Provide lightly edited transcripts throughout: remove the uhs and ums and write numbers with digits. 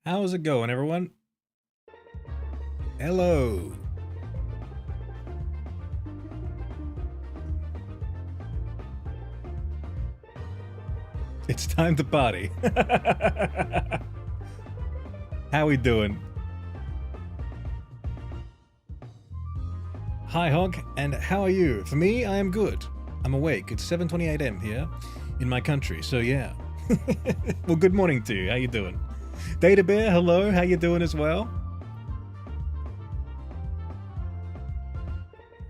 How's it going, everyone? Hello. It's time to party. How we doing? Hi, Hog, and how are you? For me, I am good. I'm awake. It's 7:28 AM here in my country, so yeah. Well, good morning to you. How you doing? Data Bear, hello. How you doing as well?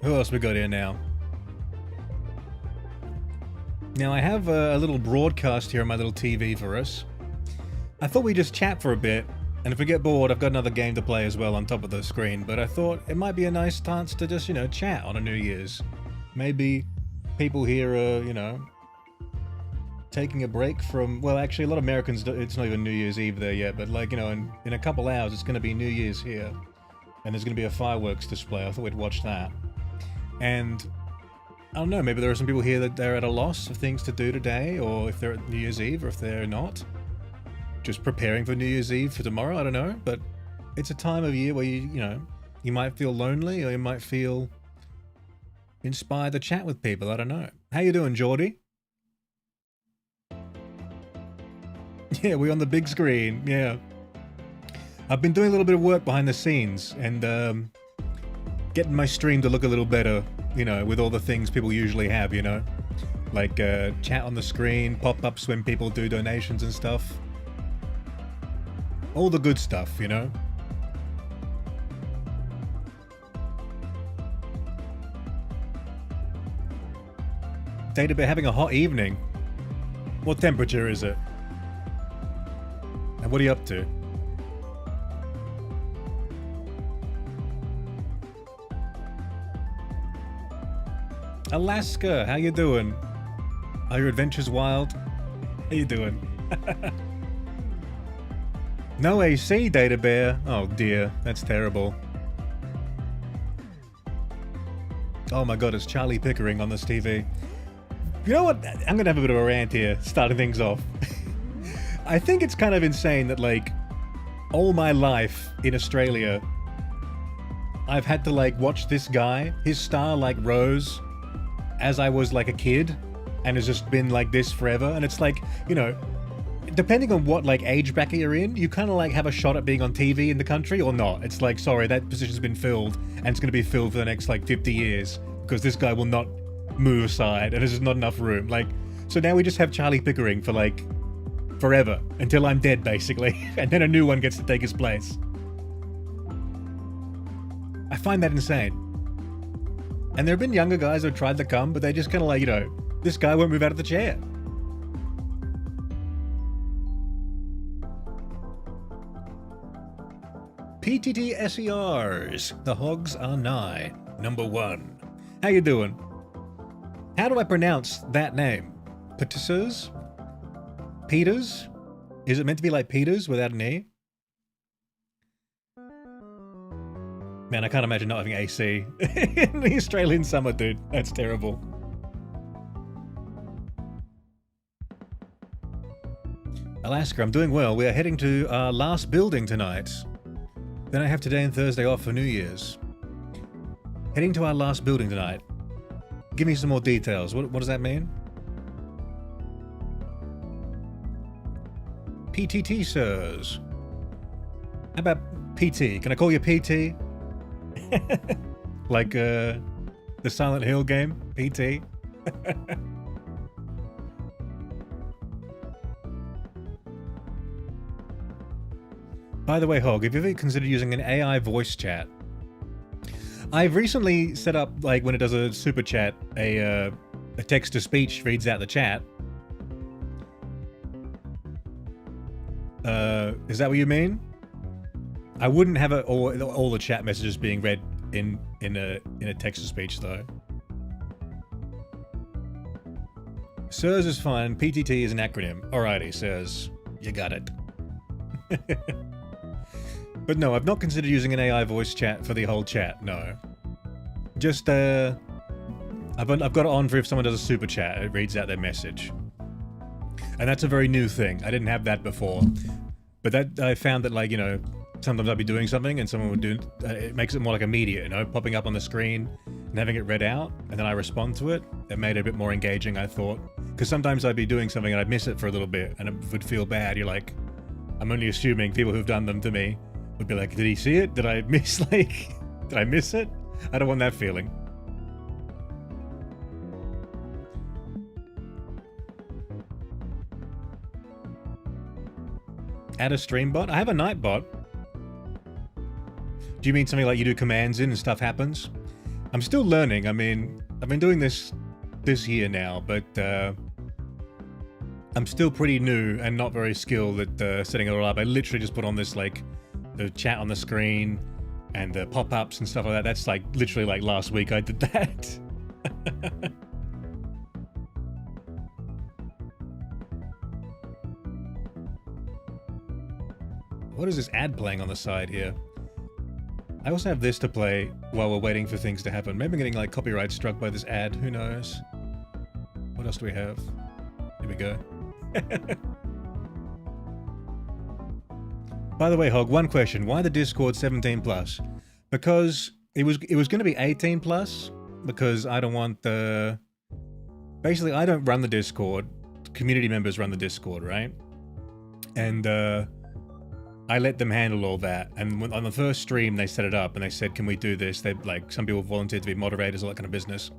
Who else we got here now? Now, I have a little broadcast here on my little TV for us. I thought we'd just chat for a bit, and if we get bored, I've got another game to play as well on top of the screen, but I thought it might be a nice chance to just, chat on a New Year's. Maybe people here are, taking a break from, well, actually, a lot of Americans, it's not even New Year's Eve there yet, but like, in a couple hours, it's going to be New Year's here, and there's going to be a fireworks display. I thought we'd watch that. And I don't know, maybe there are some people here that they're at a loss of things to do today, or if they're at New Year's Eve, or if they're not. Just preparing for New Year's Eve for tomorrow, I don't know, but it's a time of year where you might feel lonely, or you might feel inspired to chat with people, I don't know. How you doing, Geordie? Yeah, we're on the big screen, yeah. I've been doing a little bit of work behind the scenes, and getting my stream to look a little better, with all the things people usually have, like chat on the screen, pop-ups when people do donations and stuff. All the good stuff, Database having a hot evening. What temperature is it? And what are you up to? Alaska, how you doing? Are your adventures wild? How you doing? No AC, Data Bear. Oh dear, that's terrible. Oh my god, it's Charlie Pickering on this TV. You know what? I'm gonna have a bit of a rant here, starting things off. I think it's kind of insane that, like, all my life in Australia, I've had to, like, watch this guy. His star, like, rose as I was, like, a kid, and has just been like this forever. And it's like, depending on what, like, age bracket you're in, you kind of, like, have a shot at being on TV in the country or not. It's like, sorry, that position's been filled, and it's going to be filled for the next, like, 50 years, because this guy will not move aside, and there's just not enough room. Like, so now we just have Charlie Pickering for, like, forever, until I'm dead, basically, and then a new one gets to take his place. I find that insane. And there have been younger guys who have tried to come, but they just kind of like, this guy won't move out of the chair. PTT SERs, the hogs are nigh, #1. How you doing? How do I pronounce that name? Peters? Peters? Is it meant to be like Peters without an E? Man, I can't imagine not having AC in the Australian summer, dude. That's terrible. Alaska, I'm doing well. We are heading to our last building tonight. Then I have today and Thursday off for New Year's. Heading to our last building tonight. Give me some more details. What does that mean? PTT, sirs. How about PT? Can I call you PT? Like the Silent Hill game, PT. By the way, Hog, have you ever considered using an AI voice chat? I've recently set up, like, when it does a super chat, a text-to-speech reads out the chat. Is that what you mean? I wouldn't have all the chat messages being read in a text-to-speech though. SIRS is fine. PTT is an acronym. Alrighty, SIRS. You got it. But no, I've not considered using an AI voice chat for the whole chat, no. Just, I've got it on for if someone does a super chat, it reads out their message. And that's a very new thing. I didn't have that before. But that I found that, like, you know, sometimes I'd be doing something and someone would do it makes it more like immediate, you know, popping up on the screen and having it read out, and then I respond to it. It made it a bit more engaging, I thought, because sometimes I'd be doing something and I'd miss it for a little bit and it would feel bad. You're like, I'm only assuming people who've done them to me would be like, did he see it? Did I miss, like, did I miss it? I don't want that feeling. Add a stream bot? I have a night bot. Do you mean something like you do commands in and stuff happens? I'm still learning. I mean, I've been doing this year now, but I'm still pretty new and not very skilled at setting it all up. I literally just put on this, like, the chat on the screen and the pop-ups and stuff like that. That's like literally like last week I did that. What is this ad playing on the side here? I also have this to play while we're waiting for things to happen. Maybe I'm getting like copyright struck by this ad, who knows? What else do we have? Here we go. By the way, Hog, one question. Why the Discord 17 plus? Because it was going to be 18 plus, because I don't want the... Basically, I don't run the Discord. Community members run the Discord, right? And I let them handle all that. And when, on the first stream, they set it up and they said, can we do this? They, like, some people volunteered to be moderators, all that kind of business.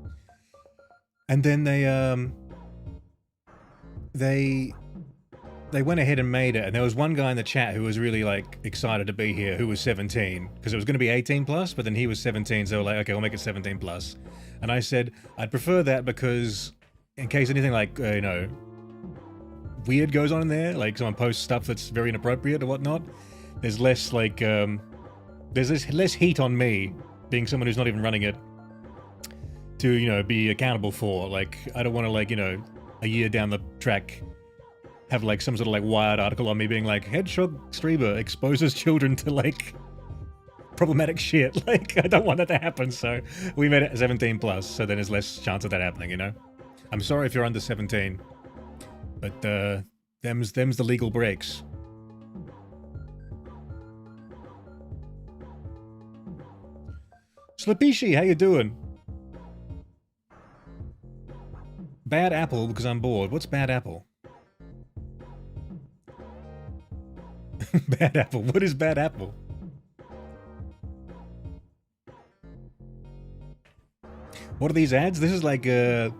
And then they went ahead and made it, and there was one guy in the chat who was really, like, excited to be here, who was 17, because it was going to be 18 plus, but then he was 17, so they were like, okay, we'll make it 17 plus. And I said, I'd prefer that because in case anything like, you know, weird goes on in there, like someone posts stuff that's very inappropriate or whatnot, there's less, like, there's less heat on me, being someone who's not even running it, to, you know, be accountable for. Like, I don't want to, like, you know, a year down the track have like some sort of like Wired article on me being like, Hedgehog streamer exposes children to like problematic shit. Like, I don't want that to happen, so we made it 17 plus, so then there's less chance of that happening, you know? I'm sorry if you're under 17, but them's the legal breaks. Slapishi, how you doing? Bad apple because I'm bored. What's bad apple? Bad apple. What is bad apple? What are these ads? This is like this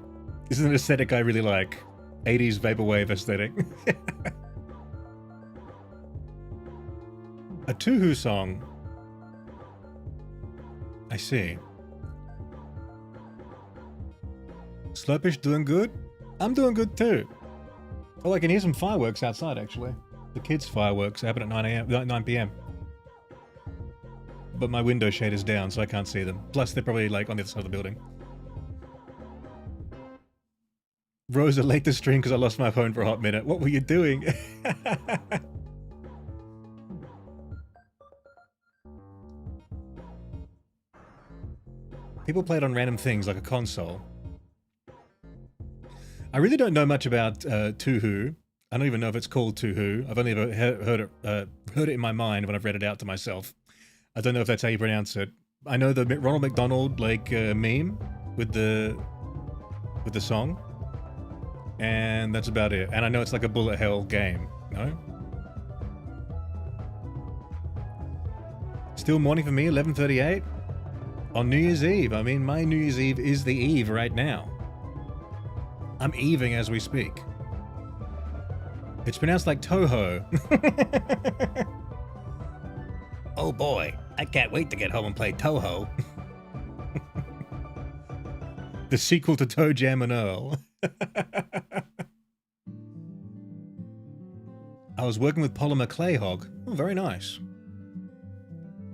is an aesthetic I really like. 80s vaporwave aesthetic. A Tuhu song. I see. Slurpish doing good? I'm doing good too. Oh, I can hear some fireworks outside actually. The kids' fireworks happen at 9 p.m. But my window shade is down, so I can't see them. Plus, they're probably like on the other side of the building. Rosa, late to stream because I lost my phone for a hot minute. What were you doing? People play it on random things like a console. I really don't know much about Tuhu. I don't even know if it's called Tuhu. I've only ever heard it in my mind when I've read it out to myself. I don't know if that's how you pronounce it. I know the Ronald McDonald like meme with the song, and that's about it. And I know it's like a bullet hell game. No. Still morning for me. 11:38 on New Year's Eve. I mean, my New Year's Eve is the eve right now. I'm eving as we speak. It's pronounced like Toho. Oh boy, I can't wait to get home and play Toho. The sequel to Toe Jam and Earl. I was working with polymer clay, Hog. Oh, very nice.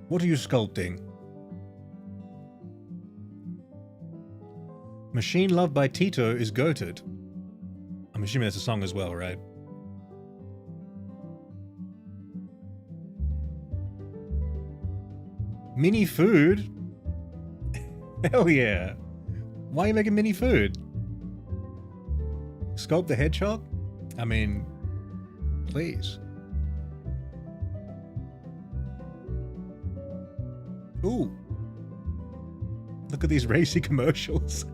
What are you sculpting? Machine Love by Tito is goated. I'm assuming that's a song as well, right? Mini food? Hell yeah. Why are you making mini food? Sculpt the hedgehog? I mean, please. Ooh. Look at these racy commercials.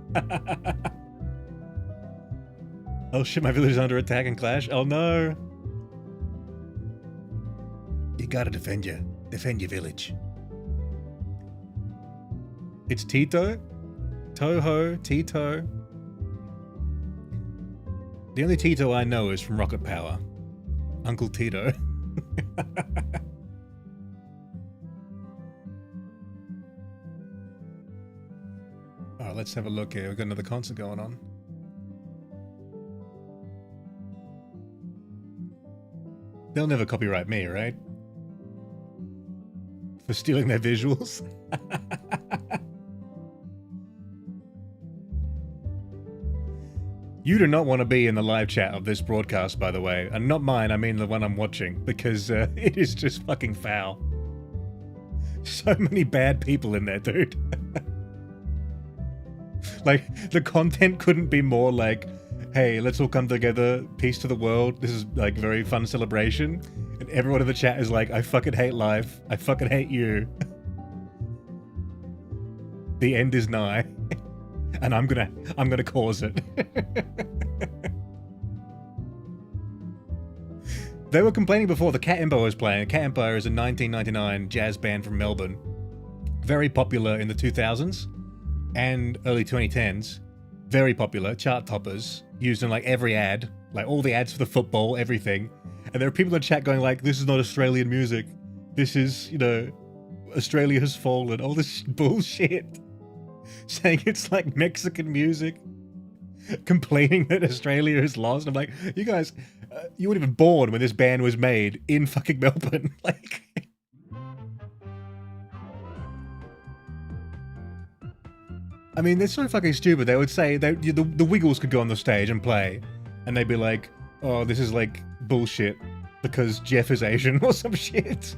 Oh shit, my village is under attack and clash. Oh no. You gotta defend your village. It's Tito? Toho, Tito. The only Tito I know is from Rocket Power. Uncle Tito. Alright, let's have a look here. We've got another concert going on. They'll never copyright me, right? For stealing their visuals? You do not want to be in the live chat of this broadcast, by the way. And not mine, I mean the one I'm watching. Because it is just fucking foul. So many bad people in there, dude. Like, the content couldn't be more like, hey, let's all come together, peace to the world, this is like very fun celebration. And everyone in the chat is like, I fucking hate life, I fucking hate you. The end is nigh. And I'm gonna cause it. They were complaining before the Cat Empire was playing. Cat Empire is a 1999 jazz band from Melbourne. Very popular in the 2000s and early 2010s. Very popular, chart toppers, used in like every ad, like all the ads for the football, everything. And there are people in the chat going like, this is not Australian music. This is, you know, Australia has fallen. All this bullshit. Saying it's like Mexican music. Complaining that Australia is lost. I'm like, you guys, you weren't even born when this band was made in fucking Melbourne. Like... I mean, they're so fucking stupid. They would say the Wiggles could go on the stage and play, and they'd be like, "Oh, this is like bullshit because Jeff is Asian or some shit."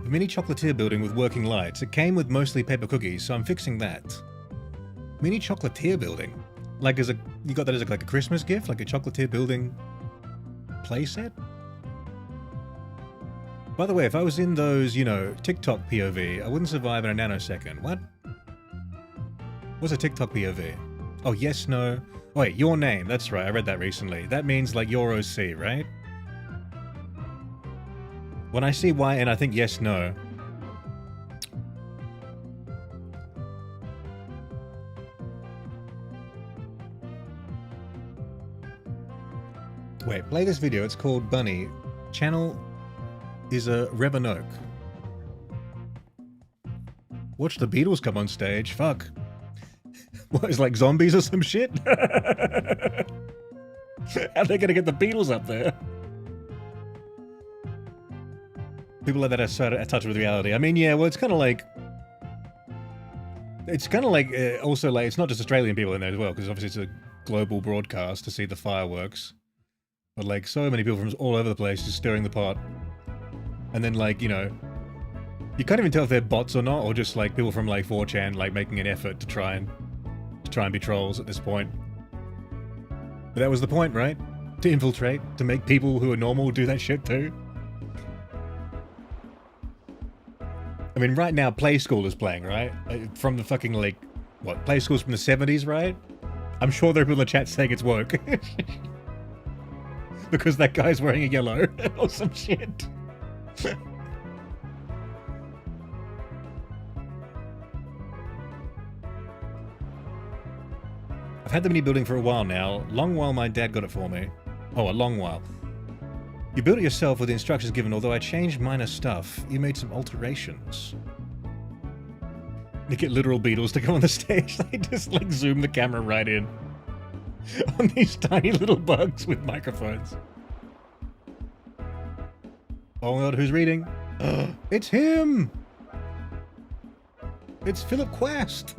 A mini chocolatier building with working lights. It came with mostly paper cookies, so I'm fixing that. Mini chocolatier building? Like as a, you got that as like a Christmas gift? Like a chocolatier building playset? By the way, if I was in those, you know, TikTok POV, I wouldn't survive in a nanosecond. What? What's a TikTok POV? Oh, yes, no. Oh, wait, your name. That's right, I read that recently. That means like your OC, right? When I see YN, I think yes, no. Wait, play this video. It's called Bunny. Channel is a Revenoke. Watch the Beatles come on stage. Fuck. What, is like zombies or some shit? How are they gonna get the Beatles up there? People like that are so out of touch with reality. I mean, yeah, well, it's kind of like... It's kind of like, also like, it's not just Australian people in there as well, because obviously it's a global broadcast to see the fireworks. But like, so many people from all over the place just stirring the pot. And then like, you know, you can't even tell if they're bots or not, or just like people from like 4chan like making an effort to try and be trolls at this point. But that was the point, right? To infiltrate, to make people who are normal do that shit too. I mean, right now, Play School is playing, right? From the fucking, like, what, Play School's from the 70s, right? I'm sure there are people in the chat saying it's woke. Because that guy's wearing a yellow or some shit. I've had the mini building for a while now. Long while my dad got it for me. Oh, a long while. You built it yourself with the instructions given, although I changed minor stuff. You made some alterations. You get literal Beatles to come on the stage. They just like zoom the camera right in. On these tiny little bugs with microphones. Oh my god, who's reading? It's him! It's Philip Quast!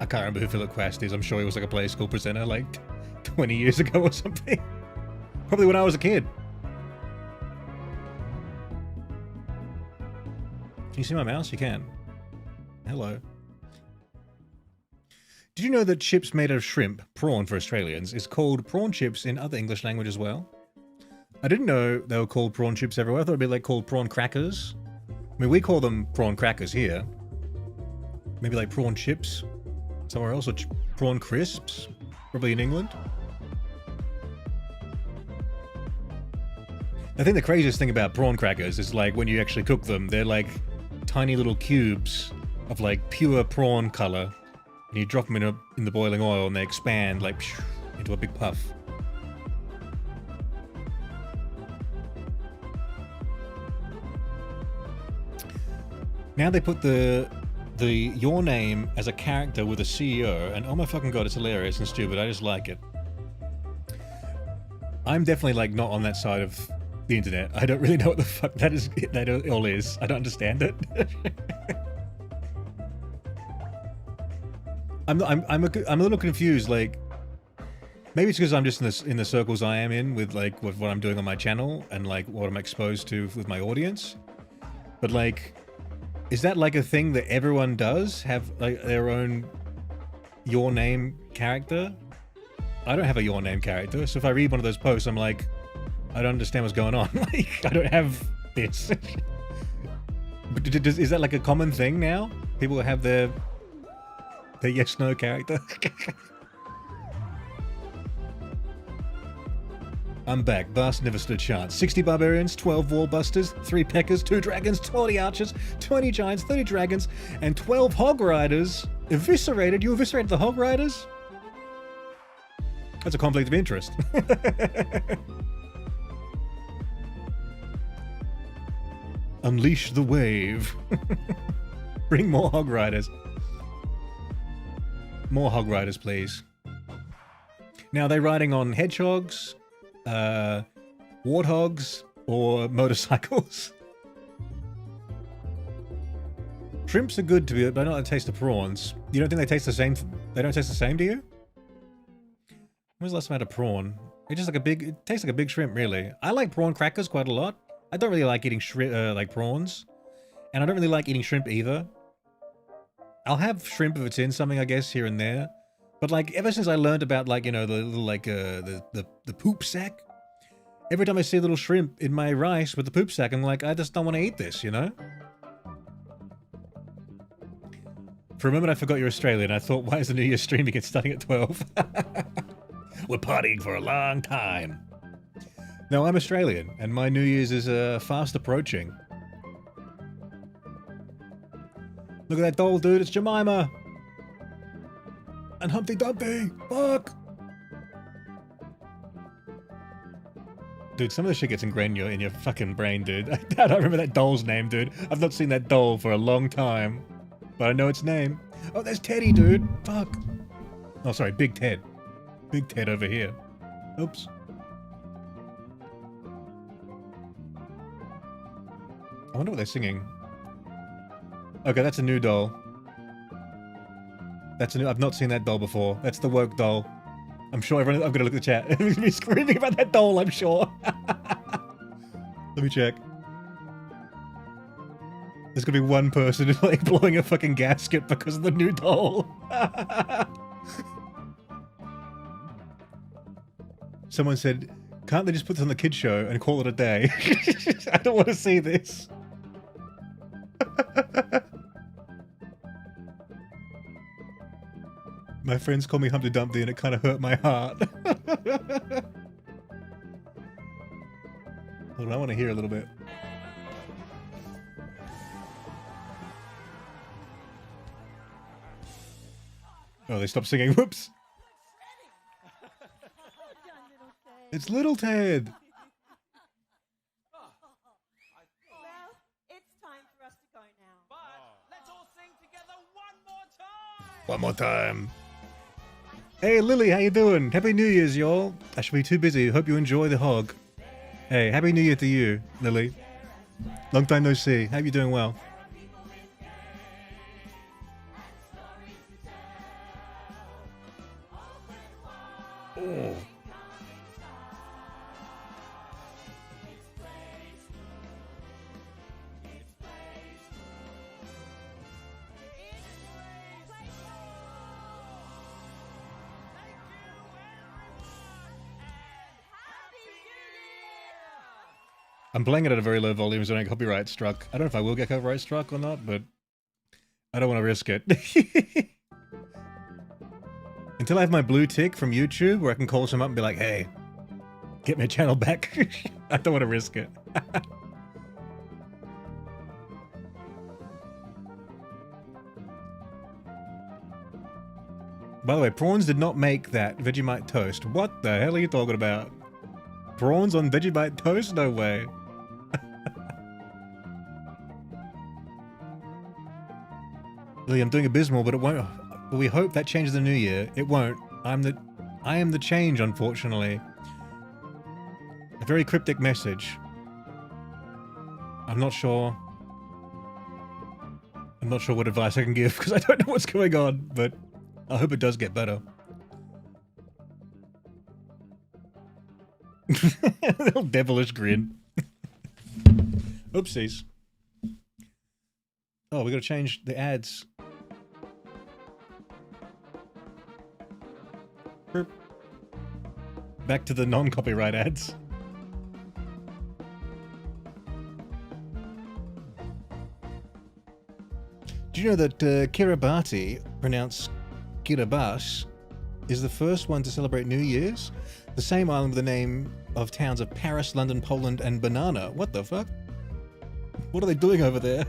I can't remember who Philip Quast is. I'm sure he was like a Play School presenter like 20 years ago or something. Probably when I was a kid. Can you see my mouse? You can. Hello. Did you know that chips made of shrimp, prawn for Australians, is called prawn chips in other English language as well? I didn't know they were called prawn chips everywhere. I thought it'd be like called prawn crackers. I mean, we call them prawn crackers here. Maybe like prawn chips somewhere else, or prawn crisps, probably in England. I think the craziest thing about prawn crackers is like when you actually cook them, they're like tiny little cubes of like pure prawn color. And you drop them in the boiling oil and they expand like into a big puff. Now they put the your name as a character with a CEO, and oh my fucking god, it's hilarious and stupid. I just like it. I'm definitely like not on that side of the internet. I don't really know what the fuck that all is. I don't understand it. I'm a little confused. Like, maybe it's because I'm just in the circles I am in with like with what I'm doing on my channel and like what I'm exposed to with my audience. But like, is that like a thing that everyone does? Have like their own your name character? I don't have a your name character, so if I read one of those posts, I'm like, I don't understand what's going on. Like, I don't have this. But is that like a common thing now? People have their yes/no character. I'm back. Bast never stood chance. 60 barbarians, 12 wall busters, 3 peckers, 2 dragons, 20 archers, 20 giants, 30 dragons, and 12 hog riders eviscerated. You eviscerated the hog riders? That's a conflict of interest. Unleash the wave. Bring more hog riders. More hog riders, please. Now, are they riding on hedgehogs, warthogs, or motorcycles? Shrimps are good to be, but I don't like the taste of prawns. You don't think they taste the same? They don't taste the same to you? When was the last time I had a prawn? It tastes like a big shrimp, really. I like prawn crackers quite a lot. I don't really like eating like prawns, and I don't really like eating shrimp either. I'll have shrimp if it's in something, I guess, here and there. But like, ever since I learned about like, you know, the little like the poop sack, every time I see a little shrimp in my rice with the poop sack, I'm like, I just don't want to eat this, you know? For a moment, I forgot you're Australian. I thought, why is the New Year streaming? It's starting at 12. We're partying for a long time. No, I'm Australian, and my New Year's is fast approaching. Look at that doll, dude. It's Jemima. And Humpty Dumpty. Fuck. Dude, some of this shit gets ingrained in your fucking brain, dude. I don't remember that doll's name, dude. I've not seen that doll for a long time. But I know its name. Oh, there's Teddy, dude. Fuck. Oh, sorry. Big Ted. Big Ted over here. Oops. I wonder what they're singing. Okay, that's a new doll. That's a new... I've not seen that doll before. That's the woke doll. I'm sure everyone... I'm gonna look at the chat. Everyone's gonna be screaming about that doll, I'm sure. Let me check. There's gonna be one person who's like blowing a fucking gasket because of the new doll. Someone said, can't they just put this on the kids show and call it a day? I don't want to see this. My friends call me Humpty Dumpty and it kind of hurt my heart. Hold on, I want to hear a little bit. Oh, they stopped singing. Whoops. It's Little Ted. Well, it's time for us to go now. But let's all sing together one more time. One more time. Hey, Lily, how you doing? Happy New Year's, y'all. I should be too busy. Hope you enjoy the hog. Hey, Happy New Year to you, Lily. Long time no see. Hope you're doing well. Oh. I'm playing it at a very low volume so I don't get copyright struck. I don't know if I will get copyright struck or not, but I don't want to risk it. Until I have my blue tick from YouTube where I can call someone up and be like, hey, get my channel back. I don't want to risk it. By the way, Prawns did not make that Vegemite toast. What the hell are you talking about? Prawns on Vegemite toast? No way. Really, I'm doing abysmal, but it won't. We hope that changes the new year. It won't. I am the change, unfortunately. A very cryptic message. I'm not sure what advice I can give because I don't know what's going on, but I hope it does get better. Little devilish grin. Oopsies. Oh, we gotta change the ads. Burp. Back to the non-copyright ads. Do you know that Kiribati, pronounced Kiribati, is the first one to celebrate New Year's? The same island with the name of towns of Paris, London, Poland, and Banana. What the fuck? What are they doing over there?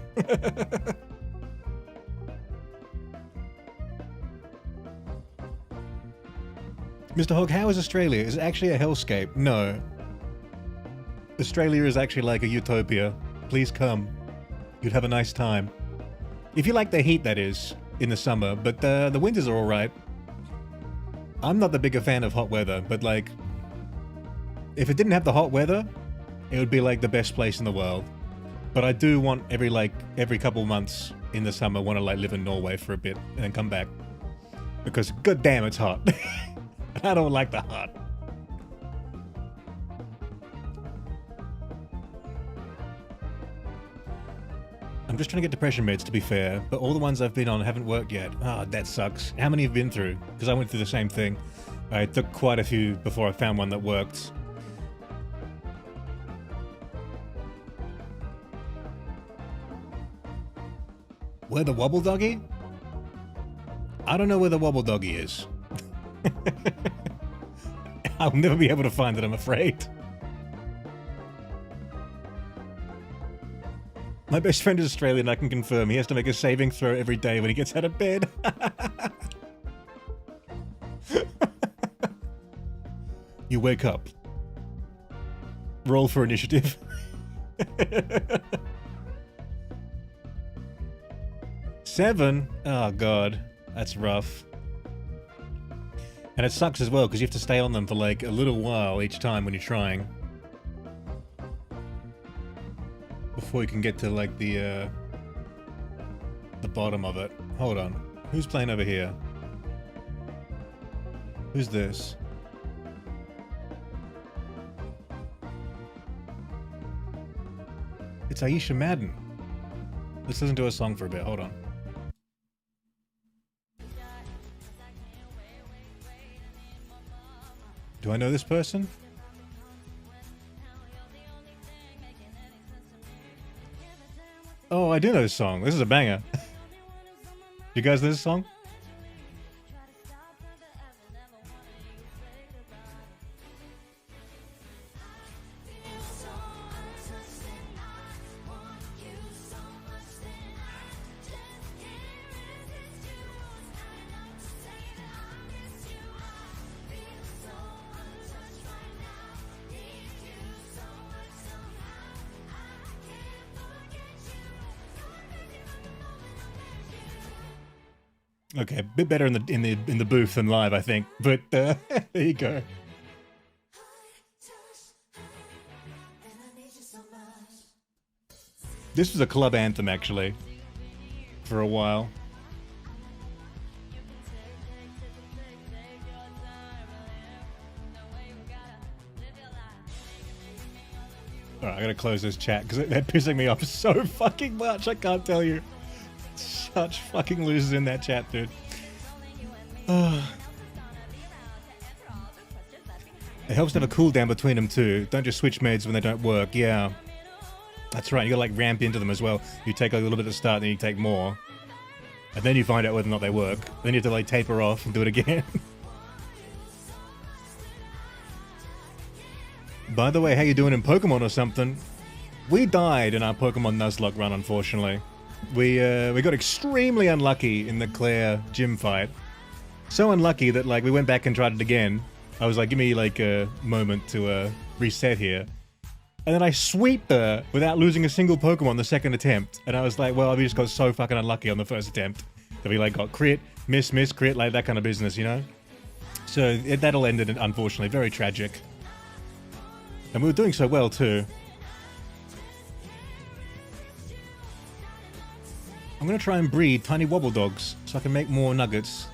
Mr. Hogg, how is Australia? Is it actually a hellscape? No. Australia is actually like a utopia. Please come. You'd have a nice time. If you like the heat, that is, in the summer, but the winters are alright. I'm not the bigger fan of hot weather, but like, if it didn't have the hot weather, it would be like the best place in the world. But I do want every couple months in the summer, want to like live in Norway for a bit and then come back. Because goddamn, it's hot. I don't like the hot. I'm just trying to get depression meds, to be fair, but all the ones I've been on haven't worked yet. Ah, that sucks. How many have you been through? Because I went through the same thing. I took quite a few before I found one that worked. Where the Wobble Doggy? I don't know where the Wobble Doggy is. I'll never be able to find it, I'm afraid. My best friend is Australian, I can confirm. He has to make a saving throw every day when he gets out of bed. You wake up. Roll for initiative. Seven? Oh god, that's rough. And it sucks as well, because you have to stay on them for like a little while each time when you're trying. Before you can get to like the bottom of it. Hold on. Who's playing over here? Who's this? It's Aisha Madden. Let's listen to a song for a bit. Hold on. Do I know this person? Oh, I do know this song. This is a banger. You guys know this song? Okay, a bit better in the booth than live, I think. But there you go. This was a club anthem, actually, for a while. Alright, I gotta close this chat because they're pissing me off so fucking much, I can't tell you. Such fucking losers in that chat, dude. It helps to have a cooldown between them too. Don't just switch meds when they don't work, yeah. That's right, you gotta like ramp into them as well. You take a little bit at the start, then you take more. And then you find out whether or not they work. Then you have to like taper off and do it again. By the way, how you doing in Pokemon or something? We died in our Pokemon Nuzlocke run, unfortunately. We got extremely unlucky in the Claire gym fight. So unlucky that like we went back and tried it again. I was like, give me like a moment to reset here. And then I sweeped her without losing a single Pokemon the second attempt. And I was like, well, we just got so fucking unlucky on the first attempt that we like got crit, miss, crit, like that kind of business, you know? So that'll end it, unfortunately. Very tragic. And we were doing so well too. I'm gonna try and breed tiny wobble dogs so I can make more nuggets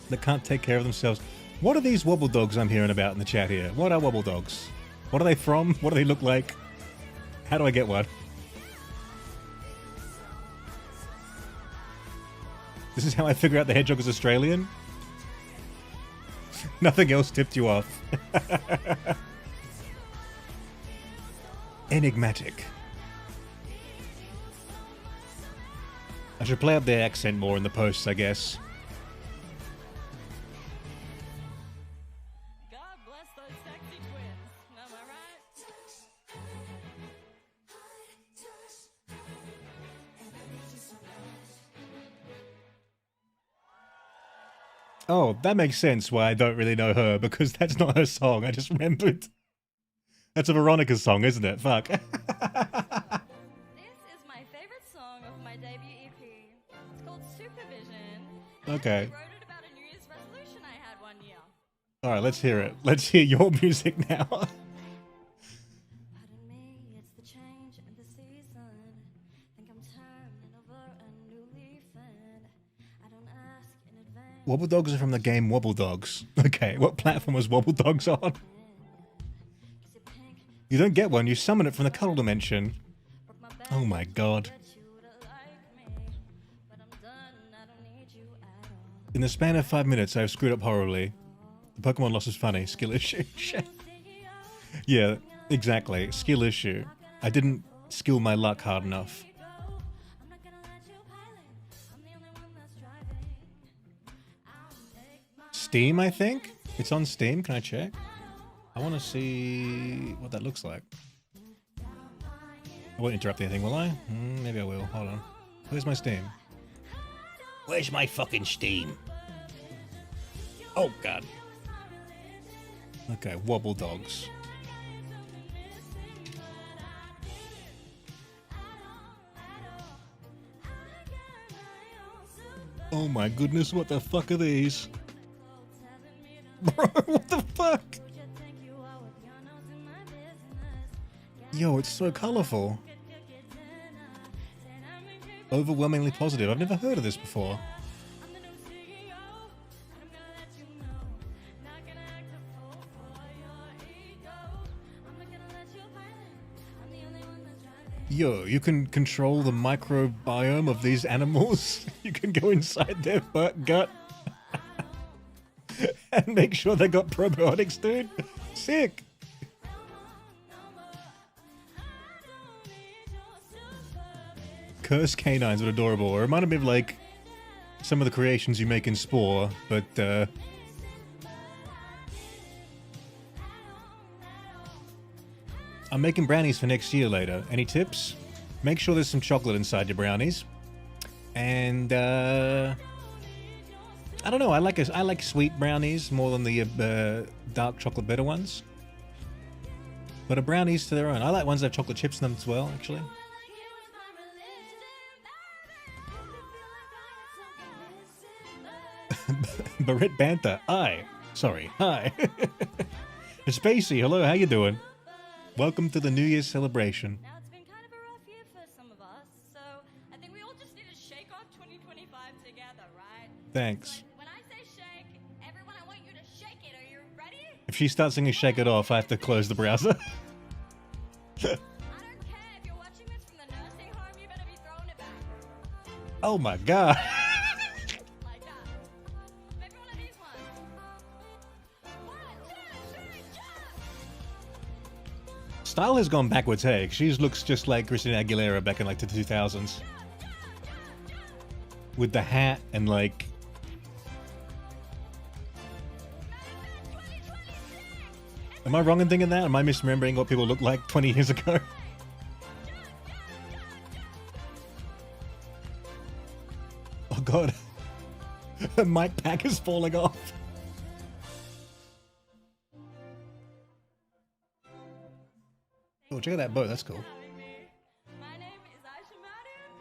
that can't take care of themselves. What are these wobble dogs I'm hearing about in the chat here? What are wobble dogs? What are they from? What do they look like? How do I get one? This is how I figure out the hedgehog is Australian? Nothing else tipped you off. Enigmatic. I should play up their accent more in the posts, I guess. God bless those sexy twins. Am I right? Oh, that makes sense why I don't really know her, because that's not her song, I just remembered. That's a Veronica song, isn't it? Fuck. This is my favorite song of my debut EP. It's called Supervision. Okay. I wrote it about a New Year's resolution I had one year. Alright, let's hear it. Let's hear your music now. Pardon me, it's the change in the season. Think I'm turning over a new leaf and I don't ask in advance. Wobble Dogs are from the game Wobble Dogs. Okay, what platform was Wobble Dogs on? You don't get one, you summon it from the cuddle dimension. Oh my god. In the span of 5 minutes, I've screwed up horribly. The Pokemon loss is funny. Skill issue. Yeah, exactly. Skill issue. I didn't skill my luck hard enough. Steam, I think? It's on Steam. Can I check? I want to see what that looks like. I won't interrupt anything, will I? Maybe I will. Hold on. Where's my Steam? Where's my fucking Steam? Oh, God. Okay, Wobble Dogs. Oh my goodness, what the fuck are these? Bro, what the fuck? Yo, it's so colorful. Overwhelmingly positive. I've never heard of this before. Yo, you can control the microbiome of these animals. You can go inside their gut and make sure they got probiotics, dude. Sick. Cursed canines are adorable. It reminded me of like some of the creations you make in Spore, but I'm making brownies for next year later. Any tips? Make sure there's some chocolate inside your brownies. And I don't know. I like sweet brownies more than the dark chocolate bitter ones. But a brownies to their own. I like ones that have chocolate chips in them as well, actually. Barrett Bantha. Hi. Sorry. Hi. Spacey, hello. How you doing? Welcome to the New Year's celebration. Now it's been kind of a rough year for some of us, so I think we all just need to shake off 2025 together, right? Thanks. But when I say shake, everyone, I want you to shake it. Are you ready? If she starts singing Shake It Off, I have to close the browser. I don't care if you're watching this from the nursing home, you better be throwing it back. Oh my god. Like that. Maybe one of these ones. 1, 2, 3, jump! style has gone backwards, hey. She looks just like Christina Aguilera back in like the 2000s. With the hat and like... Am I wrong in thinking that? Am I misremembering what people looked like 20 years ago? Oh god. Her mic pack is falling off. Oh, check out that boat. That's cool. My name is Aisha Madden.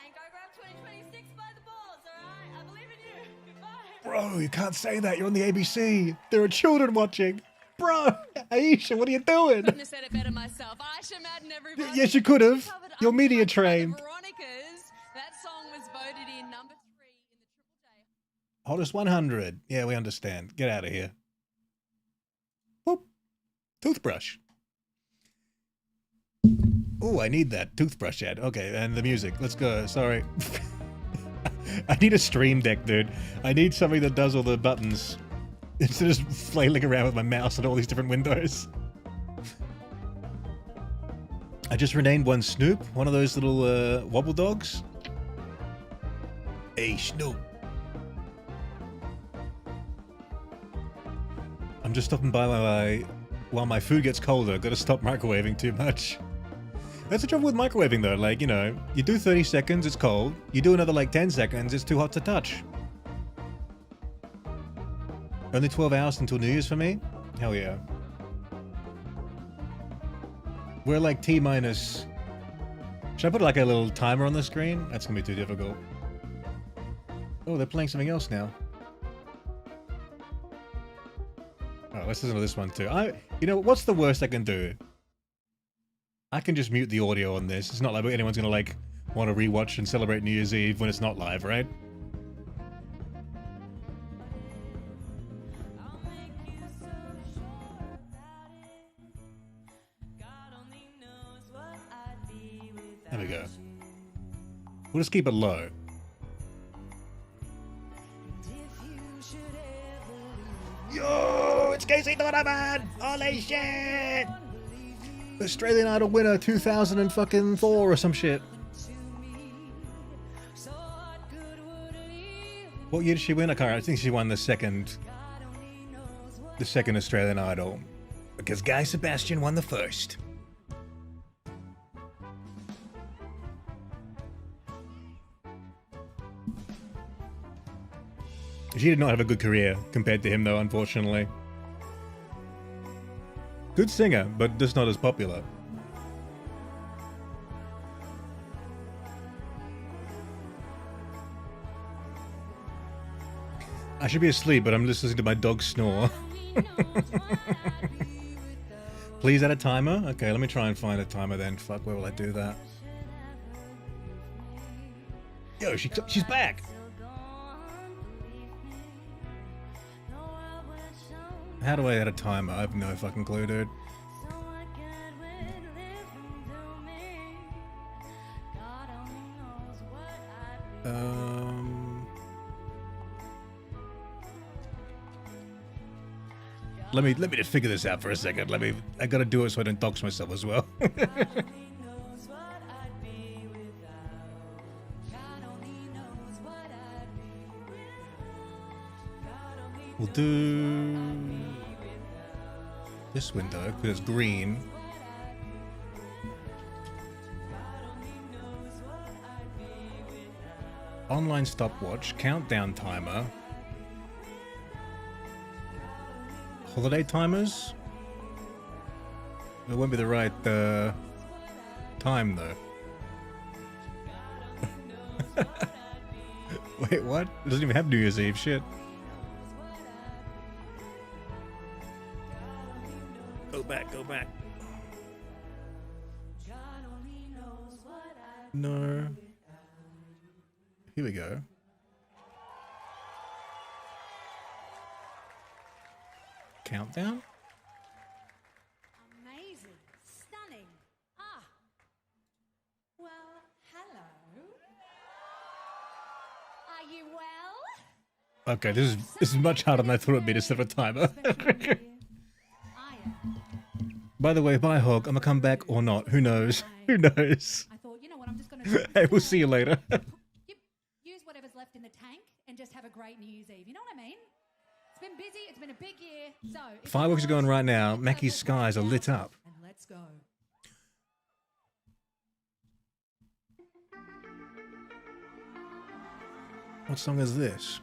And go grab 2026 by the balls, alright? I believe in you. Goodbye. Bro, you can't say that. You're on the ABC. There are children watching. Bro, Aisha, what are you doing? Couldn't have said it better myself. Aisha Madden, everybody. Yes, you could have. Covered You're up media front by the trained. Veronicas. That song was voted in #3 in the Triple J. Hottest 100. Yeah, we understand. Get out of here. Whoop. Toothbrush. Oh, I need that toothbrush ad. Okay, and the music. Let's go. Sorry. I need a stream deck, dude. I need something that does all the buttons instead of just flailing around with my mouse on all these different windows. I just renamed one Snoop, one of those little wobble dogs. Hey, Snoop. I'm just stopping by while my food gets colder. Gotta stop microwaving too much. That's the trouble with microwaving though, like, you know, you do 30 seconds, it's cold. You do another like 10 seconds, it's too hot to touch. Only 12 hours until New Year's for me? Hell yeah. We're like T minus... Should I put like a little timer on the screen? That's gonna be too difficult. Oh, they're playing something else now. Oh, let's listen to this one too. You know, what's the worst I can do? I can just mute the audio on this. It's not like anyone's gonna like want to rewatch and celebrate New Year's Eve when it's not live, right? There we go. We'll just keep it low. Yo, it's Casey Donovan! Holy shit! Australian Idol winner 2004 or some shit. What year did she win? I can't remember. I think she won the second Australian Idol. Because Guy Sebastian won the first. She did not have a good career compared to him though, unfortunately. Good singer, but just not as popular. I should be asleep, but I'm just listening to my dog snore. Please add a timer? Okay, let me try and find a timer then. Fuck, where will I do that? Yo, she's back! How do I add a timer? I have no fucking clue, dude. Let me just figure this out for a second. I gotta do it so I don't dox myself as well. We'll do this window because it's green. Online stopwatch, countdown timer. Holiday timers? It won't be the right time though. Wait, what? It doesn't even have New Year's Eve, shit. Go back. No. Here we go. Countdown? Amazing. Stunning. Ah. Well, hello. Are you well? Okay, this is much harder than I thought it would be to set a timer. By the way, bye, Hog. I'm gonna come back or not. Who knows? Who knows? I thought, you know what, I'm just going to... Hey, we'll see you later. Use whatever's left in the tank and just have a great New Year's Eve. You know what I mean? It's been busy. It's been a big year. So Fireworks are going right now. Mackie's skies are lit up. And let's go. What song is this?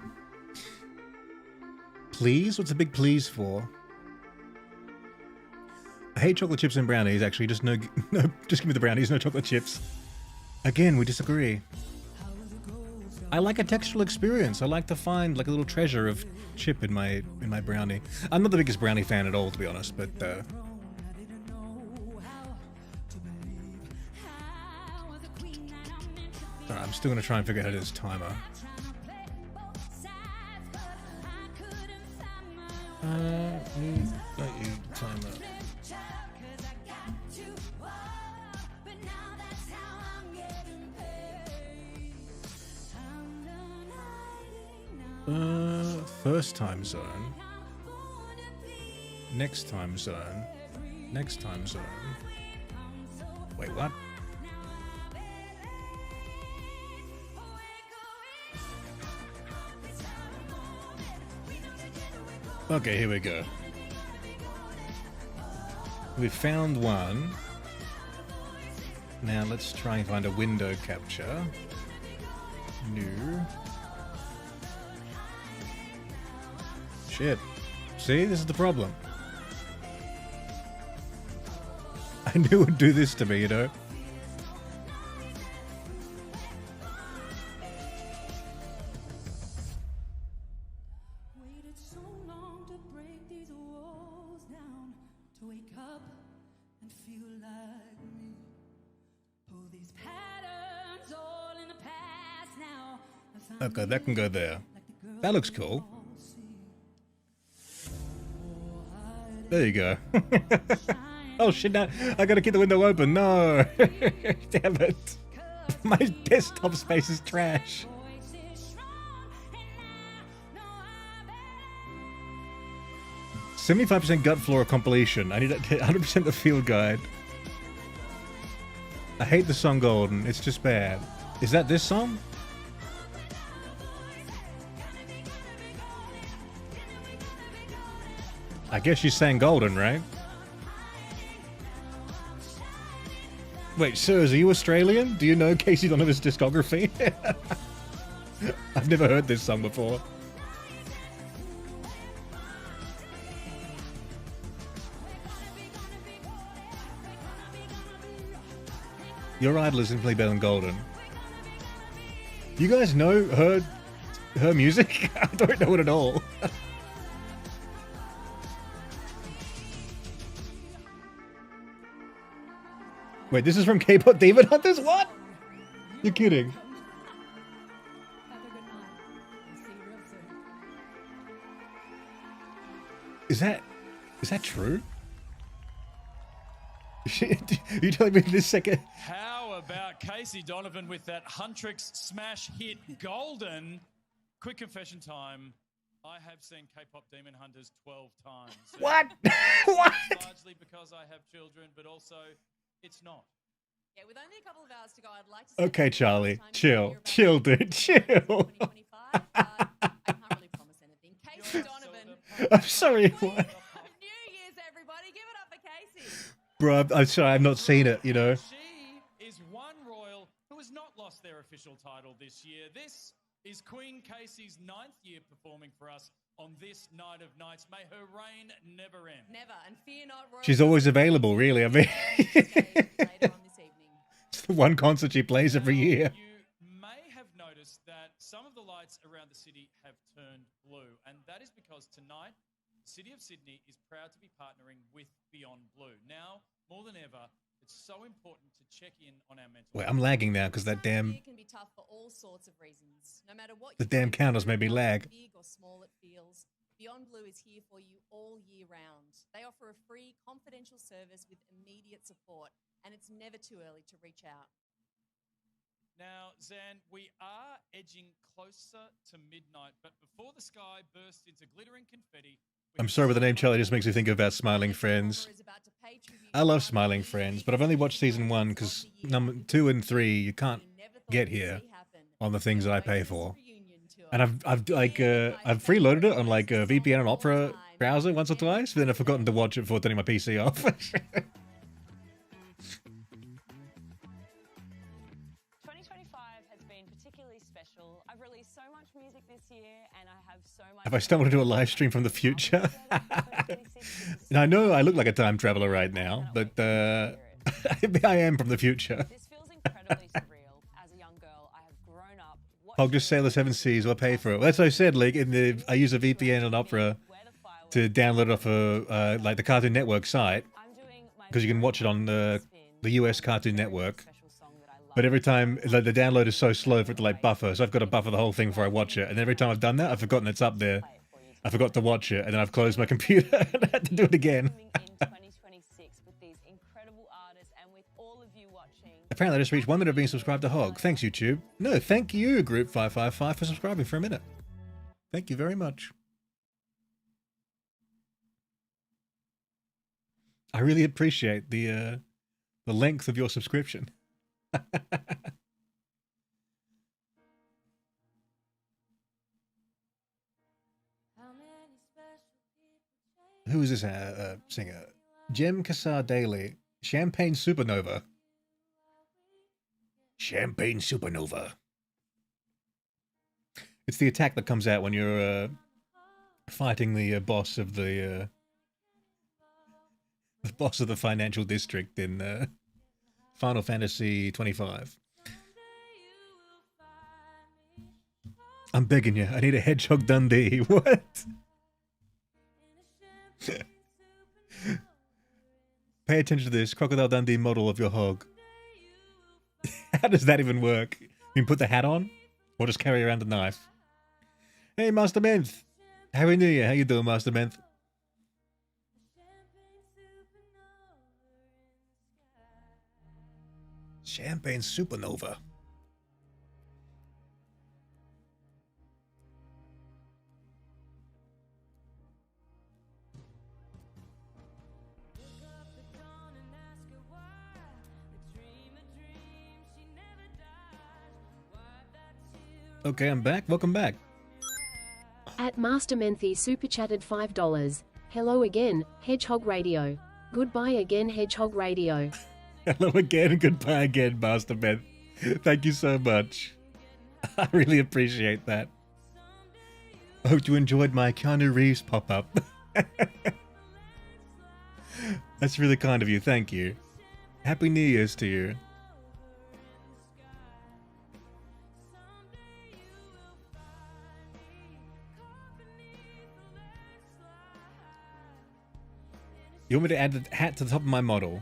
Please? What's the big please for? I hate chocolate chips and brownies, actually. Just no, just give me the brownies, no chocolate chips. Again, we disagree. I like a textural experience. I like to find like a little treasure of chip in my brownie. I'm not the biggest brownie fan at all, to be honest, but I'm still gonna try and figure out how to do this timer. Timer. First time zone. Next time zone. Next time zone. Wait, what? Okay, here we go. We found one. Now let's try and find a window capture. New. Shit. See, this is the problem. I knew it would do this to me, you know? Waited so long to break these walls down, to wake up and feel like me. Pull these patterns all in the past now. Okay, that can go there. That looks cool. There you go. Oh shit, now I gotta keep the window open. No. Damn it. My desktop space is trash. 75% gut flora compilation. I need 100% the field guide. I hate the song Golden. It's just bad. Is that this song? I guess she's saying Golden, right? Wait, sirs, are you Australian? Do you know Casey Donovan's discography? I've never heard this song before. Your idol is simply better than Golden. You guys know her music? I don't know it at all. Wait, this is from K-pop Demon Hunters? What? You're kidding. Have a good night. I'll see you real soon. Is that true? You telling me this second? How about Casey Donovan with that Huntrix smash hit Golden? Quick confession time. I have seen K-pop Demon Hunters 12 times. What? What? Largely because I have children, but also it's not. Yeah, with only a couple of hours to go, I'd like to... Okay, Charlie. Chill. Chill, dude. Chill. 2025, I can't really promise anything. Casey Donovan. I'm sorry. What? New Year's, everybody. Give it up for Casey. Bro, I'm sorry. I've not seen it, you know. She is one royal who has not lost their official title this year. This is Queen Casey's 9th year performing for us on this night of nights. May her reign never end. Never. And fear not, royal... She's always available, really. I mean, later on this evening. it's the one concert she plays every year. You may have noticed that some of the lights around the city have turned blue, and that is because tonight, the City of Sydney is proud to be partnering with Beyond Blue. Now, more than ever, it's so important to check in on our mental Wait, I'm lagging now because that damn... It can be tough for all sorts of reasons. No matter what The damn counters made me lag. big or small it feels, Beyond Blue is here for you all year round. They offer a free confidential service with immediate support, and it's never too early to reach out. Now, Zan, we are edging closer to midnight, but before the sky bursts into glittering confetti... I'm sorry, but the name Charlie just makes me think about Smiling Friends. Is about to pay pay tribute I to love one Smiling of the Friends, but I've only watched season 1 because number 2 and 3 you can't get here on the things that I pay for. And I've freeloaded it on like a VPN and Opera browser once or twice, but then I've forgotten to watch it before turning my PC off. 2025 has been particularly special. I've released so much music this year, and I have so much. Have I stumbled into a live stream from the future? Now I know I look like a time traveler right now, but I am from the future. This feels incredibly surreal. As a young girl, I have grown up. I'll just sail the 7 seas or pay for it. Well, that's what I said. Like I use a VPN and Opera to download it off a like the Cartoon Network site because you can watch it on the US Cartoon Network. But every time, like, the download is so slow for it to like buffer, so I've got to buffer the whole thing before I watch it. And every time I've done that, I've forgotten it's up there. I forgot to watch it, and then I've closed my computer and I had to do it again. Apparently, I just reached 1 minute of being subscribed to Hog. Thanks, YouTube. No, thank you, Group 555, for subscribing for a minute. Thank you very much. I really appreciate the length of your subscription. Who is this singer? Jem Kassar Daly. Champagne Supernova. Champagne Supernova. It's the attack that comes out when you're fighting the boss of the boss of the financial district in Final Fantasy 25. I'm begging you. I need a Hedgehog Dundee. What? Pay attention to this Crocodile Dundee model of your hog. How does that even work? You can put the hat on? Or just carry around a knife? Hey, Master Menth! Happy New Year. How you doing, Master Menth? Champagne Supernova. Okay, I'm back. Welcome back. At Master Menthy super chatted $5. Hello again, Hedgehog Radio. Goodbye again, Hedgehog Radio. Hello again and goodbye again, Master Ben. Thank you so much. I really appreciate that. I hope you enjoyed my Keanu Reeves pop-up. That's really kind of you. Thank you. Happy New Year's to you. You want me to add the hat to the top of my model?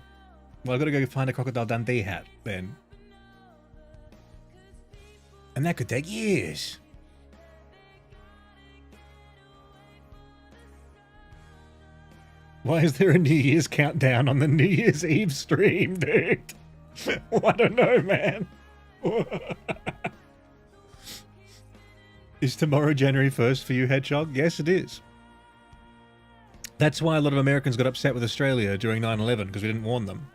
Well, I've got to go find a Crocodile Dundee hat, then. And that could take years. Why is there a New Year's countdown on the New Year's Eve stream, dude? I don't know, man. Is tomorrow January 1st for you, Hedgehog? Yes, it is. That's why a lot of Americans got upset with Australia during 9/11, because we didn't warn them.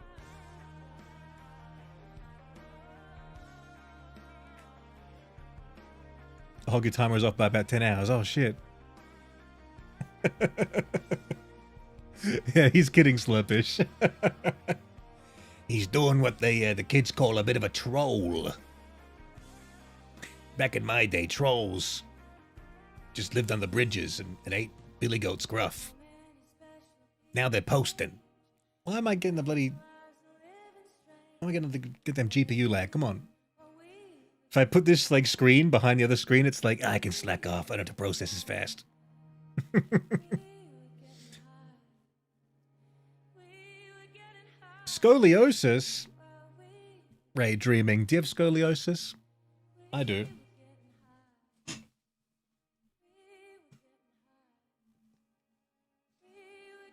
Hog, your timer is off by about 10 hours. Oh, shit. Yeah, he's kidding, Slurpish. He's doing what the kids call a bit of a troll. Back in my day, trolls just lived on the bridges and ate billy goat scruff. Now they're posting. Why am I getting the bloody... Why am I getting the goddamn GPU lag? Come on. If I put this, like, screen behind the other screen, it's like, I can slack off. I don't have to process as fast. Scoliosis? Ray dreaming. Do you have scoliosis? I do.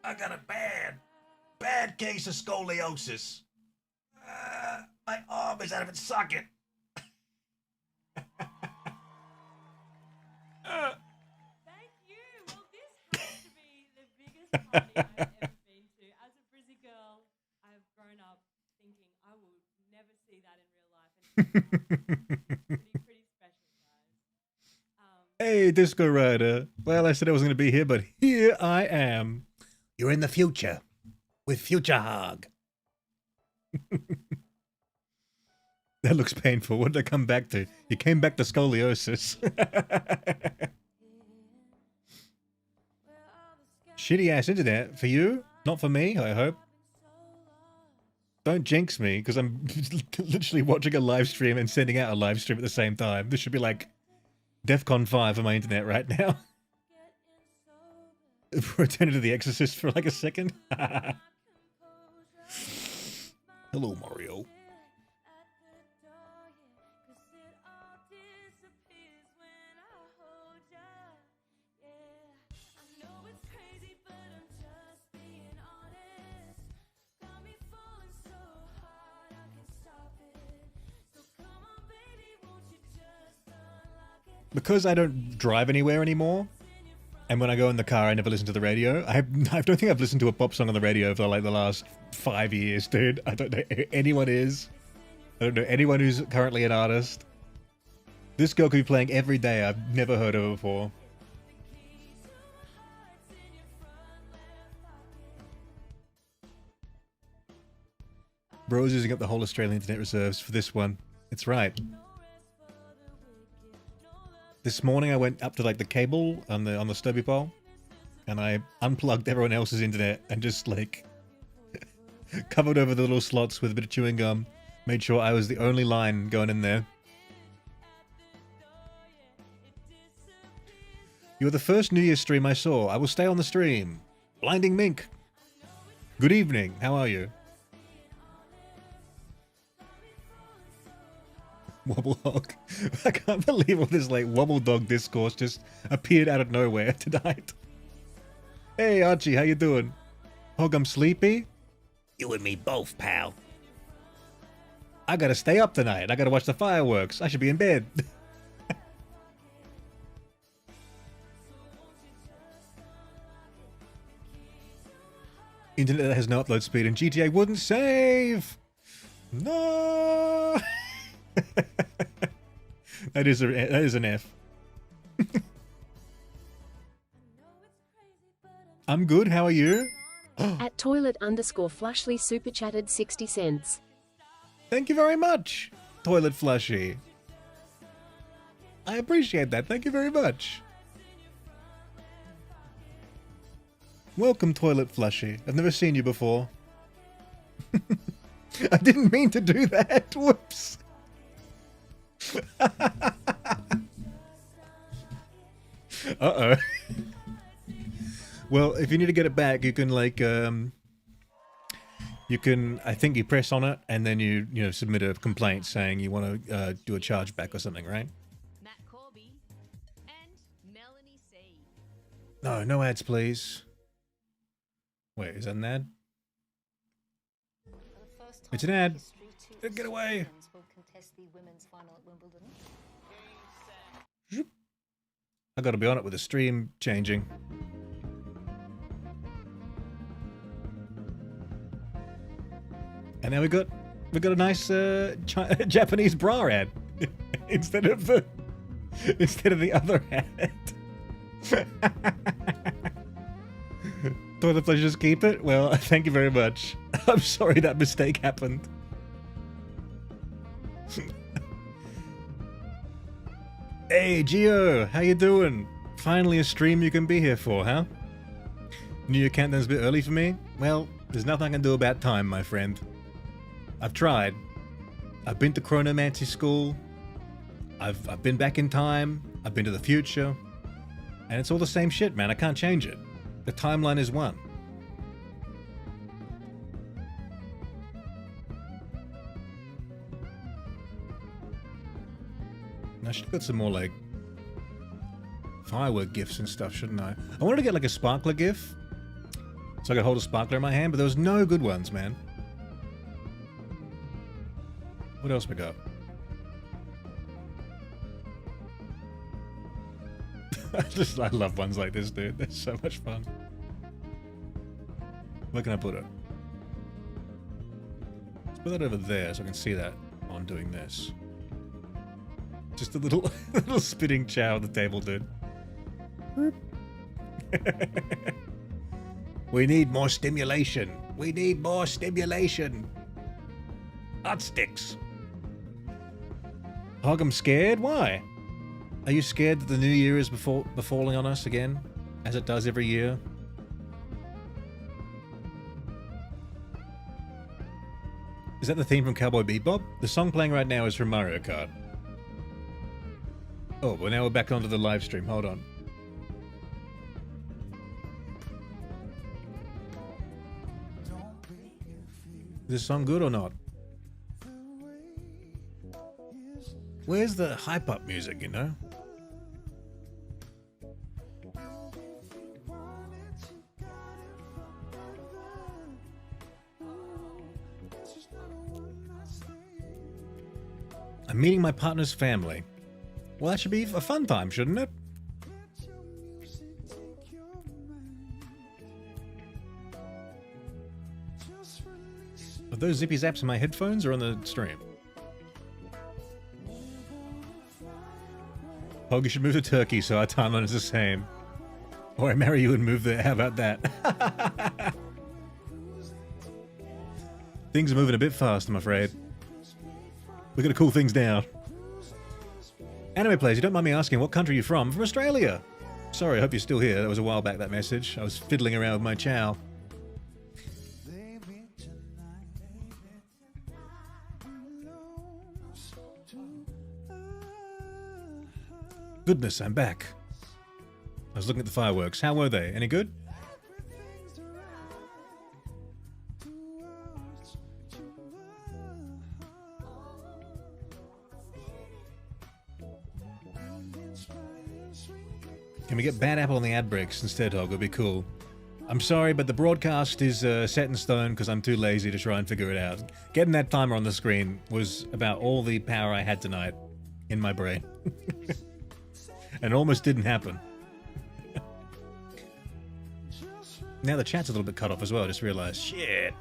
I got a bad case of scoliosis. My arm is out of its socket. Thank you. Well, this has to be the biggest party I've ever been to. As a Brizzy girl, Pretty special, guys. Hey, Disco Rider. Well, I said I wasn't going to be here, but here I am. You're in the future with Future Hog. That looks painful. What did I come back to? You came back to scoliosis. Shitty ass internet for you, not for me, I hope. Don't jinx me, because I'm literally watching a live stream and sending out a live stream at the same time. This should be like DEFCON 5 for my internet right now. Pretended to The Exorcist for like a second. Hello, Mario. Because I don't drive anywhere anymore, and when I go in the car, I never listen to the radio. I don't think I've listened to a pop song on the radio for like the last 5 years, dude. I don't know who anyone is. I don't know anyone who's currently an artist. This girl could be playing every day. I've never heard of her before. Bro's using up the whole Australian internet reserves for this one. It's right. This morning I went up to like the cable on the stubby pole, and I unplugged everyone else's internet and just like covered over the little slots with a bit of chewing gum. Made sure I was the only line going in there. You were the first New Year's stream I saw. I will stay on the stream. Blinding Mink. Good evening. How are you? Wobble Hog. I can't believe all this like Wobble Dog discourse just appeared out of nowhere tonight. Hey Archie, how you doing? Hog, I'm sleepy? You and me both, pal. I gotta stay up tonight. I gotta watch the fireworks. I should be in bed. Internet that has no upload speed and GTA wouldn't save. No. That is an F. I'm good. How are you? At toilet_flushly super chatted 60 cents. Thank you very much, Toilet Flushy. I appreciate that. Thank you very much. Welcome, Toilet Flushy. I've never seen you before. I didn't mean to do that. Whoops. Uh-oh. Well, if you need to get it back, you can like you can, I think you press on it and then you submit a complaint saying you want to do a chargeback or something, right? Matt Corby and Melanie C. No ads, please. Wait, is that an ad? It's an ad. Get away. I gotta be on it with the stream changing. And now we got a nice Japanese bra ad instead of the other ad. Thought the pleasure just keep it? Well, thank you very much. I'm sorry that mistake happened. Hey, Gio, how you doing? Finally a stream you can be here for, huh? New Year countdown's a bit early for me? Well, there's nothing I can do about time, my friend. I've tried. I've been to chronomancy school. I've been back in time. I've been to the future. And it's all the same shit, man. I can't change it. The timeline is one. I should have got some more, like, firework gifts and stuff, shouldn't I? I wanted to get, like, a sparkler gif, so I could hold a sparkler in my hand, but there was no good ones, man. What else we got? I love ones like this, dude. They're so much fun. Where can I put it? Let's put that over there so I can see that while I'm doing this. Just a little, little spitting chow on the table, dude. We need more stimulation. We need more stimulation. Hot sticks. Hog, I'm scared. Why? Are you scared that the new year is befalling on us again, as it does every year? Is that the theme from Cowboy Bebop? The song playing right now is from Mario Kart. Oh, well now we're back onto the live stream. Hold on. Is this song good or not? Where's the hype-up music, you know? I'm meeting my partner's family. Well, that should be a fun time, shouldn't it? Are those zippy zaps in my headphones or on the stream? Hog, you should move to Turkey so our timeline is the same. Or I marry you and move there. How about that? Things are moving a bit fast, I'm afraid. We're gonna cool things down. Anime players, you don't mind me asking, what country are you from? I'm from Australia. Sorry, I hope you're still here. That was a while back, that message. I was fiddling around with my chow. Goodness, I'm back. I was looking at the fireworks. How were they? Any good? Can we get Bad Apple on the ad breaks instead, Hog? It would be cool. I'm sorry, but the broadcast is set in stone because I'm too lazy to try and figure it out. Getting that timer on the screen was about all the power I had tonight in my brain. And it almost didn't happen. Now the chat's a little bit cut off as well, I just realized. Shit.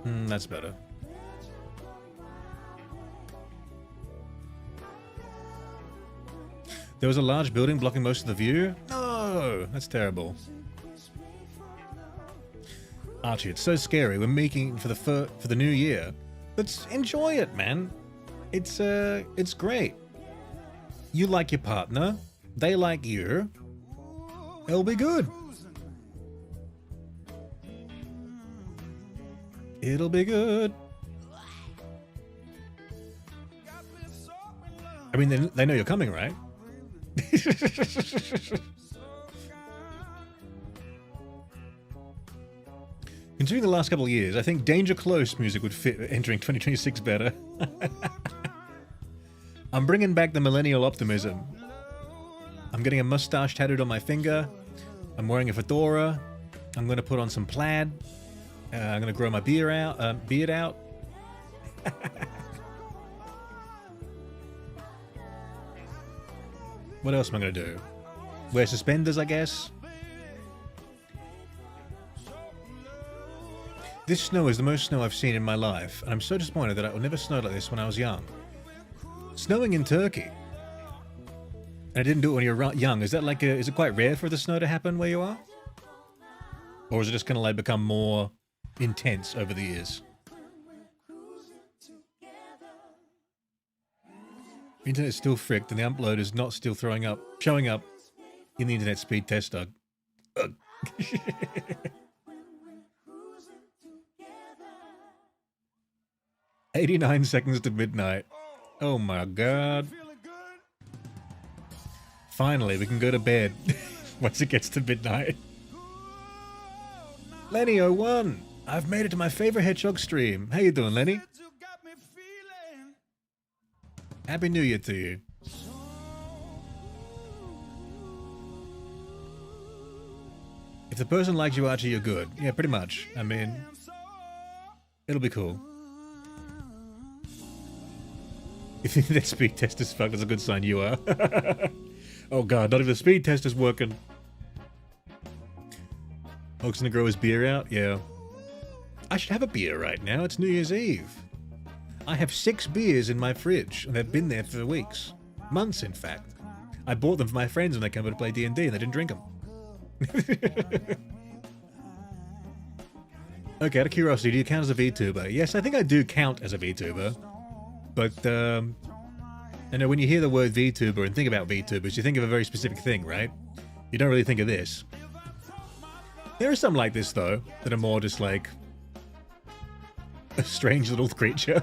That's better. There was a large building blocking most of the view? No! That's terrible. Archie, it's so scary. We're making for the new year. Let's enjoy it, man. It's great. You like your partner. They like you. It'll be good. It'll be good. I mean, they know you're coming, right? Considering the last couple of years, I think Danger Close music would fit entering 2026 better. I'm bringing back the millennial optimism. I'm getting a mustache tattooed on my finger. I'm wearing a fedora. I'm going to put on some plaid. I'm going to grow my beard out. What else am I going to do? Wear suspenders, I guess. This snow is the most snow I've seen in my life, and I'm so disappointed that it never snowed like this when I was young. Snowing in Turkey. And I didn't do it when you were young. Is that like is it quite rare for the snow to happen where you are? Or is it just kind of like become more intense over the years? The internet's still fricked and the upload is not still showing up in the internet speed tester. Ugh. 89 seconds to midnight. Oh my god. Finally, we can go to bed once it gets to midnight. Lenny01, I've made it to my favorite Hedgehog stream. How you doing, Lenny? Happy New Year to you. If the person likes you, Archie, you're good. Yeah, pretty much. I mean, it'll be cool. If that speed test is fucked, that's a good sign you are. Oh god, not even the speed test is working. Hog's gonna grow his beer out? Yeah. I should have a beer right now. It's New Year's Eve. I have 6 beers in my fridge, and they've been there for weeks. Months, in fact. I bought them for my friends when they came over to play D&D, and they didn't drink them. Okay, out of curiosity, do you count as a VTuber? Yes, I think I do count as a VTuber. But, I know when you hear the word VTuber and think about VTubers, you think of a very specific thing, right? You don't really think of this. There are some like this, though, that are more just like a strange little creature.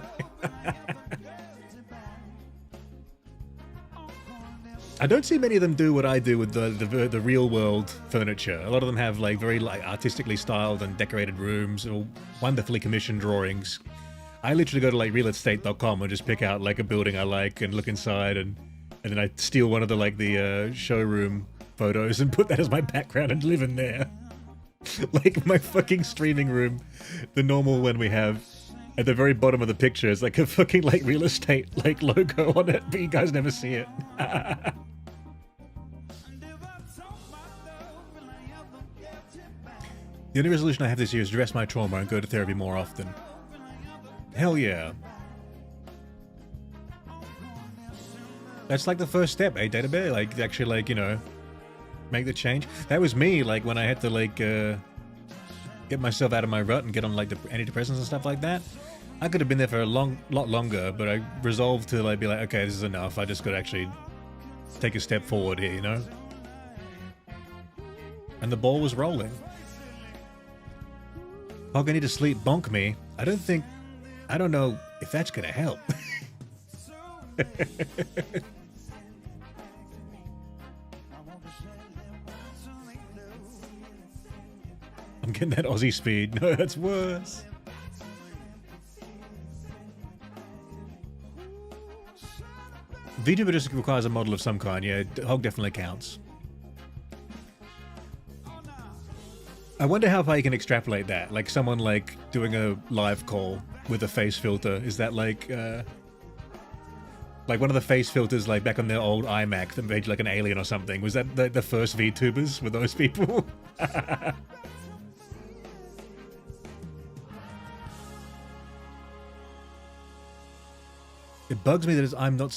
I don't see many of them do what I do with the real world furniture. A lot of them have like very like artistically styled and decorated rooms or wonderfully commissioned drawings. I literally go to like realestate.com and just pick out like a building I like and look inside, and then I steal one of the like the showroom photos and put that as my background and live in there. Like my fucking streaming room, the normal one we have. At the very bottom of the picture is like a fucking like real estate like logo on it, but you guys never see it. The only resolution I have this year is to address my trauma and go to therapy more often. Hell yeah. That's like the first step, eh, Data Bear? Like, actually, like, you know, make the change. That was me, like, when I had to, like, get myself out of my rut and get on, like, the antidepressants and stuff like that. I could have been there for a lot longer, but I resolved to, like, be like, okay, this is enough. I just got to actually take a step forward here, you know? And the ball was rolling. Hog, I need to sleep, bonk me. I don't know if that's gonna help. I'm getting that Aussie speed. No, that's worse. VTuber just requires a model of some kind. Yeah, Hog definitely counts. I wonder how far you can extrapolate that. Like someone like doing a live call with a face filter. Is that like one of the face filters like back on the old iMac that made like an alien or something? Was that the first VTubers? Were those people? It bugs me that I'm not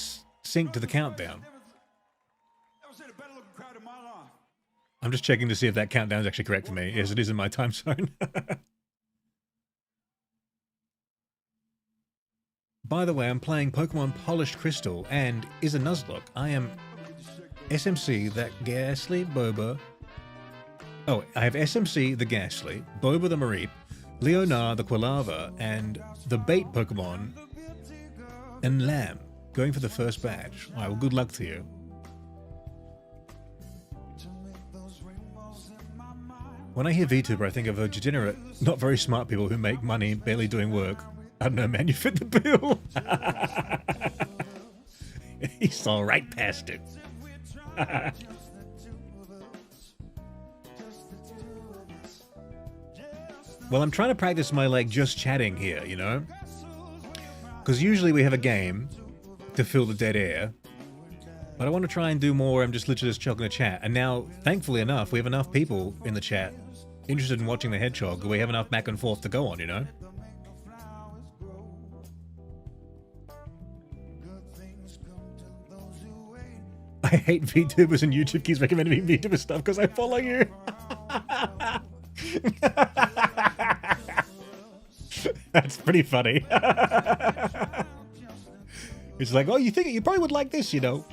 synced to the countdown. I'm just checking to see if that countdown is actually correct for me. Yes, it is in my time zone. By the way, I'm playing Pokemon Polished Crystal and is a Nuzlocke. I am SMC, that Ghastly, Boba. Oh, I have SMC, the Ghastly, Boba the Mareep, Leonar the Quilava, and the bait Pokemon, and Lamb, going for the first badge. Alright, well, good luck to you. When I hear VTuber, I think of a degenerate, not very smart people who make money barely doing work. I don't know, man, you fit the bill. He saw right past it. Well, I'm trying to practice my, like, just chatting here, you know? Because usually we have a game to fill the dead air. But I want to try and do more. I'm just literally just chugging a chat. And now, thankfully enough, we have enough people in the chat interested in watching the Hedgehog. We have enough back and forth to go on, you know? I hate VTubers and YouTube keeps recommending me VTuber stuff because I follow you. That's pretty funny. It's like, oh, you think you probably would like this, you know?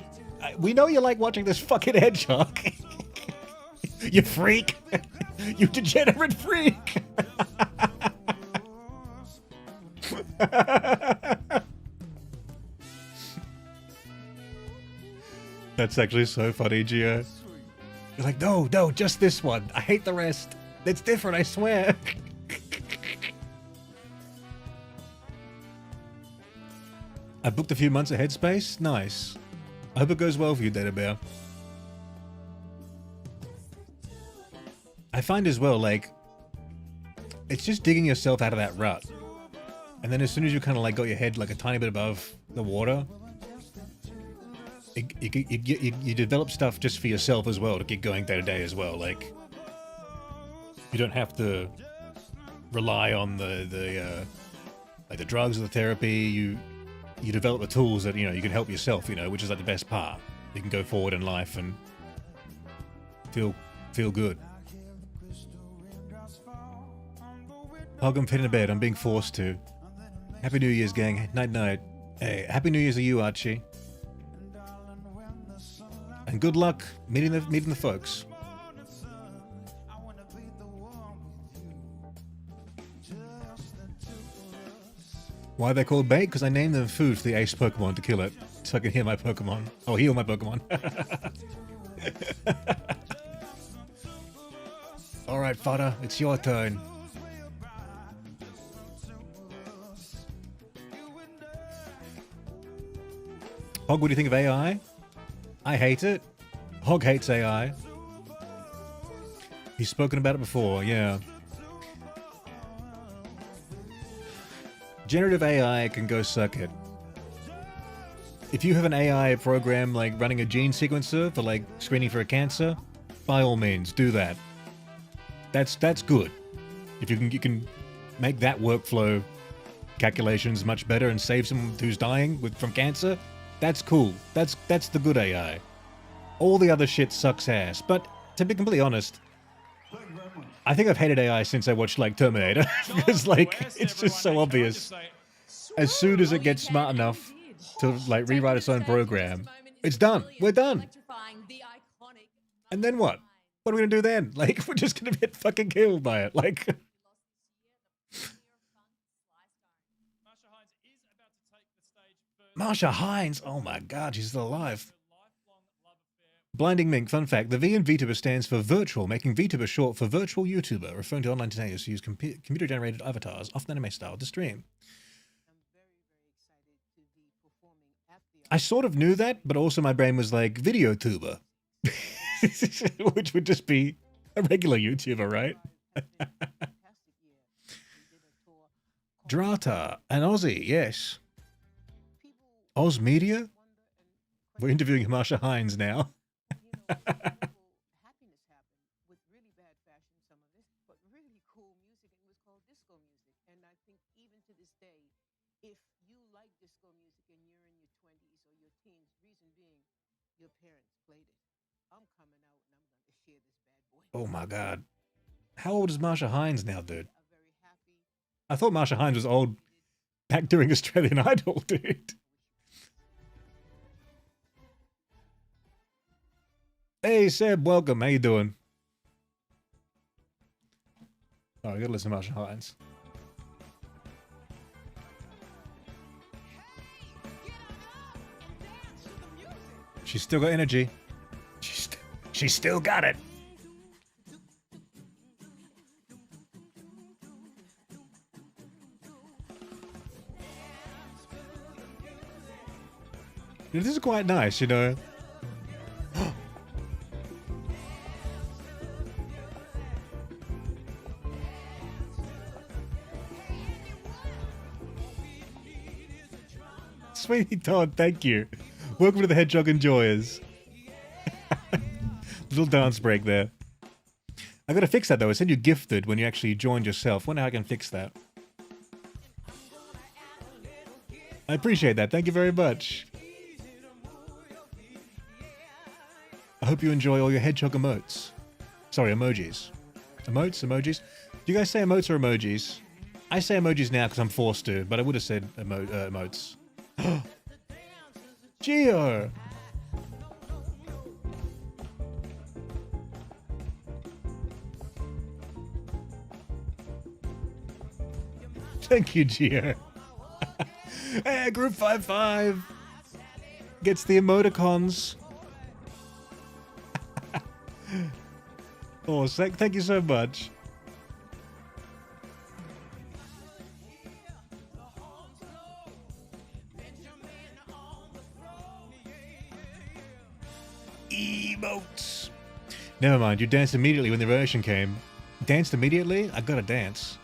We know you like watching this fucking Hedgehog. You freak. You degenerate freak. That's actually so funny, Gio. You're like, no, just this one. I hate the rest. It's different, I swear. I booked a few months of Headspace. Nice. I hope it goes well for you, Data Bear. I find as well, like, it's just digging yourself out of that rut. And then as soon as you kind of like got your head like a tiny bit above the water, you develop stuff just for yourself as well to keep going day to day as well. Like, you don't have to rely on the like the drugs or the therapy, you develop the tools that, you know, you can help yourself, you know, which is like the best part. You can go forward in life and feel good. Hog, I'm fitting to bed. I'm being forced to. Happy New Year's, gang. Night night. Hey, Happy New Year's to you, Archie. And good luck meeting the folks. Why are they called bait? Because I named them food for the ace Pokemon to kill it, so I can heal my Pokemon. Oh, heal my Pokemon. Alright, fodder, it's your turn. Hog, what do you think of AI? I hate it. Hog hates AI. He's spoken about it before, yeah. Generative AI can go suck it. If you have an AI program like running a gene sequencer for like screening for a cancer, by all means, do that. That's good. If you can make that workflow calculations much better and save someone who's dying from cancer, that's cool. That's the good AI. All the other shit sucks ass. But to be completely honest, I think I've hated AI since I watched like Terminator, because like it's just so obvious. As soon as it gets smart enough to like rewrite its own program, it's done. We're done. And then what? What are we gonna do then? Like, we're just gonna get fucking killed by it. Like, Marsha Hines. Oh my God, she's still alive. Blinding Mink, fun fact, the V in VTuber stands for virtual, making VTuber short for virtual YouTuber, referring to online entertainers who use computer-generated avatars, often anime style, to stream. I sort of knew that, but also my brain was like, video tuber. Which would just be a regular YouTuber, right? Drata, an Aussie, yes. Oz Media? We're interviewing Marsha Hines now. Happiness happened with really bad fashion, some of it, but really cool music, and it was called disco music. And I think even to this day, if you like disco music and you're in your 20s or your teens, reason being, your parents played it. I'm coming out and I'm going to share this bad boy. Oh my God. How old is Marsha Hines now, dude? I thought Marsha Hines was old back during Australian Idol, dude. Hey Seb, welcome. How you doing? Oh, I gotta listen to Marsha Hines. She's still got energy. She's still got it. This is quite nice, you know. Sweetie Todd, thank you. Welcome to the Hedgehog Enjoyers. Little dance break there. I gotta fix that though. It said you gifted when you actually joined yourself. Wonder how I can fix that. I appreciate that. Thank you very much. I hope you enjoy all your hedgehog emotes. Sorry, emojis. Emotes? Emojis? Do you guys say emotes or emojis? I say emojis now because I'm forced to, but I would have said emotes. Geo! Thank you, Geo. Hey, Group 5-5 gets the emoticons. Oh, thank you so much. Emotes. Never mind, you danced immediately when the reaction came. Danced immediately? I gotta dance.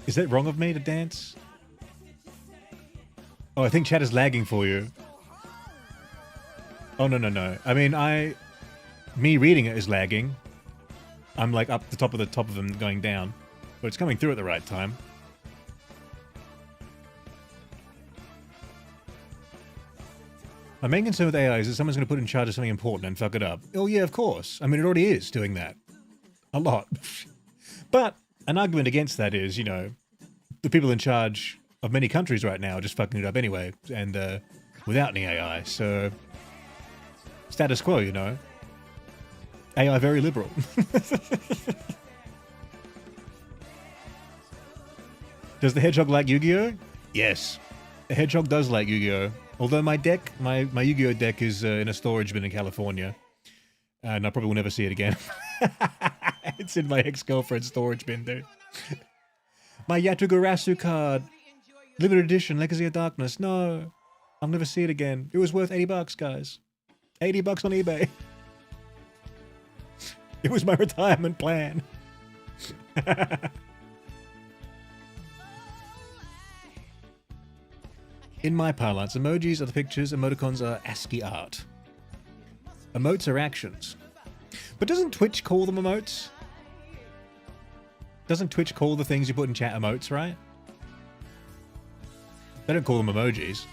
Is that wrong of me to dance? Oh, I think chat is lagging for you. Oh, no. I mean, me reading it is lagging. I'm like up the top of them going down. But it's coming through at the right time. My main concern with AI is that someone's going to put it in charge of something important and fuck it up. Oh yeah, of course. I mean, it already is doing that. A lot. But an argument against that is, you know, the people in charge of many countries right now are just fucking it up anyway, and without any AI, so status quo, you know. AI very liberal. Does the hedgehog like Yu-Gi-Oh? Yes. The hedgehog does like Yu-Gi-Oh. Although my deck, my Yu-Gi-Oh deck is in a storage bin in California. And I probably will never see it again. It's in my ex-girlfriend's storage bin, dude. My Yatugarasu card. Limited edition, Legacy of Darkness. No. I'll never see it again. It was worth $80, guys. $80 on eBay. It was my retirement plan. In my parlance, emojis are the pictures, emoticons are ASCII art. Emotes are actions. But doesn't Twitch call them emotes? Doesn't Twitch call the things you put in chat emotes, right? They don't call them emojis.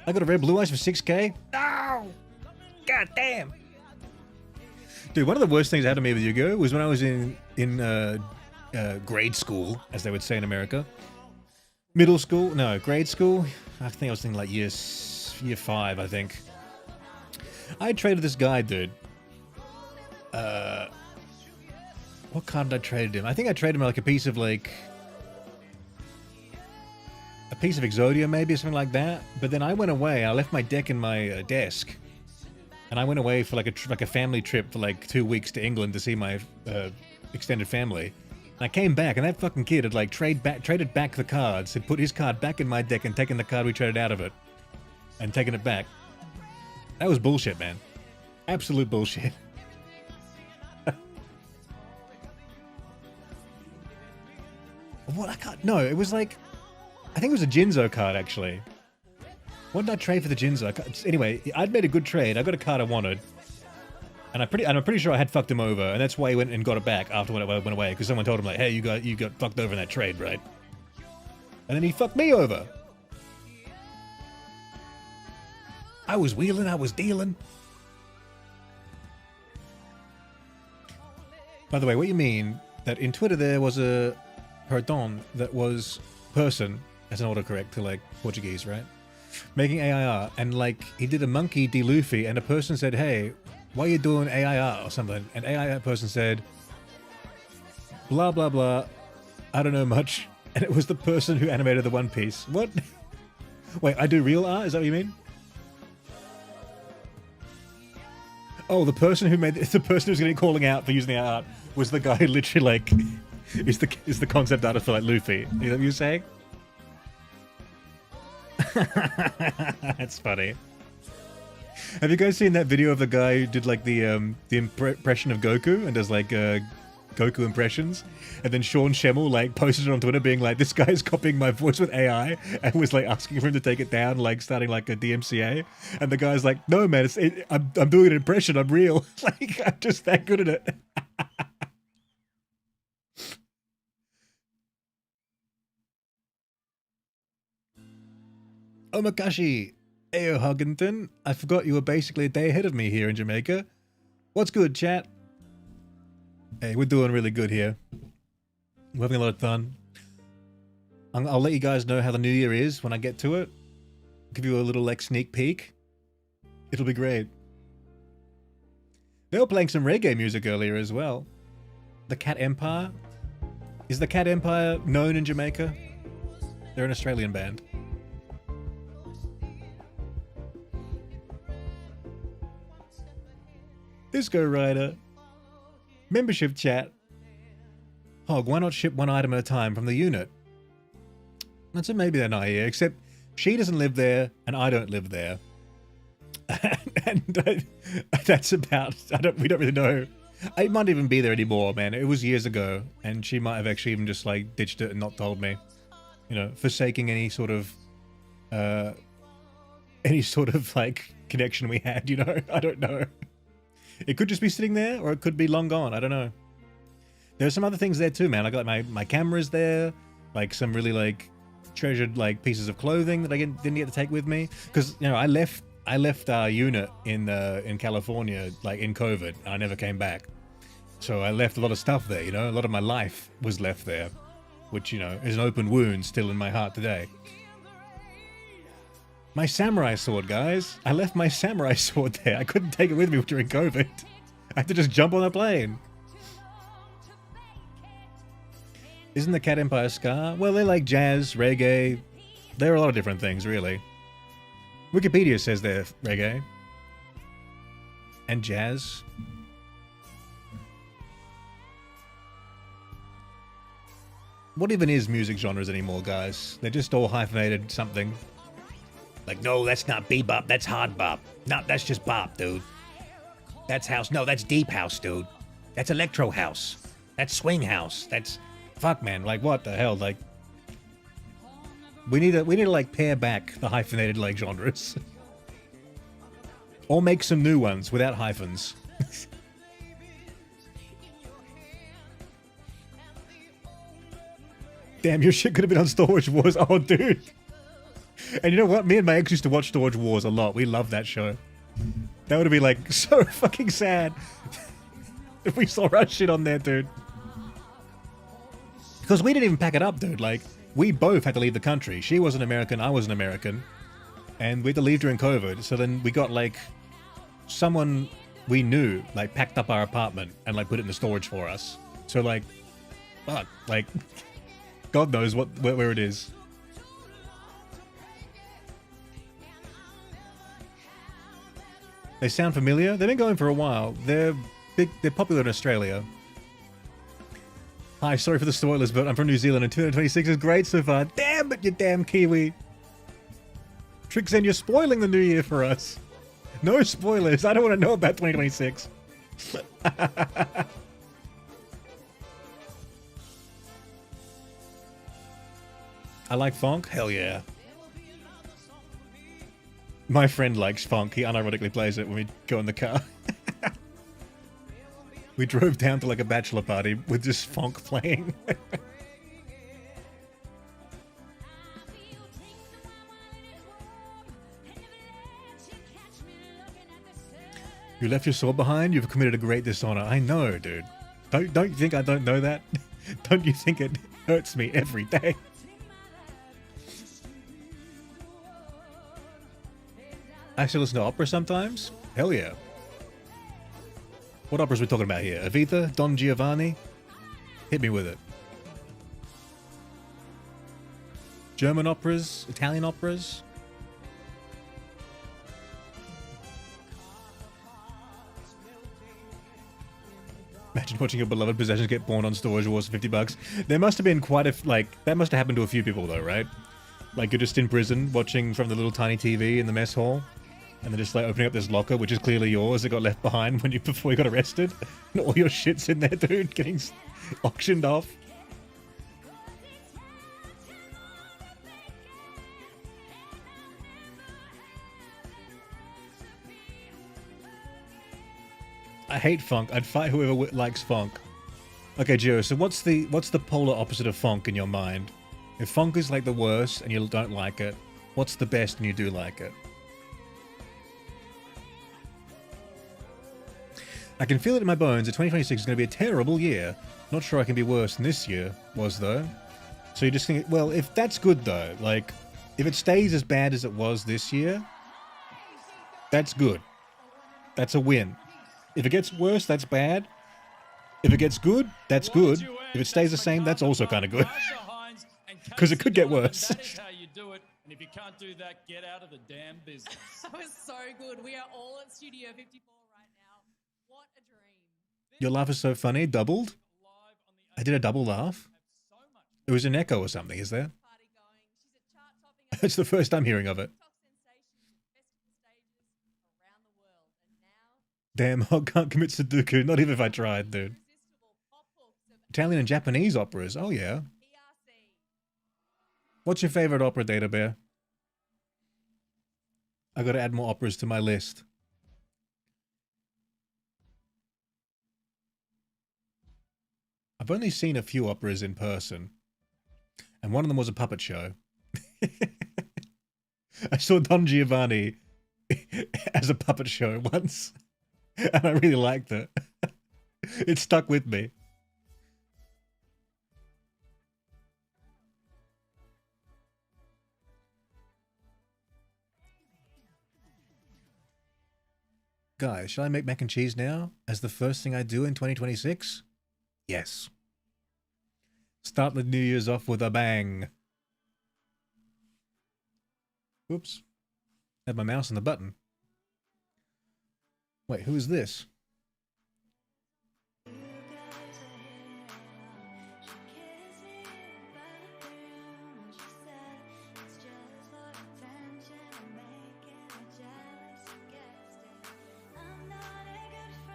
I got a red blue eyes for 6K? No! God damn! Dude, one of the worst things that happened to me with Yu-Gi-Oh! Was when I was in grade school, as they would say in America. Middle school? No, grade school? I think I was thinking like year 5, I think. I traded this guy, dude. What card did I trade him? I think I traded him like a piece of Exodia maybe, or something like that. But then I went away. I left my deck in my desk. And I went away for like a family trip for like 2 weeks to England to see my extended family. And I came back, and that fucking kid had like traded back the cards, had put his card back in my deck and taken the card we traded out of it. And taken it back. That was bullshit, man. Absolute bullshit. What? I can't... No, it was like... I think it was a Jinzo card, actually. What did I trade for the Jinzo? Anyway, I'd made a good trade. I got a card I wanted. And I'm pretty sure I had fucked him over, and that's why he went and got it back after when it went away, because someone told him, like, hey, you got fucked over in that trade, right? And then he fucked me over. I was wheeling, I was dealing. By the way, what do you mean that in Twitter there was a perdon that was person, as an autocorrect to like Portuguese, right? Making AIR, and like he did a monkey D Luffy, and a person said, hey, why are you doing AIR or something? And AIR person said, blah blah blah, I don't know much. And it was the person who animated the One Piece. What? Wait, I do real art? Is that what you mean? Oh, the person who who's going to be calling out for using the art was the guy who literally like is the concept artist for like Luffy. You know what you're saying? That's funny. Have you guys seen that video of the guy who did like the impression of Goku and does like Goku impressions? And then Sean Schemmel like posted it on Twitter being like, this guy's copying my voice with AI, and was like asking for him to take it down, like starting like a DMCA. And the guy's like, no man, I'm doing an impression, I'm real. Like, I'm just that good at it. Omakashi, Ayo Huggington, I forgot you were basically a day ahead of me here in Jamaica. What's good, chat? Hey, we're doing really good here. We're having a lot of fun. I'll let you guys know how the new year is when I get to it. Give you a little like sneak peek. It'll be great. They were playing some reggae music earlier as well. The Cat Empire. Is the Cat Empire known in Jamaica? They're an Australian band. Disco Rider. Membership chat. Hog, why not ship one item at a time from the unit? That's maybe they're not here, except she doesn't live there and I don't live there. and that's about... we don't really know. It might even be there anymore, man. It was years ago, and she might have actually even just like ditched it and not told me. You know, forsaking any sort of like connection we had, you know? I don't know. It could just be sitting there, or it could be long gone. I don't know. There's some other things there too, man. I got my camera's there, like some really like treasured like pieces of clothing that I didn't get to take with me, because you know I left our unit in California like in COVID, and I never came back. So I left a lot of stuff there. You know, a lot of my life was left there, which you know is an open wound still in my heart today. My samurai sword, guys. I left my samurai sword there. I couldn't take it with me during COVID. I had to just jump on a plane. Isn't the Cat Empire ska? Well, they like jazz, reggae. They're a lot of different things, really. Wikipedia says they're reggae. And jazz. What even is music genres anymore, guys? They're just all hyphenated something. Like, no, that's not bebop, that's hard bop. No, that's just bop, dude. That's house. No, that's deep house, dude. That's electro house. That's swing house. That's... Fuck, man. Like, what the hell? Like... We need to, like, pare back the hyphenated, like, genres. Or make some new ones without hyphens. Damn, your shit could have been on Storage Wars. Oh, dude. And you know what? Me and my ex used to watch Storage Wars a lot. We love that show. That would have been, like, so fucking sad if we saw our shit on there, dude. Because we didn't even pack it up, dude. Like, we both had to leave the country. She was an American, I was an American. And we had to leave during COVID. So then we got, like, someone we knew, like, packed up our apartment and, like, put it in the storage for us. So, like, fuck. Like, God knows where it is. They sound familiar? They've been going for a while. They're big. They're popular in Australia. Hi, sorry for the spoilers, but I'm from New Zealand and 2026 is great so far. Damn it, you damn Kiwi. Trixen, you're spoiling the new year for us. No spoilers. I don't want to know about 2026. I like funk? Hell yeah. My friend likes funk. He unironically plays it when we go in the car. We drove down to like a bachelor party with this funk playing. You left your sword behind? You've committed a great dishonor. I know, dude. Don't you think I don't know that? Don't you think it hurts me every day? I actually listen to opera sometimes? Hell yeah. What operas are we talking about here? Evita? Don Giovanni? Hit me with it. German operas? Italian operas? Imagine watching your beloved possessions get born on Storage Wars for $50. There must have been quite a... Like, that must have happened to a few people though, right? Like, you're just in prison, watching from the little tiny TV in the mess hall. And they're just like opening up this locker, which is clearly yours, that got left behind before you got arrested. And all your shit's in there, dude, getting auctioned off. I hate funk. I'd fight whoever likes funk. Okay, Gio, so what's the polar opposite of funk in your mind? If funk is like the worst and you don't like it, what's the best and you do like it? I can feel it in my bones that 2026 is going to be a terrible year. Not sure I can be worse than this year was, though. So you just think, well, if that's good, though, like, if it stays as bad as it was this year, that's good. That's a win. If it gets worse, that's bad. If it gets good, that's good. If it stays the same, that's also kind of good. Because it could get worse. That is how you do it. And if you can't do that, get out of the damn business. That was so good. We are all at Studio 54 right now. What a dream. Your laugh is so funny. Doubled? I did a double laugh. It was an echo or something, is there? It's the first time hearing of it. Damn, Hog can't commit Sudoku. Not even if I tried, dude. Italian and Japanese operas. Oh, yeah. What's your favorite opera, Data Bear? I gotta add more operas to my list. I've only seen a few operas in person. And one of them was a puppet show. I saw Don Giovanni as a puppet show once, and I really liked it. It stuck with me. Guys, shall I make mac and cheese now as the first thing I do in 2026? Yes. Start the New Year's off with a bang. Oops. Had my mouse on the button. Wait, who is this?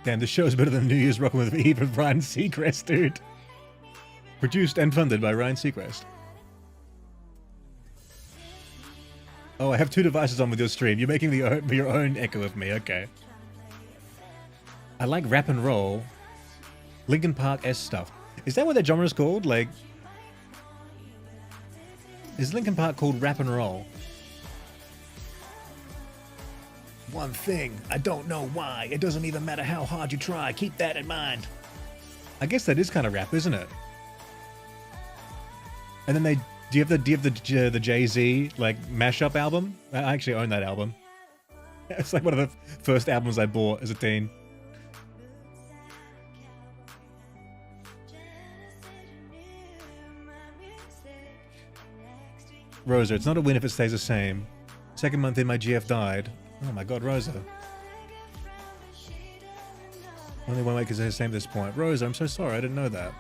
Damn, this show's better than New Year's Rockin' with Eve with Ryan Seacrest, dude. Produced and funded by Ryan Seacrest. Oh, I have two devices on with your stream. You're making your own echo of me, okay. I like rap and roll. Linkin Park S stuff. Is that what that genre is called? Like, is Linkin Park called rap and roll? One thing, I don't know why. It doesn't even matter how hard you try. Keep that in mind. I guess that is kind of rap, isn't it? And then do you have the Jay-Z like mashup album? I actually own that album. It's like one of the first albums I bought as a teen. Rosa, it's not a win if it stays the same. Second month in, my GF died. Oh my god, Rosa. Only one way because they're the same at this point. Rosa, I'm so sorry, I didn't know that.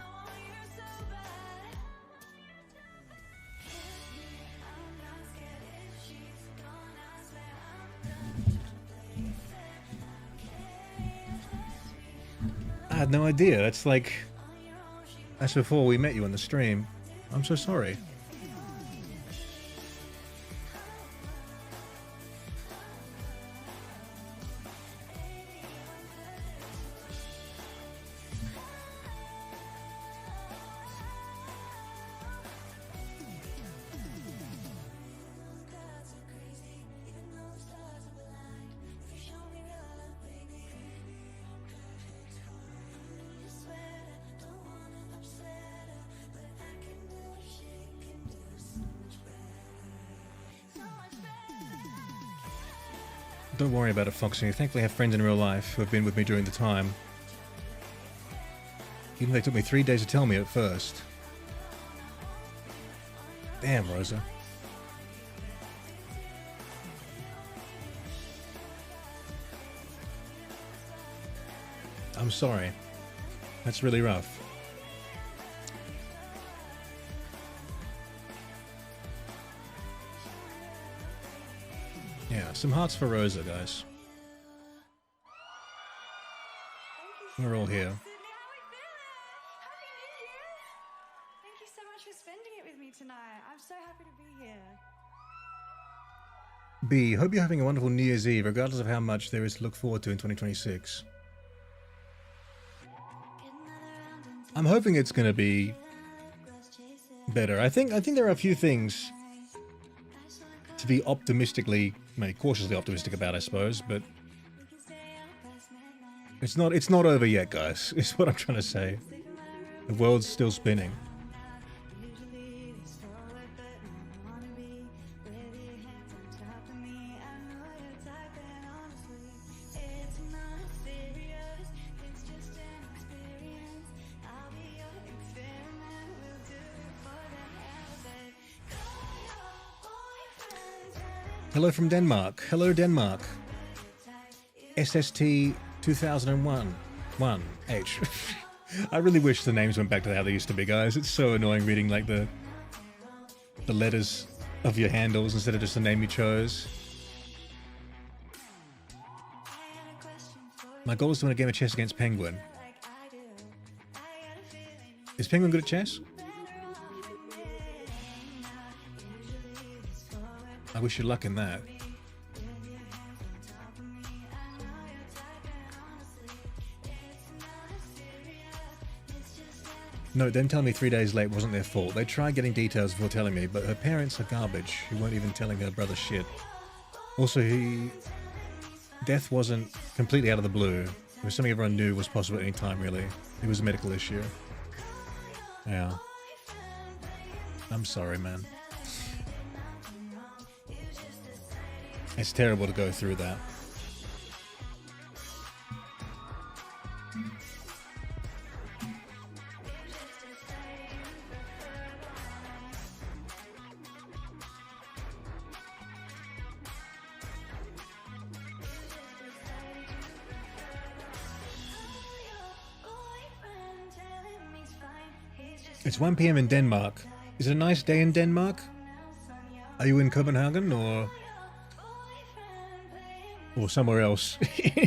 I had no idea. That's before we met you on the stream. I'm so sorry. Don't worry about it, Foxy. Thankfully I have friends in real life who have been with me during the time. Even though they took me 3 days to tell me at first. Damn, Rosa. I'm sorry. That's really rough. Yeah, some hearts for Rosa, guys. We're all here. How are we feeling? Happy New Year! Thank you so much for spending it with me tonight. I'm so happy to be here. B, hope you're having a wonderful New Year's Eve, regardless of how much there is to look forward to in 2026. I'm hoping it's going to be better. I think there are a few things to be cautiously optimistic about, I suppose, but it's not over yet, guys. Is what I'm trying to say. The world's still spinning. Hello from Denmark. Hello, Denmark. SST 2001. 1H. I really wish the names went back to how they used to be, guys. It's so annoying reading like the letters of your handles instead of just the name you chose. My goal is to win a game of chess against Penguin. Is Penguin good at chess? I wish you luck in that. No, then tell me 3 days late wasn't their fault. They tried getting details before telling me, but her parents are garbage. Who weren't even telling her brother shit. Also, death wasn't completely out of the blue. It was something everyone knew was possible at any time, really. It was a medical issue. Yeah. I'm sorry, man. It's terrible to go through that. It's 1 p.m. in Denmark. Is it a nice day in Denmark? Are you in Copenhagen or somewhere else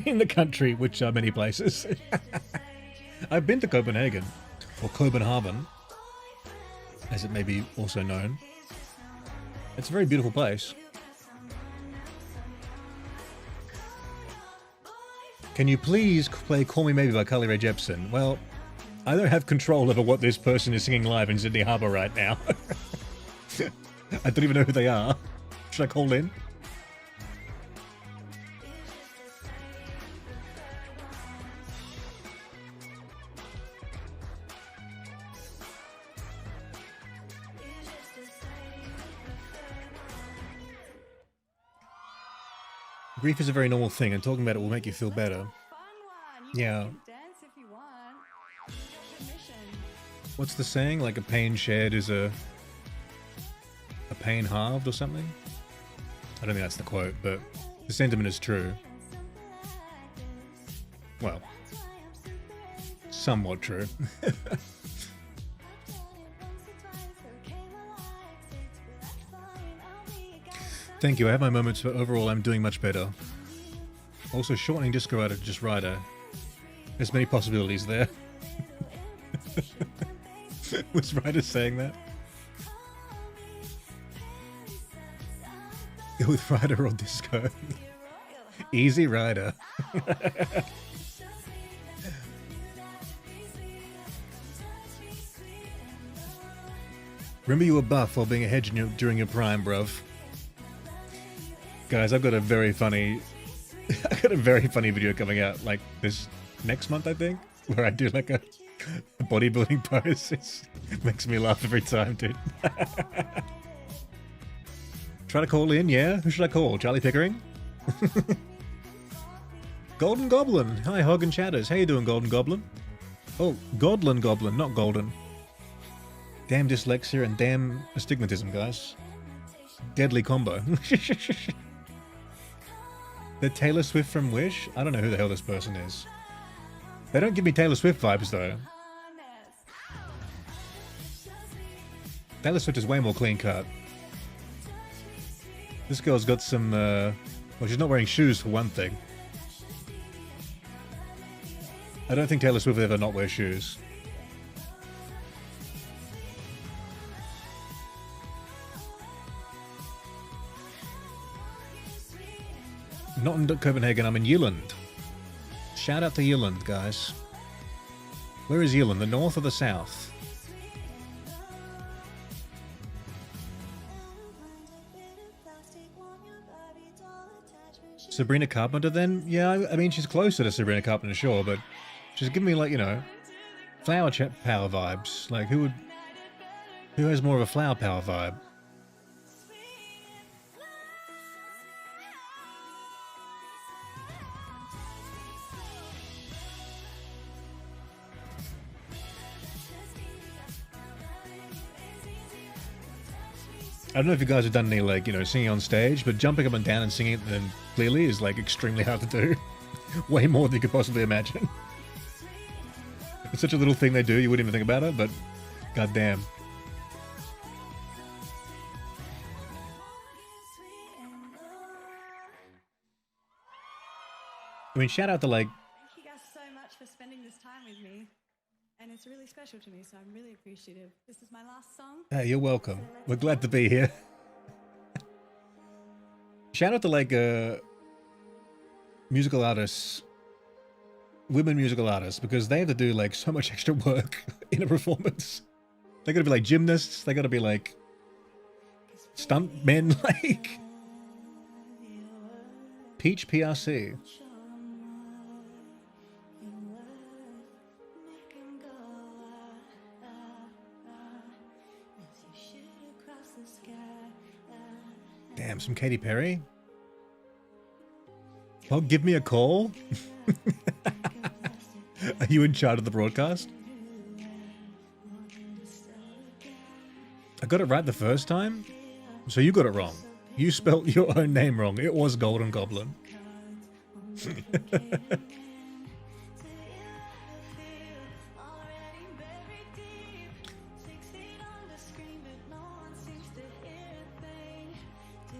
in the country, which are many places? I've been to Copenhagen, or Copenhagen, as it may be also known. It's a very beautiful place. Can you please play Call Me Maybe by Carly Rae Jepsen? Well, I don't have control over what this person is singing live in Sydney Harbour right now. I don't even know who they are. Should I call in? Grief is a very normal thing, and talking about it will make you feel better. Yeah. What's the saying? Like a pain shared is a pain halved or something? I don't think that's the quote, but the sentiment is true. Well, somewhat true. Thank you, I have my moments, but overall I'm doing much better. Also, shortening Disco Rider to just Rider. There's many possibilities there. Was Ryder saying that? Go with Ryder or Disco. Easy Rider. Remember you were buff while being a hedge during your prime, bruv. Guys, I've got a very funny video coming out like this next month, I think, where I do like a bodybuilding pose. It makes me laugh every time, dude. Try to call in, yeah? Who should I call? Charlie Pickering? Golden Goblin. Hi, Hog and Chatters. How you doing, Golden Goblin? Oh, Godlin Goblin, not Golden. Damn dyslexia and damn astigmatism, guys. Deadly combo. The Taylor Swift from Wish? I don't know who the hell this person is. They don't give me Taylor Swift vibes, though. Taylor Swift is way more clean cut. This girl's got some, well, she's not wearing shoes for one thing. I don't think Taylor Swift would ever not wear shoes. Not in Copenhagen, I'm in Jylland. Shout out to Jylland, guys. Where is Jylland? The north or the south? Sabrina Carpenter then? Yeah, I mean, she's closer to Sabrina Carpenter, sure, but she's giving me, like, you know, flower power vibes. Like, who has more of a flower power vibe? I don't know if you guys have done any, like, you know, singing on stage, but jumping up and down and singing it then clearly is, like, extremely hard to do. Way more than you could possibly imagine. It's such a little thing they do, you wouldn't even think about it, but goddamn. I mean, shout out to, like... Thank you guys so much for spending this time with me. And it's really special to me, so I'm really appreciative. This is my last song. Hey, you're welcome. We're glad to be here. Shout out to, like, musical artists women musical artists because they have to do like so much extra work in a performance. They gotta be like gymnasts, they gotta be like stunt men, like Peach PRC. Damn, some Katy Perry. Oh, give me a call. Are you in charge of the broadcast? I got it right the first time, so you got it wrong. You spelt your own name wrong. It was Golden Goblin.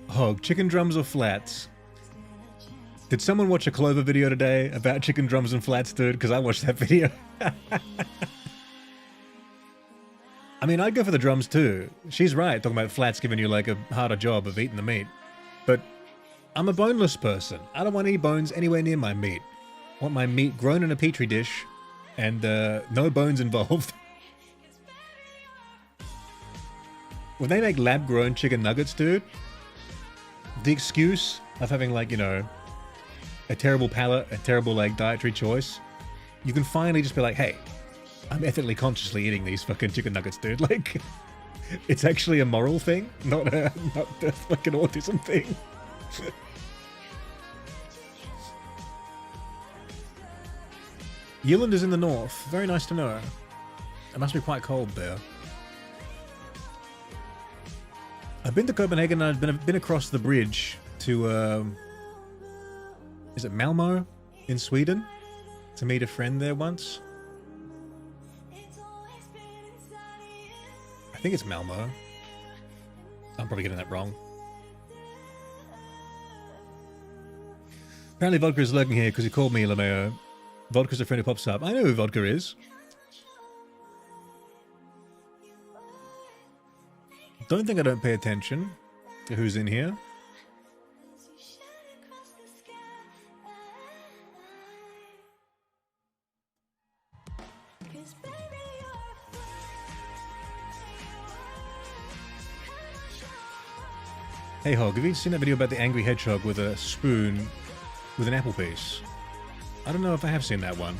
Hog, chicken drums or flats? Did someone watch a Clover video today about chicken drums and flats, dude? Because I watched that video. I mean, I'd go for the drums too. She's right, talking about flats giving you like a harder job of eating the meat. But I'm a boneless person. I don't want any bones anywhere near my meat. I want my meat grown in a petri dish and no bones involved. When they make lab-grown chicken nuggets, dude, the excuse of having like, you know, a terrible palate, a terrible like dietary choice, you can finally just be like, hey, I'm ethically consciously eating these fucking chicken nuggets, dude. Like, it's actually a moral thing, not a fucking autism thing. Yeeland is in the north. Very nice to know. It must be quite cold there. I've been to Copenhagen and I've been across the bridge to, is it Malmo in Sweden? To meet a friend there once. I think it's Malmo. I'm probably getting that wrong. Apparently Vodka is lurking here because he called me LeMayo. Vodka's a friend who pops up. I know who Vodka is. Don't think I don't pay attention to who's in here. Hey Hog, have you seen that video about the angry hedgehog with a spoon with an apple piece? I don't know if I have seen that one.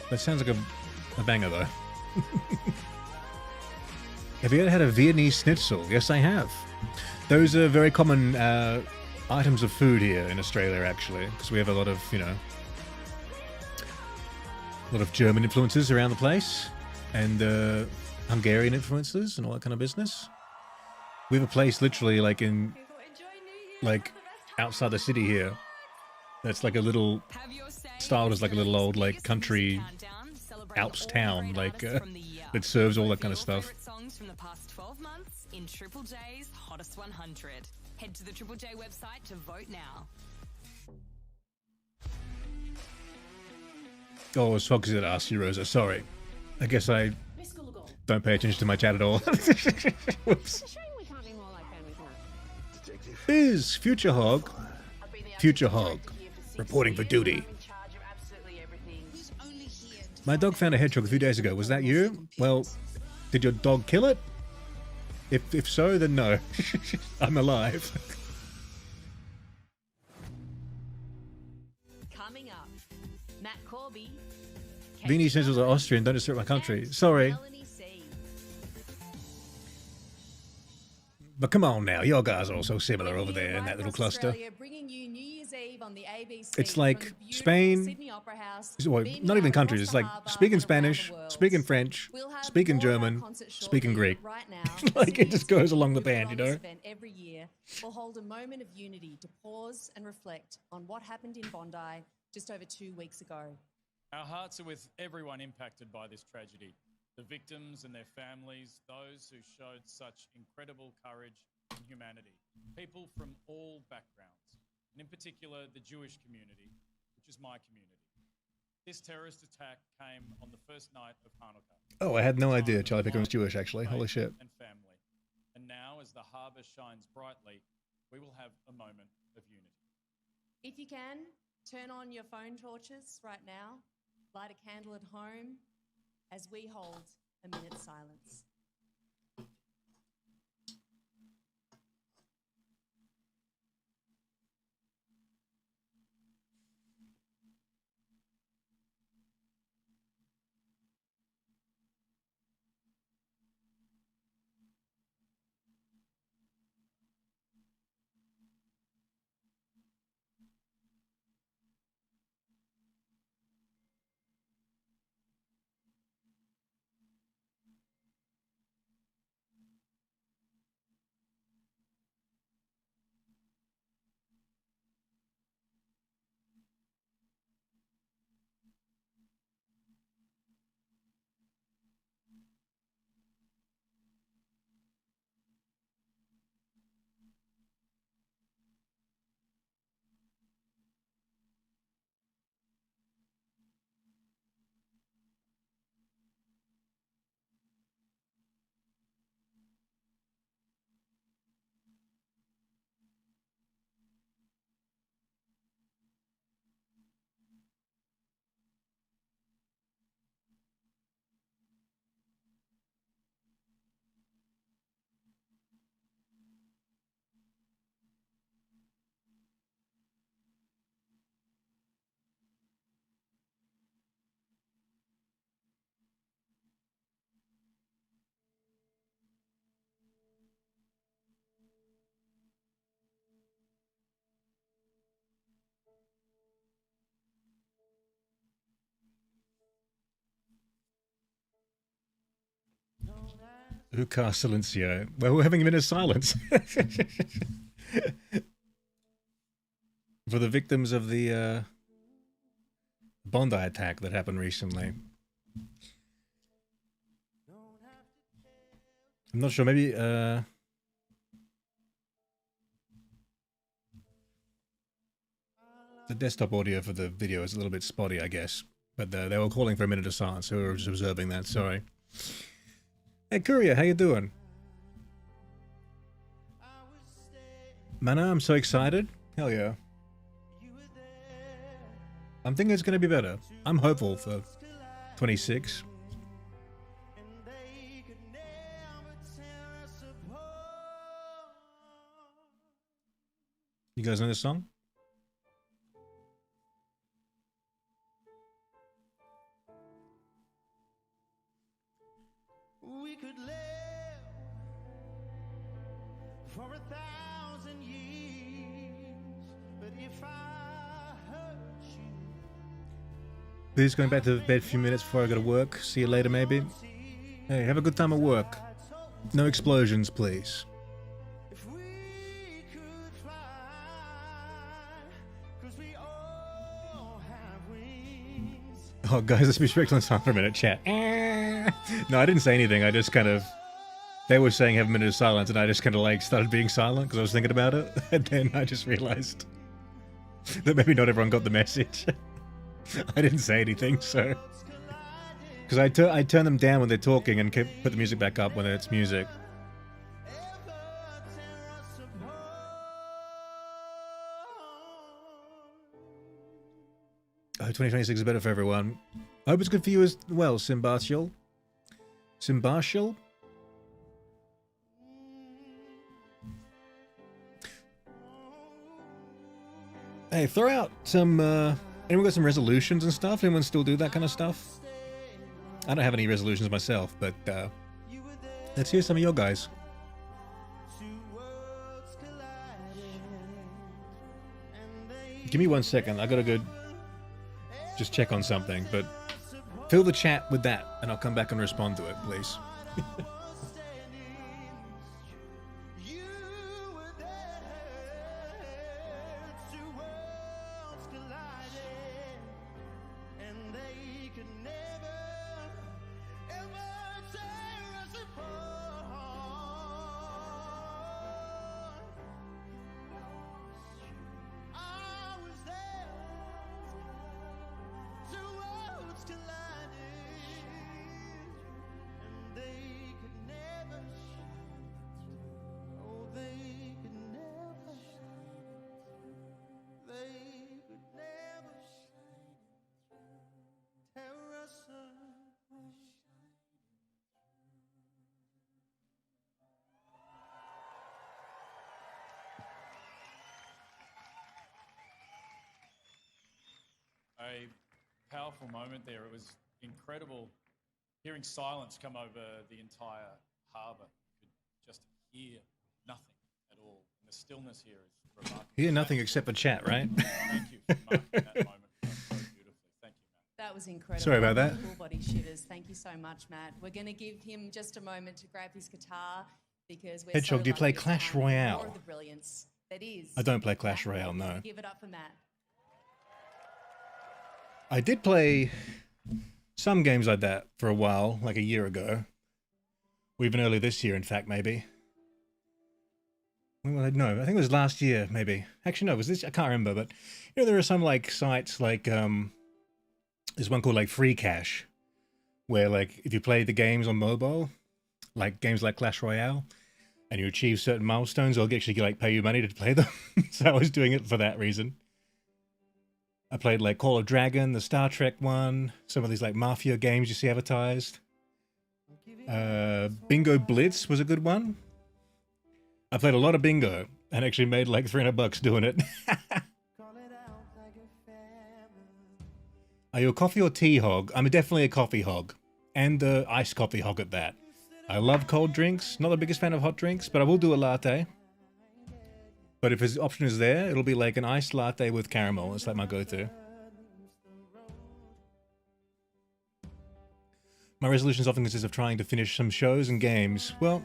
That sounds like a banger though. Have you ever had a Viennese schnitzel? Yes, I have. Those are very common items of food here in Australia, actually, because we have a lot of, you know, a lot of German influences around the place, and Hungarian influences and all that kind of business. We have a place literally like in, like, outside the city here. That's like a little, styled as like a little old like country Alps town, like that serves all that kind of stuff. Songs from the past 12 months in Triple J's Hottest 100. Head to the Triple J website to vote now. Oh, I was focusing at ask you, Rosa. Sorry. I guess I don't pay attention to my chat at all. Whoops. Biz, Future Hog. Future Hog. Reporting for duty. My dog found a hedgehog a few days ago. Was that you? Well, did your dog kill it? If so, then no. I'm alive. Coming up, Matt Corby. Viennese schnitzel's are Austrian. Don't disturb my country. Sorry. But come on now, your guys are all so similar over there in that little cluster. It's like Spain, well, not even countries, it's like speaking Spanish, speaking French, speaking German, speaking Greek. Like it just goes along the band, you know? Every year, we'll hold a moment of unity to pause and reflect on what happened in Bondi just over 2 weeks ago. Our hearts are with everyone impacted by this tragedy. The victims and their families, those who showed such incredible courage and humanity, people from all backgrounds, and in particular the Jewish community, which is my community. This terrorist attack came on the first night of Hanukkah. Oh, I had no idea Charlie Pickering was Jewish, actually. Holy shit. And family. And now, as the harbour shines brightly, we will have a moment of unity. If you can, turn on your phone torches right now, light a candle at home as we hold a minute's silence. Who cast Silencio? Well, we're having a minute of silence. For the victims of the Bondi attack that happened recently. I'm not sure, maybe the desktop audio for the video is a little bit spotty, I guess. But they were calling for a minute of silence, so we were just observing that, sorry. Hey, Courier, how you doing? Mana, I'm so excited. Hell yeah. I'm thinking it's going to be better. I'm hopeful for 26. You guys know this song? We could live for 1,000 years, but if I hurt you, Please going back to bed a few minutes before I go to work. See you later, maybe. Hey, have a good time at work. No explosions, please. if we could fly, 'cause we all have wings. Oh, guys, let's be strict on time for a minute, chat. No, I didn't say anything. I just kind of... They were saying have a minute of silence, and I just kind of like started being silent because I was thinking about it. And then I just realized that maybe not everyone got the message. I didn't say anything, so... Because I turn them down when they're talking and put the music back up when it's music. Oh, 2026 is better for everyone. I hope it's good for you as well, Simbartial. Simbartial? Hey, throw out some, anyone got some resolutions and stuff? Anyone still do that kind of stuff? I don't have any resolutions myself, but, let's hear some of your guys. Give me 1 second, I gotta go just check on something, but fill the chat with that, and I'll come back and respond to it, please. a powerful moment there. It was incredible hearing silence come over the entire harbour. You could just hear nothing at all. And the stillness here is remarkable. Hear nothing except for chat, right? Thank you for marking that moment so beautifully. Thank you, Matt. That was incredible. Sorry about that. Full body shivers. Thank you so much, Matt. We're going to give him just a moment to grab his guitar because we're Hedgehog, so do you play lucky to Clash have more Royale? of the brilliance that is. I don't play Clash Royale, no. Give it up for Matt. I did play some games like that for a while, like a year ago. Or even earlier this year, in fact, maybe. Well, no, I think it was last year, maybe. Actually, no, it was this. I can't remember, but you know, there are some like sites like there's one called like Free Cash, where like if you play the games on mobile, like games like Clash Royale, and you achieve certain milestones, they'll actually like pay you money to play them. So I was doing it for that reason. I played like Call of Dragon, the Star Trek one, some of these like Mafia games you see advertised. Bingo Blitz was a good one. I played a lot of bingo and actually made like $300 doing it. Are you a coffee or tea hog? I'm definitely a coffee hog, and iced coffee hog at that. I love cold drinks. Not the biggest fan of hot drinks, but I will do a latte. But if his option is there, it'll be like an iced latte with caramel. It's like my go-to. My resolutions often consist of trying to finish some shows and games. Well,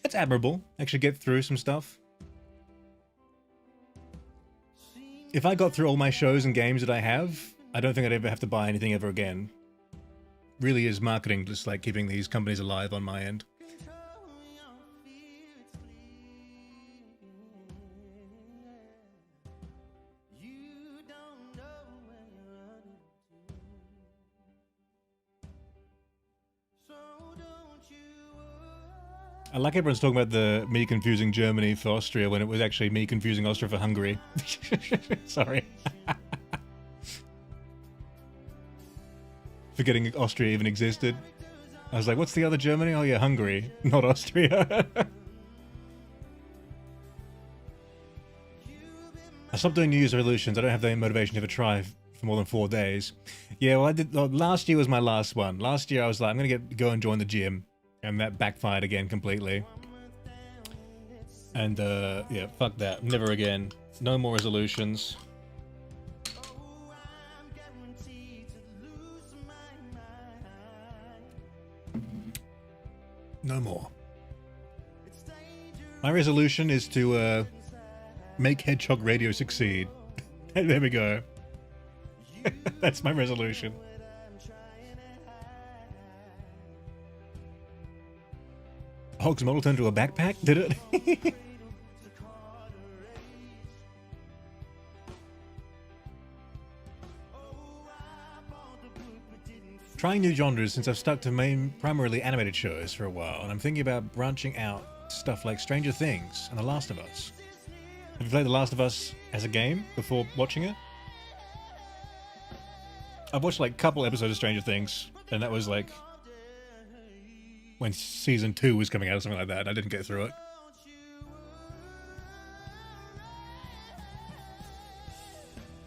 it's admirable. Actually get through some stuff. If I got through all my shows and games that I have, I don't think I'd ever have to buy anything ever again. Really is marketing just like keeping these companies alive on my end. I like everyone's talking about the me confusing Germany for Austria when it was actually me confusing Austria for Hungary. Sorry. Forgetting Austria even existed. I was like, what's the other Germany? Oh yeah, Hungary, not Austria. I stopped doing New Year's resolutions. I don't have the motivation to ever try for more than 4 days. Yeah, well, I did. Last year was my last one. Last year I was like, I'm gonna go and join the gym. And that backfired again completely. And, yeah, fuck that. Never again. No more resolutions. No more. My resolution is to, make Hedgehog Radio succeed. There we go. That's my resolution. Hog's model turned into a backpack? Did it? Trying new genres since I've stuck to primarily animated shows for a while, and I'm thinking about branching out stuff like Stranger Things and The Last of Us. Have you played The Last of Us as a game before watching it? I've watched like a couple episodes of Stranger Things, and that was like when season 2 was coming out or something like that, and I didn't get through it.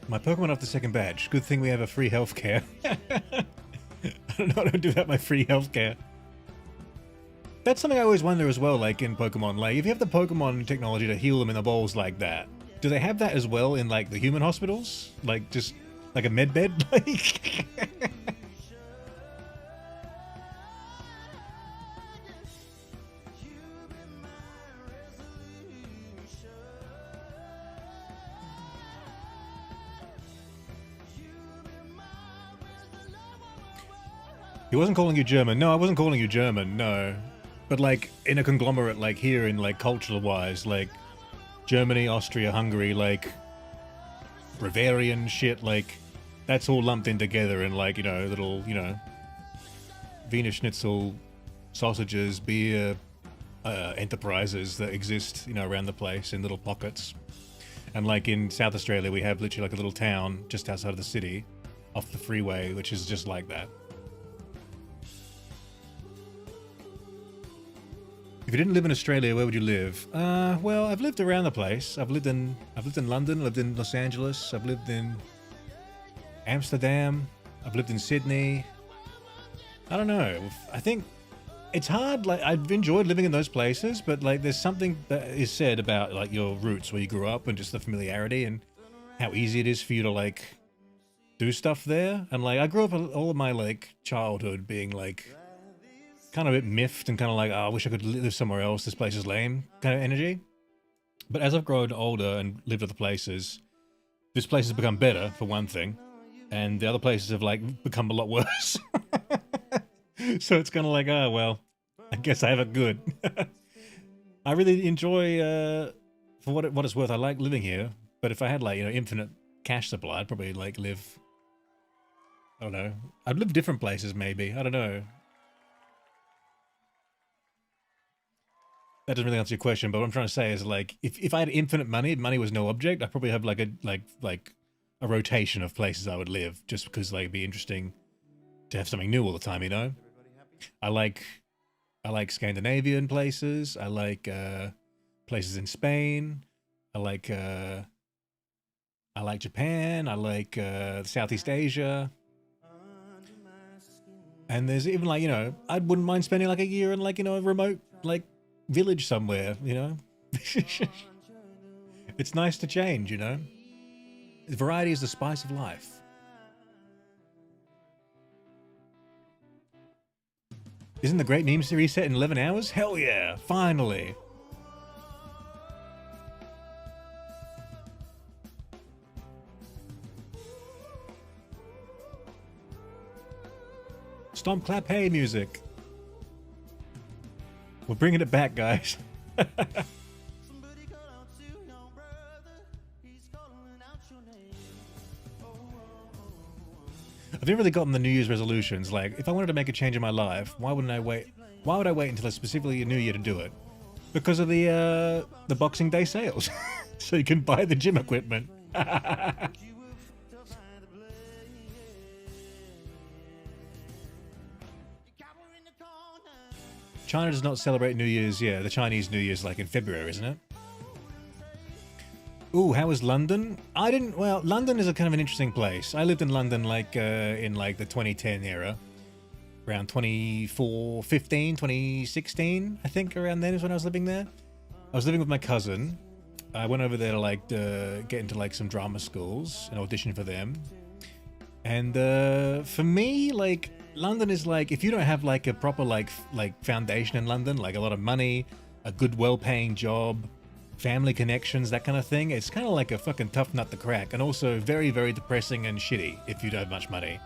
My Pokemon off the second badge. Good thing we have a free healthcare. I don't know how to do that, my free healthcare. That's something I always wonder as well, like in Pokemon. Like, if you have the Pokemon technology to heal them in the balls like that, do they have that as well in like the human hospitals? Like, just like a med bed? Like... He wasn't calling you German. No, I wasn't calling you German, no. But like, in a conglomerate like here in like cultural-wise, like Germany, Austria, Hungary, like Bavarian shit, like that's all lumped in together in like, you know, little, you know, Wiener Schnitzel, sausages, beer, enterprises that exist, you know, around the place in little pockets. And like in South Australia, we have literally like a little town just outside of the city, off the freeway, which is just like that. If you didn't live in Australia, where would you live? Well, I've lived around the place. I've lived in London, lived in Los Angeles, I've lived in Amsterdam. I've lived in Sydney. I don't know. I think it's hard. Like, I've enjoyed living in those places, but like there's something that is said about like your roots, where you grew up, and just the familiarity and how easy it is for you to like do stuff there. And like I grew up all of my like childhood being like kind of a bit miffed and kind of like, oh, I wish I could live somewhere else. This place is lame kind of energy. But as I've grown older and lived other places, this place has become better for one thing, and the other places have like become a lot worse. So it's kind of like, oh well, I guess I have it good. I really enjoy, for what it's worth, I like living here. But if I had like, you know, infinite cash supply, I'd probably like live, I don't know, I'd live different places maybe. I don't know. That doesn't really answer your question, but what I'm trying to say is like, if I had infinite money, money was no object, I'd probably have like a rotation of places I would live, just because like it'd be interesting to have something new all the time, you know? I like Scandinavian places. I like places in Spain. I like Japan. I like Southeast Asia. And there's even like, you know, I wouldn't mind spending like a year in like, you know, a remote like village somewhere, you know? It's nice to change, you know? Variety is the spice of life. Isn't the great meme series set in 11 hours? Hell yeah, finally. Stomp, clap, hey music. We're bringing it back, guys. I've never really gotten the New Year's resolutions. Like, if I wanted to make a change in my life, why wouldn't I wait? Why would I wait until it's specifically a New Year to do it? Because of the Boxing Day sales. So you can buy the gym equipment. China does not celebrate New Year's. Yeah, the Chinese New Year's like in February, isn't it? Ooh, how was London? Well, London is a kind of an interesting place. I lived in London like in like the 2010 era. Around 2016, I think around then is when I was living there. I was living with my cousin. I went over there to like get into like some drama schools and audition for them. And for me, like London is like, if you don't have like a proper like foundation in London, like a lot of money, a good well-paying job, family connections, that kind of thing, it's kind of like a fucking tough nut to crack, and also very, very depressing and shitty if you don't have much money.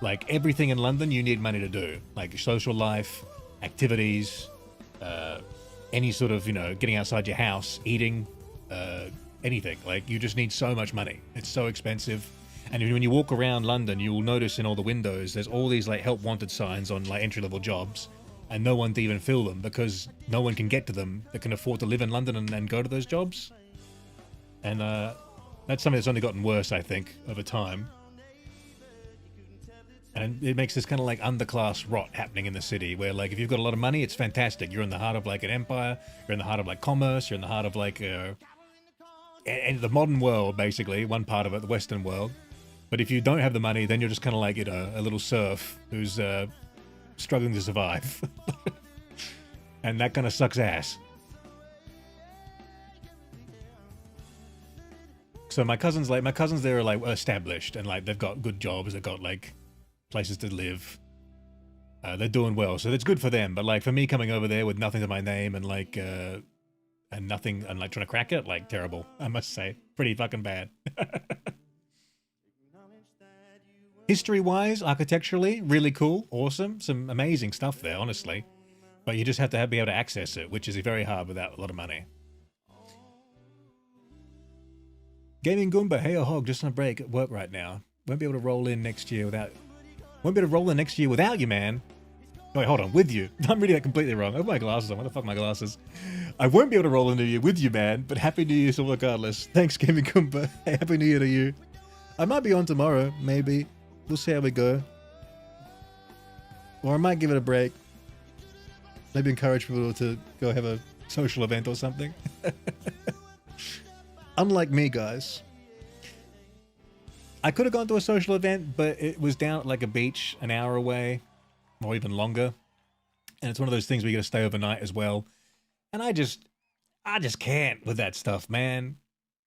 Like everything in London you need money to do, like social life, activities, any sort of, you know, getting outside your house, eating, anything. Like you just need so much money. It's so expensive. And when you walk around London, you will notice in all the windows there's all these like help wanted signs on like entry-level jobs, and no one to even fill them because no one can get to them that can afford to live in London and go to those jobs. And that's something that's only gotten worse, I think, over time. And it makes this kind of like underclass rot happening in the city where like if you've got a lot of money, it's fantastic. You're in the heart of like an empire, you're in the heart of like commerce, you're in the heart of like and the modern world, basically, one part of it, the Western world. But if you don't have the money, then you're just kind of like, you know, a little serf who's struggling to survive. And that kind of sucks ass. So my cousins there are like established and like they've got good jobs, they've got like places to live. They're doing well, so that's good for them. But like for me coming over there with nothing to my name and like and nothing and like trying to crack it, like terrible, I must say. Pretty fucking bad. History-wise, architecturally, really cool, awesome, some amazing stuff there, honestly. But you just have to be able to access it, which is very hard without a lot of money. Gaming Goomba, hey, Hog, just on a break at work right now. Won't be able to roll in next year without you, man. Oh, wait, hold on, with you. I'm reading that completely wrong. I have my glasses on. What the fuck are my glasses? I won't be able to roll in the New Year with you, man, but Happy New Year still regardless. Thanks, Gaming Goomba. Hey, Happy New Year to you. I might be on tomorrow, maybe. We'll see how we go. Or I might give it a break. Maybe encourage people to go have a social event or something. Unlike me, guys. I could have gone to a social event, but it was down at like a beach an hour away, or even longer. And it's one of those things where you got to stay overnight as well. And I just can't with that stuff, man.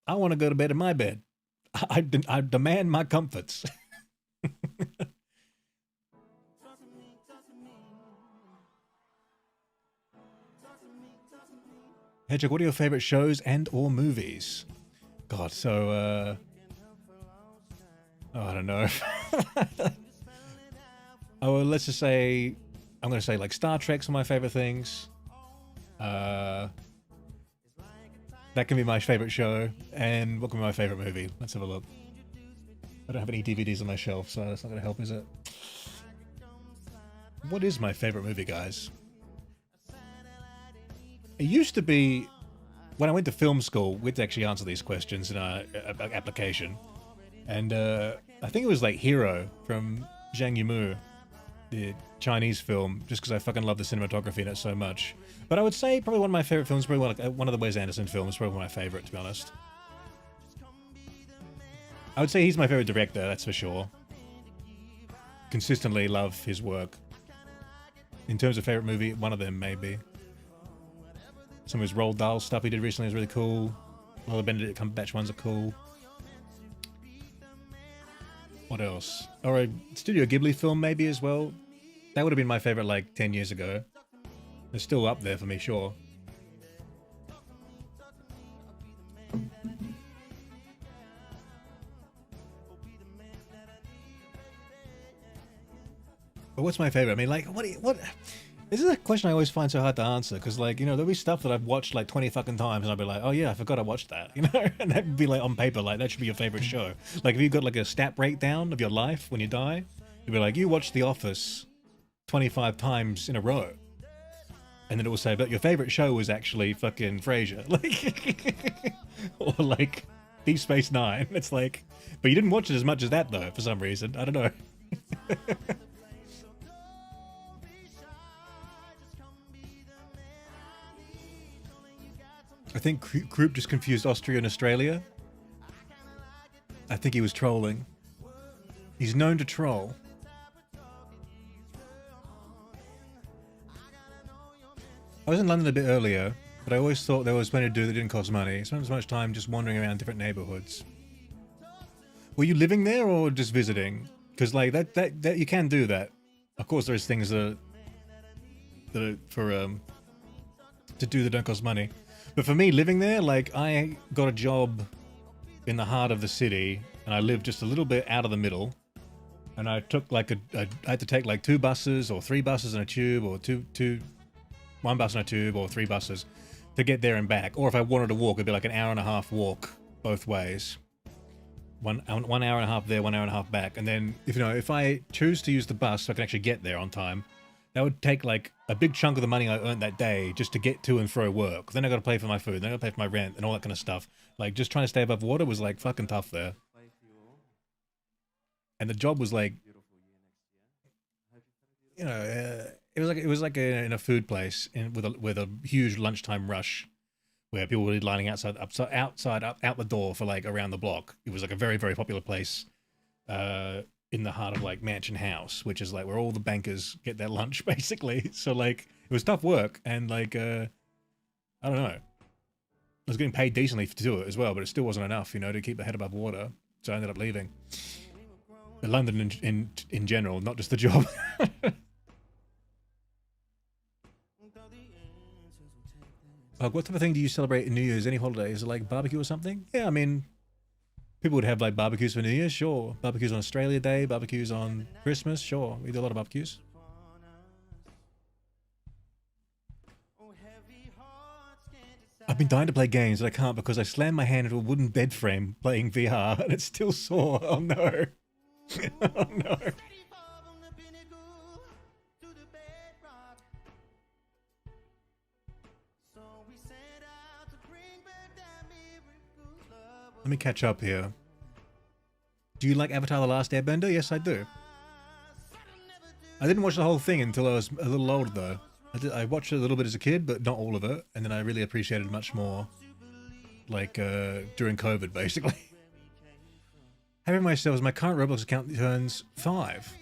I want to go to bed in my bed. I demand my comforts. Hedgehog, what are your favorite shows and or movies? God, so, oh, I don't know. Oh, well, let's just say, I'm going to say like Star Trek's one of my favorite things. That can be my favorite show. And what can be my favorite movie? Let's have a look. I don't have any DVDs on my shelf, so that's not going to help, is it? What is my favorite movie, guys? It used to be, when I went to film school, we had to actually answer these questions in our application. And I think it was like Hero from Zhang Yimou, the Chinese film, just because I fucking love the cinematography in it so much. But I would say probably one of my favorite films, probably one of the Wes Anderson films, probably one of my favorite, to be honest. I would say he's my favorite director, that's for sure. Consistently love his work. In terms of favorite movie, one of them maybe. Some of his Roald Dahl stuff he did recently is really cool. All the Benedict Cumberbatch ones are cool. What else? Or a Studio Ghibli film maybe as well. That would have been my favorite like 10 years ago. It's still up there for me, sure. But what's my favorite? I mean, like, what? This is a question I always find so hard to answer, because, like, you know, there'll be stuff that I've watched, like, 20 fucking times, and I'll be like, oh, yeah, I forgot I watched that, you know? And that'd be, like, on paper, like, that should be your favorite show. Like, if you've got, like, a stat breakdown of your life when you die, you'd be like, you watched The Office 25 times in a row. And then it will say, but your favorite show was actually fucking Frasier. Like, or, like, Deep Space Nine. It's like, but you didn't watch it as much as that, though, for some reason. I don't know. I think Kroop just confused Austria and Australia. I think he was trolling. He's known to troll. I was in London a bit earlier, but I always thought there was plenty to do that didn't cost money. I spent so much time just wandering around different neighborhoods. Were you living there or just visiting? Because like that you can do that. Of course, there's things that are for to do that don't cost money. But for me, living there, like, I got a job in the heart of the city, and I lived just a little bit out of the middle. And I took, like, I had to take, like, 2 buses, or 3 buses and a tube, or 1 bus and a tube, or 3 buses to get there and back. Or if I wanted to walk, it'd be like an hour and a half walk both ways. 1 hour and a half there, 1 hour and a half back. And then, if I choose to use the bus so I can actually get there on time, that would take like a big chunk of the money I earned that day just to get to and fro work. Then I got to pay for my food, then I got to pay for my rent and all that kind of stuff. Like just trying to stay above water was like fucking tough there. And the job was like, it was like in a food place with a huge lunchtime rush, where people were lining out the door for like around the block. It was like a very, very popular place. In the heart of like Mansion House, which is like where all the bankers get their lunch basically. So like it was tough work, and like I don't know, I was getting paid decently to do it as well, but it still wasn't enough, to keep the head above water. So I ended up leaving. But London in general, not just the job. What type of thing do you celebrate in New Year's? Any holiday? Is it like barbecue or something? Yeah, I mean, people would have like barbecues for New Year's, sure. Barbecues on Australia Day, barbecues on Christmas, sure. We do a lot of barbecues. I've been dying to play games, but I can't because I slammed my hand into a wooden bed frame playing VR, and it's still sore. Oh no. Oh no. Let me catch up here. Do you like Avatar: The Last Airbender? Yes, I do. I didn't watch the whole thing until I was a little older, though. I watched it a little bit as a kid, but not all of it. And then I really appreciated it much more, like, during COVID, basically. Having myself as my current Roblox account turns 5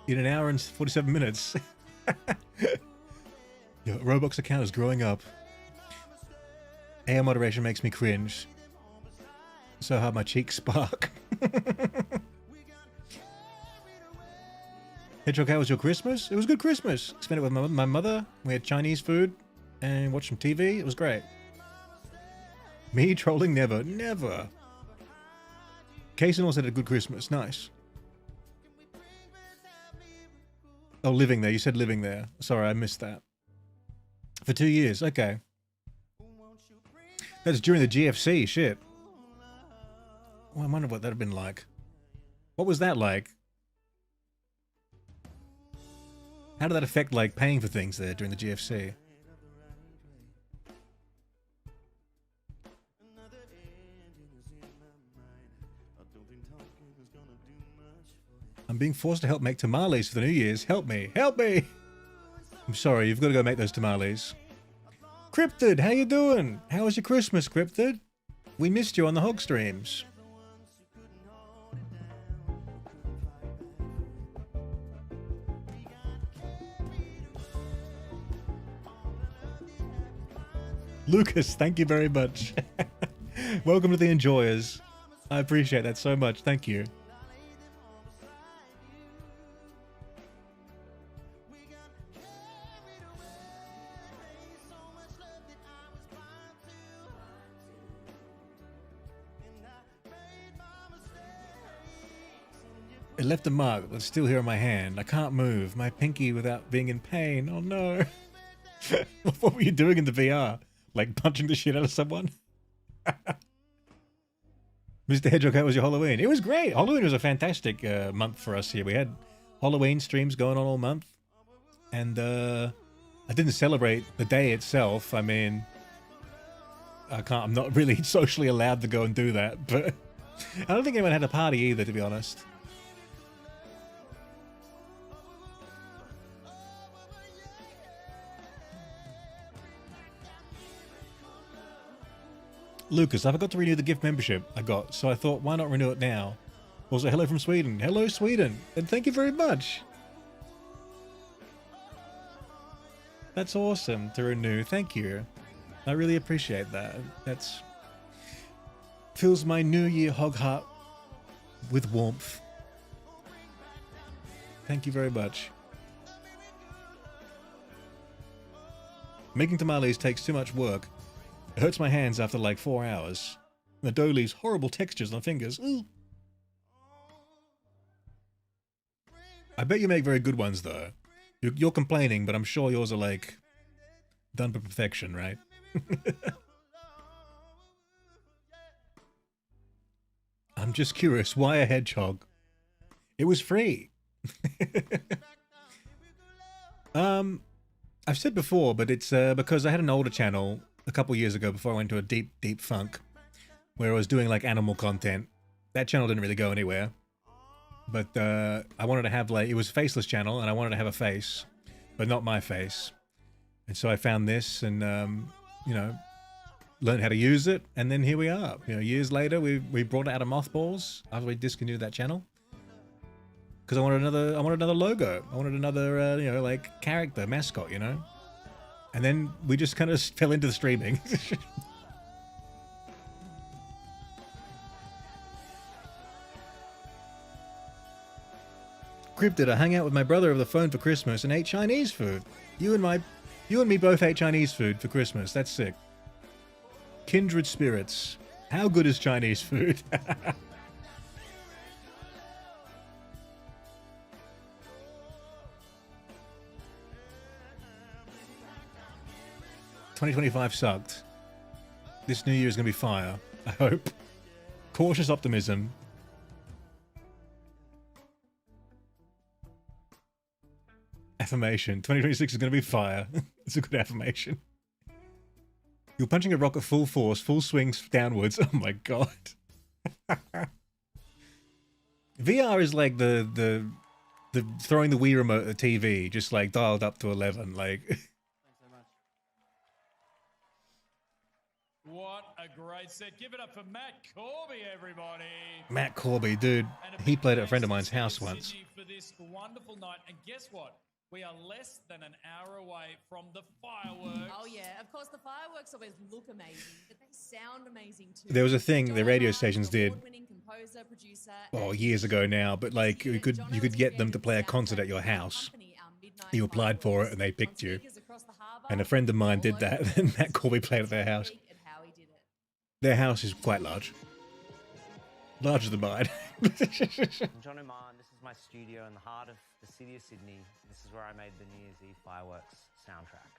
in an hour and 47 minutes. Your Roblox account is growing up. AI moderation makes me cringe. So hard my cheeks spark. Hedgehog, how was your Christmas? It was a good Christmas. Spent it with my mother. We had Chinese food and watched some TV. It was great. Me trolling? Never. Never. Kason also had a good Christmas. Nice. Oh, living there. You said living there. Sorry, I missed that. For 2 years. Okay. That's during the GFC. Shit. Well, I wonder what that would have been like. What was that like? How did that affect, like, paying for things there during the GFC? I'm being forced to help make tamales for the New Year's. Help me. Help me! I'm sorry, you've got to go make those tamales. Cryptid, how you doing? How was your Christmas, Cryptid? We missed you on the Hog streams. Lucas, thank you very much. Welcome to the Enjoyers. I appreciate that so much. Thank you. It left a mark, but it's still here in my hand. I can't move. My pinky without being in pain. Oh no. What were you doing in the VR? Like punching the shit out of someone? Mr. Hedgehog, how was your Halloween? It was great. Halloween was a fantastic month for us here. We had Halloween streams going on all month. And I didn't celebrate the day itself. I mean, I'm not really socially allowed to go and do that. But I don't think anyone had a party either, to be honest. Lucas, I forgot to renew the gift membership I got, so I thought, why not renew it now? Also, hello from Sweden. Hello, Sweden. And thank you very much. That's awesome to renew. Thank you. I really appreciate that. That's fills my New Year hog heart with warmth. Thank you very much. Making tamales takes too much work. It hurts my hands after like 4 hours. The dough leaves horrible textures on fingers. Ooh. I bet you make very good ones, though. You're complaining, but I'm sure yours are, like, done to perfection, right? I'm just curious, why a hedgehog? It was free. I've said before, but it's because I had an older channel a couple years ago before I went to a deep, deep funk where I was doing like animal content. That channel didn't really go anywhere, but I wanted to have like, it was a faceless channel and I wanted to have a face, but not my face. And so I found this and, you know, learned how to use it. And then here we are, you know, years later, we brought it out of mothballs after we discontinued that channel. Because I wanted another logo. I wanted another, you know, like character, mascot, you know? And then we just kind of fell into the streaming. Cryptid, I hung out with my brother over the phone for Christmas and ate Chinese food. You and me both ate Chinese food for Christmas. That's sick. Kindred spirits. How good is Chinese food? 2025 sucked. This new year is going to be fire. I hope. Cautious optimism. Affirmation. 2026 is going to be fire. It's a good affirmation. You're punching a rock at full force, full swings downwards. Oh my god. VR is like the throwing the Wii remote at the TV, just like dialed up to 11. Like. What a great set. Give it up for Matt Corby, everybody. Matt Corby, dude. He played at a friend of mine's house once. Sydney for this wonderful night. And guess what? We are less than an hour away from the fireworks. Oh yeah, of course the fireworks always look amazing, but they sound amazing too. There was a thing the radio stations did, Award-winning composer, producer, oh, years ago now, but like you could get them to play a concert at your house. You applied for it and they picked you. And a friend of mine did that, and Matt Corby played at their house. Their house is quite large. Larger than mine. I'm John Oman. This is my studio in the heart of the city of Sydney. This is where I made the New Year's Eve fireworks soundtrack.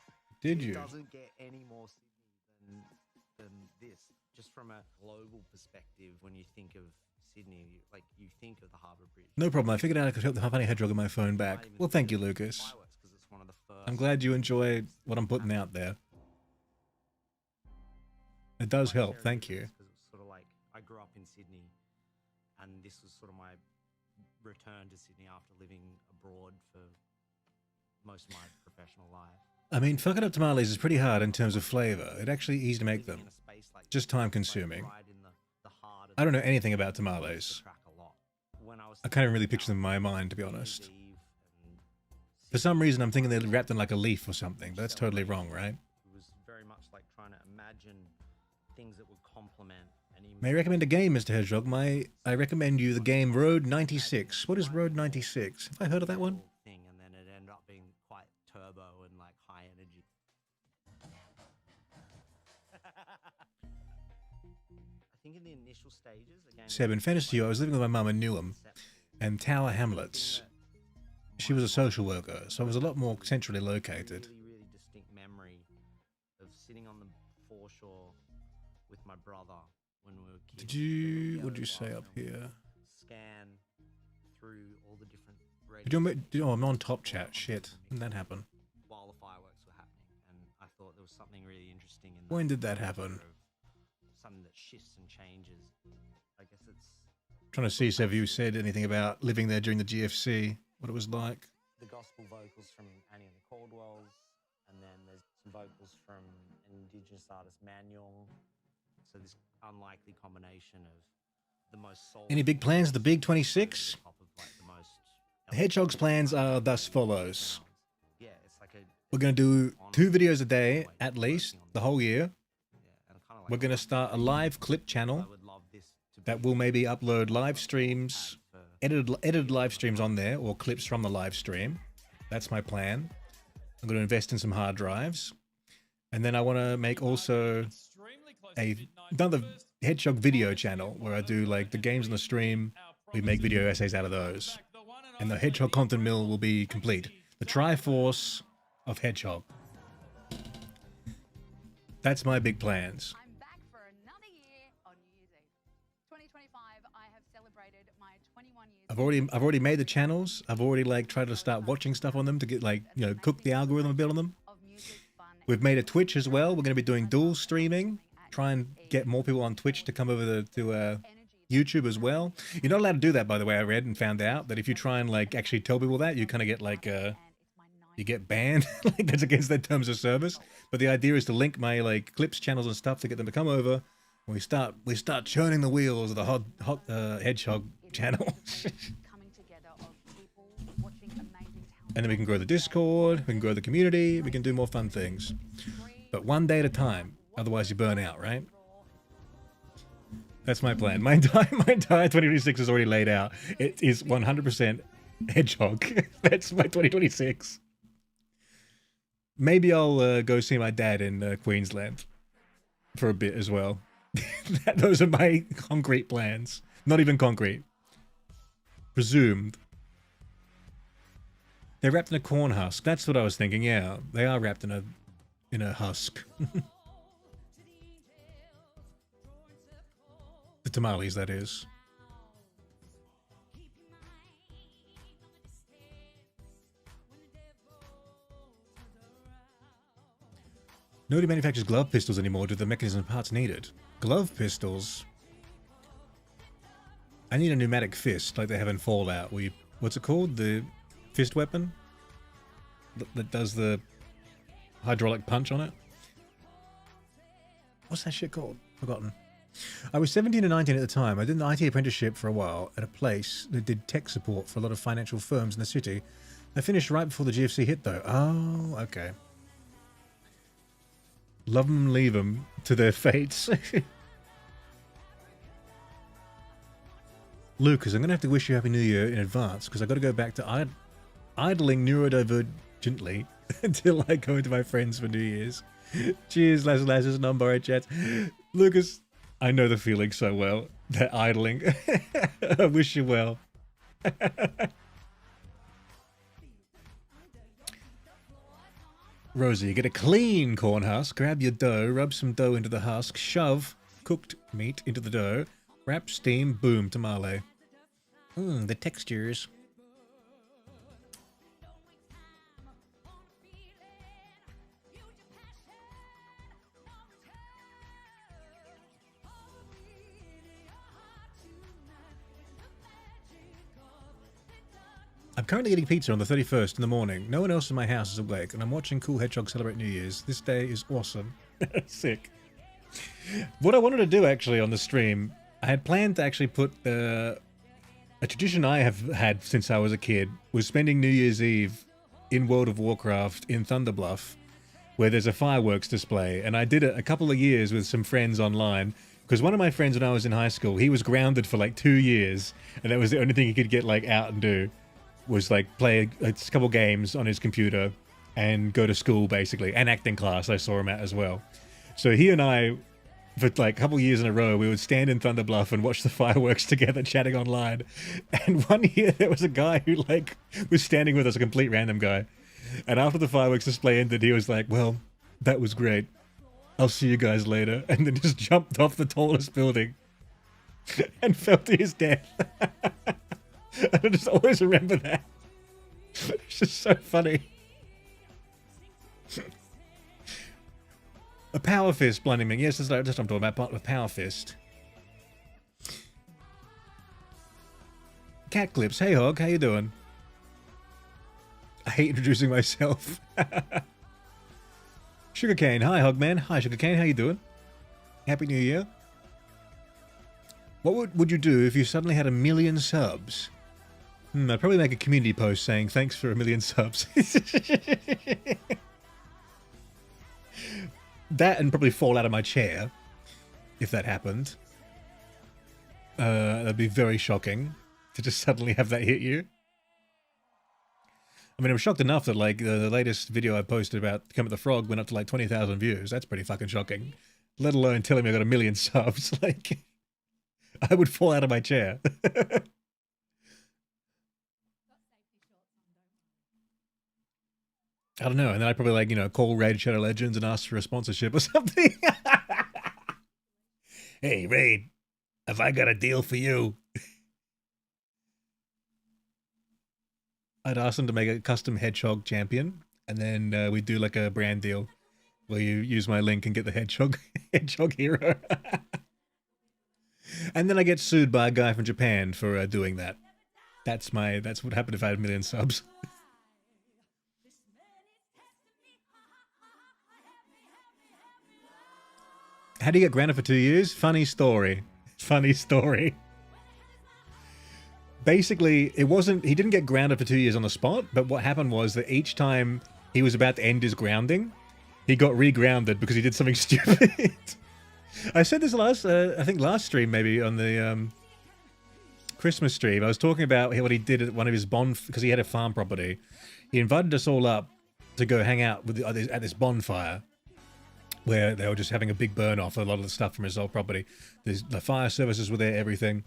Did you? It doesn't get any more Sydney than this. Just from a global perspective, when you think of Sydney, like you think of the Harbour Bridge. No problem. I figured out I could help the funny hedgehog on my phone back. Well, thank you, Lucas. I'm glad you enjoy what I'm putting out there. It does help. Thank you. Because it was sort of like I grew up in Sydney, and this was sort of my return to Sydney after living abroad for most of my professional life. I mean, fucking up tamales is pretty hard in terms of flavour. It's actually easy to make them. Just time consuming. I don't know anything about tamales. I can't even really picture them in my mind, to be honest. For some reason, I'm thinking they're wrapped in like a leaf or something, but that's totally wrong, right? It was very much like trying to imagine things that would complement any. May I recommend a game, Mr. Hedgehog? I recommend you the game Road 96. What is Road 96? Have I heard of that one? Thing, and then it ended up being quite turbo and like high energy. I think in the initial stages, again. Seb, in fairness to you, I was living with my mum in Newham, and Tower Hamlets. She was a social worker, so it was a lot more centrally located. Really distinct memory of sitting on the foreshore with my brother when we were kids. Did you? What did you say up here? Scan through all the different. Oh, I'm on top chat. Shit, when did that happen? While the fireworks were happening, and I thought there was something really interesting in that. When did that happen? Something that shifts and changes. I guess it's. Trying to see if you said anything about living there during the GFC. What it was like. The gospel vocals from Annie and the Caldwells, and then there's some vocals from Indigenous artist Manuel. So this unlikely combination of the most soul. Any big plans? The big 26? The Hedgehog's plans are thus follows. Yeah, it's like we're going to do 2 videos a day, at least, the whole year. We're going to start a live clip channel that will maybe upload live streams, edited live streams on there, or clips from the live stream. That's my plan. I'm going to invest in some hard drives. And then I want to make also another Hedgehog video channel where I do like the games on the stream. We make video essays out of those. And the Hedgehog content mill will be complete. The Triforce of Hedgehog. That's my big plans. I'm back for another year on New Year's Eve. 2025, I have celebrated my 21 years. I've already made the channels. I've already like tried to start watching stuff on them to get like, you know, cook the algorithm a bit on them. We've made a Twitch as well. We're going to be doing dual streaming. Try and get more people on Twitch to come over to YouTube as well. You're not allowed to do that, by the way. I read and found out that if you try and like actually tell people that, you kind of get like you get banned. Like that's against their terms of service. But the idea is to link my like clips, channels, and stuff to get them to come over. And we start churning the wheels of the hot Hedgehog channel. And then we can grow the Discord, we can grow the community, we can do more fun things. But one day at a time, otherwise you burn out, right? That's my plan. My entire 2026 is already laid out. It is 100% Hedgehog. That's my 2026. Maybe I'll go see my dad in Queensland for a bit as well. Those are my concrete plans. Not even concrete. Presumed. They're wrapped in a corn husk. That's what I was thinking. Yeah, they are wrapped in a husk. The tamales, that is. Nobody manufactures glove pistols anymore due to the mechanism and parts needed. Glove pistols? I need a pneumatic fist like they have in Fallout. Where you, what's it called? The fist weapon? That does the hydraulic punch on it? What's that shit called? Forgotten. I was 17 and 19 at the time. I did an IT apprenticeship for a while at a place that did tech support for a lot of financial firms in the city. I finished right before the GFC hit, though. Oh, okay. Love them, leave them to their fates. Lucas, I'm going to have to wish you Happy New Year in advance because I've got to go back to idling neurodivergently until I go into my friends for New Year's. Cheers, Lazarus, non-borrow chat. Lucas, I know the feeling so well. That idling. I wish you well. Rosie, get a clean corn husk, grab your dough, rub some dough into the husk, shove cooked meat into the dough, wrap, steam, boom, tamale. The textures. I'm currently eating pizza on the 31st in the morning. No one else in my house is awake, and I'm watching Cool Hedgehog celebrate New Year's. This day is awesome. Sick. What I wanted to do, actually, on the stream, I had planned to actually put a tradition I have had since I was a kid, was spending New Year's Eve in World of Warcraft in Thunderbluff, where there's a fireworks display, and I did it a couple of years with some friends online, because one of my friends when I was in high school, he was grounded for like 2 years, and that was the only thing he could get like out and do. Was like play a couple games on his computer and go to school basically, and acting class I saw him at as well. So he and I, for like a couple years in a row, we would stand in Thunderbluff and watch the fireworks together chatting online. And one year there was a guy who like was standing with us, a complete random guy. And after the fireworks display ended, he was like, well, that was great. I'll see you guys later. And then just jumped off the tallest building and fell to his death. I just always remember that. It's just so funny. A power fist blinding me. Yes, that's what I'm talking about. A power fist. Cat clips. Hey, Hog. How you doing? I hate introducing myself. Sugarcane. Hi, Hogman. Hi, Sugarcane. How you doing? Happy New Year. What would you do if you suddenly had 1 million subs? I'd probably make a community post saying, thanks for 1 million subs. That and probably fall out of my chair, if that happened. That'd be very shocking, to just suddenly have that hit you. I mean, I'm shocked enough that, like, the latest video I posted about Kermit the Frog went up to, like, 20,000 views. That's pretty fucking shocking. Let alone telling me I got 1 million subs. Like, I would fall out of my chair. I don't know, and then I'd probably, like, you know, call Raid Shadow Legends and ask for a sponsorship or something. Hey, Raid, have I got a deal for you? I'd ask them to make a custom Hedgehog champion, and then we'd do, like, a brand deal where you use my link and get the Hedgehog hero. And then I get sued by a guy from Japan for doing that. That's what happened if I had 1 million subs. How do you get grounded for 2 years? Funny story. Funny story. Basically, he didn't get grounded for 2 years on the spot, but what happened was that each time he was about to end his grounding, he got re-grounded because he did something stupid. I said this I think last stream maybe, on the Christmas stream. I was talking about what he did at one of his because he had a farm property. He invited us all up to go hang out at this bonfire, where they were just having a big burn off of a lot of the stuff from his old property. The fire services were there, everything.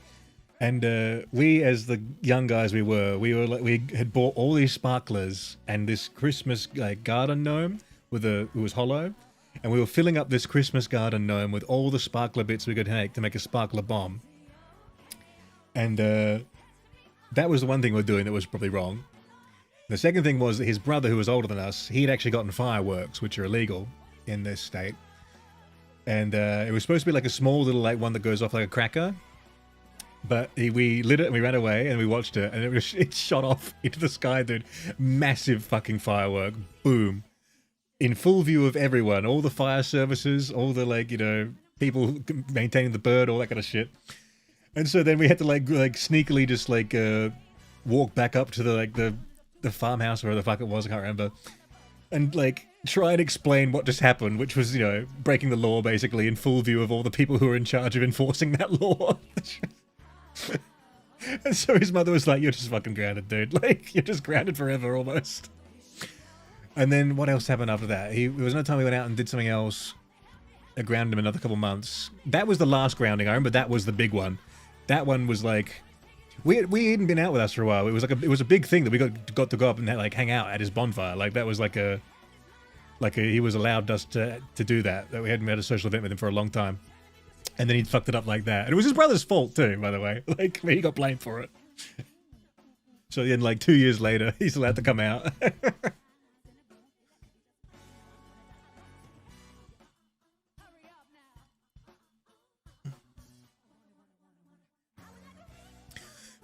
And we, as the young guys we had bought all these sparklers and this Christmas garden gnome who was hollow. And we were filling up this Christmas garden gnome with all the sparkler bits we could make to make a sparkler bomb. And that was the one thing we were doing that was probably wrong. The second thing was that his brother, who was older than us, he'd actually gotten fireworks, which are illegal in this state. And it was supposed to be like a small little one that goes off like a cracker. But we lit it and we ran away and we watched it, and it shot off into the sky, dude. Massive fucking firework. Boom. In full view of everyone. All the fire services, all the people maintaining the bird, all that kind of shit. And so then we had to like sneakily just like walk back up to the farmhouse or where the fuck it was, I can't remember, and like try and explain what just happened, which was, you know, breaking the law basically in full view of all the people who were in charge of enforcing that law. And so his mother was like, "You're just fucking grounded, dude. Like, you're just grounded forever almost." And then what else happened after that? There was no time we went out and did something else. I grounded him another couple months. That was the last grounding. I remember that was the big one. That one was like, we hadn't been out with us for a while. It was a big thing that we got to go up and like hang out at his bonfire. Like that was he was allowed us to do that. That we hadn't had a social event with him for a long time. And then he fucked it up like that. And it was his brother's fault too, by the way. Like, he got blamed for it. So then like 2 years later, he's allowed to come out.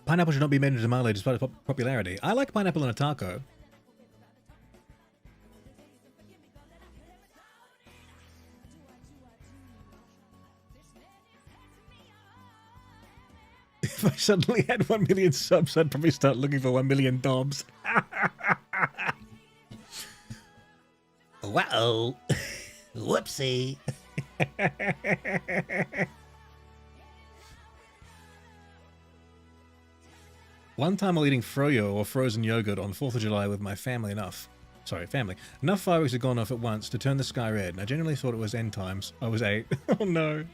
Pineapple should not be made into tamale despite its popularity. I like pineapple in a taco. If I suddenly had 1 million subs, I'd probably start looking for 1 million dobs. Wow. Whoopsie. One time while eating froyo or frozen yogurt on 4th of July with my family enough fireworks had gone off at once to turn the sky red, and I genuinely thought it was end times. I was 8. Oh no.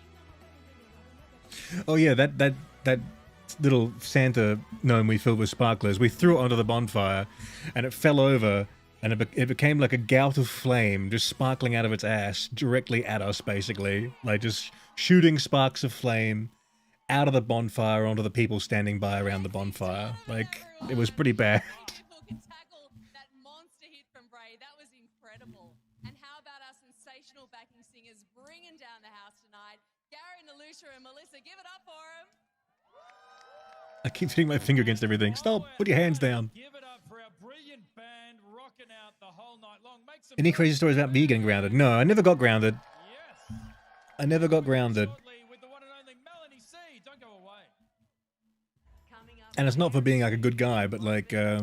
Oh yeah, that little Santa gnome we filled with sparklers, we threw it onto the bonfire, and it fell over, and it became like a gout of flame just sparkling out of its ass directly at us, basically. Like just shooting sparks of flame out of the bonfire onto the people standing by around the bonfire. Like, it was pretty bad. That monster hit from Bray, that was incredible. And how about our sensational backing singers bringing down the house tonight? Gary, Nalusha, and Melissa, give it up for them. I keep hitting my finger against everything. Stop! Put your hands down. Give it up for our brilliant band rocking out the whole night long. Make some Any crazy stories about me getting grounded? No, I never got grounded. Yes. I never got grounded. With the one and only Melanie C. Don't go away. And it's not for being like a good guy, but like, I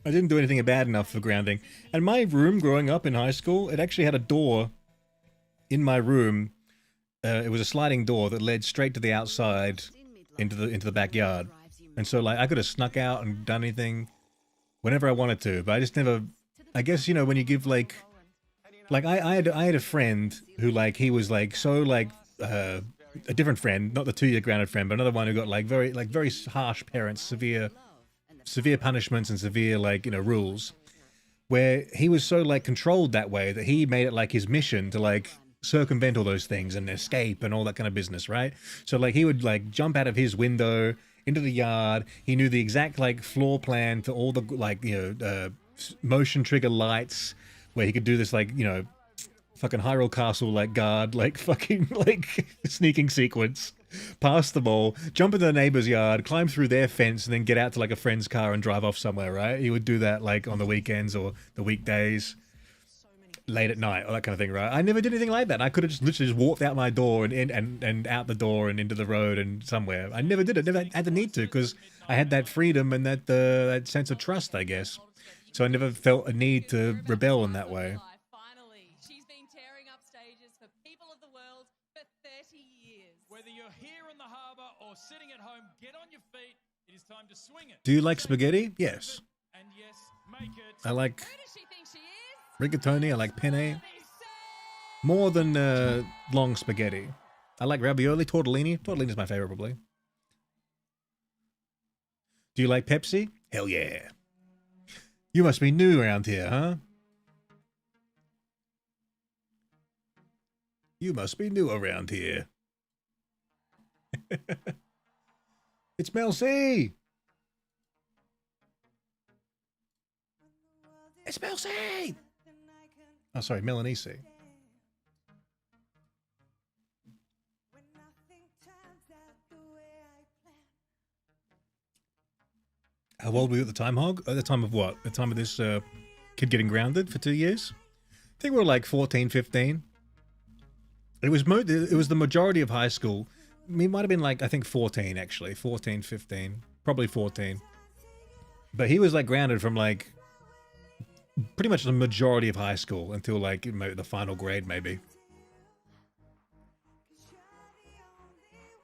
didn't do anything bad enough for grounding. And my room growing up in high school, it actually had a door in my room. It was a sliding door that led straight to the outside into the backyard. And so like I could have snuck out and done anything whenever I wanted to, but I just never, I guess, you know, when you give like I had a friend who like, he was like, so like, a different friend, not the 2-year grounded friend, but another one who got like very harsh parents, severe punishments and severe like, you know, rules, where he was so like controlled that way that he made it like his mission to like circumvent all those things and escape and all that kind of business, right? So like he would like jump out of his window into the yard. He knew the exact like floor plan to all the like, you know, motion trigger lights, where he could do this like, you know, fucking Hyrule Castle like guard, like fucking like sneaking sequence, past them all, jump into the neighbor's yard, climb through their fence, and then get out to like a friend's car and drive off somewhere, right? He would do that like on the weekends or the weekdays, late at night, or that kind of thing, right? I never did anything like that. I could have just literally just walked out my door and out the door and into the road and somewhere. I never did it. Never had the need to, because I had that freedom and that sense of trust, I guess. So I never felt a need to rebel in that way. Whether you're here in the harbour or sitting at home, get on your feet. It is time to swing it. Do you like spaghetti? Yes. And yes, make it. I like rigatoni. I like penne. More than long spaghetti. I like ravioli, tortellini. Tortellini is my favorite, probably. Do you like Pepsi? Hell yeah. You must be new around here, huh? You must be new around here. It's Mel C. It's Mel C. Oh, sorry, Melanie C. How old were you at the time, Hog? At the time of what? The time of this kid getting grounded for 2 years? I think we were like 14, 15. It was the majority of high school. He might have been like, I think 14 actually, 14, 15, probably 14. But he was like grounded from like pretty much the majority of high school until like maybe the final grade maybe.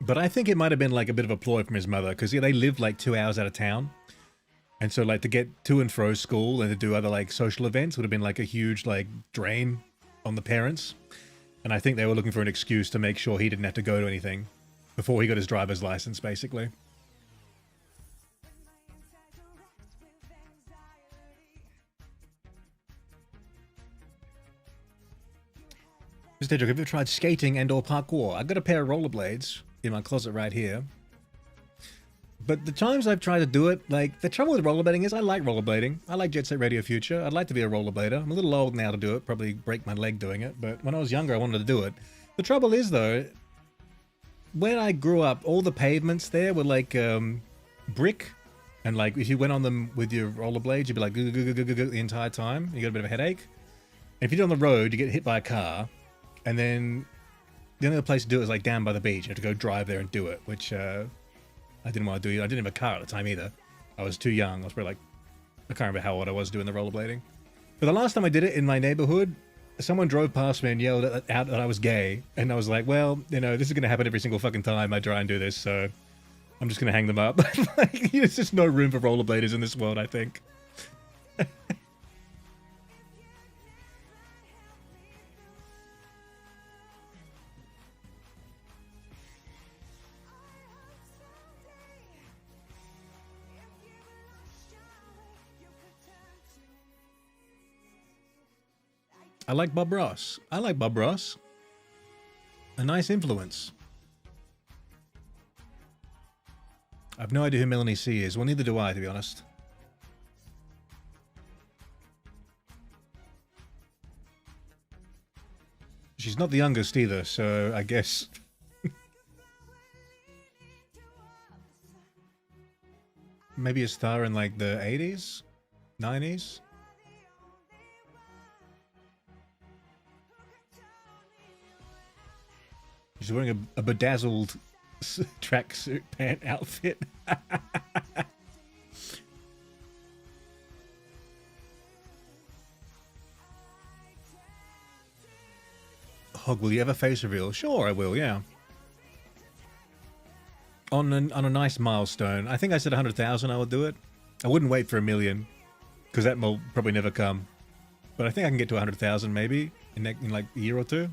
But I think it might have been like a bit of a ploy from his mother because they lived like 2 hours out of town. And so like to get to and fro school and to do other like social events would have been like a huge like drain on the parents. And I think they were looking for an excuse to make sure he didn't have to go to anything before he got his driver's license, basically. Mr. Hedgehog, have you ever tried skating and or parkour? I've got a pair of rollerblades in my closet right here. But the times I've tried to do it, like, the trouble with rollerblading is I like rollerblading. I like Jet Set Radio Future. I'd like to be a rollerblader. I'm a little old now to do it, probably break my leg doing it, but when I was younger I wanted to do it. The trouble is, though, when I grew up, all the pavements there were like brick, and like if you went on them with your rollerblades, you'd be like the entire time. You got a bit of a headache. And if you're on the road, you get hit by a car, and then the only other place to do it is like down by the beach. You have to go drive there and do it, which I didn't want to do. I didn't have a car at the time either. I was too young. I was probably like, I can't remember how old I was doing the rollerblading. But the last time I did it in my neighborhood, someone drove past me and yelled out that I was gay. And I was like, well, you know, this is going to happen every single fucking time I try and do this. So I'm just going to hang them up. Like, there's just no room for rollerbladers in this world, I think. I like Bob Ross. I like Bob Ross. A nice influence. I've no idea who Melanie C is. Well, neither do I, to be honest. She's not the youngest either, so I guess... Maybe a star in like the 80s? 90s? She's wearing a bedazzled tracksuit pant outfit. Hog, will you ever face reveal? Sure, I will, yeah. On a nice milestone. I think I said 100,000 I would do it. I wouldn't wait for 1 million, because that will probably never come. But I think I can get to 100,000 maybe in like a year or two.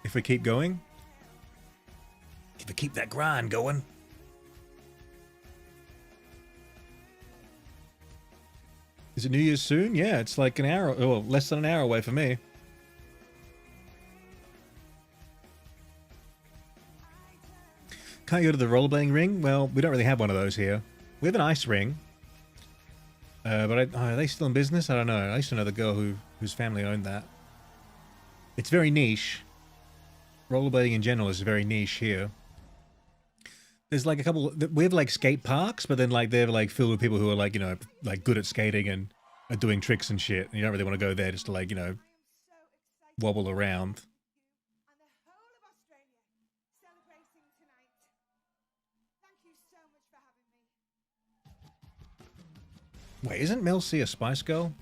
If we keep going. If we keep that grind going. Is it New Year's soon? Yeah, it's like an hour, or less than an hour away for me. Can't you go to the rollerblading ring? Well, we don't really have one of those here. We have an ice ring. But are they still in business? I don't know. I used to know the girl whose family owned that. It's very niche. Rollerblading in general is very niche here. There's like a couple... We have like skate parks, but then like they're like filled with people who are like, you know, like good at skating and are doing tricks and shit. And you don't really want to go there just to like, you know, wobble around. Wait, isn't Mel C a Spice Girl?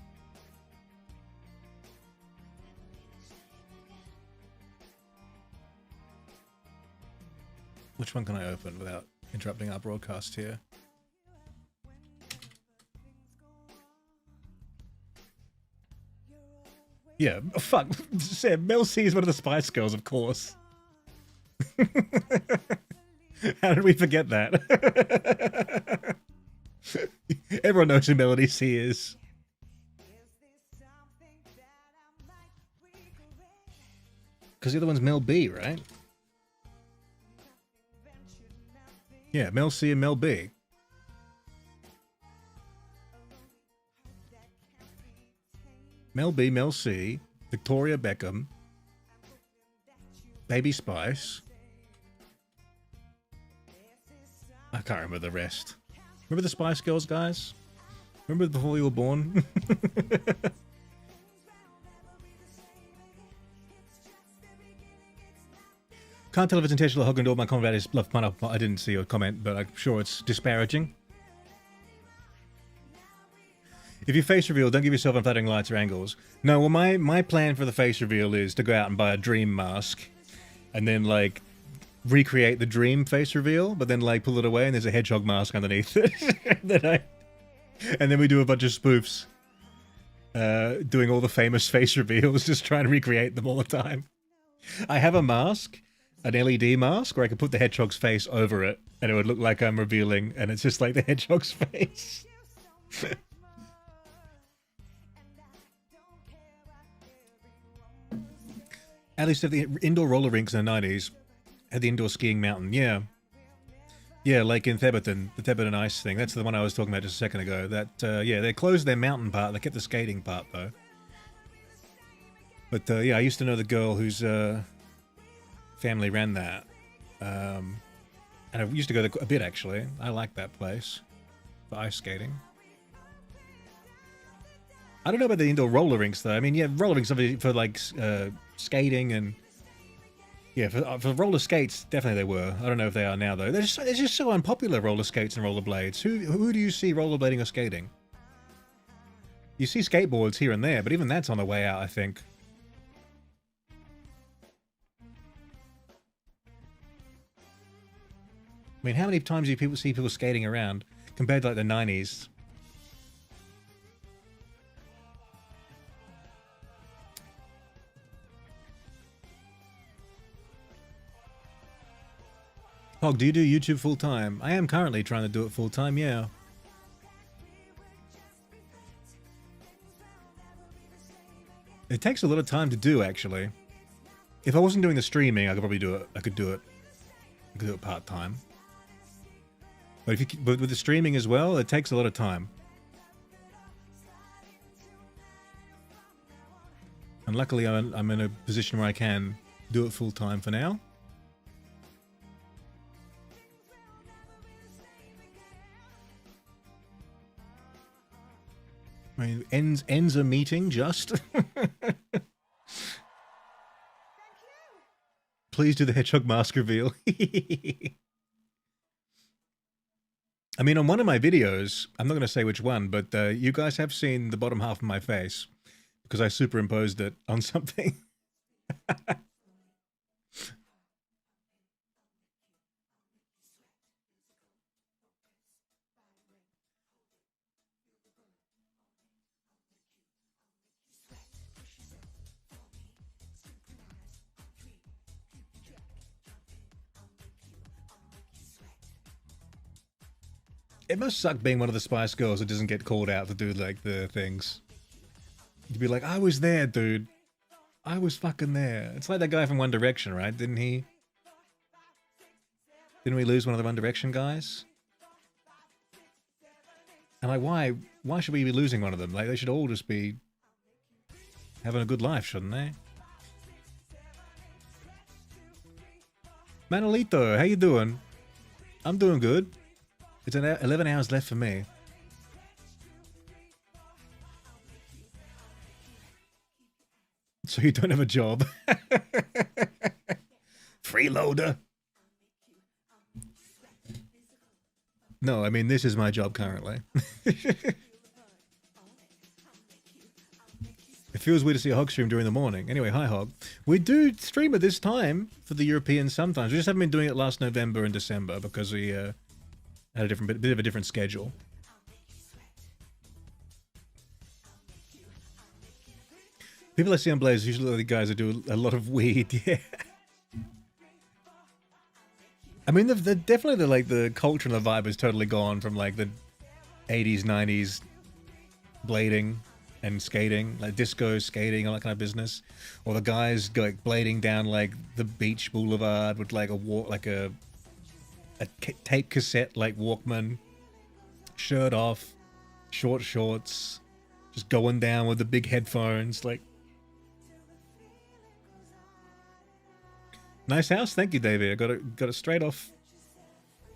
Which one can I open without interrupting our broadcast here? Yeah, oh, fuck. Sam, Mel C is one of the Spice Girls, of course. How did we forget that? Everyone knows who Melody C is. Because the other one's Mel B, right? Yeah, Mel C and Mel B. Mel B, Mel C, Victoria Beckham, Baby Spice. I can't remember the rest. Remember the Spice Girls, guys? Remember before you were born? Can't tell if it's intentional. Hog and all my comment is bluff pun up. I didn't see your comment, but I'm sure it's disparaging. If you face reveal, don't give yourself unflattering lights or angles. No, well, my plan for the face reveal is to go out and buy a dream mask, and then like recreate the dream face reveal, but then like pull it away and there's a hedgehog mask underneath it. and then we do a bunch of spoofs, doing all the famous face reveals, just trying to recreate them all the time. I have a mask, an LED mask, where I can put the hedgehog's face over it, and it would look like I'm revealing, and it's just like the hedgehog's face. At least at the indoor roller rinks in the 90s, had the indoor skiing mountain, yeah. Yeah, like in Theberton, the Theberton Ice thing. That's the one I was talking about just a second ago. That, yeah, they closed their mountain part. They kept the skating part, though. But, yeah, I used to know the girl whose family ran that. And I used to go there a bit, actually. I like that place for ice skating. I don't know about the indoor roller rinks, though. I mean, yeah, roller rinks obviously for, like, skating and... Yeah, for roller skates, definitely they were. I don't know if they are now, though. They're just so unpopular, roller skates and rollerblades. Who do you see rollerblading or skating? You see skateboards here and there, but even that's on the way out, I think. I mean, how many times do you see people skating around compared to, like, the 90s? Hog, do you do YouTube full-time? I am currently trying to do it full-time, yeah. It takes a lot of time to do, actually. If I wasn't doing the streaming, I could probably do it. I could do it part-time. But but with the streaming as well, it takes a lot of time. And luckily, I'm in a position where I can do it full-time for now. I mean, ends a meeting just. Please do the hedgehog mask reveal. I mean, on one of my videos, I'm not going to say which one, but you guys have seen the bottom half of my face because I superimposed it on something. It must suck being one of the Spice Girls that doesn't get called out to do, like, the things. You'd be like, I was there, dude. I was fucking there. It's like that guy from One Direction, right? Didn't we lose one of the One Direction guys? I'm like, why? Why should we be losing one of them? Like, they should all just be having a good life, shouldn't they? Manolito, how you doing? I'm doing good. It's 11 hours left for me. So you don't have a job. Freeloader. No, I mean, this is my job currently. It feels weird to see a Hog stream during the morning. Anyway, hi Hog. We do stream at this time for the Europeans sometimes. We just haven't been doing it last November and December because we had a bit of a different schedule. People I see on Blaze usually the guys that do a lot of weed, yeah. I mean, they're definitely like the culture and the vibe is totally gone from like the 80s, 90s blading and skating, like disco skating, all that kind of business. Or the guys go like blading down like the beach boulevard with like a tape cassette like Walkman, shirt off, short shorts, just going down with the big headphones, like. Nice house, thank you, Davey. I got it straight off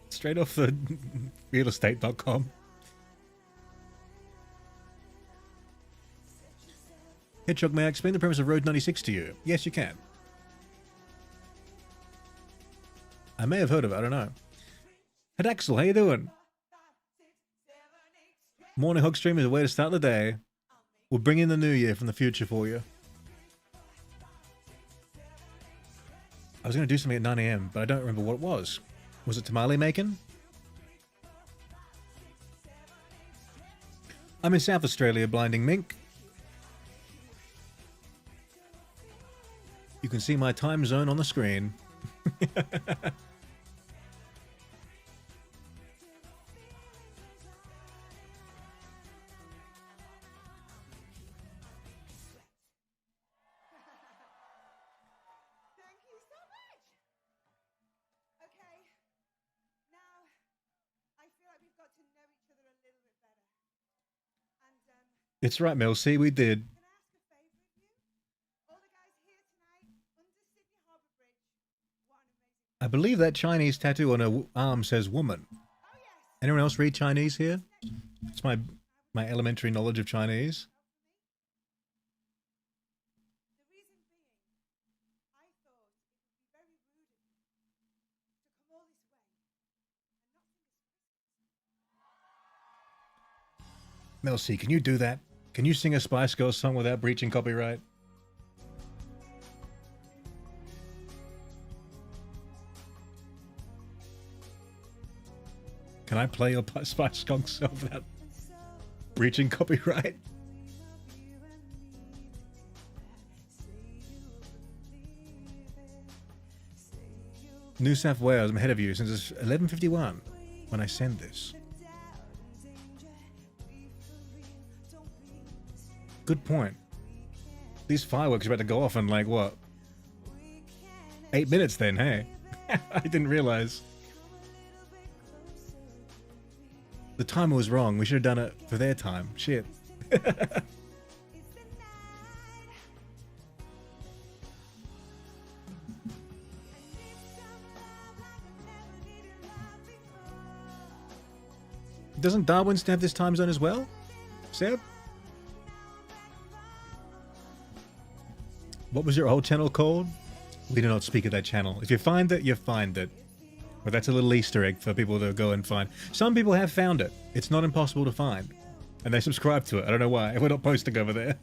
the realestate.com. Hedgehog, may I explain the premise of Road 96 to you? Yes, you can. may have heard of it, I don't know. Hedaxel, how you doing? Morning Hog stream is a way to start the day. We'll bring in the new year from the future for you. I was going to do something at 9 AM, but I don't remember what it was. Was it tamale making? I'm in South Australia, Blinding Mink. You can see my time zone on the screen. It's right, Mel. See, we did. I believe that Chinese tattoo on her arm says woman. Anyone else read Chinese here? It's my elementary knowledge of Chinese. Mel C, can you do that? Can you sing a Spice Girls song without breaching copyright? Can I play your Spice Girls song without breaching copyright? New South Wales, I'm ahead of you since it's 11:51 when I send this. Good point. These fireworks are about to go off in like, what? 8 minutes then, hey? I didn't realize. The timer was wrong. We should have done it for their time. Shit. Doesn't Darwin have this time zone as well? Seb? What was your old channel called? We do not speak of that channel. If you find it, you find it. But that's a little Easter egg for people to go and find. Some people have found it. It's not impossible to find. And they subscribe to it. I don't know why. We're not posting over there.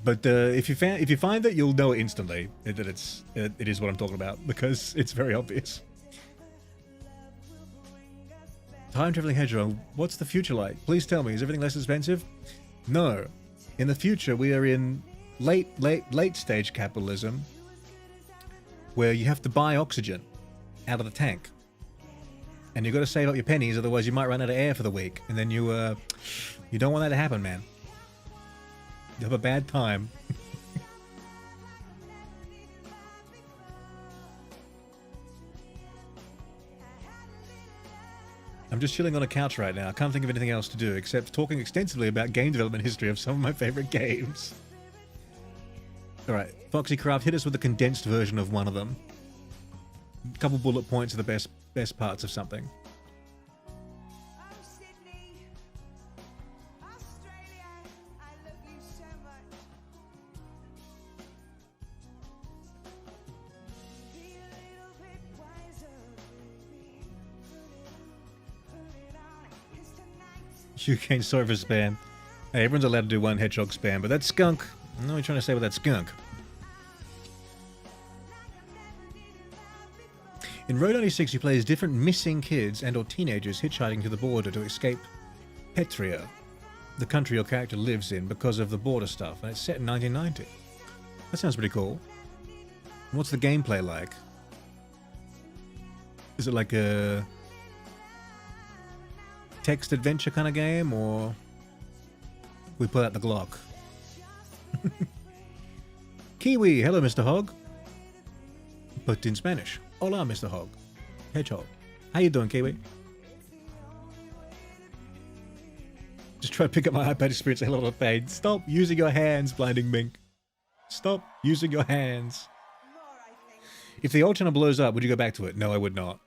But if you find it, you'll know instantly that it is what I'm talking about, because it's very obvious. Time traveling hedgehog, what's the future like? Please tell me, is everything less expensive? No. In the future, we are in late stage capitalism, where you have to buy oxygen out of the tank. And you've got to save up your pennies, otherwise you might run out of air for the week. And then you don't want that to happen, man. You have a bad time. I'm just chilling on a couch right now. I can't think of anything else to do except talking extensively about game development history of some of my favorite games. Alright, Foxycraft, hit us with a condensed version of one of them. A couple bullet points of the best parts of something. UK sorry for spam. Hey, everyone's allowed to do one hedgehog spam, but that skunk. I know what you're trying to say with that skunk. In Road 96, you play as different missing kids and/or teenagers hitchhiking to the border to escape Petria, the country your character lives in, because of the border stuff, and it's set in 1990. That sounds pretty cool. What's the gameplay like? Is it like a text adventure kind of game, or we pull out the Glock? Kiwi, hello Mr. Hog. But in Spanish. Hola Mr. Hog. Hedgehog. How you doing, Kiwi? Just try to pick up my iPad experience a lot of pain. Stop using your hands, Blinding Mink. Stop using your hands. If the old channel blows up, would you go back to it? No, I would not.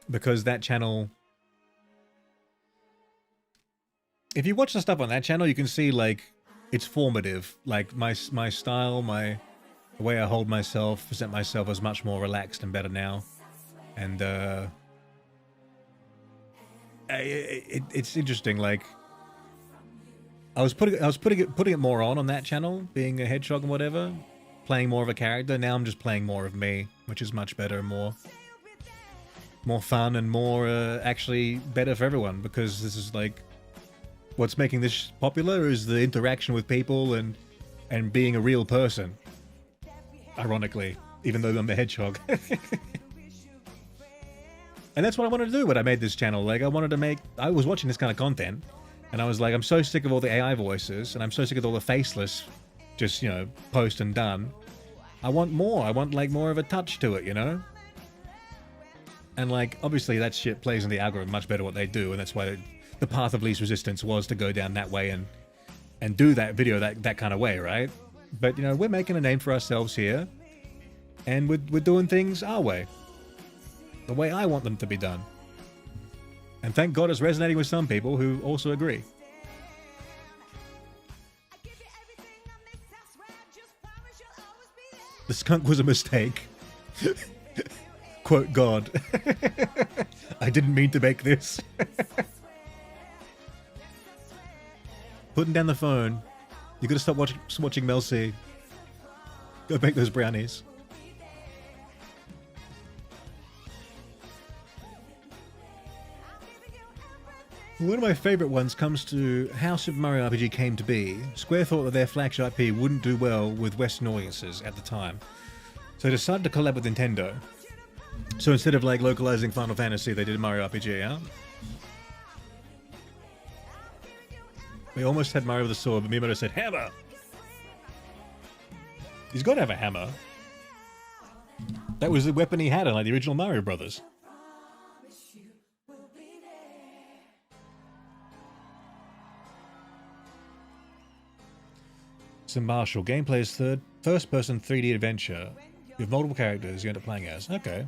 Because that channel... If you watch the stuff on that channel, you can see, like, it's formative. Like, my style, my The way I hold myself, present myself as much more relaxed and better now. And it's interesting. Like I was putting it more on that channel, being a hedgehog and whatever, playing more of a character. Now I'm just playing more of me, which is much better and more fun and more actually better for everyone, because this is like what's making this popular is the interaction with people and being a real person. Ironically, even though I'm a hedgehog. And that's what I wanted to do when I made this channel. Like, I was watching this kind of content, and I was like, I'm so sick of all the AI voices, and I'm so sick of all the faceless, just, you know, post and done. I want more. I want, like, more of a touch to it, you know? And, like, obviously that shit plays in the algorithm much better what they do, and that's why the path of least resistance was to go down that way and do that video that kind of way, right? But, you know, we're making a name for ourselves here, and we're doing things our way. The way I want them to be done. And thank God it's resonating with some people who also agree. The skunk was a mistake. Quote God. I didn't mean to make this. Putting down the phone. You gotta stop watching Mel C. Go make those brownies. One of my favourite ones comes to how Super Mario RPG came to be. Square thought that their flagship IP wouldn't do well with Western audiences at the time, so they decided to collab with Nintendo. So instead of like localizing Final Fantasy, they did Mario RPG, yeah? We almost had Mario with a sword, but Miyamoto said, hammer! He's got to have a hammer. That was the weapon he had in like the original Mario Brothers. So Marshall, gameplay is first-person 3D adventure with multiple characters you end up playing as. Okay.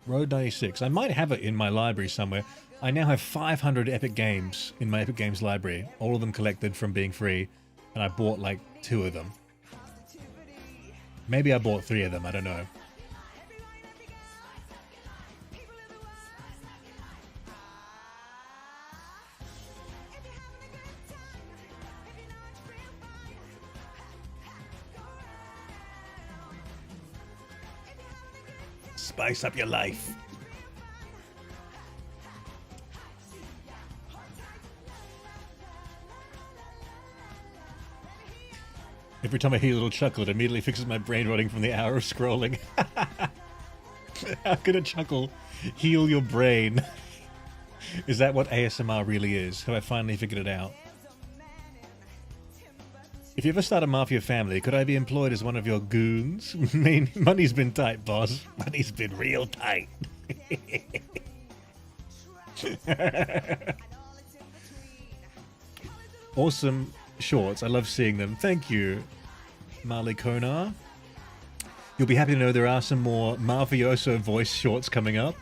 Road 96. I might have it in my library somewhere. I now have 500 Epic Games in my Epic Games library, all of them collected from being free, and I bought like 2 of them. Maybe I bought 3 of them, I don't know. Spice up your life. Every time I hear a little chuckle, it immediately fixes my brain rotting from the hour of scrolling. How can a chuckle heal your brain? Is that what ASMR really is? Have I finally figured it out? If you ever start a mafia family, could I be employed as one of your goons? I mean, money's been tight, boss. Money's been real tight. Awesome shorts. I love seeing them. Thank you, Marley Konar. You'll be happy to know there are some more mafioso voice shorts coming up.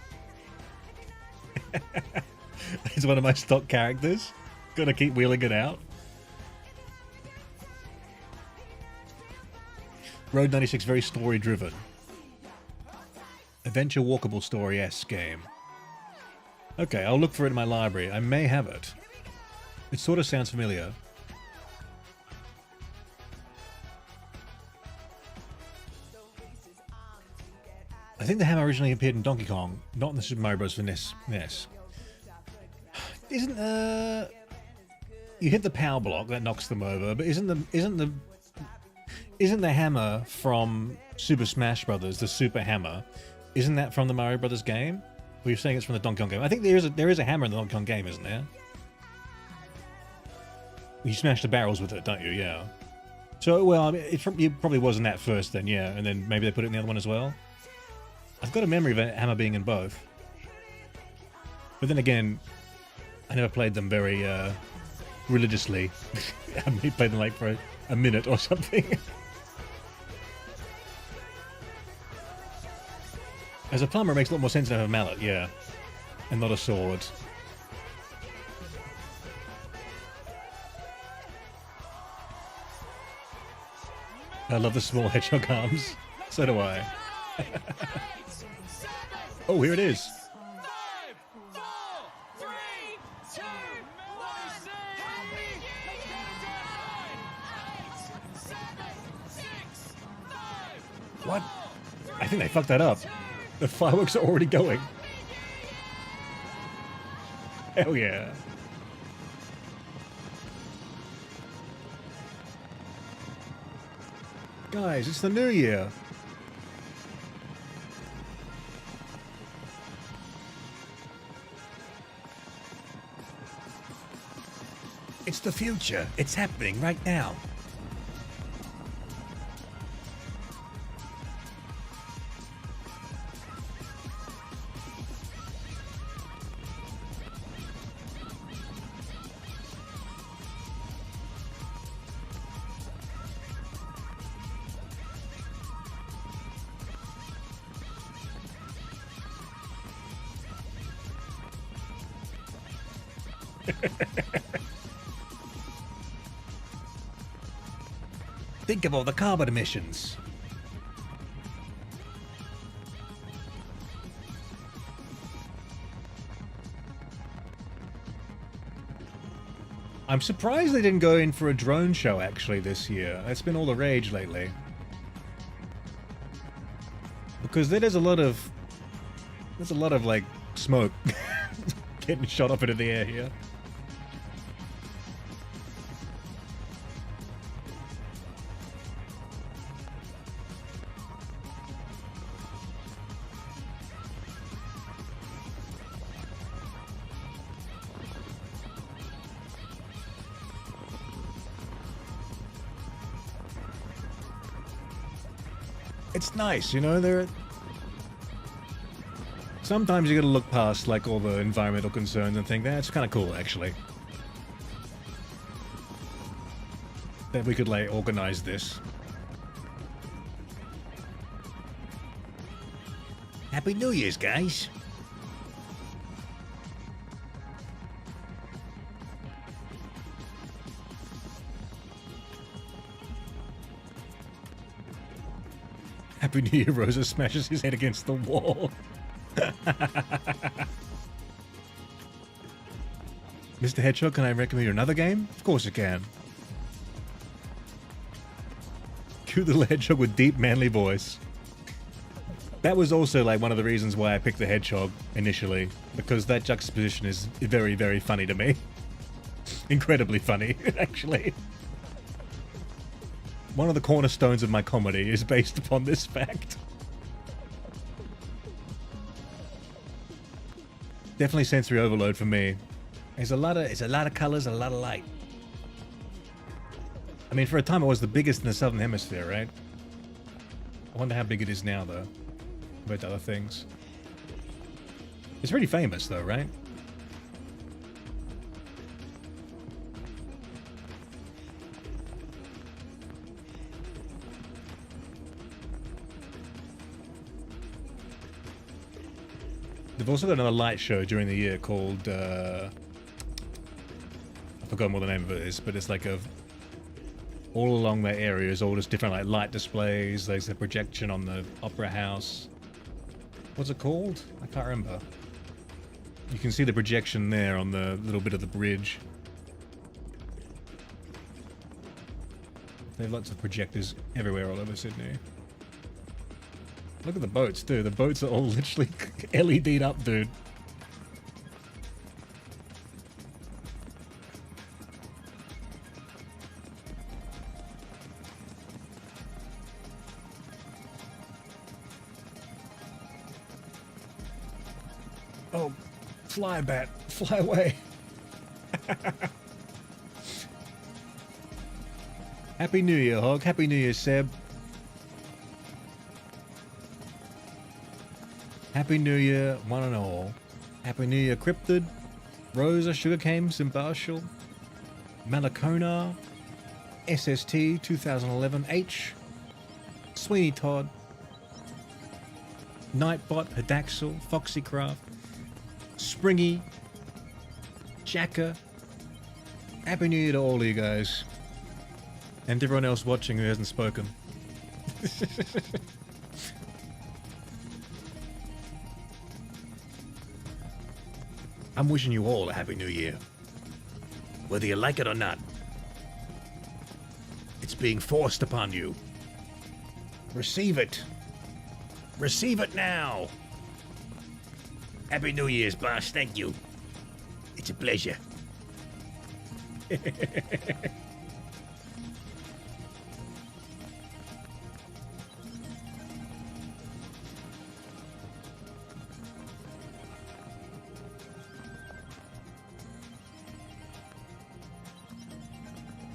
It's one of my stock characters. Gonna keep wheeling it out. Road 96, very story-driven. Adventure walkable story-esque game. Okay, I'll look for it in my library. I may have it. It sort of sounds familiar. I think the hammer originally appeared in Donkey Kong, not in the Super Mario Bros. For NES. Isn't you hit the power block that knocks them over, but isn't the hammer from Super Smash Brothers, the Super Hammer? Isn't that from the Mario Brothers game? Or you're saying it's from the Donkey Kong game? I think there is a hammer in the Donkey Kong game, isn't there? You smash the barrels with it, don't you? Yeah. So, well, I mean, it probably wasn't that first then, yeah, and then maybe they put it in the other one as well. I've got a memory of a hammer being in both. But then again, I never played them very religiously. I may play them like for a minute or something. As a plumber, it makes a lot more sense to have a mallet, yeah. And not a sword. I love the small hedgehog arms. So do I. Oh, here it is. 5, 4, 3, 2, 1. Happy What? I think they fucked that up. The fireworks are already going. Hell yeah. Guys, it's the new year. It's the future. It's happening right now. Think of all the carbon emissions. I'm surprised they didn't go in for a drone show actually this year. That's been all the rage lately. Because there's a lot of like smoke getting shot up into the air here. It's nice, you know, sometimes you gotta look past like all the environmental concerns and think that's kind of cool actually. That we could like organize this. Happy New Year's, guys. Happy New Year, Rosa smashes his head against the wall. Mr. Hedgehog, can I recommend you another game? Of course you can. Cue the hedgehog with deep, manly voice. That was also like one of the reasons why I picked the hedgehog initially, because that juxtaposition is very, very funny to me. Incredibly funny, actually. One of the cornerstones of my comedy is based upon this fact. Definitely sensory overload for me. It's a lot of colors, a lot of light. I mean, for a time it was the biggest in the Southern Hemisphere, right? I wonder how big it is now, though, compared to other things. It's pretty famous, though, right? They've also got another light show during the year called, I've forgotten what the name of it is, but it's like all along that area is all just different like light displays. There's a projection on the Opera House. What's it called? I can't remember. You can see the projection there on the little bit of the bridge. They have lots of projectors everywhere all over Sydney. Look at the boats, dude. The boats are all literally LED'd up, dude. Oh, fly, bat. Fly away. Happy New Year, Hog. Happy New Year, Seb. Happy New Year, one and all. Happy New Year, Cryptid, Rosa, Sugarcane, Impartial, Malacona, SST 2011H, Sweeney Todd, Nightbot, Hadaxel, Foxycraft, Springy, Jacker. Happy New Year to all of you guys. And everyone else watching who hasn't spoken. I'm wishing you all a Happy New Year. Whether you like it or not. It's being forced upon you. Receive it. Receive it now. Happy New Year's, boss. Thank you. It's a pleasure.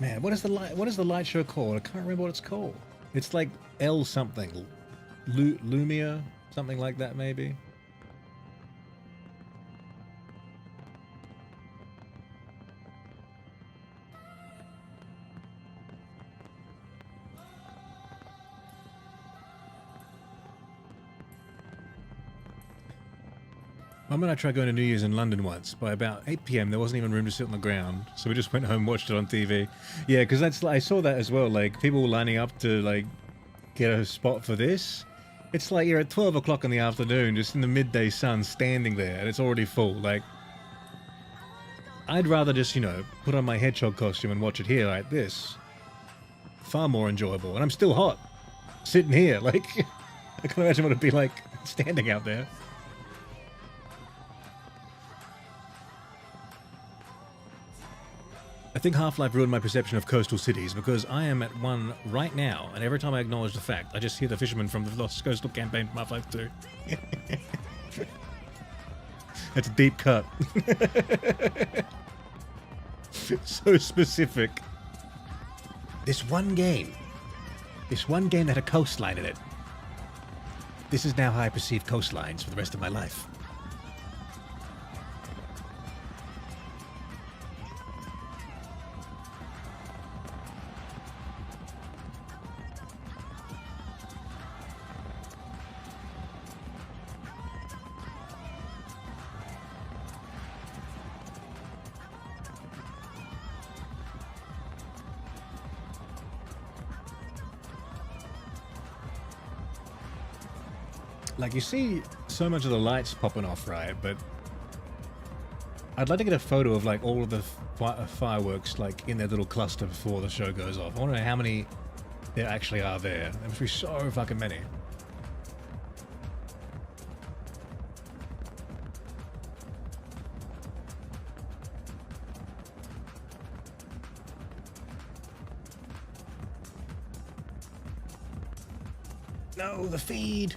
Man, what is the light show called? I can't remember what it's called. It's like L something. Lumia? Something like that, maybe? Mum and I tried going to New Year's in London once. By about 8 PM, there wasn't even room to sit on the ground, so we just went home and watched it on TV. Yeah, because I saw that as well. Like, people were lining up to, like, get a spot for this. It's like you're at 12 o'clock in the afternoon, just in the midday sun, standing there, and it's already full. Like, I'd rather just, you know, put on my hedgehog costume and watch it here like this. Far more enjoyable. And I'm still hot. Sitting here, like, I can imagine what it'd be like standing out there. I think Half-Life ruined my perception of coastal cities because I am at one right now, and every time I acknowledge the fact, I just hear the fishermen from the Lost Coastal campaign from Half-Life 2. That's a deep cut. So specific. This one game that had a coastline in it. This is now how I perceive coastlines for the rest of my life. Like, you see so much of the lights popping off, right? But I'd like to get a photo of, like, all of the fireworks, like, in their little cluster before the show goes off. I want to know how many there actually are there. There must be so fucking many. No, the feed!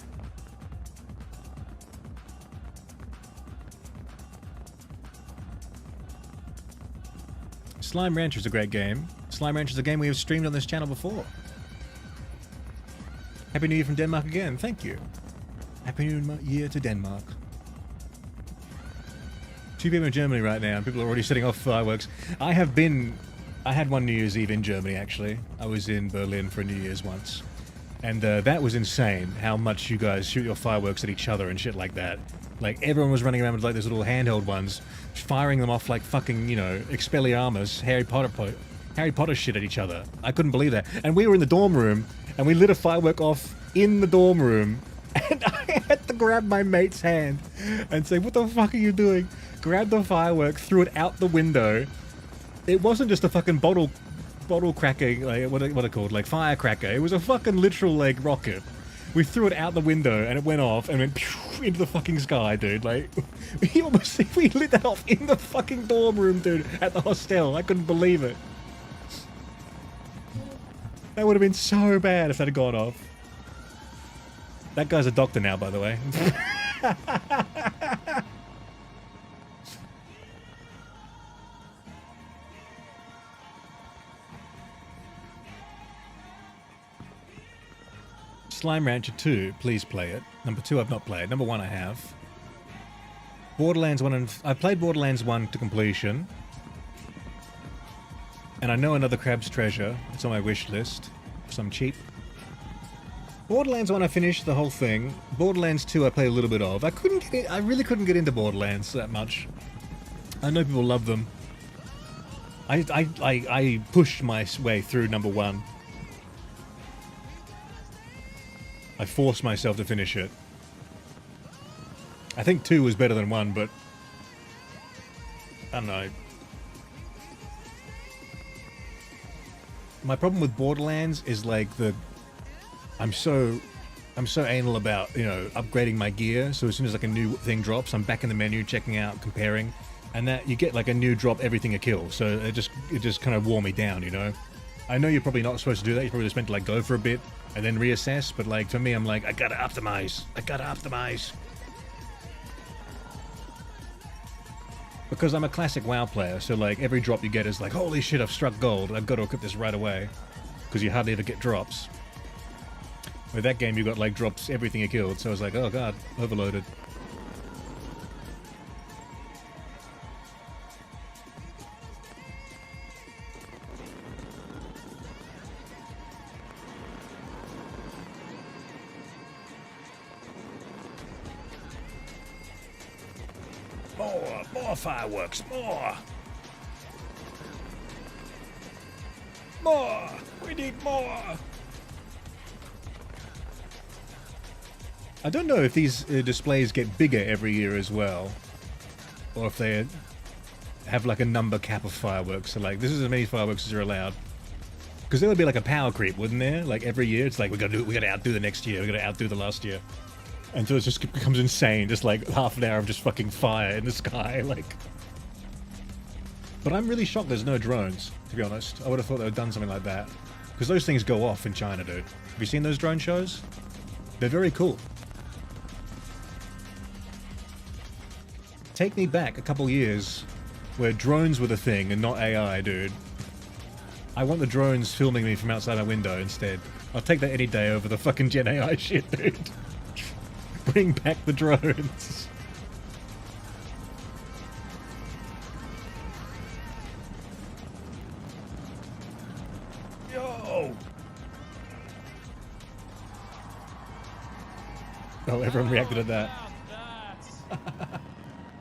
Slime Rancher is a great game. Slime Rancher is a game we have streamed on this channel before. Happy New Year from Denmark again. Thank you. Happy New Year to Denmark. 2 p.m. in Germany right now, and people are already setting off fireworks. I had one New Year's Eve in Germany, actually. I was in Berlin for New Year's once. And that was insane, how much you guys shoot your fireworks at each other and shit like that. Like, everyone was running around with, like, those little handheld ones, firing them off like fucking, you know, Expelliarmus, Harry Potter shit at each other. I couldn't believe that. And we were in the dorm room, and we lit a firework off in the dorm room, and I had to grab my mate's hand and say, what the fuck are you doing? Grabbed the firework, threw it out the window. It wasn't just a fucking bottle cracking, like, what are they called? Like, firecracker. It was a fucking literal, like, rocket. We threw it out the window, and it went off, and went into the fucking sky, dude. Like, we lit that off in the fucking dorm room, dude, at the hostel. I couldn't believe it. That would have been so bad if that had gone off. That guy's a doctor now, by the way. Slime Rancher 2, please play it. Number 2, I've not played. Number 1, I have. Borderlands 1 and... I've played Borderlands 1 to completion. And I know another Crab's Treasure. It's on my wish list. For some cheap. Borderlands 1, I finished the whole thing. Borderlands 2, I played a little bit of. I really couldn't get into Borderlands that much. I know people love them. I pushed my way through number 1. I forced myself to finish it. I think 2 was better than 1, but I don't know. My problem with Borderlands is like I'm so anal about, you know, upgrading my gear. So as soon as like a new thing drops, I'm back in the menu, checking out, comparing, and that you get like a new drop, everything a kill. So it just kind of wore me down, you know. I know you're probably not supposed to do that. You're probably just meant to like go for a bit and then reassess. But like for me, I'm like, I gotta optimize. Because I'm a classic WoW player, so like every drop you get is like, holy shit, I've struck gold. I've got to equip this right away. Because you hardly ever get drops. With that game, you got like drops everything you killed, so I was like, oh god, overloaded. More fireworks, more! More! We need more! I don't know if these displays get bigger every year as well, or if they have like a number cap of fireworks, so like, this is as many fireworks as are allowed. Because there would be like a power creep, wouldn't there? Like every year, it's like, we gotta outdo the next year, we gotta outdo the last year. Until it just becomes insane, just like half an hour of just fucking fire in the sky, like. But I'm really shocked there's no drones, to be honest. I would have thought they would have done something like that. Because those things go off in China, dude. Have you seen those drone shows? They're very cool. Take me back a couple years where drones were the thing and not AI, dude. I want the drones filming me from outside my window instead. I'll take that any day over the fucking Gen AI shit, dude. Bring back the drones. Yo! Oh, everyone reacted to that.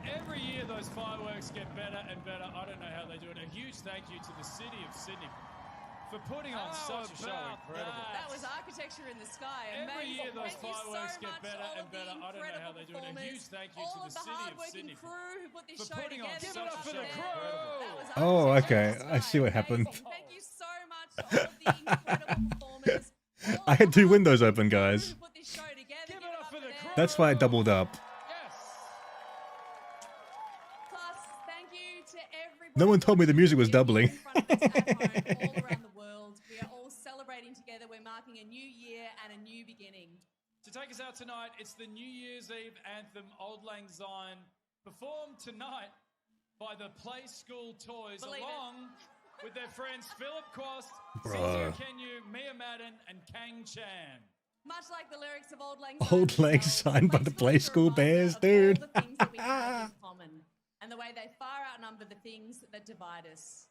Every year those fireworks get better and better. I don't know how they do it. A huge thank you to the city of Sydney for putting on such a show. Incredible. That was architecture in the sky. Every Amazing. year those Thank you fireworks so get much better all and of the better. I don't know how they do it. A huge thank you to all the of the city of hard-working Sydney crew who put this for show putting on together. such a show. Incredible. Oh, okay. I see what happened. Thank you so much to all of the incredible performers. I had 2 windows open, guys. Put this show together. Give it up for the crew. That's why I doubled up. Plus, thank you to everybody. No one told me the music was doubling. All around the world. We are all celebrating together. We're marking a new year and a new beginning. To take us out tonight, it's the New Year's Eve anthem Old Lang Syne, performed tonight by the Play School Toys, along with their friends Philip Quast, Cynthia Kenyu, Mia Madden, and Kang Chan. Much like the lyrics of Old Lang Old Lang Syne by the Play School Bears, dude. things that we have in common and the way they far outnumber the things that divide us.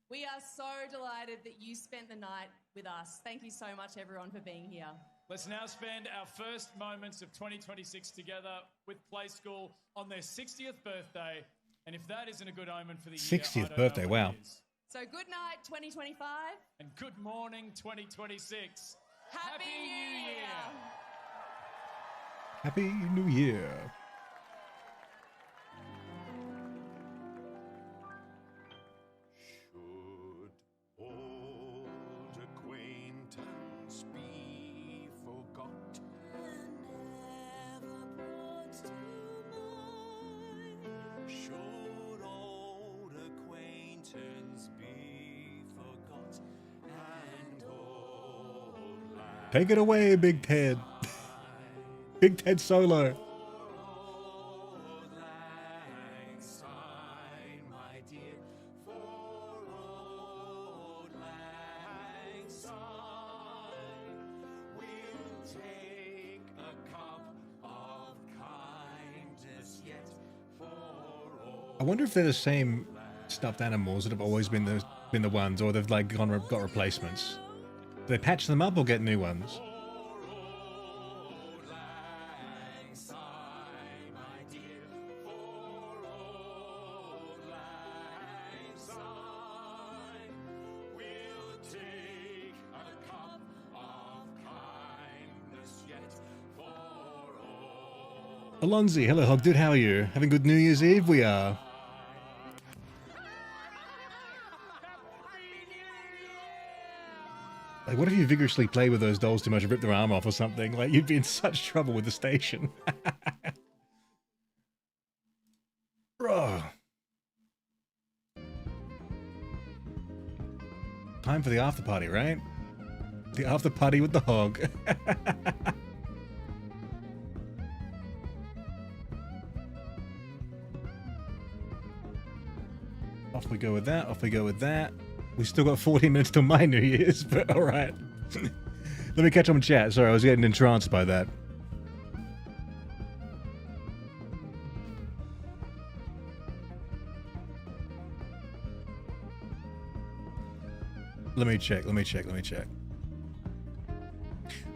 We are so delighted that you spent the night with us. Thank you so much, everyone, for being here. Let's now spend our first moments of 2026 together with Play School on their 60th birthday. And if that isn't a good omen for the year, 60th birthday, wow. So good night, 2025. And good morning, 2026. Happy New Year! Happy New Year. Old acquaintance be forgot and never brought to mind? Should old acquaintance be forgot and old lang Take it away, Big Ted. Big Ted solo. Syne, my dear, for old lang syne, we'll take a cup of kindness yet for old. I wonder if they're the same stuffed animals that have always been the ones, or they've like got replacements. Do they patch them up or get new ones? Alonzi, hello Hog Dude, how are you? Having good New Year's Eve? We are. Like, what if you vigorously play with those dolls too much and rip their arm off or something? Like, you'd be in such trouble with the station. Bro. Time for the after party, right? The after party with the hog. Off we go with that, off we go with that. We still got 14 minutes till my New Year's, but alright. Let me catch up in chat. Sorry, I was getting entranced by that. Let me check.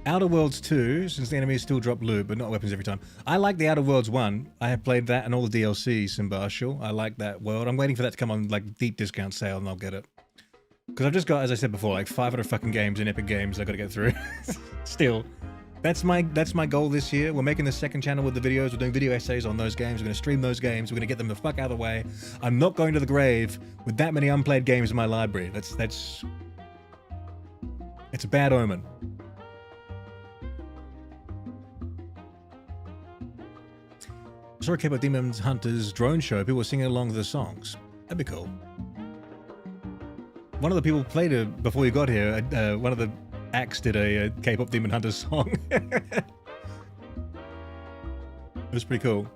Outer Worlds 2, since the enemies still drop loot, but not weapons every time. I like the Outer Worlds 1. I have played that and all the DLC, Simbartial. I like that world. I'm waiting for that to come on, like, deep discount sale, and I'll get it. Because I've just got, as I said before, like 500 fucking games in Epic Games I've got to get through. Still. That's my goal this year. We're making the second channel with the videos. We're doing video essays on those games. We're going to stream those games. We're going to get them the fuck out of the way. I'm not going to the grave with that many unplayed games in my library. It's a bad omen. I saw a K-pop Demon Hunters drone show. People were singing along to the songs. That'd be cool. One of the people played it before you got here. One of the acts did a K-pop Demon Hunters song. It was pretty cool.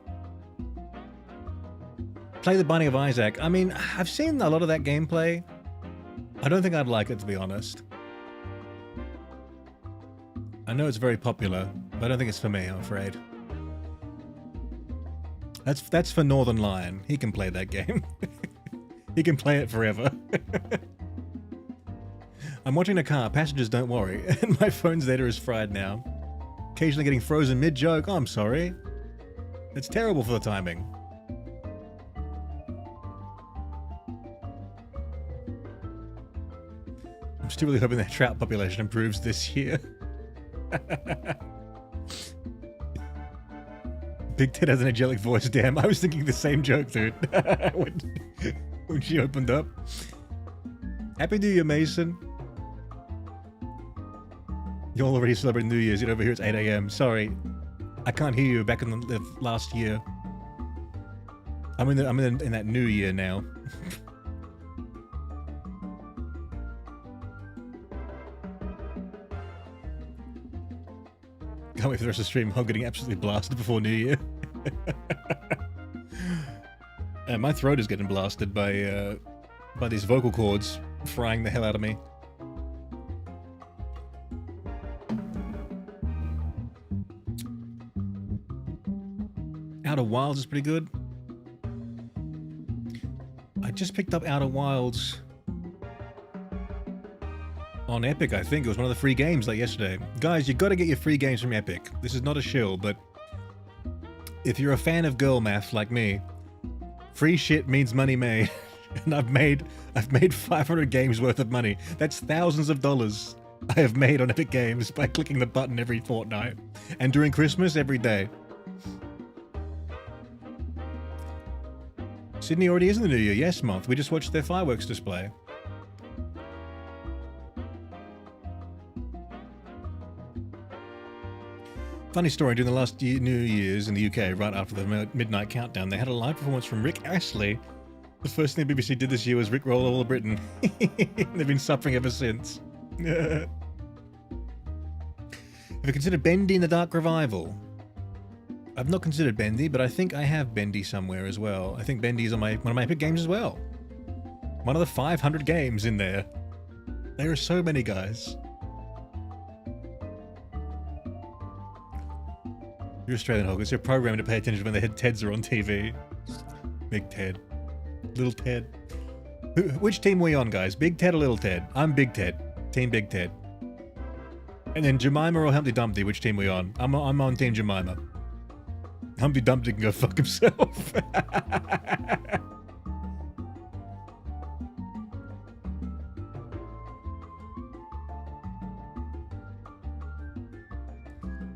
Play the Binding of Isaac. I mean, I've seen a lot of that gameplay. I don't think I'd like it, to be honest. I know it's very popular, but I don't think it's for me, I'm afraid. That's for Northern Lion. He can play that game. He can play it forever. I'm watching a car. Passengers, don't worry. And my phone's data is fried now. Occasionally getting frozen mid-joke. Oh, I'm sorry. It's terrible for the timing. I'm still really hoping that trout population improves this year. Big Ted has an angelic voice. Damn, I was thinking the same joke, dude. when she opened up. Happy New Year, Mason. You're already celebrating New Year's. Yet over here it's 8 AM. Sorry, I can't hear you back in the last year. I'm in that new year now. Can't wait for the rest of the stream. I'm getting absolutely blasted before New Year. My throat is getting blasted by these vocal cords frying the hell out of me. Outer Wilds is pretty good. I just picked up Outer Wilds on Epic, I think. It was one of the free games like yesterday. Guys, you got to get your free games from Epic. This is not a shill, but if you're a fan of girl math like me, free shit means money made. And I've made 500 games worth of money. That's thousands of dollars I have made on Epic Games by clicking the button every fortnight. And during Christmas, every day. Sydney already is in the New Year. Yes, month. We just watched their fireworks display. Funny story, during the last New Year's in the UK, right after the midnight countdown, they had a live performance from Rick Astley. The first thing the BBC did this year was Rick Roll All of Britain. They've been suffering ever since. Have you considered Bendy in the Dark Revival? I've not considered Bendy, but I think I have Bendy somewhere as well. I think Bendy is on one of my Epic games as well. One of the 500 games in there. There are so many, guys. You're Australian Hog. It's your programming to pay attention when the head Teds are on TV. Big Ted. Little Ted. Which team are we on, guys? Big Ted or Little Ted? I'm Big Ted. Team Big Ted. And then Jemima or Humpty Dumpty, which team are we on? I'm on Team Jemima. Humpty Dumpty can go fuck himself.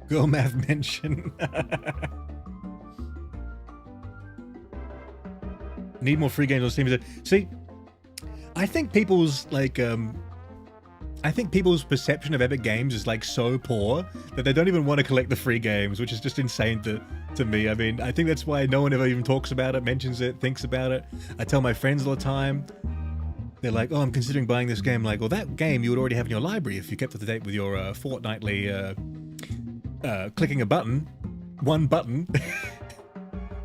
Girl math mention. Need more free games on Steam. See, I think people's perception of Epic Games is like so poor that they don't even want to collect the free games, which is just insane to me. I mean, I think that's why no one ever even talks about it, mentions it, thinks about it. I tell my friends all the time. They're like, oh, I'm considering buying this game. Like, well, that game you would already have in your library if you kept up to date with your fortnightly clicking a button. One button.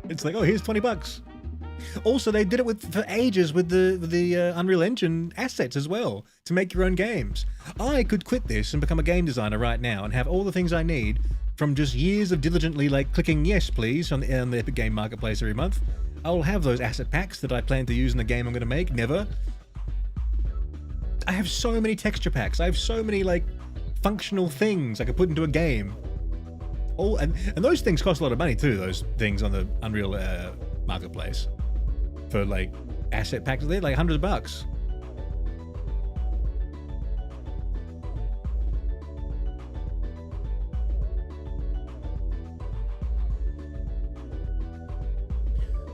It's like, oh, here's $20. Also, they did it for ages with the Unreal Engine assets as well, to make your own games. I could quit this and become a game designer right now and have all the things I need from just years of diligently clicking yes please on the Epic Game Marketplace every month. I'll have those asset packs that I plan to use in the game I'm going to make. Never. I have so many texture packs. I have so many functional things I could put into a game. Oh, and those things cost a lot of money too. Those things on the Unreal Marketplace. For asset packs, they're like $100.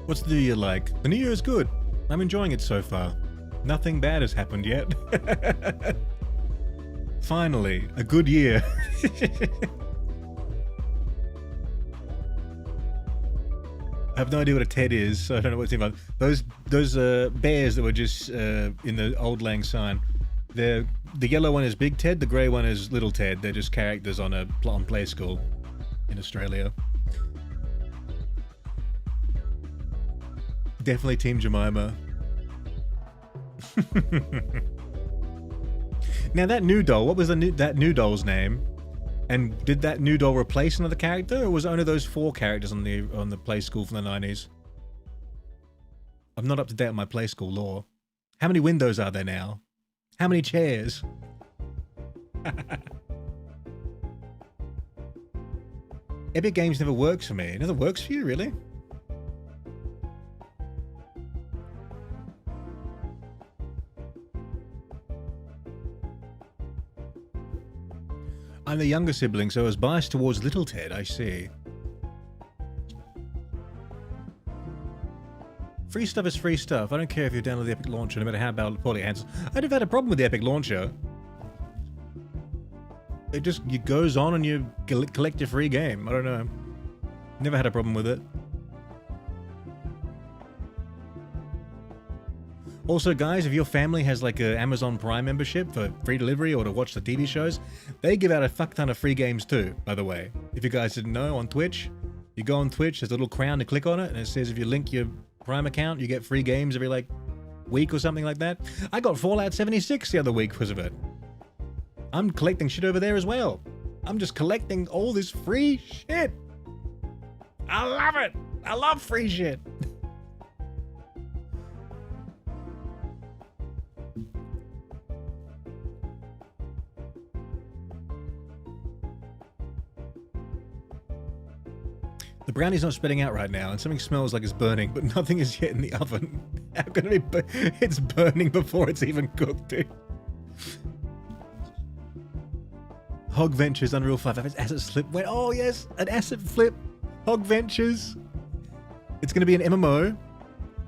What's the new year like? The new year is good. I'm enjoying it so far. Nothing bad has happened yet. Finally, a good year. I have no idea what a TED is, so I don't know what it's about. Those bears that were just in the Old Lang Syne. The yellow one is Big Ted, the grey one is Little Ted. They're just characters on Play School in Australia. Definitely Team Jemima. Now that new doll, what was that new doll's name? And did that new doll replace another character, or was it only those 4 characters on the Play School from the 90s? I'm not up to date on my Play School lore. How many windows are there now? How many chairs? Epic Games never works for me. It never works for you, really? I'm the younger sibling, so I was biased towards Little Ted, I see. Free stuff is free stuff. I don't care if you download the Epic Launcher, no matter how poorly it handles. I'd have had a problem with the Epic Launcher. It goes on and you collect your free game. I don't know. Never had a problem with it. Also, guys, if your family has an Amazon Prime membership for free delivery or to watch the TV shows, they give out a fuck ton of free games too, by the way. If you guys didn't know, on Twitch, you go on Twitch, there's a little crown to click on it, and it says if you link your Prime account, you get free games every week or something like that. I got Fallout 76 the other week because of it. I'm collecting shit over there as well. I'm just collecting all this free shit. I love it. I love free shit. The brownie's not spitting out right now, and something smells like it's burning, but nothing is yet in the oven. How can it be? It's burning before it's even cooked, dude. Hog Ventures, Unreal 5, Asset Flip. Wait, oh yes, an Asset Flip. Hog Ventures. It's going to be an MMO.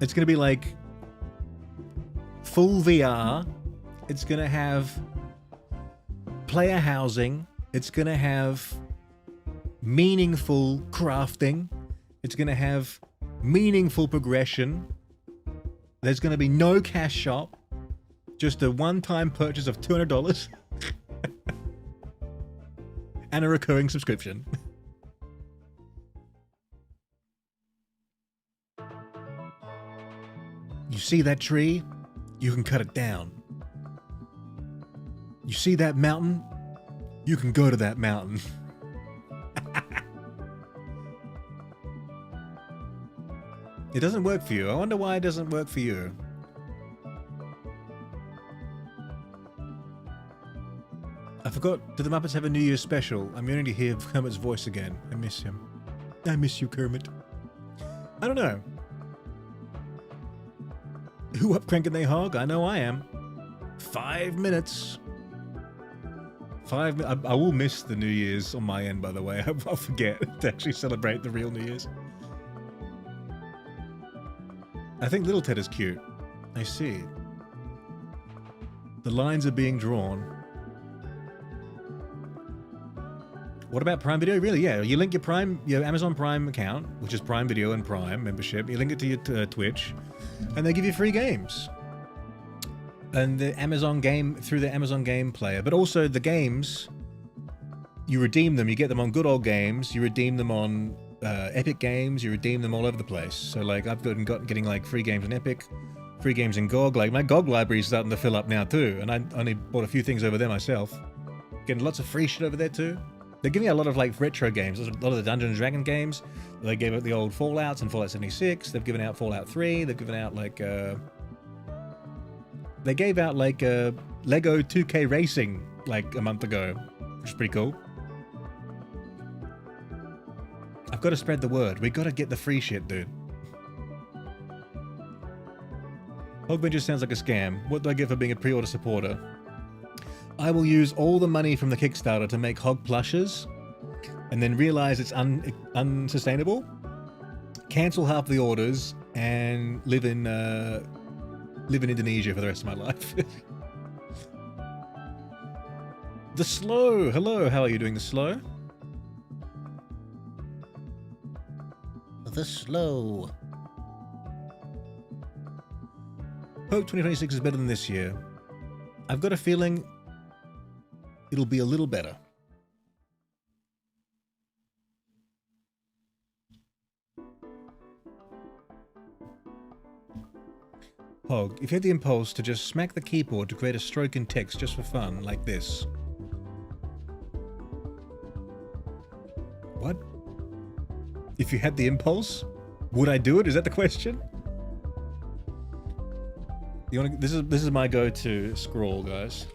It's going to be full VR. It's going to have player housing. It's going to have meaningful crafting. It's going to have meaningful progression. There's going to be no cash shop. Just a one-time purchase of $200. And a recurring subscription. You see that tree? You can cut it down. You see that mountain? You can go to that mountain. It doesn't work for you. I wonder why it doesn't work for you. I forgot, do the Muppets have a New Year's special? I'm yearning to hear Kermit's voice again. I miss him. I miss you, Kermit. I don't know. Who up cranking they hog? I know I am. 5 minutes. 5 minutes. I will miss the New Year's on my end, by the way. I'll forget to actually celebrate the real New Year's. I think Little Ted is cute. I see. The lines are being drawn. What about Prime Video? Really, yeah. You link your Amazon Prime account, which is Prime Video and Prime membership. You link it to your Twitch, and they give you free games. And the Amazon game, through the Amazon Game Player. But also the games, you redeem them. You get them on Good Old Games. You redeem them on Epic Games. You redeem them all over the place. So like I've getting like free games on Epic, free games in GOG. Like my GOG library is starting to fill up now too. And I only bought a few things over there myself. Getting lots of free shit over there too. They're giving out a lot of like retro games. A lot of the Dungeons & Dragon games. They gave out the old Fallouts and Fallout 76. They've given out Fallout 3. They've given out like they gave out like Lego 2K Racing like a month ago, which is pretty cool. I've got to spread the word. We got to get the free shit, dude. Hogman just sounds like a scam. What do I get for being a pre-order supporter? I will use all the money from the Kickstarter to make Hog plushes, and then realize it's unsustainable, cancel half the orders, and live in Indonesia for the rest of my life. The Slow! Hello, how are you doing, The Slow? The Slow. Hope 2026 is better than this year. I've got a feeling it'll be a little better. Hog, if you had the impulse to just smack the keyboard to create a stroke in text just for fun, like this. What? If you had the impulse? Would I do it? Is that the question? You wanna, this is my go-to scroll, guys.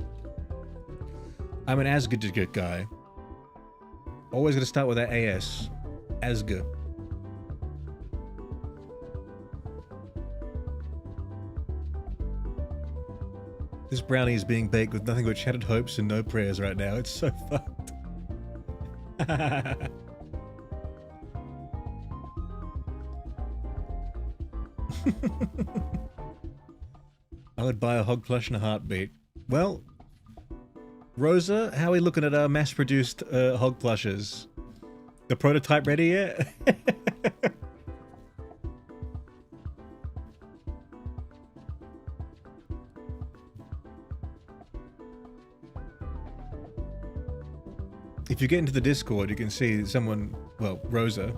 I'm an Asgard guy. Always gonna start with that AS. Asgard. This brownie is being baked with nothing but shattered hopes and no prayers right now. It's so fucked. I would buy a Hog plush in a heartbeat. Well, Rosa, how are we looking at our mass-produced Hog plushes? The prototype ready yet? If you get into the Discord, you can see someone, well, Rosa,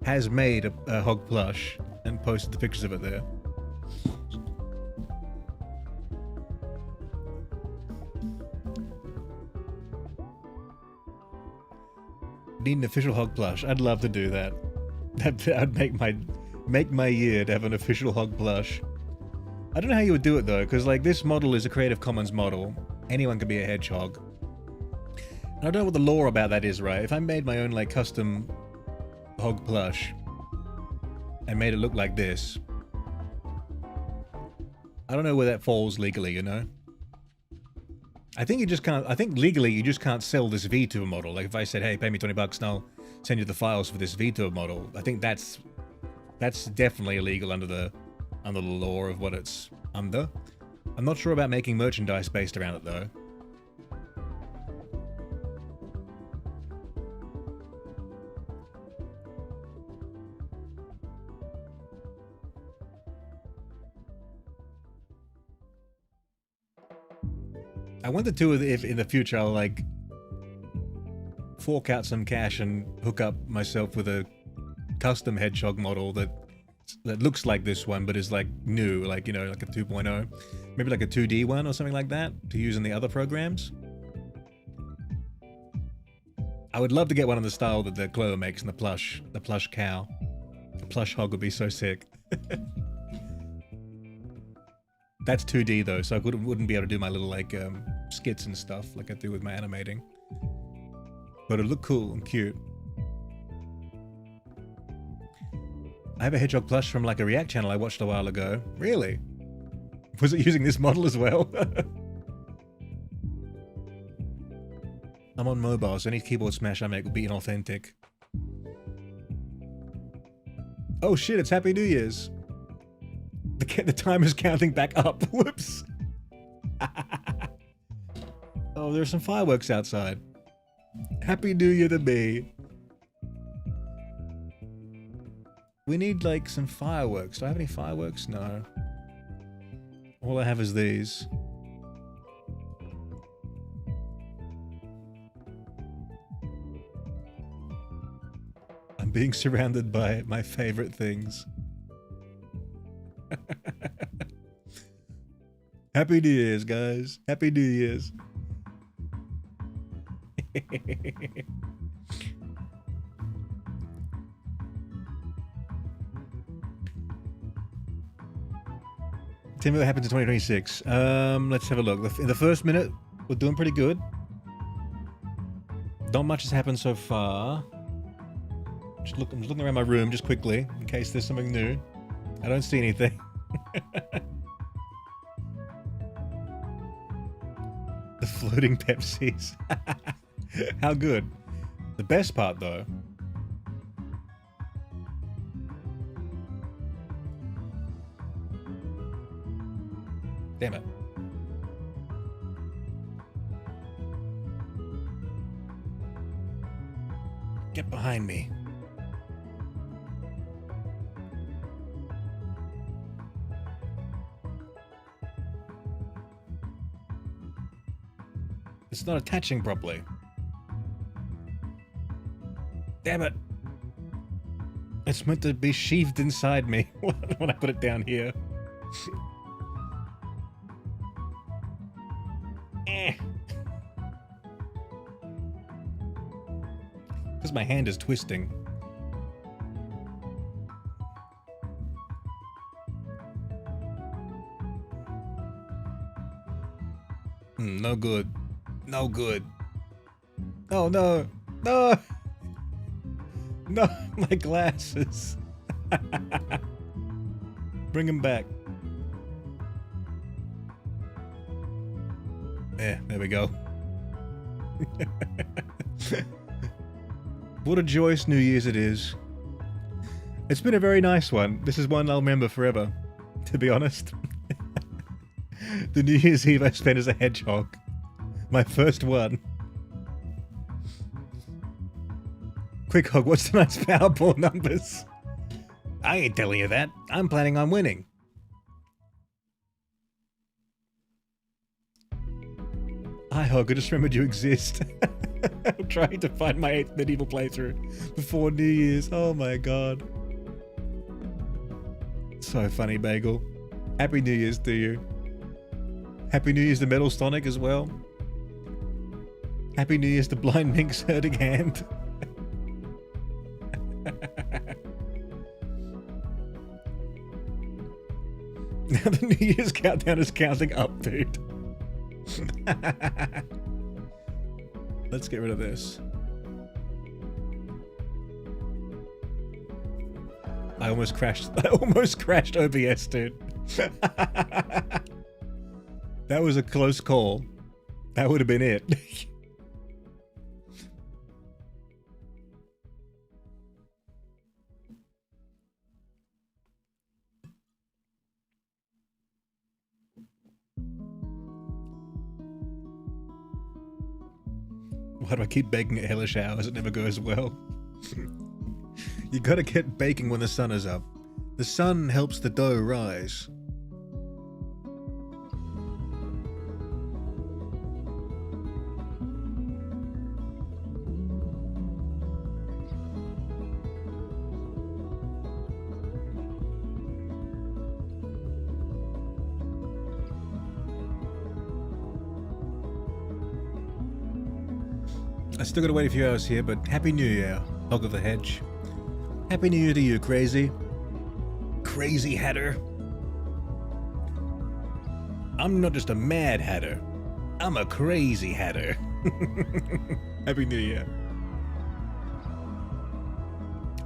has made a Hog plush and posted the pictures of it there. Need an official Hog plush. I'd love to do that. That'd make my year to have an official Hog plush. I don't know how you would do it though, because like this model is a Creative Commons model. Anyone can be a hedgehog. And I don't know what the law about that is, right? If I made my own like custom Hog plush and made it look like this, I don't know where that falls legally, you know? I think you just can't, I think legally you just can't sell this VTuber model. Like if I said, hey, pay me 20 bucks and I'll send you the files for this VTuber model, I think that's definitely illegal under the law of what it's under. I'm not sure about making merchandise based around it though. I wonder too if in the future I'll like fork out some cash and hook up myself with a custom hedgehog model that looks like this one but is like new, like, you know, like a 2.0, maybe like a 2D one or something like that to use in the other programs. I would love to get one in the style that the Clover makes in the plush cow. The plush hog would be so sick. That's 2D though, so I wouldn't be able to do my little like skits and stuff like I do with my animating. But it'd look cool and cute. I have a hedgehog plush from like a React channel I watched a while ago. Really? Was it using this model as well? I'm on mobile, so any keyboard smash I make will be inauthentic. Oh shit, it's Happy New Year's! The timer's counting back up. Whoops. Oh, there's some fireworks outside. Happy New Year to me. We need, like, some fireworks. Do I have any fireworks? No. All I have is these. I'm being surrounded by my favorite things. Happy New Year's, guys. Happy New Year's. 10 what happens in 2026. Let's have a look. In the first minute, we're doing pretty good. Not much has happened so far. I'm just looking around my room just quickly in case there's something new. I don't see anything. The floating Pepsis. How good. The best part, though. Damn it. Get behind me. It's not attaching properly. Damn it. It's meant to be sheathed inside me when I put it down here. Because my hand is twisting. No good. No good. Oh no. No. No, my glasses. Bring them back. There we go. What a joyous New Year's it is. It's been a very nice one. This is one I'll remember forever, to be honest. The New Year's Eve I spent as a hedgehog. My first one. Quick, Hog, what's tonight's Powerball numbers? I ain't telling you that. I'm planning on winning. Hi, Hog, I just remembered you exist. I'm trying to find my 8th medieval playthrough before New Year's. Oh my god. So funny, Bagel. Happy New Year's to you. Happy New Year's to Metal Sonic as well. Happy New Year's to Blind Mink's hurting hand. Now the New Year's countdown is counting up, dude. Let's get rid of this. I almost crashed OBS, dude. That was a close call. That would have been it. Why do I keep baking at hellish hours? It never goes well. You gotta get baking when the sun is up. The sun helps the dough rise. I still gotta wait a few hours here, but Happy New Year, Hog of the Hedge. Happy New Year to you, Crazy. Crazy Hatter. I'm not just a mad hatter. I'm a crazy hatter. Happy New Year.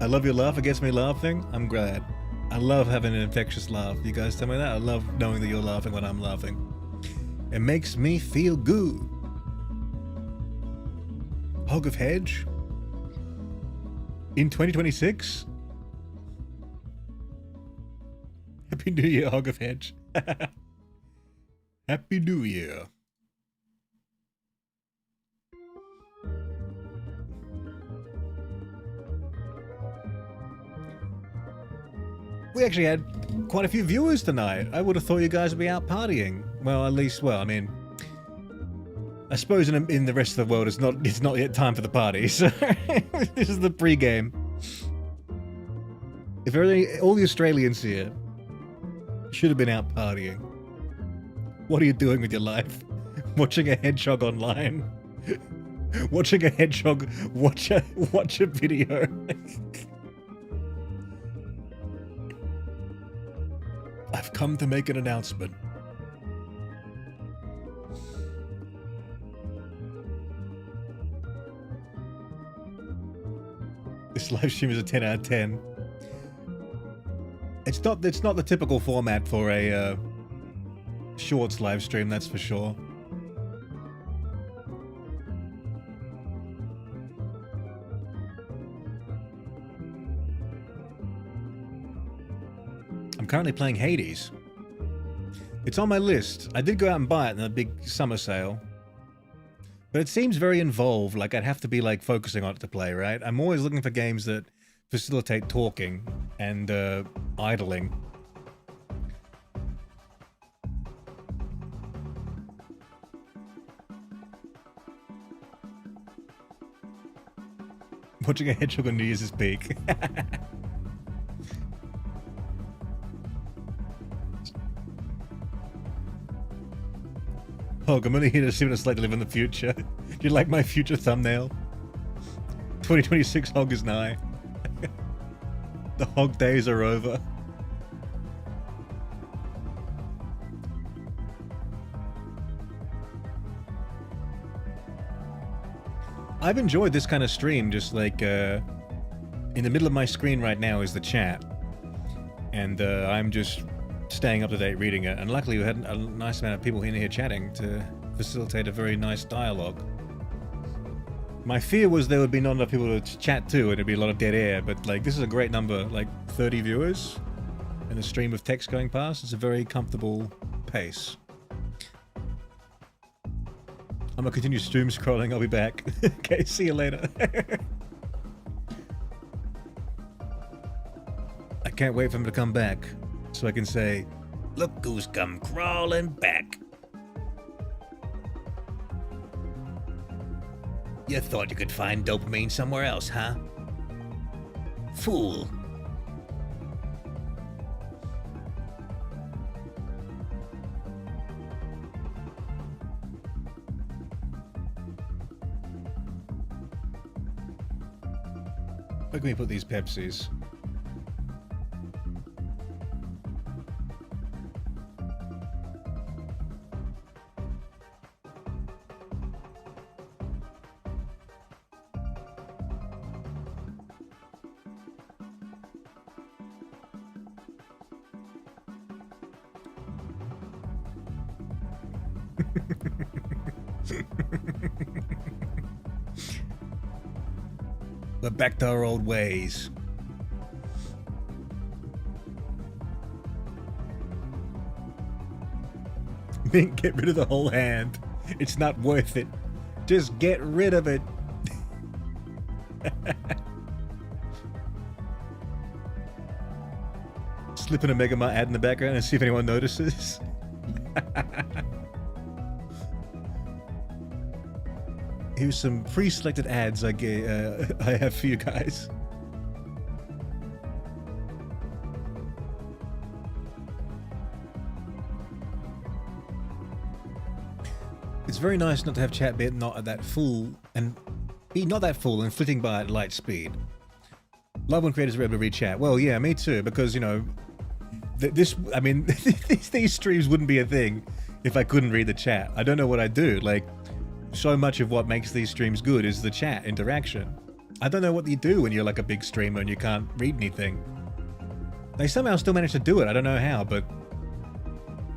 I love your laugh. It gets me laughing. I'm glad. I love having an infectious laugh. You guys tell me that? I love knowing that you're laughing when I'm laughing. It makes me feel good. Hog of Hedge? In 2026? Happy New Year, Hog of Hedge. Happy New Year. We actually had quite a few viewers tonight. I would have thought you guys would be out partying. Well, at least, well, I mean, I suppose in the rest of the world it's not yet time for the party, so this is the pre-game. If all the Australians here should have been out partying. What are you doing with your life? Watching a hedgehog online? Watching a hedgehog watch a video? I've come to make an announcement. This live stream is a 10 out of 10. It's not the typical format for a shorts live stream, that's for sure. I'm currently playing Hades. It's on my list. I did go out and buy it in a big summer sale. But it seems very involved, like I'd have to be like focusing on it to play, right? I'm always looking for games that facilitate talking and idling. Watching a hedgehog on New Year's peak. Hog, I'm only here to see what it's like to live in the future. Do you like my future thumbnail? 2026 Hog is nigh. The Hog days are over. I've enjoyed this kind of stream, just like, in the middle of my screen right now is the chat. And I'm just staying up to date reading it, and luckily we had a nice amount of people in here chatting to facilitate a very nice dialogue. My fear was there would be not enough people to chat to, and it'd be a lot of dead air, but like this is a great number, like 30 viewers, and a stream of text going past. It's a very comfortable pace. I'm gonna continue stream scrolling, I'll be back. Okay, see you later. I can't wait for him to come back. So I can say, look who's come crawling back. You thought you could find dopamine somewhere else, huh? Fool. Where can we put these Pepsis? We're back to our old ways. Mink, get rid of the whole hand. It's not worth it. Just get rid of it. Slip in a Megamart ad in the background and see if anyone notices. Here's some pre-selected ads I have for you guys. It's very nice not to have chat be not at that full and be not that full and flitting by at light speed. Love when creators are able to read chat. Well, yeah, me too, because you know, I mean, these streams wouldn't be a thing if I couldn't read the chat. I don't know what I'd do. Like, so much of what makes these streams good is the chat interaction. I don't know what you do when you're like a big streamer and you can't read anything. They somehow still manage to do it. I don't know how, but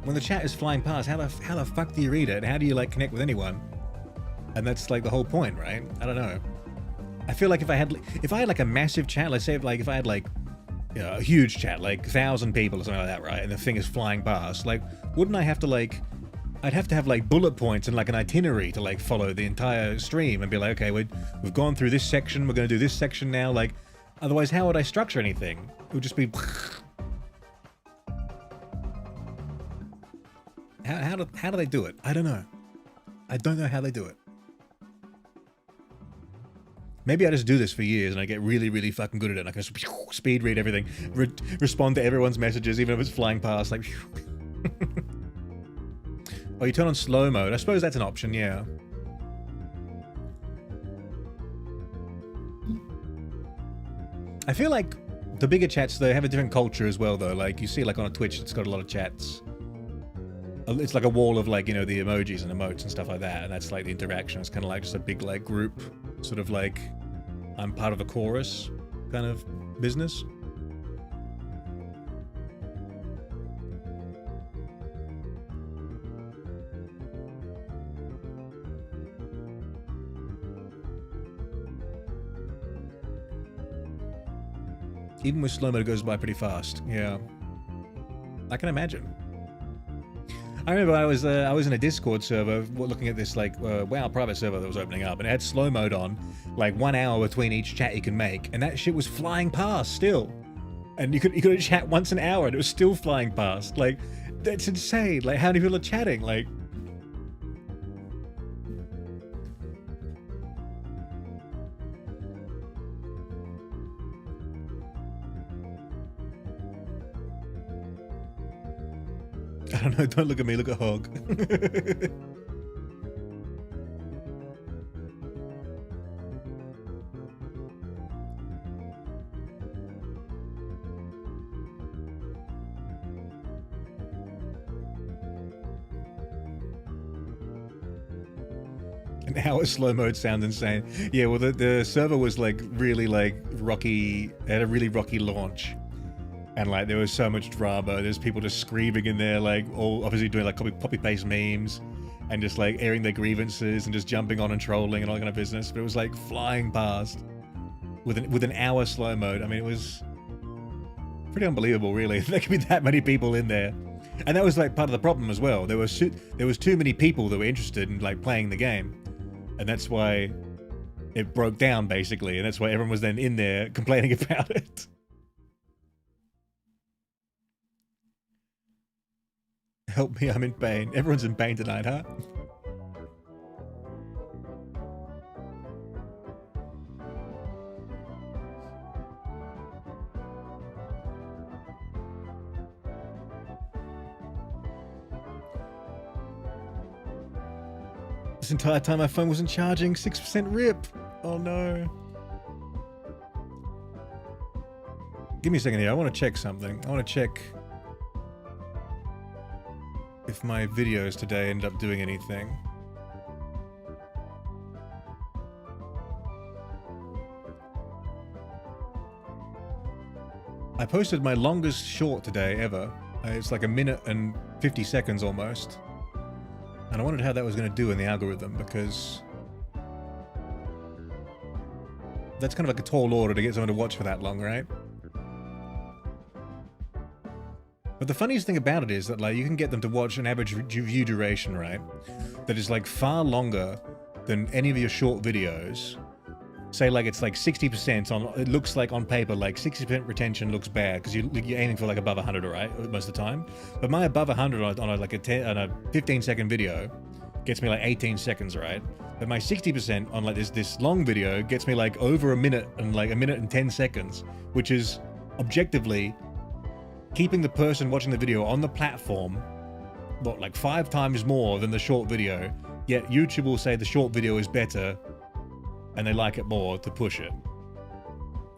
when the chat is flying past, how the fuck do you read it? How do you like connect with anyone? And that's like the whole point, right? I don't know. I feel like if I had like a massive chat, let's say like if I had like you know, a huge chat, like 1,000 people or something like that, right? And the thing is flying past. Like, wouldn't I have to like, I'd have to have like bullet points and like an itinerary to like follow the entire stream and be like, okay, we've gone through this section, we're going to do this section now. Like, otherwise, how would I structure anything? It would just be. How do they do it? I don't know. I don't know how they do it. Maybe I just do this for years and I get really, really fucking good at it. And I can just speed read everything, respond to everyone's messages, even if it's flying past. Like, oh, you turn on slow mode. I suppose that's an option, yeah. I feel like the bigger chats, they have a different culture as well, though. Like, you see, like, on a Twitch, it's got a lot of chats. It's like a wall of, like, you know, the emojis and emotes and stuff like that. And that's, like, the interaction. It's kind of like just a big, like, group, sort of like, I'm part of a chorus kind of business. Even with slow-mo, it goes by pretty fast. Yeah. I can imagine. I remember I was in a Discord server looking at this like WoW private server that was opening up, and it had slow mode on, like 1 hour between each chat you can make, and that shit was flying past still. And you could chat once an hour, and it was still flying past. Like, that's insane. Like, how many people are chatting? Like. I don't know, don't look at me, look at Hog. An hour slow mode sounds insane. Yeah, well the server was like really like rocky, it had a really rocky launch. And like there was so much drama. There's people just screaming in there, like all obviously doing like copy paste memes and just like airing their grievances and just jumping on and trolling and all that kind of business. But it was like flying past with an hour slow mode. I mean, it was pretty unbelievable, really. There could be that many people in there, and that was like part of the problem as well. There was too many people that were interested in like playing the game, and that's why it broke down basically, and that's why everyone was then in there complaining about it. Help me, I'm in pain. Everyone's in pain tonight, huh? This entire time my phone wasn't charging, 6% rip. Oh no. Give me a second here, I want to check something. I want to check if my videos today end up doing anything. I posted my longest short today ever. It's like 1 minute and 50 seconds almost. And I wondered how that was going to do in the algorithm, because that's kind of like a tall order to get someone to watch for that long, right? But the funniest thing about it is that like you can get them to watch an average view duration, right? That is like far longer than any of your short videos. Say like it's like 60% on, it looks like on paper like 60% retention looks bad because you're aiming for like above 100, right? Most of the time. But my above 100 on a 15-second video gets me like 18 seconds, right? But my 60% on like this long video gets me like over a minute and like 1 minute and 10 seconds, which is objectively keeping the person watching the video on the platform, what, like 5 times more than the short video, yet YouTube will say the short video is better and they like it more to push it.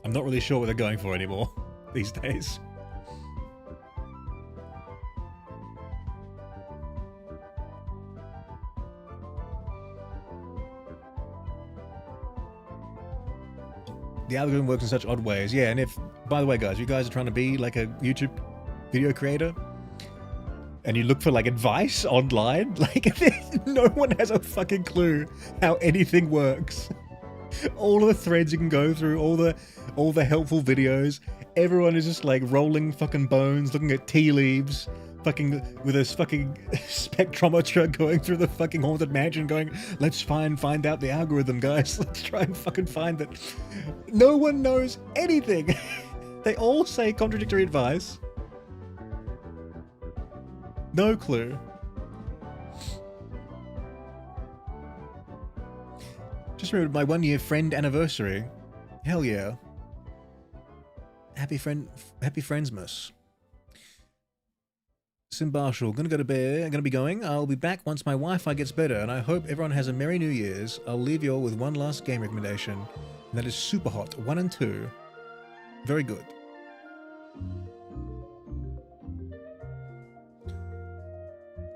I'm not really sure what they're going for anymore these days. The algorithm works in such odd ways. Yeah, and if, by the way, guys, you guys are trying to be like a YouTube video creator and you look for like advice online, like no one has a fucking clue how anything works. all the threads you can go through, all the helpful videos. Everyone is just like rolling fucking bones, looking at tea leaves, fucking with this fucking spectrometer going through the fucking haunted mansion, going, let's find out the algorithm, guys. Let's try and fucking find it. No one knows anything. They all say contradictory advice. No clue. Just remembered my 1 year friend anniversary. Hell yeah. Happy Friendsmas. Simbarshal, gonna go to bed, gonna be going. I'll be back once my Wi-Fi gets better, and I hope everyone has a Merry New Year's. I'll leave you all with one last game recommendation, and that is Super Hot 1 and 2. Very good.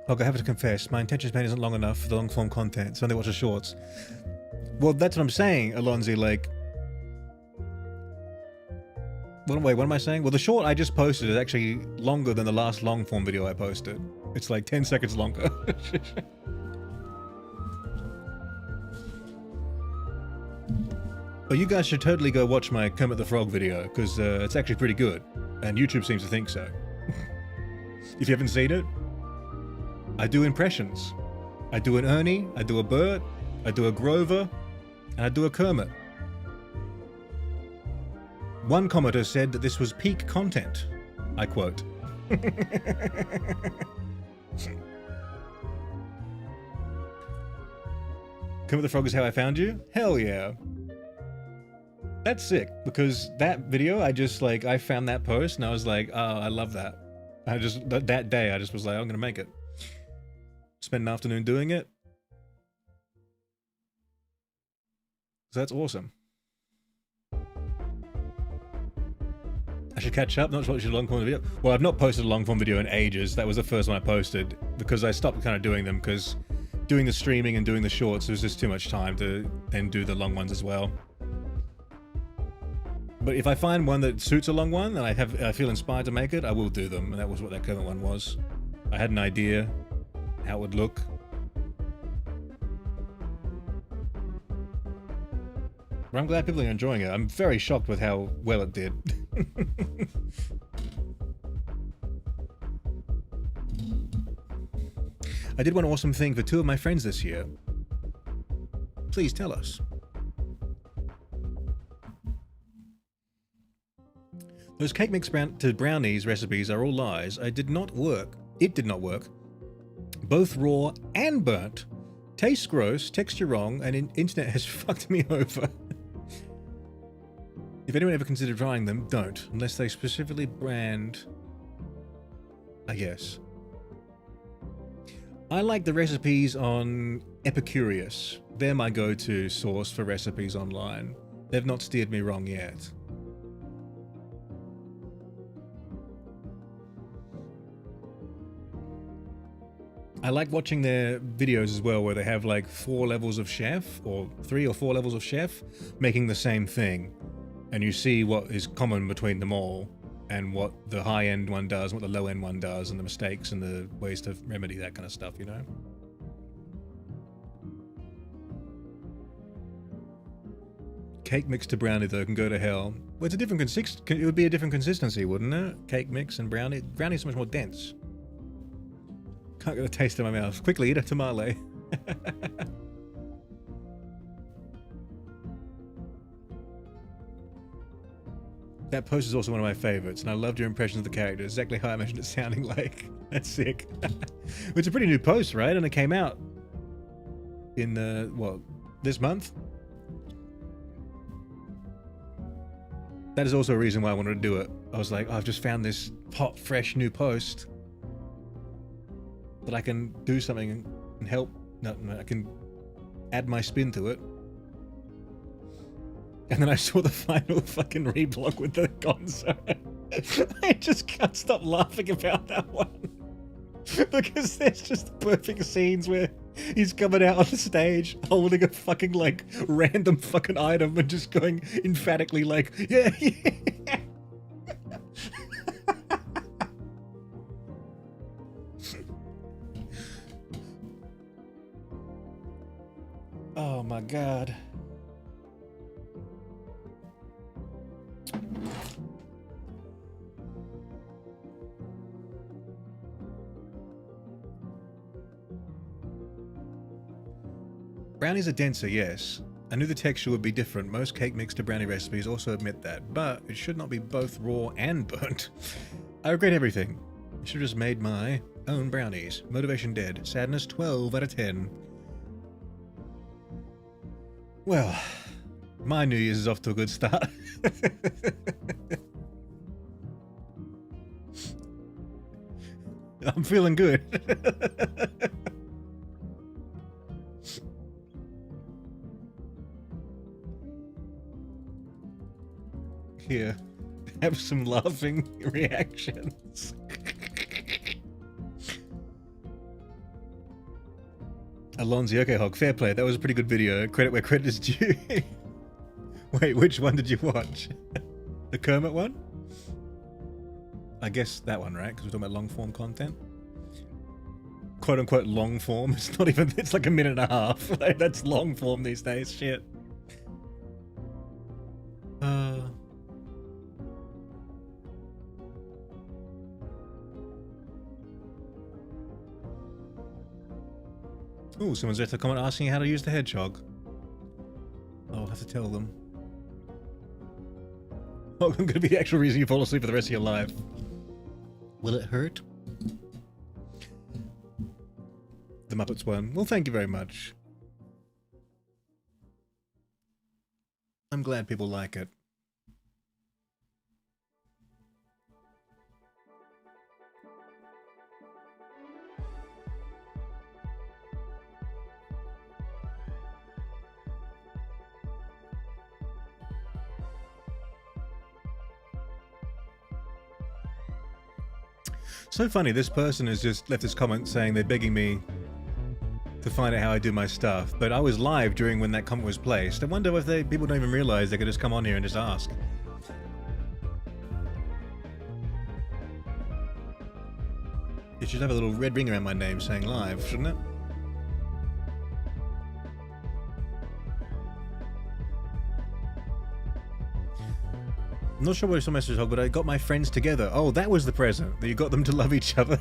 Look, I have to confess, my attention span isn't long enough for the long-form content, so I only watch the shorts. Well, that's what I'm saying, Alonzi, like... Wait, what am I saying? Well, the short I just posted is actually longer than the last long-form video I posted. It's like 10 seconds longer. But you guys should totally go watch my Kermit the Frog video, because it's actually pretty good. And YouTube seems to think so. If you haven't seen it, I do impressions. I do an Ernie, I do a Bert, I do a Grover, and I do a Kermit. One commenter said that this was peak content. I quote. Kermit the Frog is how I found you? Hell yeah. That's sick, because that video, I found that post and I was like, oh, I love that. That day, I just was like, I'm gonna make it. Spend an afternoon doing it. So that's awesome. I should catch up, not watching a long form video. Well, I've not posted a long form video in ages. That was the first one I posted because I stopped kind of doing them because doing the streaming and doing the shorts was just too much time to then do the long ones as well. But if I find one that suits a long one and I feel inspired to make it, I will do them. And that was what that Kermit one was. I had an idea how it would look. But I'm glad people are enjoying it. I'm very shocked with how well it did. I did one awesome thing for 2 of my friends this year. Please tell us. Those cake mix to brownies recipes are all lies. It did not work. Both raw and burnt. Tastes gross, texture wrong, and internet has fucked me over. If anyone ever considered trying them, don't. Unless they specifically brand... I guess. I like the recipes on Epicurious. They're my go-to source for recipes online. They've not steered me wrong yet. I like watching their videos as well, where they have like 4 levels of chef, or 3 or 4 levels of chef, making the same thing. And you see what is common between them all, and what the high-end one does, what the low-end one does, and the mistakes and the ways to remedy that kind of stuff, you know? Cake mix to brownie, though, can go to hell. Well, it's a different it would be a different consistency, wouldn't it? Cake mix and brownie. Brownie's so much more dense. Can't get the taste in my mouth. Quickly, eat a tamale. That post is also one of my favorites, and I loved your impression of the character. Exactly how I imagined it sounding like. That's sick. It's a pretty new post, right? And it came out in, this month? That is also a reason why I wanted to do it. I was like, oh, I've just found this hot, fresh new post that I can do something and help. No, I can add my spin to it. And then I saw the final fucking reblog with the gonzo. I just can't stop laughing about that one. Because there's just the perfect scenes where he's coming out on the stage holding a fucking, like, random fucking item and just going emphatically like, yeah, yeah. Oh my god. brownies are denser, yes. I knew the texture would be different. Most cake mix to brownie recipes also admit that, but it should not be both raw and burnt. I regret everything. I should have just made my own brownies. Motivation dead. Sadness 12 out of 10. Well, my New Year's is off to a good start. I'm feeling good. Here, have some laughing reactions. Alonzi, okay, Hog, fair play. That was a pretty good video. Credit where credit is due. Wait, which one did you watch? The Kermit one? I guess that one, right? Because we're talking about long form content. Quote unquote long form. It's not even, it's like a minute and a half. Like, that's long form these days. Shit. Ooh, someone's left a comment asking how to use the hedgehog. I'll have to tell them. Oh, I'm gonna be the actual reason you fall asleep for the rest of your life. Will it hurt? The Muppets one. Well, thank you very much. I'm glad people like it. So funny, this person has just left this comment saying they're begging me to find out how I do my stuff, but I was live during when that comment was placed. I wonder if people don't even realize they could just come on here and just ask. It should have a little red ring around my name saying live, shouldn't it? I'm not sure what it's on message hog, but I got my friends together. Oh, that was the present. That you got them to love each other.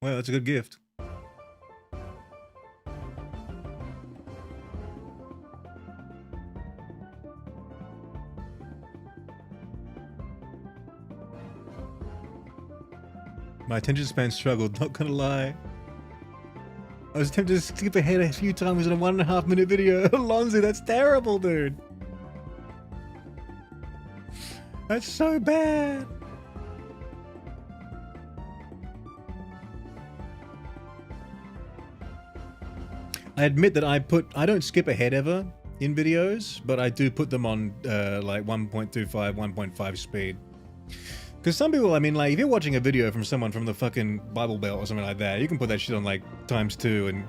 Well, that's a good gift. My attention span struggled, not gonna lie. I was tempted to skip ahead a few times in a 1.5 minute video. Lonzy, that's terrible, dude. That's so bad. I admit that I don't skip ahead ever in videos, but I do put them on like 1.25, 1.5 speed. Because some people, I mean, like, if you're watching a video from someone from the fucking Bible Belt or something like that, you can put that shit on, like, ×2 and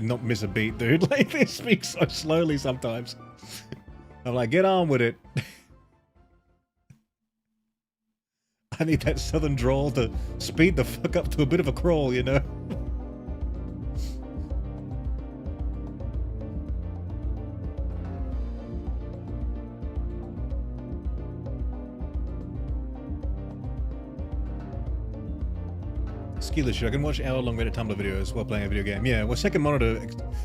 not miss a beat, dude. Like, they speak so slowly sometimes. I'm like, get on with it. I need that southern drawl to speed the fuck up to a bit of a crawl, you know? Skillish, I can watch hour-long Reddit Tumblr videos while playing a video game. Yeah, well,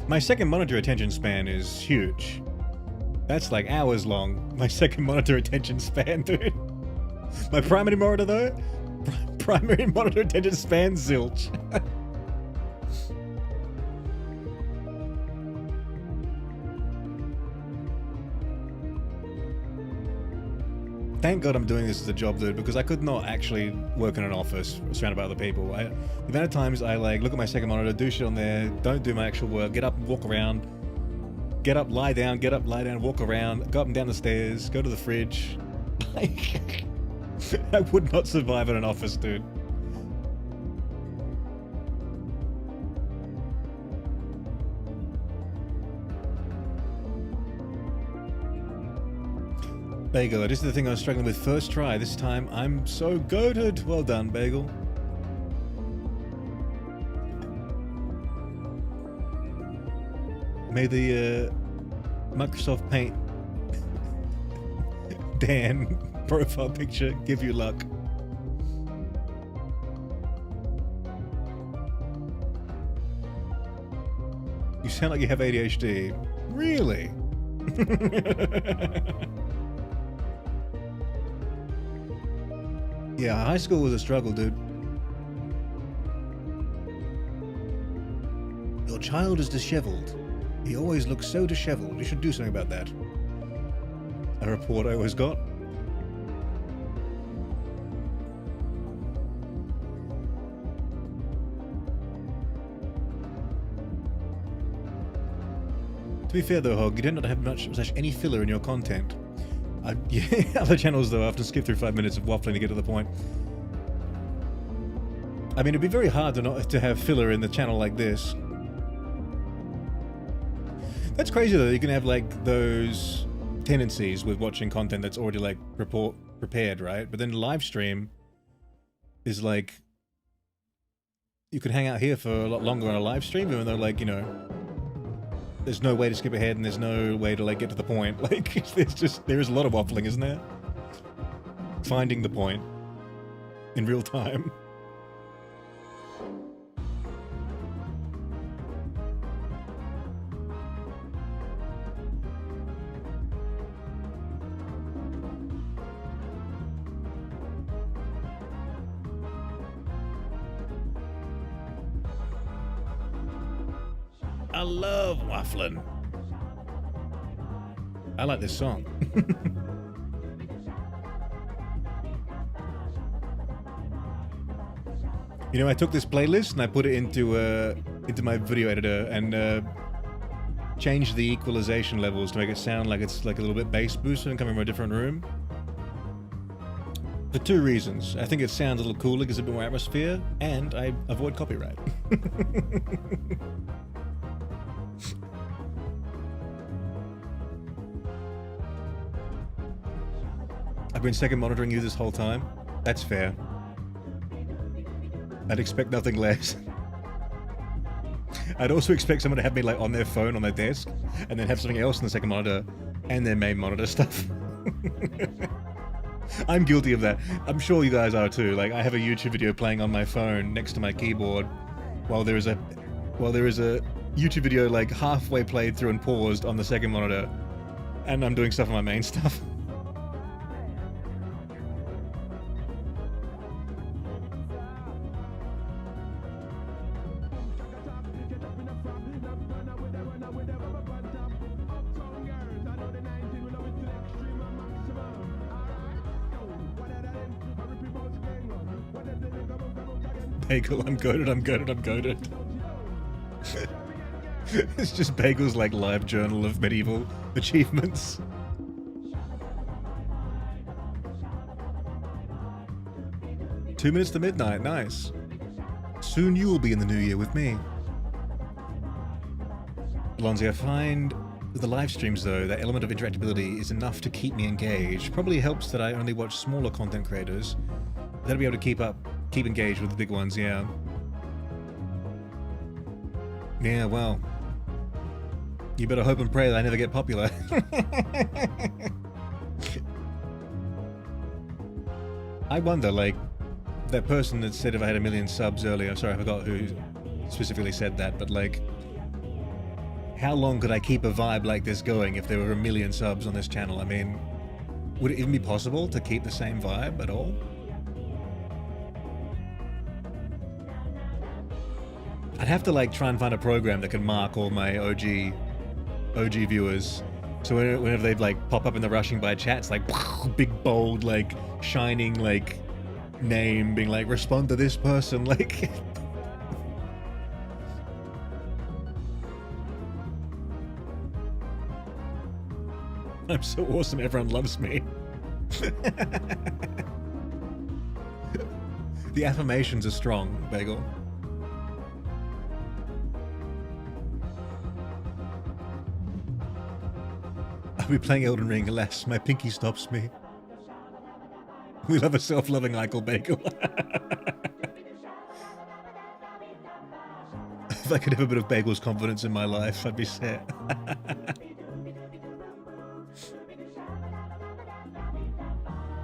my second monitor attention span is huge. That's like hours long. My second monitor attention span, dude. My primary monitor, though? Primary monitor attention span, zilch. Thank God I'm doing this as a job, dude, because I could not actually work in an office surrounded by other people. The amount of times I like look at my second monitor, do shit on there, don't do my actual work, get up, walk around, get up, lie down, walk around, go up and down the stairs, go to the fridge. Like, I would not survive in an office, dude. Bagel, this is the thing I was struggling with first try. This time, I'm so goated. Well done, Bagel. May the Microsoft Paint Dan profile picture give you luck. You sound like you have ADHD. Really? Yeah, high school was a struggle, dude. Your child is disheveled. He always looks so disheveled. You should do something about that. A report I always got. To be fair though, Hog, you do not have much any filler in your content. Yeah, other channels though often skip through 5 minutes of waffling to get to the point. I mean, it'd be very hard to have filler in the channel like this. That's crazy though. You can have like those tendencies with watching content that's already like prepared, right? But then live stream is like you can hang out here for a lot longer on a live stream, even though like, you know, there's no way to skip ahead and there's no way to like get to the point. Like there is a lot of waffling, isn't there? Finding the point in real time. I love waffling. I like this song. You know, I took this playlist and I put it into my video editor and changed the equalization levels to make it sound like it's like a little bit bass boosted and coming from a different room. For two reasons. I think it sounds a little cooler, gives a bit more atmosphere, and I avoid copyright. I've been second monitoring you this whole time. That's fair. I'd expect nothing less. I'd also expect someone to have me like on their phone on their desk and then have something else in the second monitor and their main monitor stuff. I'm guilty of that. I'm sure you guys are too. Like I have a YouTube video playing on my phone next to my keyboard while there is a YouTube video like halfway played through and paused on the second monitor, and I'm doing stuff on my main stuff. Bagel, I'm goated, I'm goated, I'm goated. It's just Bagel's like live journal of medieval achievements. Two minutes to midnight, nice. Soon you will be in the new year with me. Alonzi, I find with the live streams though, that element of interactability is enough to keep me engaged. Probably helps that I only watch smaller content creators. That'll be able to keep engaged with the big ones, yeah. Yeah, well. You better hope and pray that I never get popular. I wonder, like, that person that said if I had 1 million subs earlier, sorry, I forgot who specifically said that, but like, how long could I keep a vibe like this going if there were 1 million subs on this channel? I mean, would it even be possible to keep the same vibe at all? I'd have to like try and find a program that can mark all my OG viewers, so whenever they like pop up in the rushing by chats, like big bold like shining like name being like respond to this person, like I'm so awesome, everyone loves me. The affirmations are strong, Bagel. I'll be playing Elden Ring, alas, my pinky stops me. We love a self-loving Eichel Bagel. If I could have a bit of Bagel's confidence in my life, I'd be set.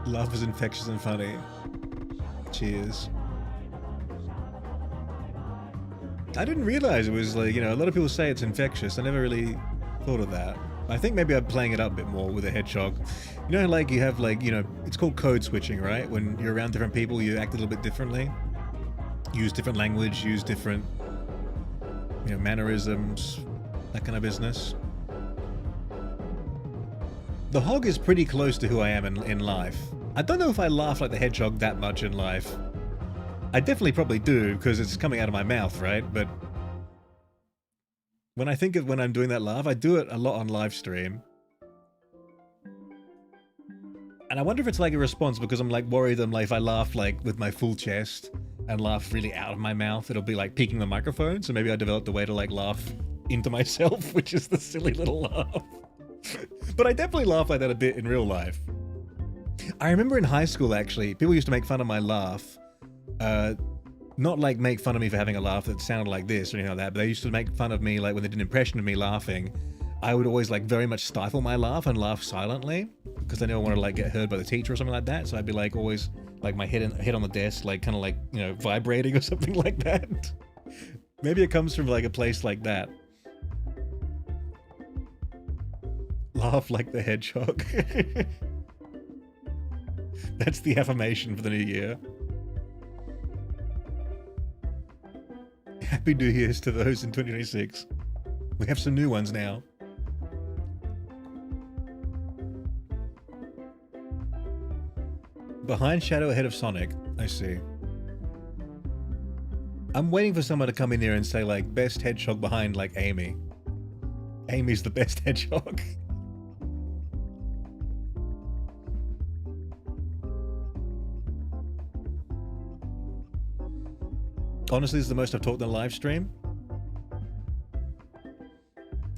Love is infectious and funny. Cheers. I didn't realize it was like, you know, a lot of people say it's infectious. I never really thought of that. I think maybe I'm playing it up a bit more with a hedgehog. You know, like you have like, you know, it's called code switching, right? When you're around different people, you act a little bit differently. Use different language, use different, you know, mannerisms, that kind of business. The hog is pretty close to who I am in life. I don't know if I laugh like the hedgehog that much in life. I definitely probably do, because it's coming out of my mouth, right? But when I think of when I'm doing that laugh, I do it a lot on live stream. And I wonder if it's like a response because I'm like worried that like if I laugh like with my full chest and laugh really out of my mouth, it'll be like peaking the microphone. So maybe I developed a way to like laugh into myself, which is the silly little laugh. But I definitely laugh like that a bit in real life. I remember in high school, actually, people used to make fun of my laugh. Not like make fun of me for having a laugh that sounded like this or anything like that, but they used to make fun of me like when they did an impression of me laughing. I would always like very much stifle my laugh and laugh silently because I never wanted to like get heard by the teacher or something like that. So I'd be like always like my head on the desk, like kind of like, you know, vibrating or something like that. Maybe it comes from like a place like that. Laugh like the hedgehog. That's the affirmation for the new year. Happy New Year's to those in 2026. We have some new ones now. Behind Shadow ahead of Sonic. I see. I'm waiting for someone to come in here and say like best hedgehog behind like Amy. Amy's the best hedgehog. Honestly, this is the most I've talked on a live stream.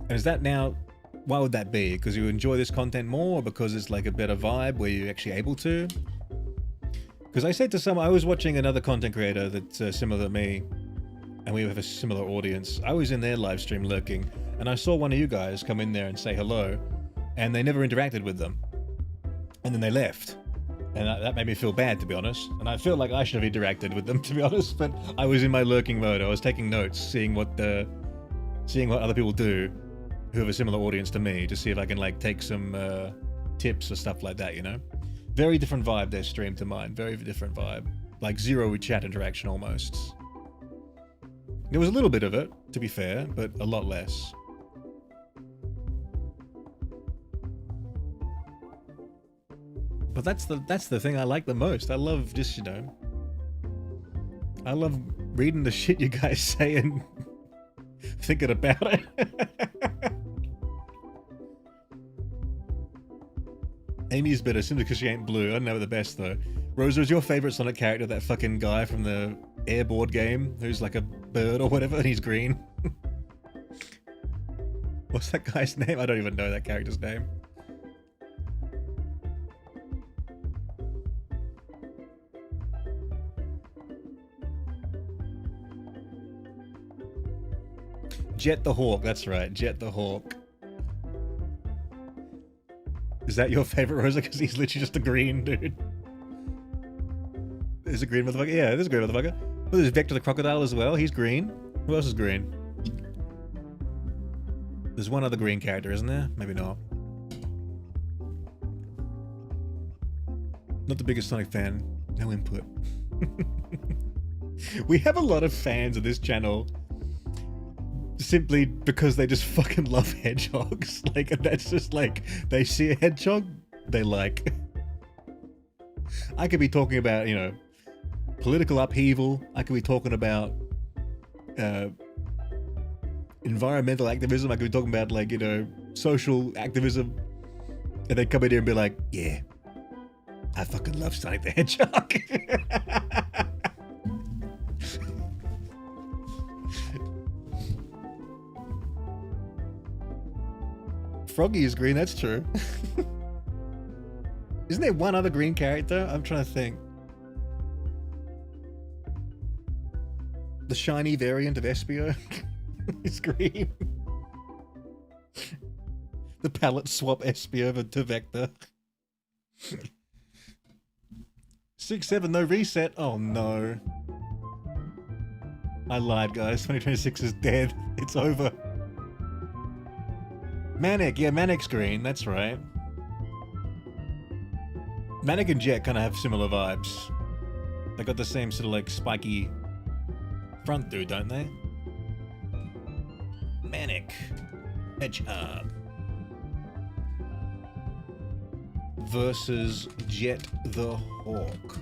And is that now, why would that be? Because you enjoy this content more, or because it's like a better vibe where you're actually able to? Because I said to someone, I was watching another content creator that's similar to me, and we have a similar audience. I was in their live stream lurking, and I saw one of you guys come in there and say hello, and they never interacted with them. And then they left. And that made me feel bad, to be honest. And I feel like I should have interacted with them, to be honest. But I was in my lurking mode. I was taking notes, seeing what other people do who have a similar audience to me, to see if I can like take some tips or stuff like that, you know? Very different vibe their stream to mine. Very different vibe. Like zero chat interaction almost. There was a little bit of it, to be fair, but a lot less. But that's the thing I like the most. I love just, you know, I love reading the shit you guys say and thinking about it. Amy's better simply because she ain't blue. I don't know the best though. Rosa, is your favorite Sonic character that fucking guy from the airboard game who's like a bird or whatever and he's green? What's that guy's name? I don't even know that character's name. Jet the Hawk, that's right, Jet the Hawk. Is that your favorite, Rosa? Because he's literally just a green dude. There's a green motherfucker? Yeah, there's a green motherfucker. Well, there's Vector the Crocodile as well, he's green. Who else is green? There's one other green character, isn't there? Maybe not. Not the biggest Sonic fan. No input. We have a lot of fans of this channel simply because they just fucking love hedgehogs. Like, that's just like, they see a hedgehog, they like. I could be talking about, you know, political upheaval. I could be talking about environmental activism. I could be talking about, like, you know, social activism. And they come in here and be like, yeah, I fucking love Sonic the Hedgehog. Froggy is green, that's true. Isn't there one other green character? I'm trying to think. The shiny variant of Espio is green. The palette swap Espio to Vector. 6-7, no reset. Oh no. I lied, guys. 2026 is dead. It's over. Manic. Yeah, Manic's green. That's right. Manic and Jet kind of have similar vibes. They got the same sort of like spiky front dude, don't they? Manic. Hedgehog. Versus Jet the Hawk.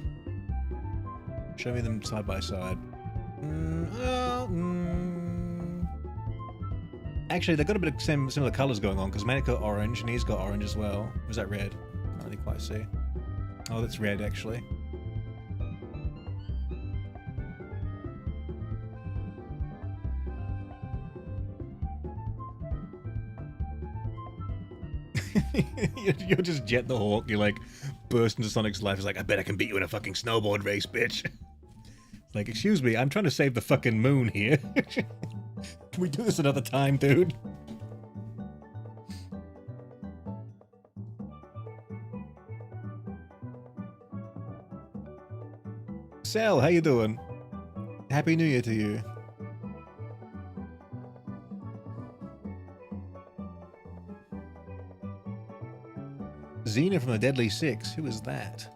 Show me them side by side. Actually, they've got a bit of similar colours going on, because Manic got orange, and he's got orange as well. Or is that red? I can't really quite see. Oh, that's red, actually. You're just Jet the Hawk. You like burst into Sonic's life. He's like, I bet I can beat you in a fucking snowboard race, bitch. It's like, excuse me, I'm trying to save the fucking moon here. Can we do this another time, dude? Sal, how you doing? Happy New Year to you. Xena from the Deadly Six. Who is that?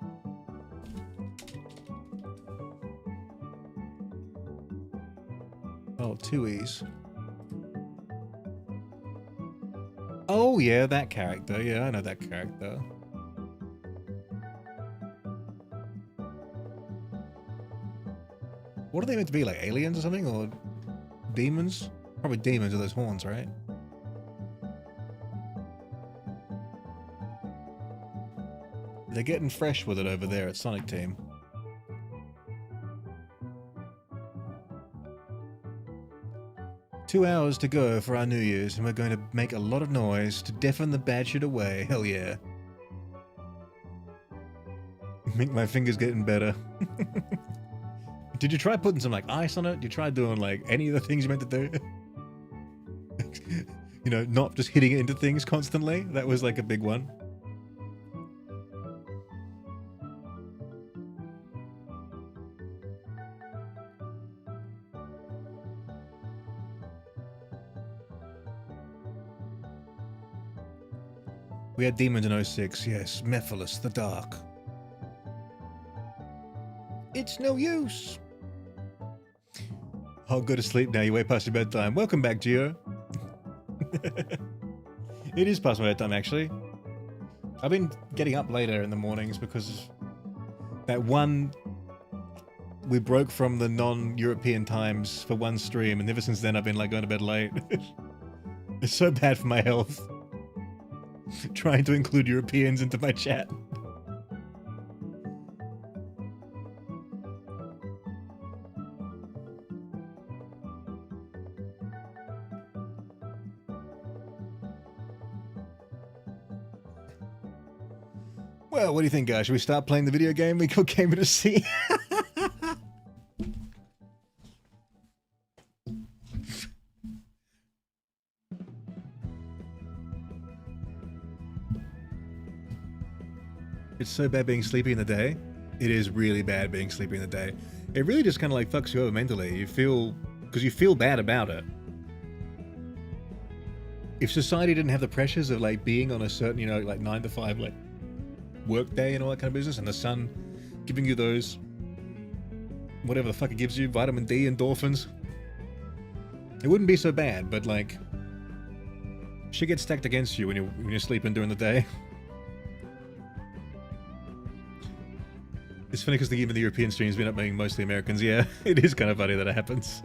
Oh, two E's. Oh, yeah, that character. Yeah, I know that character. What are they meant to be, like aliens or something? Or demons? Probably demons with those horns, right? They're getting fresh with it over there at Sonic Team. Two hours to go for our New Year's, and we're going to make a lot of noise to deafen the bad shit away. Hell yeah. Make my fingers getting better. Did you try putting some like ice on it? Did you try doing like any of the things you meant to do? You know, not just hitting it into things constantly? That was like a big one. We had demons in 06, yes. Mephiles, the Dark. It's no use. I'll go to sleep now, you way past your bedtime. Welcome back, Gio. It is past my bedtime, actually. I've been getting up later in the mornings because that one... We broke from the non-European times for one stream, and ever since then I've been like going to bed late. It's so bad for my health. Trying to include Europeans into my chat. Well, what do you think, guys? Should we start playing the video game we came to see? It's so bad being sleepy in the day. It is really bad being sleepy in the day. It really just kind of like fucks you over mentally. You feel... because you feel bad about it. If society didn't have the pressures of like being on a certain, you know, like 9 to 5 like work day and all that kind of business, and the sun giving you those... whatever the fuck it gives you, vitamin D, endorphins, it wouldn't be so bad, but like... shit gets stacked against you when you're sleeping during the day. It's funny because even the European streams end up being mostly Americans. Yeah, it is kind of funny that it happens.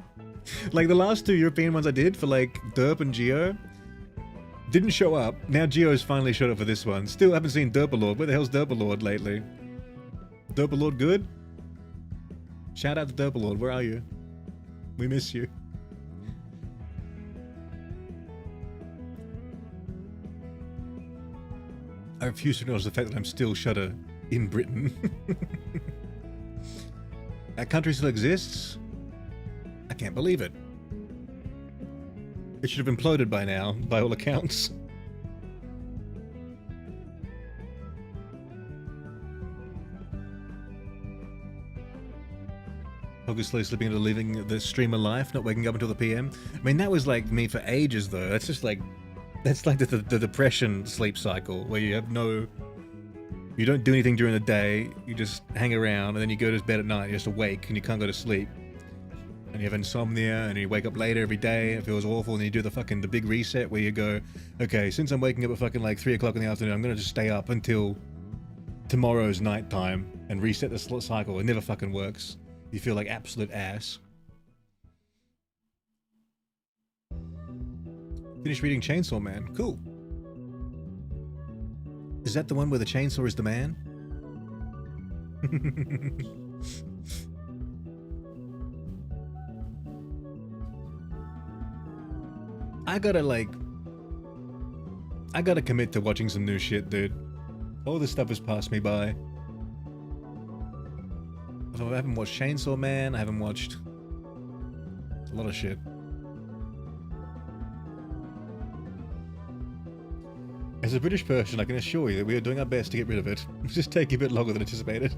Like the last two European ones I did for like Derp and Geo didn't show up. Now Geo's finally showed up for this one. Still haven't seen Derpalord. Where the hell's Derpalord lately? Derpalord good? Shout out to Derpalord. Where are you? We miss you. I refuse to acknowledge the fact that I'm still Shudder in Britain. That country still exists? I can't believe it. It should have imploded by now, by all accounts. Obviously slipping into living the streamer life, not waking up until the PM. I mean, that was like me for ages though. That's just like, that's like the depression sleep cycle where you have no, you don't do anything during the day, you just hang around and then you go to bed at night, you're just awake and you can't go to sleep. And you have insomnia and you wake up later every day and it feels awful and you do the big reset where you go, okay, since I'm waking up at fucking like 3 o'clock in the afternoon, I'm gonna just stay up until tomorrow's nighttime and reset the cycle. It never fucking works. You feel like absolute ass. Finished reading Chainsaw Man. Cool. Is that the one where the chainsaw is the man? I gotta commit to watching some new shit, dude. All this stuff has passed me by. I haven't watched Chainsaw Man, I haven't watched a lot of shit. As a British person, I can assure you that we are doing our best to get rid of it. It's just taking a bit longer than anticipated.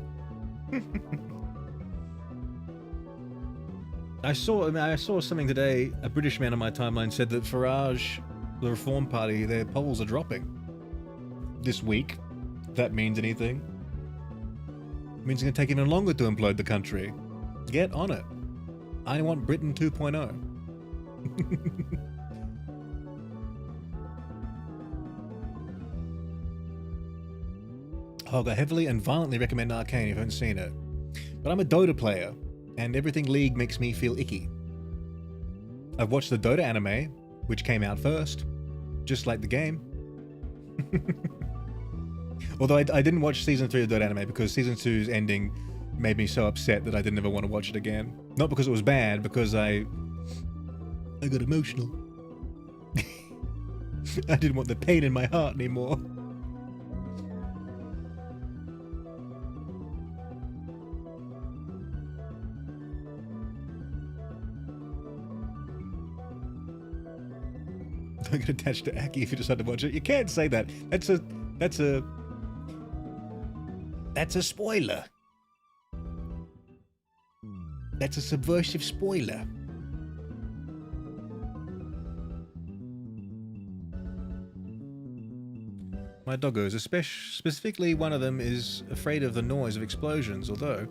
I saw something today, a British man on my timeline said that Farage, the Reform Party, their polls are dropping this week. If that means anything. It means it's going to take even longer to implode the country. Get on it. I want Britain 2.0. Hog, I heavily and violently recommend Arcane if you haven't seen it. But I'm a Dota player, and everything League makes me feel icky. I've watched the Dota anime, which came out first, just like the game. Although I didn't watch Season 3 of Dota anime because Season 2's ending made me so upset that I didn't ever want to watch it again. Not because it was bad, because I got emotional. I didn't want the pain in my heart anymore. Don't get attached to Aki if you decide to watch it. You can't say that. That's a spoiler. That's a subversive spoiler. My doggos, specifically one of them, is afraid of the noise of explosions, although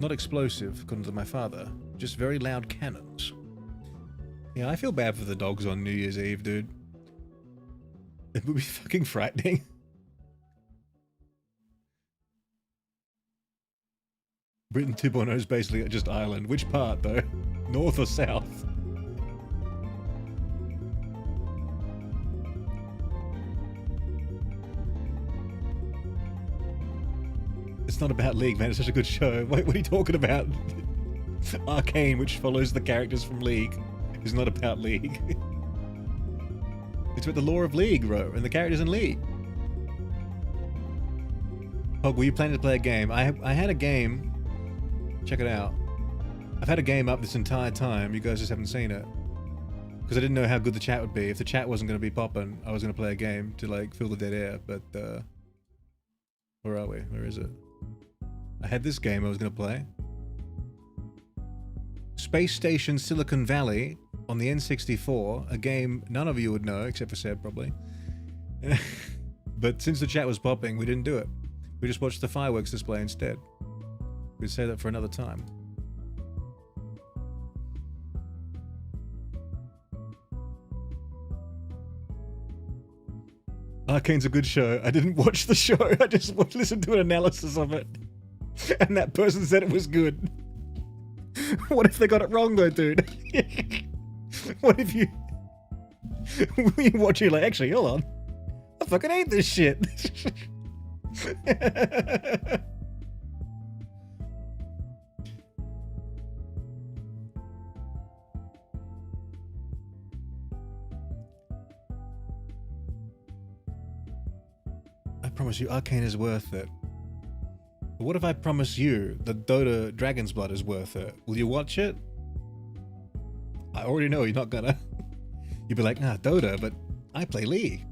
not explosive, according to my father, just very loud cannons. Yeah, I feel bad for the dogs on New Year's Eve, dude. It would be fucking frightening. Britain 2.0 is basically just Ireland. Which part, though? North or south? It's not about League, man. It's such a good show. Wait, what are you talking about? Arcane, which follows the characters from League, is not about League. It's about the lore of League, bro, and the characters in League. Hog, were you planning to play a game? I had a game. Check it out. I've had a game up this entire time. You guys just haven't seen it. Because I didn't know how good the chat would be. If the chat wasn't going to be popping, I was going to play a game to, like, fill the dead air. But, where are we? Where is it? I had this game I was going to play. Space Station Silicon Valley on the N64. A game none of you would know, except for Seb, probably. But since the chat was popping, we didn't do it. We just watched the fireworks display instead. We'd say that for another time. Arcane's a good show. I didn't watch the show. I just listened to an analysis of it. And that person said it was good. What if they got it wrong though, dude? What if you watch it like, actually, hold on. I fucking hate this shit. I promise you, Arcane is worth it. But what if I promise you that Dota Dragon's Blood is worth it? Will you watch it? I already know you're not gonna. You'll be like, ah, Dota, but I play League.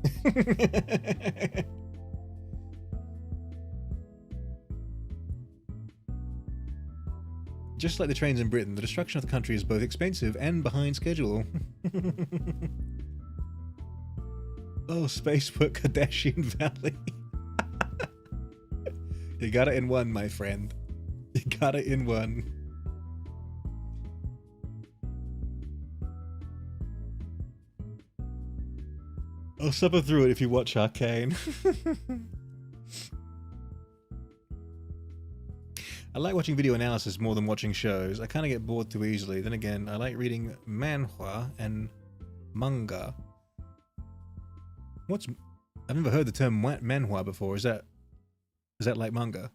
Just like the trains in Britain, the destruction of the country is both expensive and behind schedule. Oh, Spacework Kardashian Valley. You got it in one, my friend. You got it in one. I'll suffer through it if you watch Arcane. I like watching video analysis more than watching shows. I kind of get bored too easily. Then again, I like reading manhwa and manga. I've never heard the term manhwa before. Is that like manga?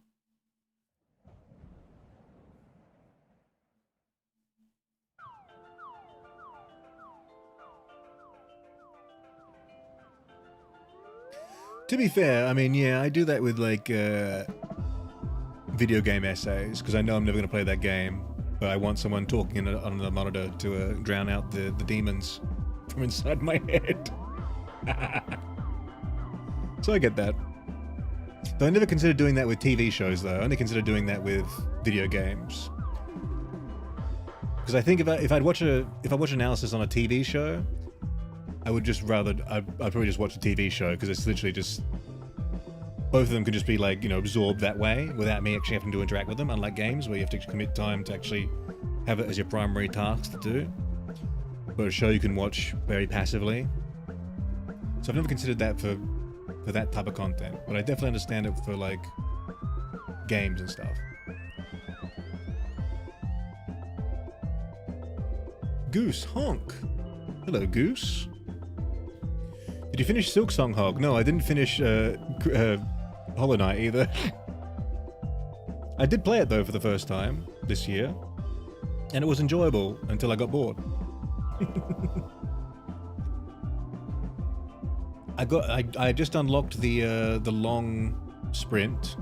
To be fair, I mean, yeah, I do that with like video game essays because I know I'm never going to play that game, but I want someone talking on the monitor to drown out the demons from inside my head. So I get that. Though I never considered doing that with TV shows, though. I only consider doing that with video games. Because I think if I watch analysis on a TV show, I would just rather I'd probably just watch a TV show because it's literally just both of them could just be like, you know, absorbed that way without me actually having to interact with them. Unlike games where you have to commit time to actually have it as your primary task to do. But a show you can watch very passively. So I've never considered that for that type of content, but I definitely understand it for like games and stuff. Goose honk. Hello, Goose. Did you finish Silk Song Hog? No, I didn't finish Hollow Knight either. I did play it though for the first time this year, and it was enjoyable until I got bored. I just unlocked the long sprint,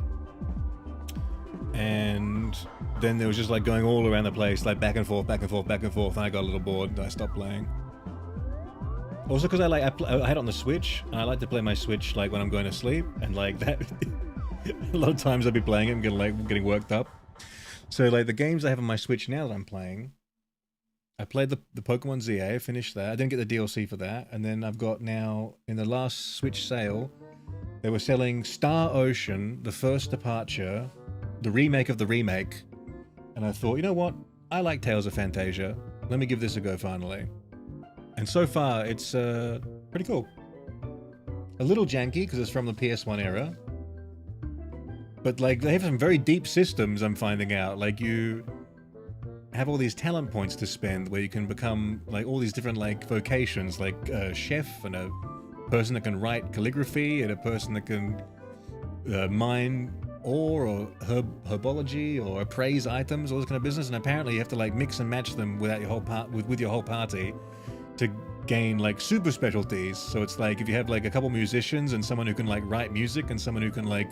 and then there was just like going all around the place, like back and forth, back and forth, back and forth, and I got a little bored and I stopped playing. Also because I had it on the Switch, and I like to play my Switch like when I'm going to sleep, and like that a lot of times I'd be playing it and getting worked up. So like the games I have on my Switch now that I'm playing, I played the Pokemon ZA, finished that. I didn't get the DLC for that. And then I've got now, in the last Switch sale, they were selling Star Ocean, the first departure, the remake of the remake. And I thought, you know what? I like Tales of Phantasia. Let me give this a go finally. And so far, it's pretty cool. A little janky, because it's from the PS1 era. But like, they have some very deep systems, I'm finding out. Like, you have all these talent points to spend where you can become like all these different like vocations, like a chef and a person that can write calligraphy and a person that can mine ore or herbology or appraise items, all this kind of business. And apparently you have to like mix and match them with your whole party to gain like super specialties. So it's like if you have like a couple musicians and someone who can like write music and someone who can like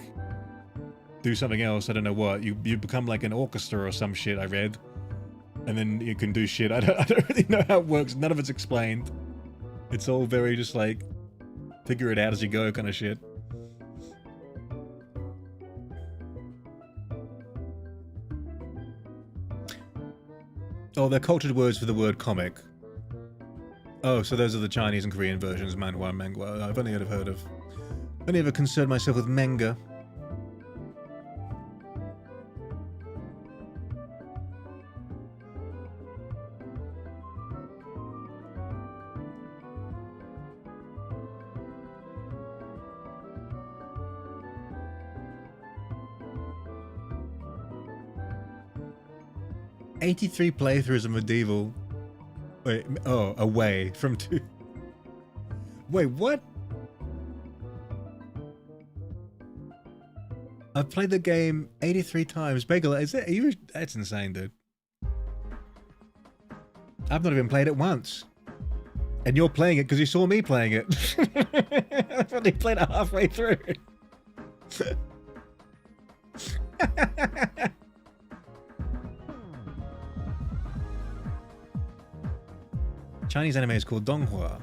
do something else, I don't know what, you become like an orchestra or some shit I read. And then you can do shit. I don't really know how it works. None of it's explained. It's all very just like figure it out as you go kind of shit. Oh, they're cultured words for the word comic. Oh, so those are the Chinese and Korean versions, manhwa and manga. I've only ever concerned myself with manga. '83 playthroughs of Medieval. Wait, oh, away from 2. Wait, what? I've played the game 83 times. Bagel, that's insane, dude. I've not even played it once. And you're playing it because you saw me playing it. I've only played it halfway through. Chinese anime is called donghua.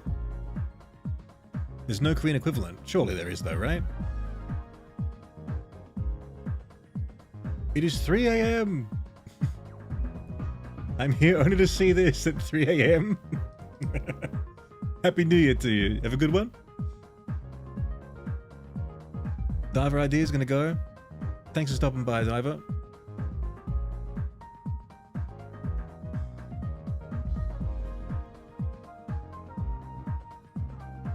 There's no Korean equivalent. Surely there is though, right? It is 3 AM. I'm here only to see this at 3 a.m. Happy New Year to you. Have a good one. Diver ID is going to go. Thanks for stopping by, Diver.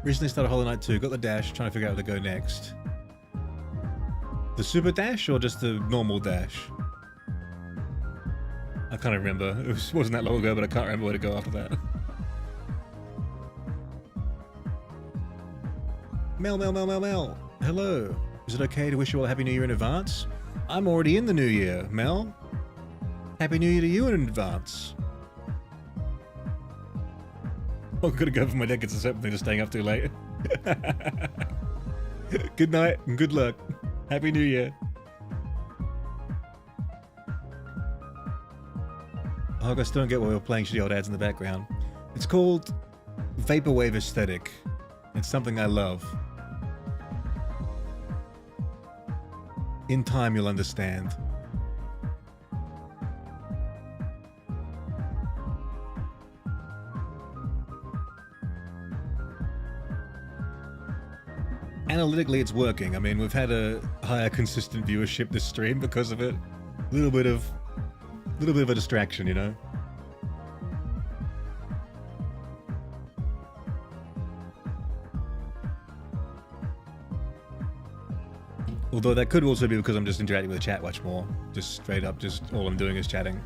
Recently started Hollow Knight 2. Got the dash. Trying to figure out where to go next. The super dash or just the normal dash? I can't remember. It wasn't that long ago, but I can't remember where to go after that. Mel. Hello. Is it okay to wish you all a Happy New Year in advance? I'm already in the New Year, Mel. Happy New Year to you in advance. I'm gonna go for my deck. It's something to staying up too late. Good night and good luck. Happy New Year. Oh, I still don't get why we're playing shitty old ads in the background. It's called Vaporwave Aesthetic. It's something I love. In time, you'll understand. Analytically, it's working. I mean, we've had a higher consistent viewership this stream because of it. A little bit of a distraction, you know. Although that could also be because I'm just interacting with the chat much more. Just straight up, just all I'm doing is chatting.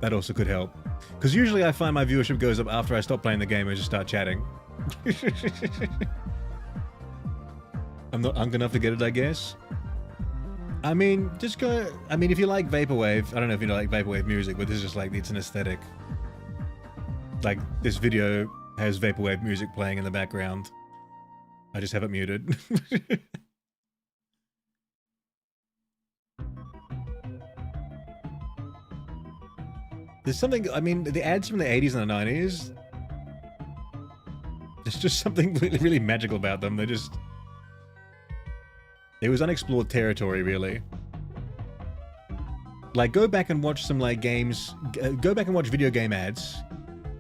That also could help. Because usually I find my viewership goes up after I stop playing the game and just start chatting. I'm not unk enough to get it, I guess. I mean, just go... I mean, if you like Vaporwave... I don't know if you like Vaporwave music, but this is just like... It's an aesthetic. Like, this video has Vaporwave music playing in the background. I just have it muted. There's something... I mean, the ads from the 80s and the 90s... There's just something really, really magical about them. They're just... It was unexplored territory, really. Like, go back and watch some, like, games... Go back and watch video game ads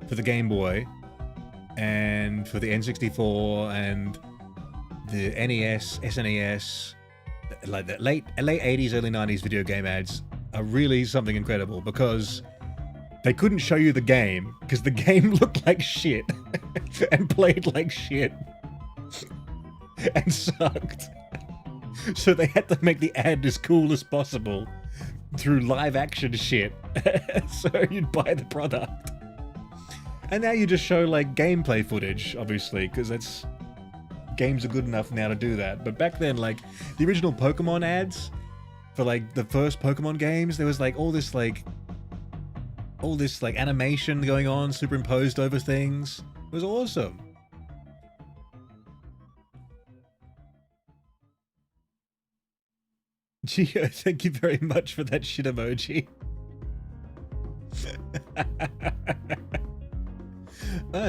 for the Game Boy and for the N64 and the NES, SNES. Like, the late 80s, early 90s video game ads are really something incredible because they couldn't show you the game because the game looked like shit and played like shit and sucked. So they had to make the ad as cool as possible through live action shit. So you'd buy the product. And now you just show like gameplay footage, obviously, because that's... Games are good enough now to do that. But back then, like, the original Pokemon ads for like the first Pokemon games, there was like all this animation going on, superimposed over things. It was awesome. Geo, thank you very much for that shit emoji.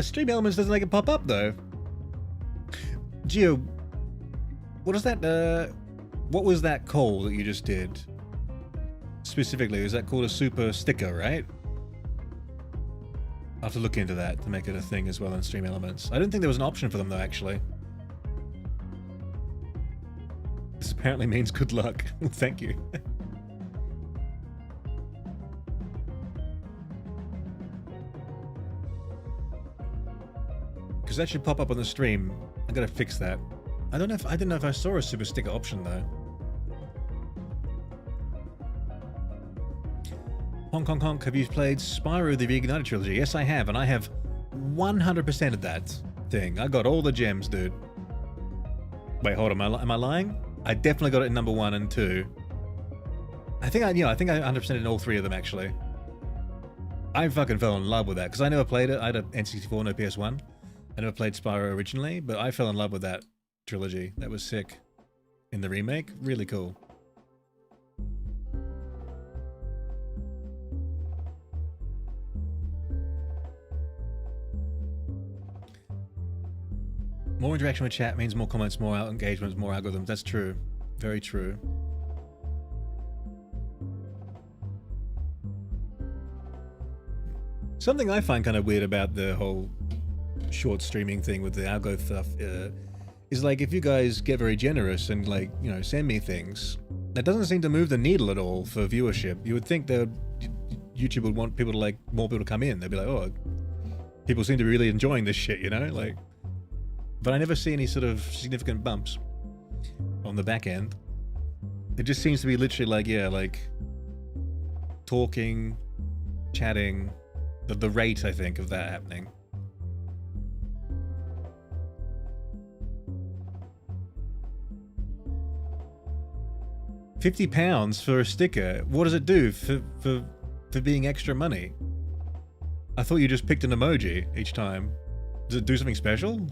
Stream Elements doesn't make it pop up though. Geo, what is that? What was that call that you just did? Specifically, was that called a super sticker, right? I'll have to look into that to make it a thing as well in Stream Elements. I didn't think there was an option for them though, actually. This apparently means good luck. Well, thank you. Because that should pop up on the stream. I gotta fix that. I didn't know if I saw a super sticker option though. Honk Honk Honk, have you played Spyro the Reignited Trilogy? Yes, I have, and I have 100% of that thing. I got all the gems, dude. Wait, hold on, am I lying? I definitely got it in number 1 and 2. I think I 100% in all 3 of them, actually. I fucking fell in love with that, because I never played it. I had an N64, no PS1. I never played Spyro originally, but I fell in love with that trilogy. That was sick. In the remake, really cool. More interaction with chat means more comments, more engagements, more algorithms. That's true. Very true. Something I find kind of weird about the whole short streaming thing with the algo stuff is like if you guys get very generous and like, you know, send me things, that doesn't seem to move the needle at all for viewership. You would think that YouTube would want people to like more people to come in. They'd be like, oh, people seem to be really enjoying this shit, you know, like. But I never see any sort of significant bumps on the back end. It just seems to be literally like, yeah, like talking, chatting, the rate, I think, of that happening. £50 for a sticker. What does it do for being extra money? I thought you just picked an emoji each time. Does it do something special?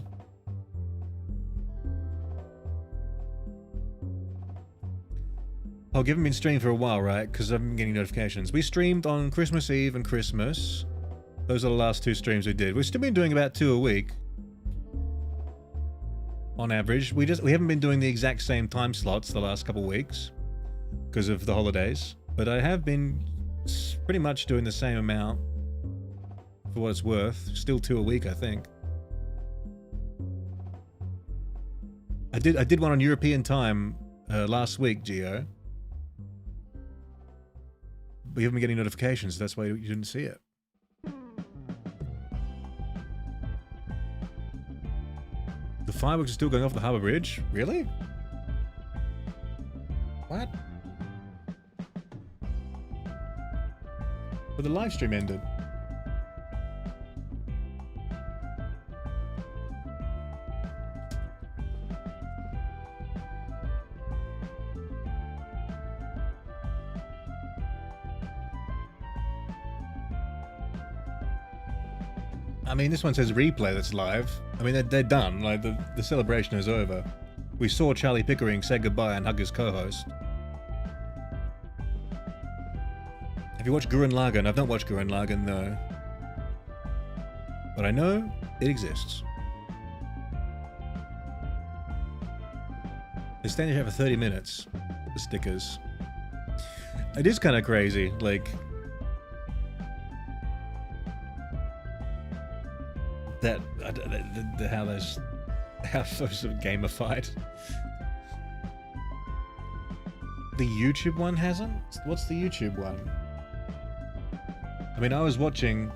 Oh, haven't been streaming for a while, right? Because I've been getting notifications. We streamed on Christmas Eve and Christmas. Those are the last 2 streams we did. We've still been doing about 2 a week. On average. We haven't been doing the exact same time slots the last couple of weeks. Because of the holidays. But I have been pretty much doing the same amount. For what it's worth. Still 2 a week, I think. I did one on European time last week, Gio. But you haven't been getting notifications, that's why you didn't see it. The fireworks are still going off the Harbour Bridge? Really? What? But the live stream ended. I mean, this one says replay that's live. I mean, they're done. Like, the celebration is over. We saw Charlie Pickering say goodbye and hug his co-host. Have you watched Gurren Lagann? I've not watched Gurren Lagann, no. But I know it exists. They're standing here for 30 minutes. The stickers. It is kind of crazy, like... how those are gamified. The YouTube one hasn't? What's the YouTube one? I mean, I was watching...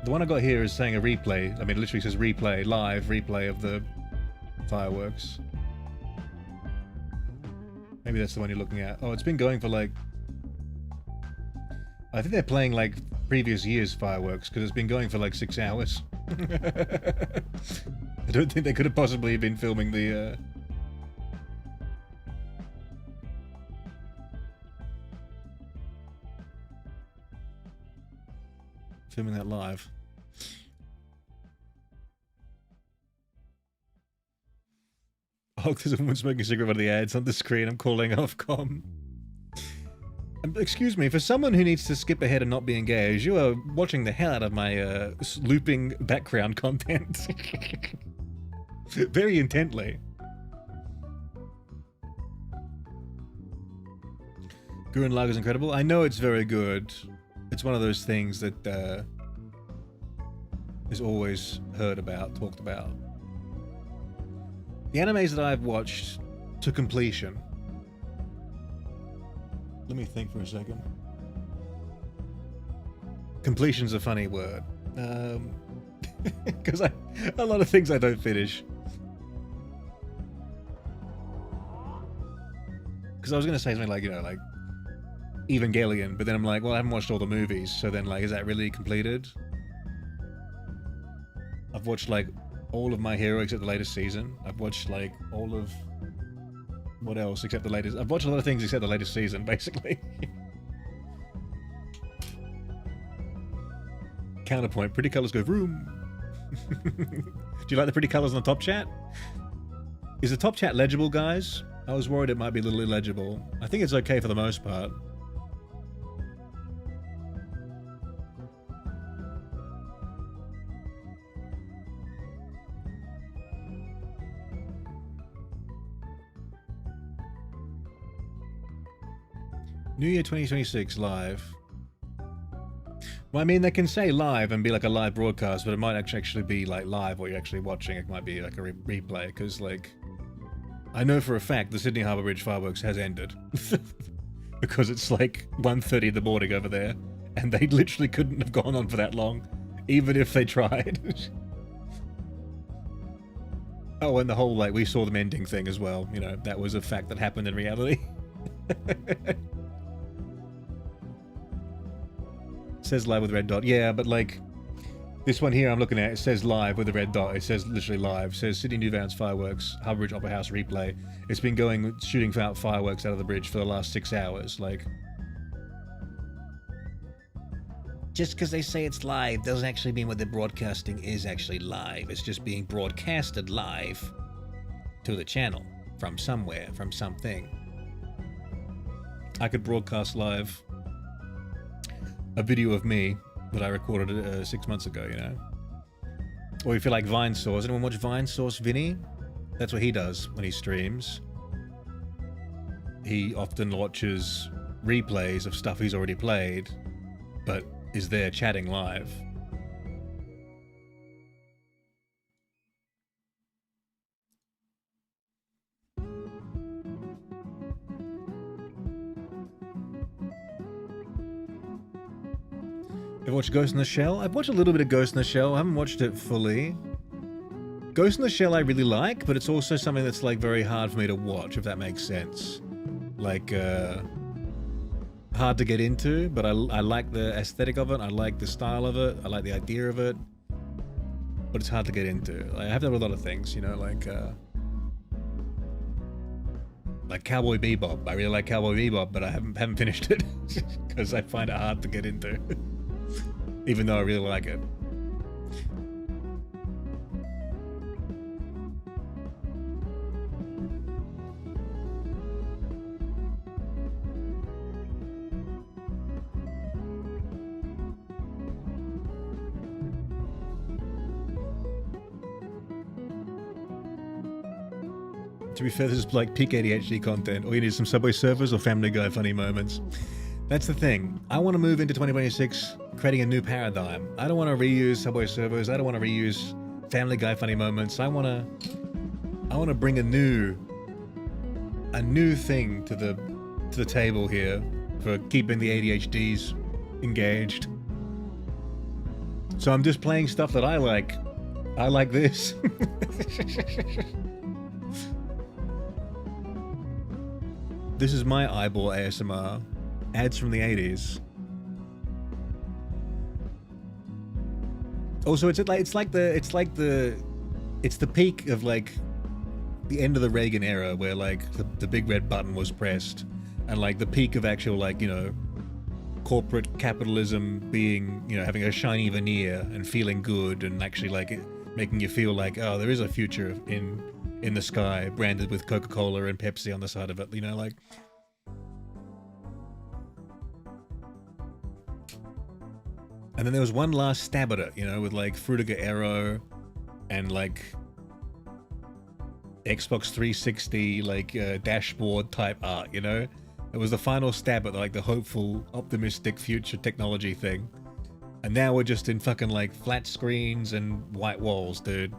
The one I got here is saying a replay. I mean, it literally says replay, live replay of the fireworks. Maybe that's the one you're looking at. Oh, it's been going for like... I think they're playing like previous year's fireworks because it's been going for like 6 hours. I don't think they could have possibly been filming the filming that live. Oh, there's a woman smoking a cigarette on the ads on the screen. I'm calling Ofcom. Excuse me, for someone who needs to skip ahead and not be engaged, you are watching the hell out of my looping background content. Very intently. Gurren Lagann is incredible. I know it's very good. It's one of those things that is always heard about, talked about. The animes that I've watched to completion. Let me think for a second. Completion's a funny word. Because a lot of things I don't finish. Because I was going to say something like, you know, like Evangelion, but then I'm like, well, I haven't watched all the movies, so then like, is that really completed? I've watched like all of My Hero except the latest season. I've watched like all of... What else except the latest? I've watched a lot of things except the latest season, basically. Counterpoint. Pretty colors go vroom. Do you like the pretty colors on the top chat? Is the top chat legible, guys? I was worried it might be a little illegible. I think it's okay for the most part. New Year 2026 live. Well, I mean, they can say live and be like a live broadcast, but it might actually be like live what you're actually watching. It might be like a replay, because like, I know for a fact the Sydney Harbour Bridge fireworks has ended. Because it's like 1:30 in the morning over there, and they literally couldn't have gone on for that long, even if they tried. Oh, and the whole, like, we saw them ending thing as well, you know, that was a fact that happened in reality. Says live with a red dot. Yeah, but like, this one here I'm looking at, it says live with a red dot. It says literally live. It says Sydney New Vans fireworks, Harbour Bridge Opera House replay. It's been shooting out fireworks out of the bridge for the last 6 hours. Like, just because they say it's live doesn't actually mean what they're broadcasting is actually live. It's just being broadcasted live to the channel from somewhere, from something. I could broadcast live a video of me that I recorded 6 months ago, you know? Or if you like Vine Source. Anyone watch Vine Source Vinny? That's what he does when he streams. He often watches replays of stuff he's already played, but is there chatting live. Ever watched Ghost in the Shell? I've watched a little bit of Ghost in the Shell. I haven't watched it fully. Ghost in the Shell I really like, but it's also something that's like very hard for me to watch, if that makes sense. Like, hard to get into, but I like the aesthetic of it, I like the style of it, I like the idea of it, but it's hard to get into. Like, I have that with a lot of things, you know, like Cowboy Bebop. I really like Cowboy Bebop, but I haven't finished it because I find it hard to get into. Even though I really like it. To be fair, this is like peak ADHD content. All you need is some Subway Surfers or Family Guy funny moments. That's the thing. I want to move into 2026 creating a new paradigm. I don't want to reuse Subway Surfers. I don't want to reuse Family Guy funny moments. I want to bring a new thing to the table here for keeping the ADHDs engaged. So I'm just playing stuff that I like. I like this. This is my eyeball ASMR. Ads from the 80s. Also, it's the peak of like the end of the Reagan era, where like the big red button was pressed, and like the peak of actual, like, you know, corporate capitalism being, you know, having a shiny veneer and feeling good and actually like making you feel like, oh, there is a future in the sky, branded with Coca-Cola and Pepsi on the side of it, you know, like. And then there was one last stab at it, you know, with like Frutiger Aero and like Xbox 360, like dashboard type art, you know? It was the final stab at like the hopeful, optimistic future technology thing. And now we're just in fucking like flat screens and white walls, dude.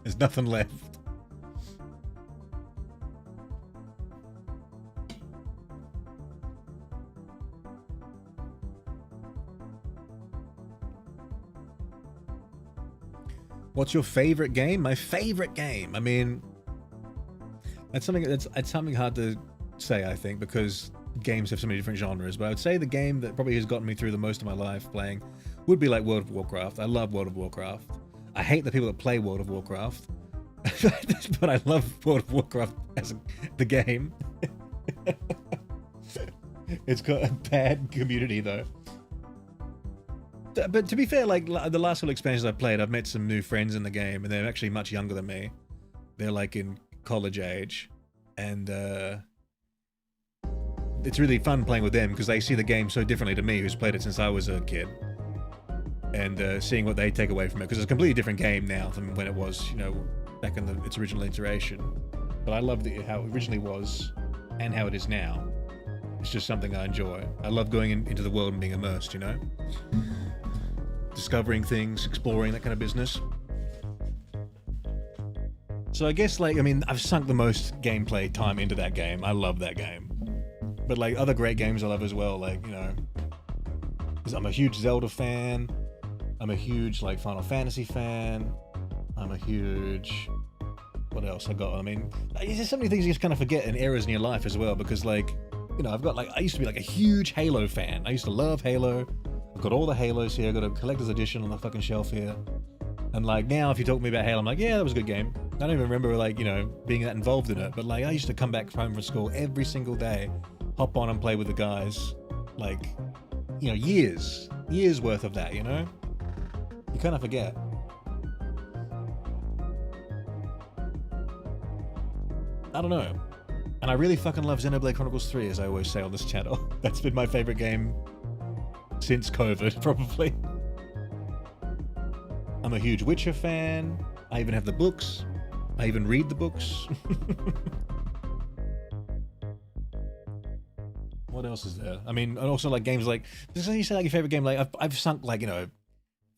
There's nothing left. What's your favorite game? My favorite game. I mean, it's something hard to say, I think, because games have so many different genres. But I would say the game that probably has gotten me through the most of my life playing would be like World of Warcraft. I love World of Warcraft. I hate the people that play World of Warcraft, but I love World of Warcraft as the game. It's got a bad community though. But to be fair, like the last couple expansions I've played, I've met some new friends in the game, and they're actually much younger than me. They're like in college age, and it's really fun playing with them because they see the game so differently to me, who's played it since I was a kid. And seeing what they take away from it, because it's a completely different game now than when it was, you know, back in its original iteration. But I love how it originally was and how it is now. It's just something I enjoy. I love going into the world and being immersed, you know? Discovering things, exploring, that kind of business. So I guess, like, I mean, I've sunk the most gameplay time into that game. I love that game. But, like, other great games I love as well, like, you know, 'cause I'm a huge Zelda fan. I'm a huge, like, Final Fantasy fan. I'm a huge... What else I got? I mean, there's just so many things you just kind of forget in eras in your life as well, because, like, you know, I've got, like, I used to be, like, a huge Halo fan. I used to love Halo. I've got all the Halos here. I've got a collector's edition on the fucking shelf here. And, like, now if you talk to me about Halo, I'm like, yeah, that was a good game. I don't even remember, like, you know, being that involved in it. But, like, I used to come back home from school every single day, hop on and play with the guys. Like, you know, years worth of that, you know? You kind of forget. I don't know. And I really fucking love Xenoblade Chronicles 3, as I always say on this channel. That's been my favorite game since COVID, probably. I'm a huge Witcher fan. I even have the books. I even read the books. What else is there? I mean, and also like games like, this is you say like your favorite game, like I've sunk like, you know,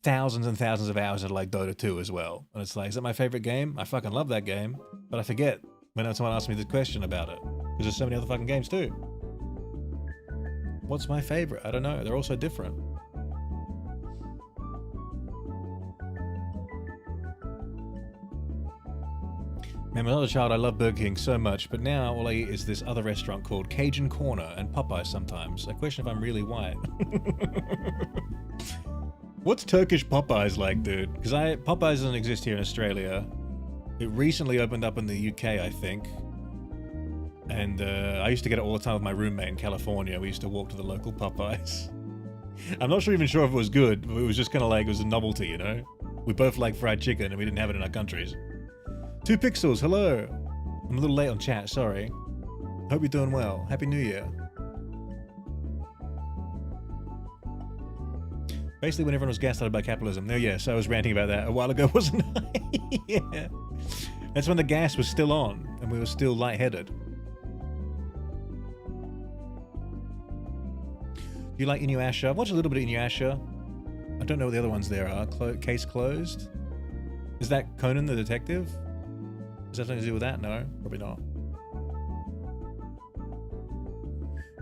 thousands and thousands of hours into like Dota 2 as well. And it's like, is that my favorite game? I fucking love that game. But I forget when someone asks me the question about it. Because there's so many other fucking games too. What's my favorite? I don't know. They're all so different. Man, when I was a child, I loved Burger King so much, but now all I eat is this other restaurant called Cajun Corner and Popeyes sometimes. I question if I'm really white. What's Turkish Popeyes like, dude? Because Popeyes doesn't exist here in Australia. It recently opened up in the UK, I think. And I used to get it all the time with my roommate in California. We used to walk to the local Popeyes. I'm not even sure if it was good, but it was just kind of like, it was a novelty, you know? We both like fried chicken and we didn't have it in our countries. 2 Pixels, hello! I'm a little late on chat, sorry. Hope you're doing well. Happy New Year. Basically when everyone was gaslighted by capitalism. No, yes, I was ranting about that a while ago, wasn't I? Yeah. That's when the gas was still on, and we were still lightheaded. Do you like Inuyasha? I've watched a little bit of Inuyasha. I don't know what the other ones there are. Case closed? Is that Conan the Detective? Does that have something to do with that? No, probably not.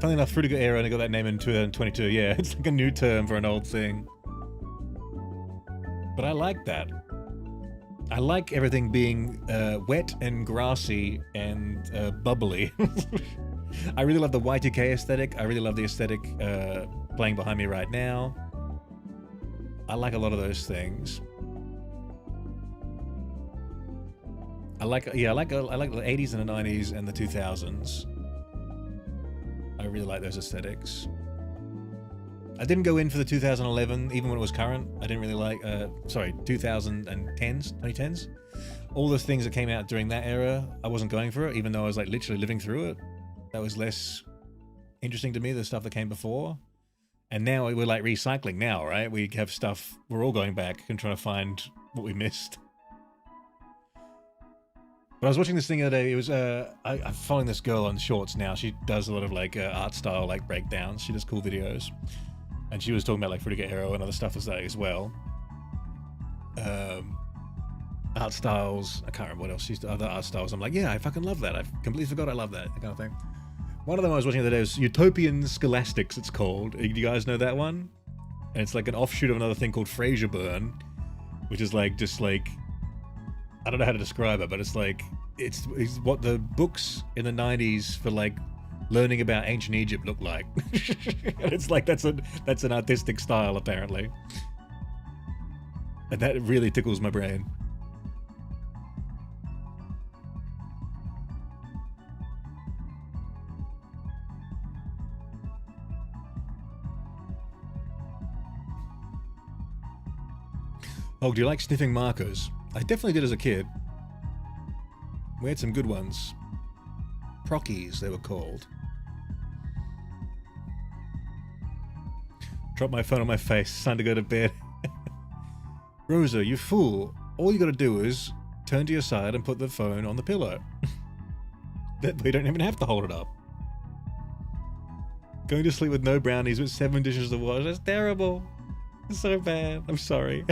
Funnily enough, Fruitiger Era only got that name in 2022. Yeah, it's like a new term for an old thing. But I like that. I like everything being wet and grassy and bubbly. I really love the Y2K aesthetic. I really love the aesthetic playing behind me right now. I like a lot of those things. I like the 80s and the 90s and the 2000s. I really like those aesthetics. I didn't go in for the 2011, even when it was current. I didn't really like, 2010s. All those things that came out during that era, I wasn't going for it, even though I was like literally living through it. That was less interesting to me, the stuff that came before. And now we're like recycling now, right? We have stuff, we're all going back and trying to find what we missed. But I was watching this thing the other day. It was I'm following this girl on Shorts now. She does a lot of like art style like breakdowns. She does cool videos, and she was talking about like Fruitiger Hero and other stuff as well. Art styles. I can't remember what else. She's other art styles. I'm like, yeah, I fucking love that. I completely forgot I love that kind of thing. One of them I was watching the other day was Utopian Scholastics. It's called. Do you guys know that one? And it's like an offshoot of another thing called Fraser Burn, which is like just like. I don't know how to describe it, but it's like, it's what the books in the 90s for like learning about ancient Egypt look like. And it's like, that's an artistic style apparently. And that really tickles my brain. Oh, do you like sniffing markers? I definitely did as a kid. We had some good ones. Prockies, they were called. Drop my phone on my face, time to go to bed. Rosa, you fool. All you gotta do is turn to your side and put the phone on the pillow. We don't even have to hold it up. Going to sleep with no brownies with 7 dishes to wash. That's terrible. It's so bad. I'm sorry.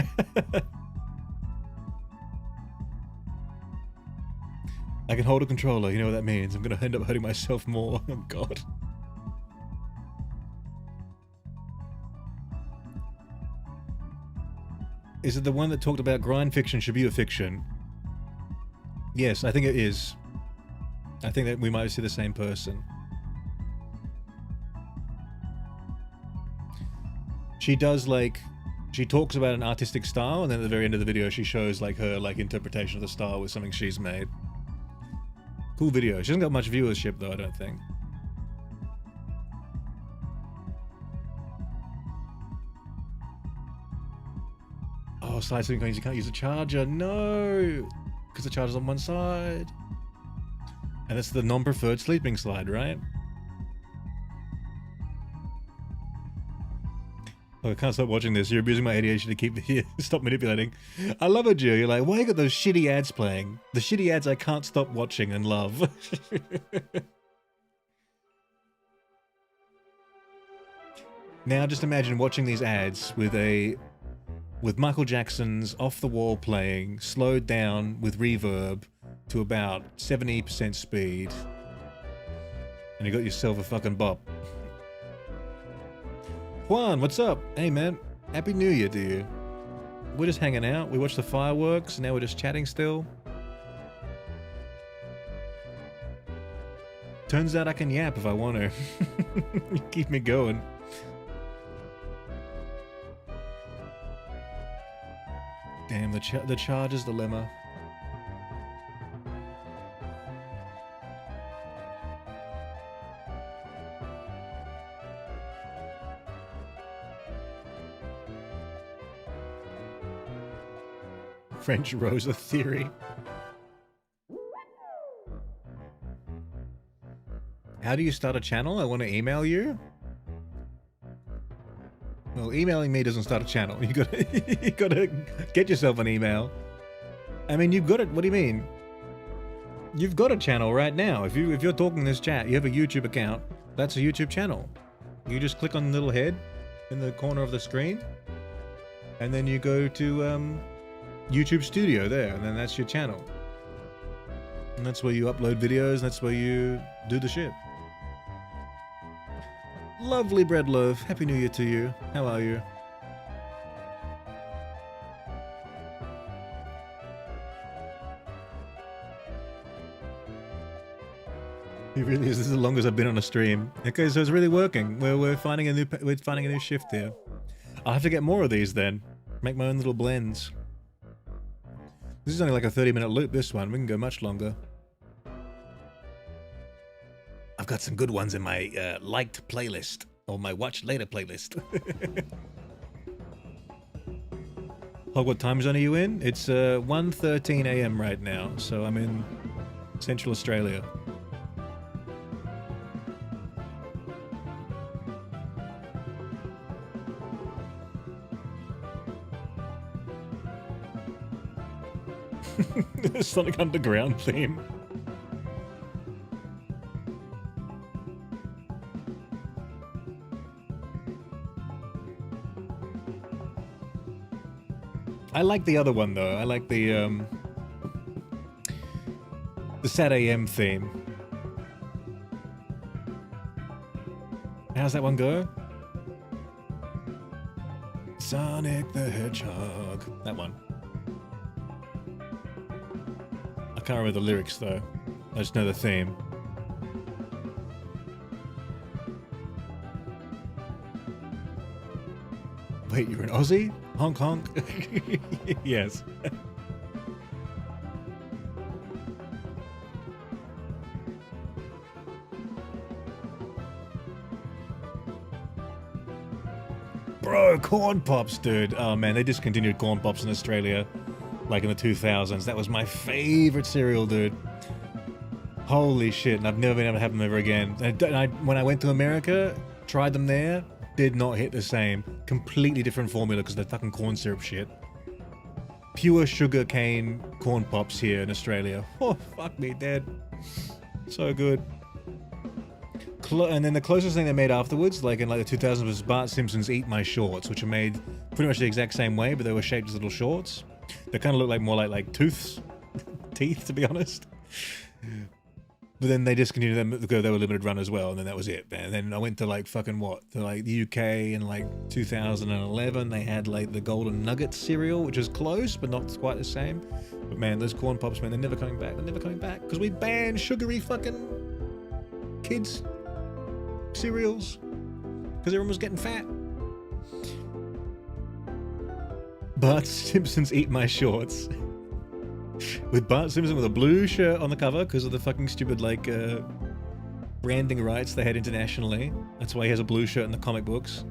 I can hold a controller. You know what that means. I'm going to end up hurting myself more. Oh, God. Is it the one that talked about grind fiction should be a fiction? Yes, I think it is. I think that we might see the same person. She does, like, she talks about an artistic style, and then at the very end of the video she shows, like, her, like, interpretation of the style with something she's made. Cool video. She hasn't got much viewership, though, I don't think. Oh, slide sleeping coins, you can't use a charger. No! Because the charger's on one side. And that's the non-preferred sleeping slide, right? Oh, I can't stop watching this. You're abusing my ADHD to keep the stop manipulating. I love it, Jill. You're like, why you got those shitty ads playing? The shitty ads I can't stop watching and love. Now just imagine watching these ads with Michael Jackson's Off the Wall playing, slowed down with reverb to about 70% speed. And you got yourself a fucking bop. Juan, what's up? Hey, man. Happy New Year to you. We're just hanging out. We watched the fireworks, and now we're just chatting still. Turns out I can yap if I want to. Keep me going. Damn, the Chargers dilemma. French Rosa theory. How do you start a channel? I want to email you. Well, emailing me doesn't start a channel. You gotta get yourself an email. I mean, you've got it. What do you mean? You've got a channel right now. If you're talking this chat, you have a YouTube account. That's a YouTube channel. You just click on the little head in the corner of the screen, and then you go to YouTube Studio there, and then that's your channel. And that's where you upload videos, and that's where you do the shit. Lovely bread loaf. Happy New Year to you. How are you? It really is. This is the longest I've been on a stream. Okay, so it's really working. We're finding a new shift here. I'll have to get more of these then. Make my own little blends. This is only like a 30-minute loop, this one. We can go much longer. I've got some good ones in my liked playlist, or my watch later playlist. Hog, what time zone are you in? It's 1:13 AM right now, so I'm in Central Australia. Sonic Underground theme. I like the other one though. I like the Sat AM theme. How's that one go? Sonic the Hedgehog. That one. I can't remember the lyrics though. I just know the theme. Wait, you're an Aussie? Honk honk. Yes. Bro, corn pops, dude. Oh man, they discontinued corn pops in Australia like in the 2000s. That was my favorite cereal, dude. Holy shit, and I've never been able to have them ever again. When I went to America, tried them there, did not hit the same. Completely different formula because they're fucking corn syrup shit. Pure sugar cane corn pops here in Australia. Oh, fuck me dead. So good. and then the closest thing they made afterwards, like in like the 2000s, was Bart Simpson's Eat My Shorts, which are made pretty much the exact same way, but they were shaped as little shorts. They kind of look like more like teeth, to be honest. But then they discontinued them because they were limited run as well, and then that was it. And then I went to like fucking what? To like the UK in like 2011. They had like the Golden Nugget cereal, which is close, but not quite the same. But man, those corn pops, man, they're never coming back. They're never coming back because we banned sugary fucking kids cereals because everyone was getting fat. Bart Simpson's Eat My Shorts. With Bart Simpson with a blue shirt on the cover because of the fucking stupid like branding rights they had internationally. That's why he has a blue shirt in the comic books.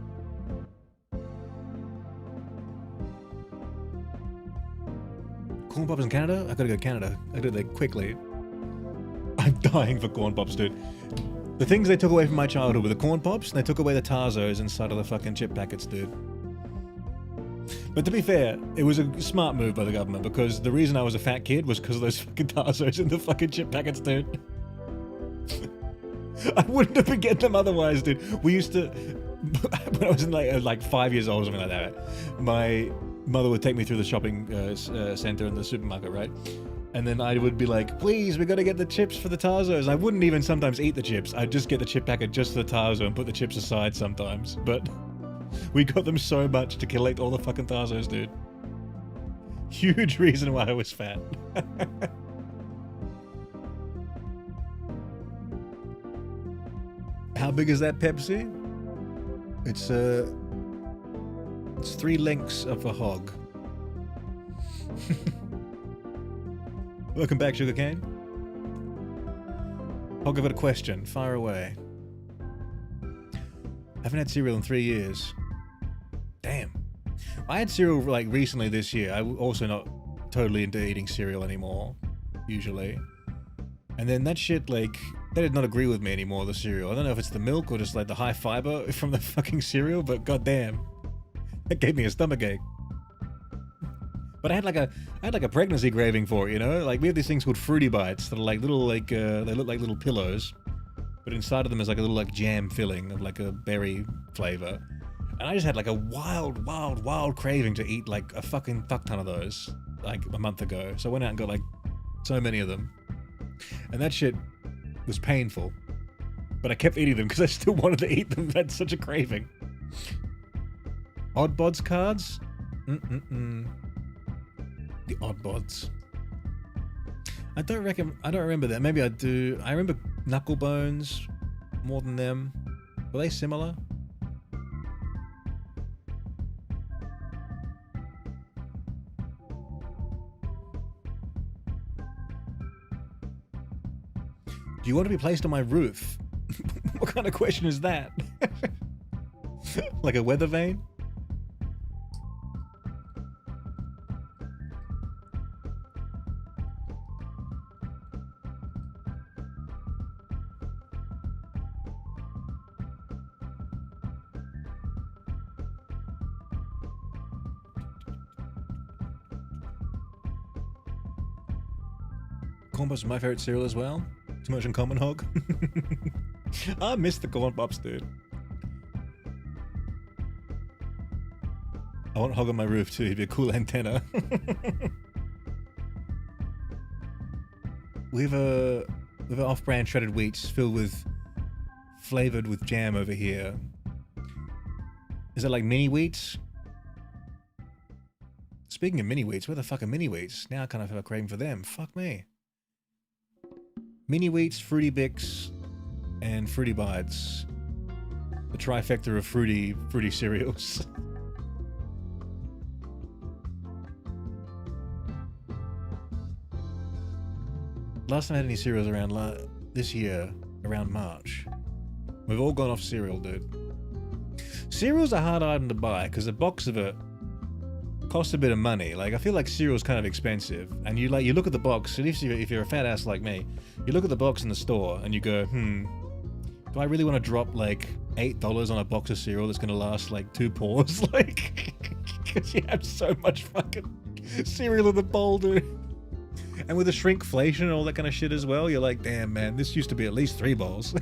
Corn pops in Canada? I gotta go to Canada. I gotta go there quickly. I'm dying for corn pops, dude. The things they took away from my childhood were the corn pops, and they took away the Tarzos inside of the fucking chip packets, dude. But to be fair, it was a smart move by the government because the reason I was a fat kid was because of those fucking Tarzos in the fucking chip packets, dude. I wouldn't have been getting them otherwise, dude. We used to, when I was in like 5 years old or something like that, my mother would take me through the shopping center in the supermarket, right? And then I would be like, please, we gotta get the chips for the Tarzos. I wouldn't even sometimes eat the chips. I'd just get the chip packet just for the Tarzo and put the chips aside sometimes. But we got them so much to collect all the fucking Tarzos, dude. Huge reason why I was fat. How big is that Pepsi? It's 3 lengths of a hog. Welcome back, Sugarcane. Hog, I've got a question. Fire away. I haven't had cereal in 3 years. Damn. I had cereal like recently this year. I'm also not totally into eating cereal anymore, usually. And then that shit, like, that did not agree with me anymore, the cereal. I don't know if it's the milk or just like the high fiber from the fucking cereal, but goddamn. That gave me a stomachache. But I had like a pregnancy craving for it, you know? Like we have these things called Fruity Bites that are like little they look like little pillows. But inside of them is like a little like jam filling of like a berry flavor. And I just had like a wild craving to eat like a fucking fuck ton of those like a month ago. So I went out and got like so many of them. And that shit was painful. But I kept eating them because I still wanted to eat them. That's such a craving. Oddbods cards? The Oddbods. I don't remember that. Maybe I do. I remember Knucklebones more than them. Were they similar? Do you want to be placed on my roof? What kind of question is that? Like a weather vane? Corn pops are my favorite cereal as well. Too much in common, Hog. I miss the corn pops, dude. I want Hog on my roof too. He'd be a cool antenna. we have an off-brand shredded wheats flavored with jam over here. Is that like mini wheats? Speaking of mini wheats, where the fuck are mini wheats? Now I kind of have a craving for them. Fuck me. Mini Wheats, Fruity Bix, and Fruity Bites. The trifecta of fruity cereals. Last time I had any cereals around this year, around March. We've all gone off cereal, dude. Cereal's a hard item to buy because the box of it costs a bit of money. Like I feel like cereal's kind of expensive, and you look at the box, and if you're a fat ass like me, you look at the box in the store and you go, do I really want to drop like $8 on a box of cereal that's gonna last like 2 pours? Like, because you have so much fucking cereal in the bowl, dude. And with the shrinkflation and all that kind of shit as well, you're like, damn, man, this used to be at least 3 balls. I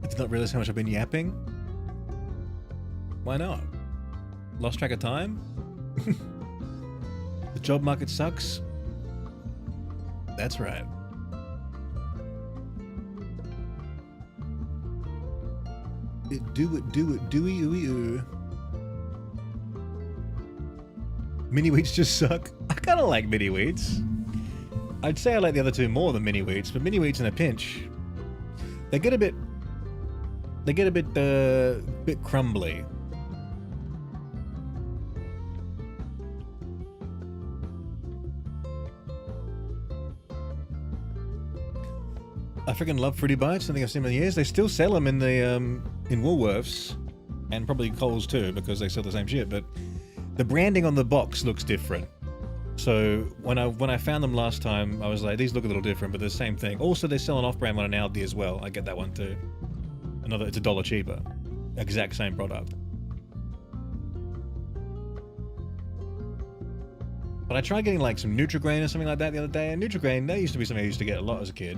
did not realize how much I've been yapping. Why not? Lost track of time? The job market sucks? That's right. Do it, dooey, ooey, ooh. Mini wheats just suck. I kind of like mini wheats. I'd say I like the other two more than mini wheats, but mini wheats in a pinch, they get a bit crumbly. I freaking love Fruity Bites. I think I've seen them in years. They still sell them in the in Woolworths and probably Coles too because they sell the same shit. But the branding on the box looks different. So when I found them last time, I was like, these look a little different, but they're the same thing. Also, they sell an off-brand one in Aldi as well. I get that one too. It's $1 cheaper. Exact same product. But I tried getting like some Nutri-Grain or something like that the other day, and Nutri-Grain, that used to be something I used to get a lot as a kid.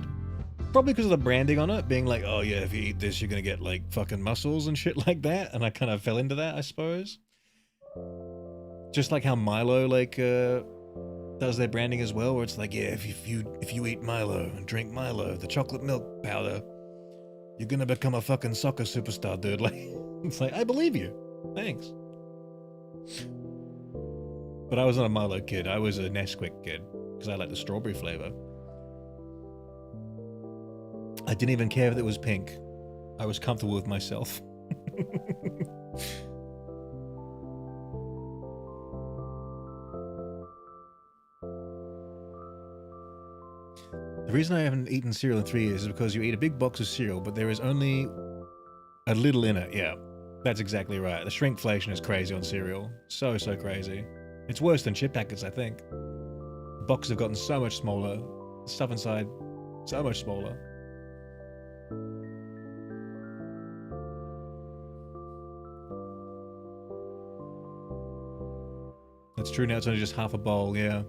Probably because of the branding on it, being like, oh yeah, if you eat this, you're gonna get like fucking muscles and shit like that, and I kind of fell into that, I suppose. Just like how Milo like does their branding as well, where it's like, yeah, if you eat Milo and drink Milo, the chocolate milk powder, you're gonna become a fucking soccer superstar, dude. Like, it's like, I believe you. Thanks. But I was not a Milo kid. I was a Nesquik kid because I like the strawberry flavor. I didn't even care if it was pink. I was comfortable with myself. The reason I haven't eaten cereal in 3 years is because you eat a big box of cereal, but there is only a little in it. Yeah, that's exactly right. The shrinkflation is crazy on cereal. So crazy. It's worse than chip packets, I think. The boxes have gotten so much smaller. The stuff inside, so much smaller. That's true now, it's only just half a bowl, yeah.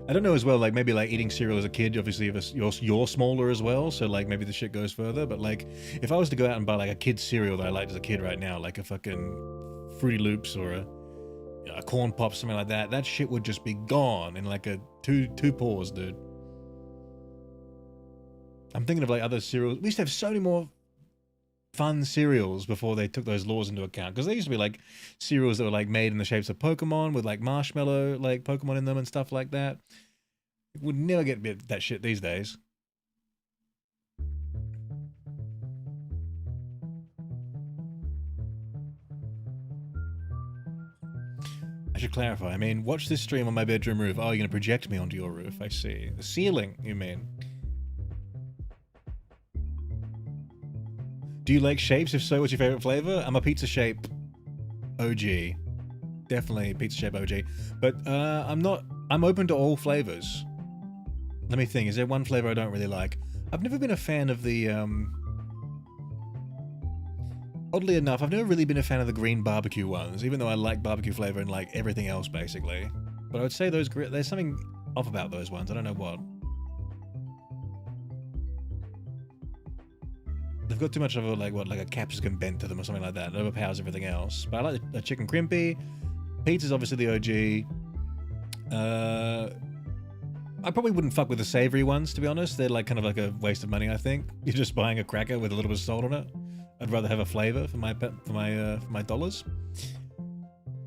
I don't know as well, like maybe like eating cereal as a kid, obviously if you're smaller as well, so like maybe the shit goes further, but like if I was to go out and buy like a kid's cereal that I liked as a kid right now, like a fucking Fruity Loops or a Corn Pop, something like that, that shit would just be gone in like a two paws, dude. I'm thinking of like other cereals. We used to have so many more fun cereals before they took those laws into account, because there used to be like cereals that were like made in the shapes of Pokemon with like marshmallow like Pokemon in them and stuff like that. You would never get that shit these days. I should clarify, I mean, watch this stream on my bedroom roof. Oh, you're gonna project me onto your roof, I see. The ceiling, you mean. Do you like shapes? If so, what's your favorite flavor? I'm a pizza shape OG. Definitely pizza shape OG. But I'm open to all flavors. Let me think, is there one flavor I don't really like? I've never been a fan of the, oddly enough, I've never really been a fan of the green barbecue ones, even though I like barbecue flavor and like everything else basically. But I would say there's something off about those ones, I don't know what. They've got too much of a, like a capsicum bent to them or something like that. It overpowers everything else. But I like the chicken crimpy. Pizza's obviously the OG. I probably wouldn't fuck with the savory ones, to be honest. They're like kind of like a waste of money, I think. You're just buying a cracker with a little bit of salt on it. I'd rather have a flavor for my dollars.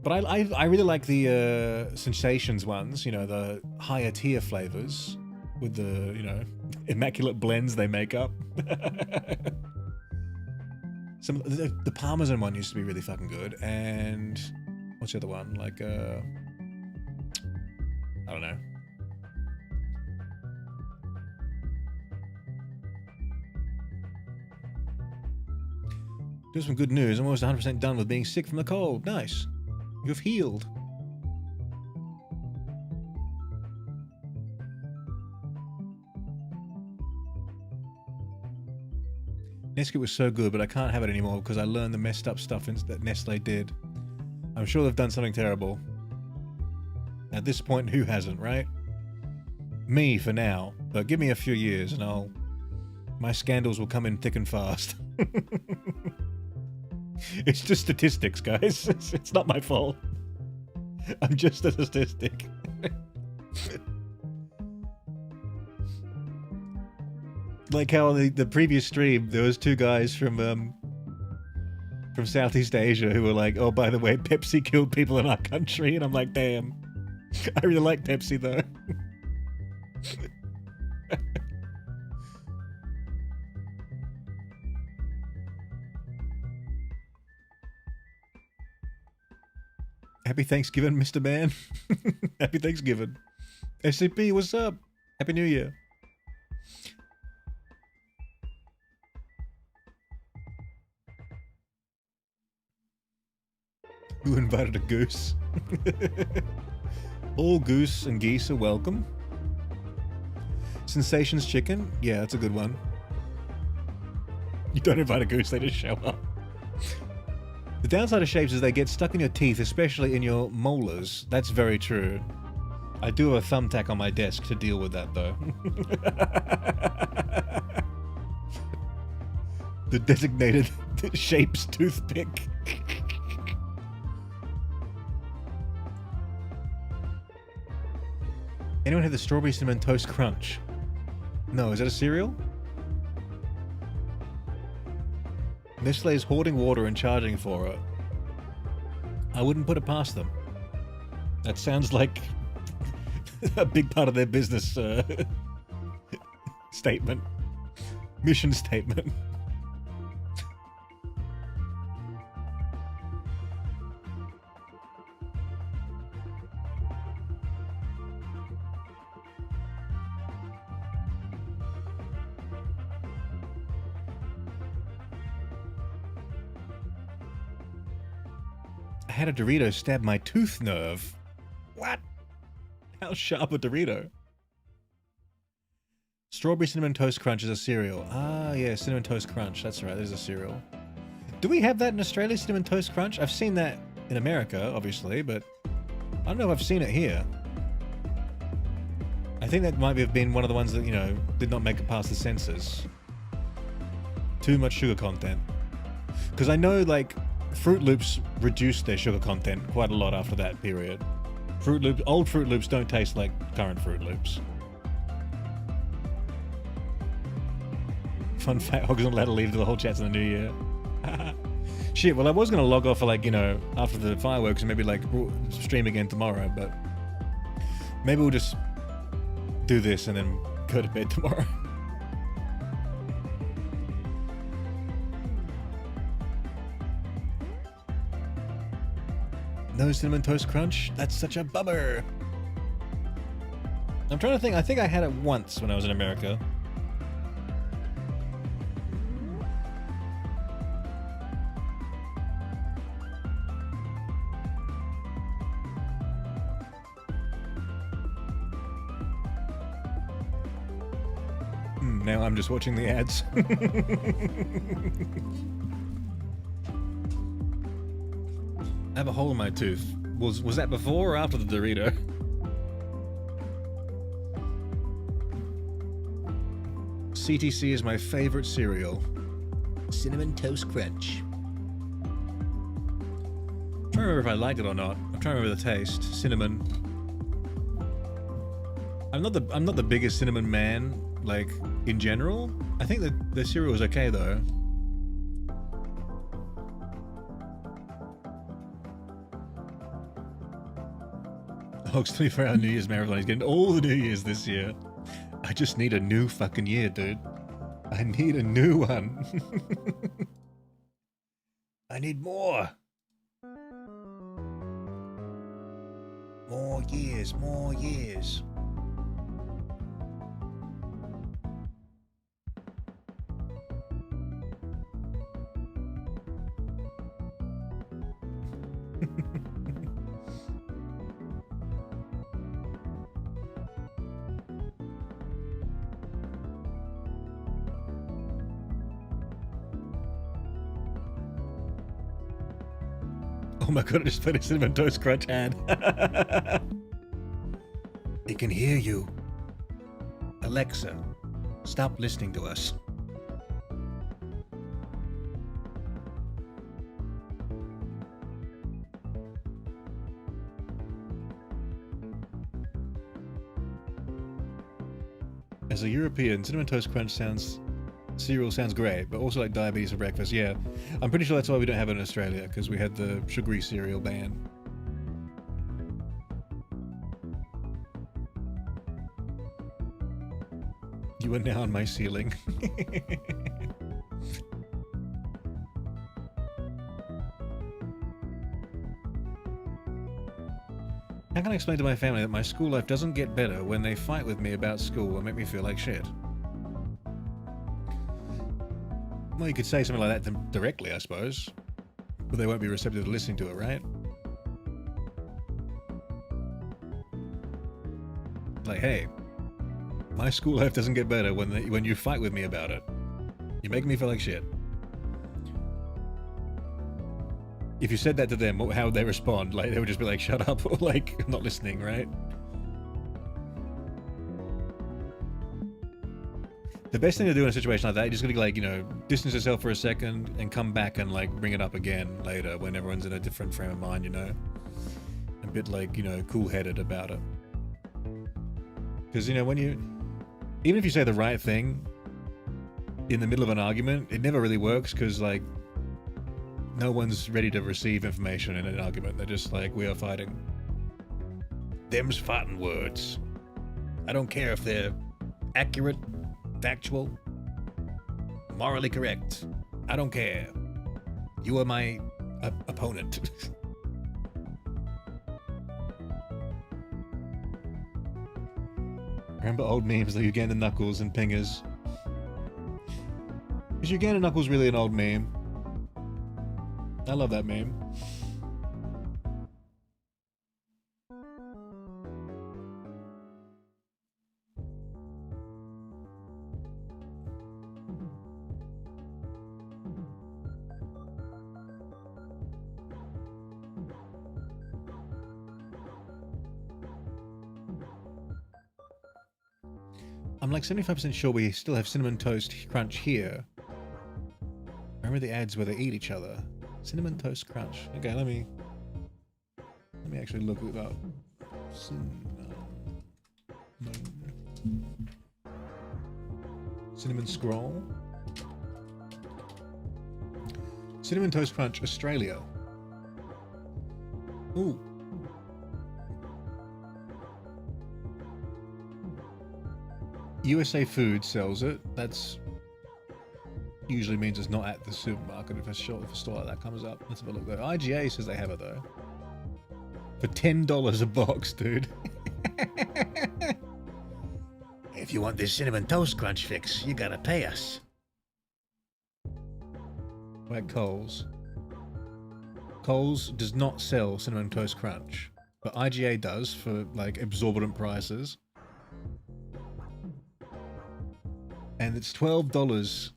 But I really like the Sensations ones, you know, the higher tier flavors with the, you know, immaculate blends they make up. The Parmesan one used to be really fucking good, and what's the other one? Like I don't know. Here's some good news. I'm almost 100% done with being sick from the cold. Nice. You've healed. Nesquik was so good, but I can't have it anymore because I learned the messed up stuff that Nestle did. I'm sure they've done something terrible. At this point, who hasn't, right? Me for now, but give me a few years and my scandals will come in thick and fast. It's just statistics, guys. It's not my fault. I'm just a statistic. Like how the previous stream, there was two guys from Southeast Asia who were like, oh, by the way, Pepsi killed people in our country. And I'm like, damn. I really like Pepsi, though. Happy Thanksgiving, Mr. Man. Happy Thanksgiving. SCP, what's up? Happy New Year. Who invited a goose? All goose and geese are welcome. Sensations chicken? Yeah, that's a good one. You don't invite a goose, they just show up. The downside of shapes is they get stuck in your teeth, especially in your molars. That's very true. I do have a thumbtack on my desk to deal with that, though. The designated shapes toothpick. Anyone have the strawberry cinnamon toast crunch? No, is that a cereal? Nestle is hoarding water and charging for it. I wouldn't put it past them. That sounds like a big part of their business statement. Mission statement. I had a Dorito stab my tooth nerve. What? How sharp a Dorito? Strawberry Cinnamon Toast Crunch is a cereal. Ah, yeah, Cinnamon Toast Crunch. That's right, there's a cereal. Do we have that in Australia, Cinnamon Toast Crunch? I've seen that in America, obviously, but I don't know if I've seen it here. I think that might have been one of the ones that, you know, did not make it past the censors. Too much sugar content. Because I know, like, Fruit Loops reduced their sugar content quite a lot after that period. Old Fruit Loops don't taste like current Fruit Loops. Fun fact, Hog's not allowed to leave the whole chat's in the new year. Shit, well I was going to log off for like, you know, after the fireworks and maybe like stream again tomorrow, but maybe we'll just do this and then go to bed tomorrow. No Cinnamon Toast Crunch? That's such a bummer. I'm trying to think. I think I had it once when I was in America. Now I'm just watching the ads. I have a hole in my tooth. Was that before or after the Dorito? CTC is my favorite cereal. Cinnamon Toast Crunch. I'm trying to remember if I liked it or not. I'm trying to remember the taste. Cinnamon. I'm not the biggest cinnamon man, like, in general. I think that the cereal is okay though. Hog's 24-hour New Year's marathon. He's getting all the New Year's this year. I just need a new fucking year, dude. I need a new one. I need more. More years, more years. Oh my god, I just played a Cinnamon Toast Crunch ad. It can hear you. Alexa, stop listening to us. As a European, Cinnamon Toast Crunch cereal sounds great, but also like diabetes for breakfast. Yeah, I'm pretty sure that's why we don't have it in Australia, because we had the sugary cereal ban. You are now on my ceiling. How can I explain to my family that my school life doesn't get better when they fight with me about school and make me feel like shit? Well, you could say something like that to them directly, I suppose. But they won't be receptive to listening to it, right? Like, hey, my school life doesn't get better when you fight with me about it. You make me feel like shit. If you said that to them, how would they respond? Like, they would just be like, shut up, or like, I'm not listening, right? The best thing to do in a situation like that, you're just gonna, like, you know, distance yourself for a second and come back and, like, bring it up again later when everyone's in a different frame of mind, you know? A bit, like, you know, cool-headed about it. Because, you know, even if you say the right thing in the middle of an argument, it never really works, because, like, no one's ready to receive information in an argument. They're just like, we are fighting. Them's fighting words. I don't care if they're accurate, factual, morally correct. I don't care. You are my opponent. Remember old memes like Uganda Knuckles and Pingers? Is Uganda Knuckles really an old meme? I love that meme. I'm like 75% sure we still have Cinnamon Toast Crunch here. Remember the ads where they eat each other? Cinnamon Toast Crunch. Okay, let me actually look it up. Cinnamon Scroll. Cinnamon Toast Crunch, Australia. Ooh. USA Food sells it. That's usually means it's not at the supermarket if a store like that comes up. Let's have a look though. IGA says they have it though. For $10 a box, dude. If you want this Cinnamon Toast Crunch fix, you gotta pay us. Like Coles. Coles does not sell Cinnamon Toast Crunch, but IGA does for like exorbitant prices. And it's $12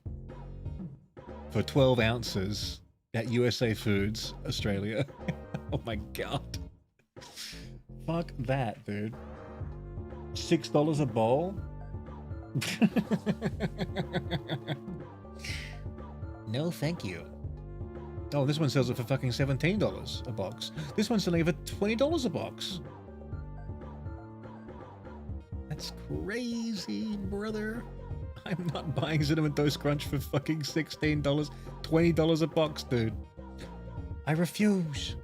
for 12 ounces at USA Foods, Australia. Oh my god. Fuck that, dude. $6 a bowl? No, thank you. Oh, this one sells it for fucking $17 a box. This one's selling it for $20 a box. That's crazy, brother. I'm not buying Cinnamon Toast Crunch for fucking $16, $20 a box, dude. I refuse.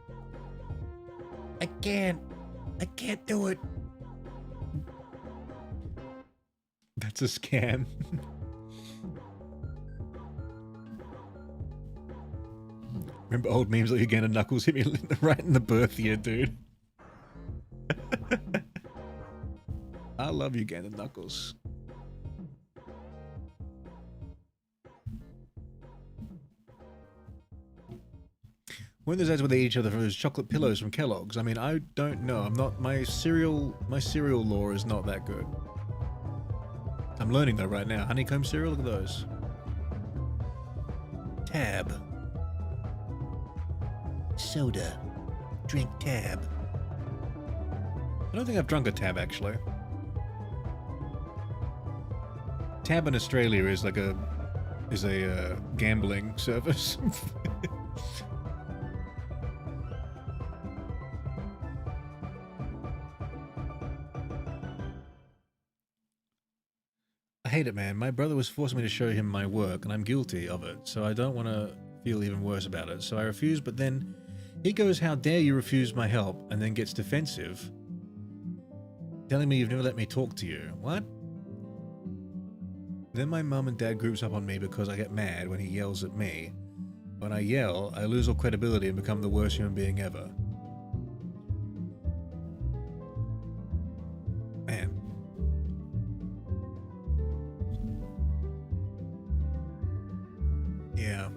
I can't do it. That's a scam. Remember old memes like Uganda Knuckles hit me right in the birth year, dude. I love Uganda Knuckles. When there's ads where they eat each other for those chocolate pillows from Kellogg's, I mean, I don't know. I'm not, my cereal lore is not that good. I'm learning though right now. Honeycomb cereal, look at those. Tab. Soda. drink tab. I don't think I've drunk a tab, actually. Tab in Australia is like a gambling service. I hate it, man. My brother was forcing me to show him my work, and I'm guilty of it, so I don't want to feel even worse about it. So I refuse, but then he goes, "How dare you refuse my help," and then gets defensive, telling me you've never let me talk to you. What? Then my mum and dad groups up on me because I get mad when he yells at me. When I yell, I lose all credibility and become the worst human being ever. Man. Yeah.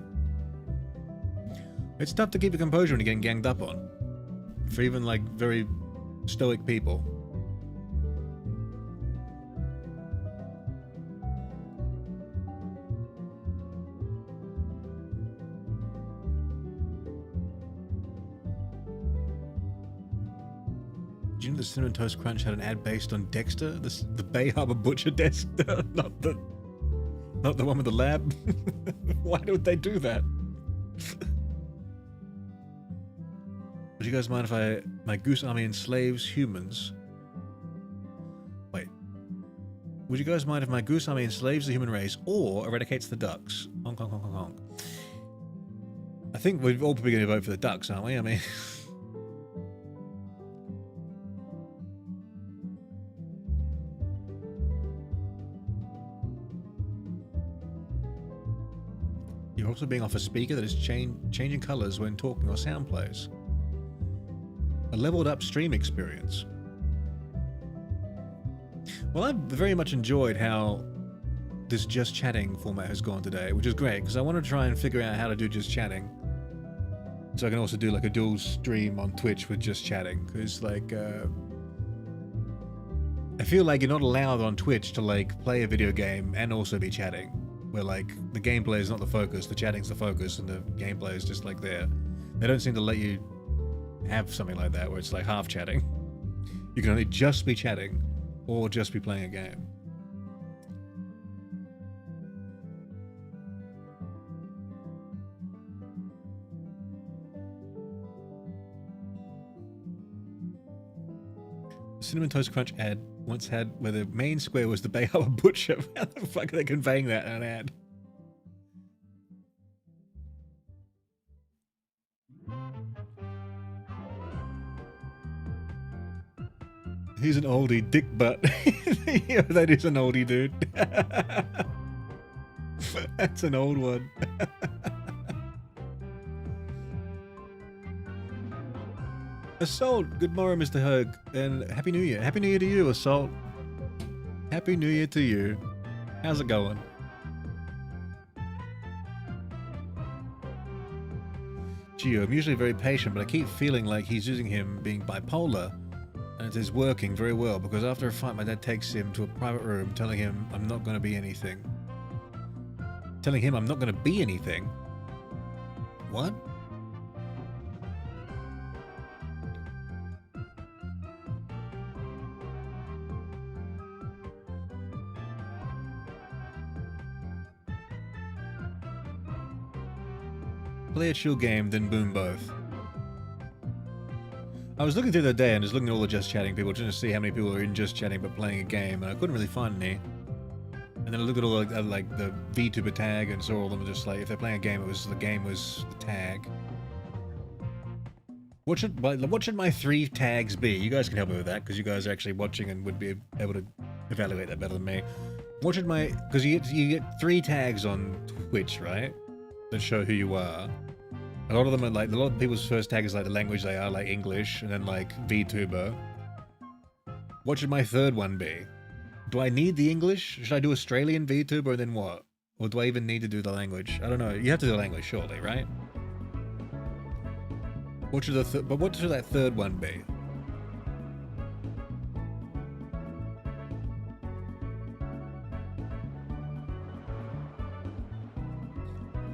It's tough to keep your composure when you're getting ganged up on. For even, like, very stoic people. Do you know the Cinnamon Toast Crunch had an ad based on Dexter? The Bay Harbor Butcher Dexter? Not the one with the lab? Why would they do that? Would you guys mind if my goose army enslaves humans? Wait. Would you guys mind if my goose army enslaves the human race or eradicates the ducks? Honk, honk, honk, honk, honk. I think we're all probably going to vote for the ducks, aren't we? I mean... You're also being off a speaker that is changing colors when talking or sound plays. A leveled up stream experience. Well, I've very much enjoyed how this just chatting format has gone today, which is great, because I want to try and figure out how to do just chatting. So I can also do like a dual stream on Twitch with just chatting, because like, I feel like you're not allowed on Twitch to like play a video game and also be chatting. Where like the gameplay is not the focus, the chatting's the focus, and the gameplay is just like there. They don't seem to let you have something like that where it's like half chatting. You can only just be chatting or just be playing a game. Cinnamon Toast Crunch ad once had where the main square was the Bay Harbor Butcher. How the fuck are they conveying that in an ad? He's an oldie, dick butt. Yeah, that is an oldie, dude. That's an old one. Assault, good morrow, Mr. Hug, and Happy New Year. Happy New Year to you, Assault. Happy New Year to you. How's it going? Gio, I'm usually very patient, but I keep feeling like he's using him being bipolar, and it is working very well, because after a fight, my dad takes him to a private room, telling him I'm not going to be anything. Telling him I'm not going to be anything? What? Play a chill game, then boom both. I was looking through the day and just looking at all the just chatting people just to see how many people are in just chatting but playing a game, and I couldn't really find any. And then I looked at all like the VTuber tag and saw all of them just like if they're playing a game, the game was the tag. What should my 3 tags be? You guys can help me with that because you guys are actually watching and would be able to evaluate that better than me. What should my because you get 3 tags on Twitch, right? That show who you are. A lot of them are like, a lot of people's first tag is like the language they are, like English, and then like VTuber. What should my 3rd one be? Do I need the English? Should I do Australian VTuber and then what? Or do I even need to do the language? I don't know. You have to do the language, surely, right? What should what should that 3rd one be?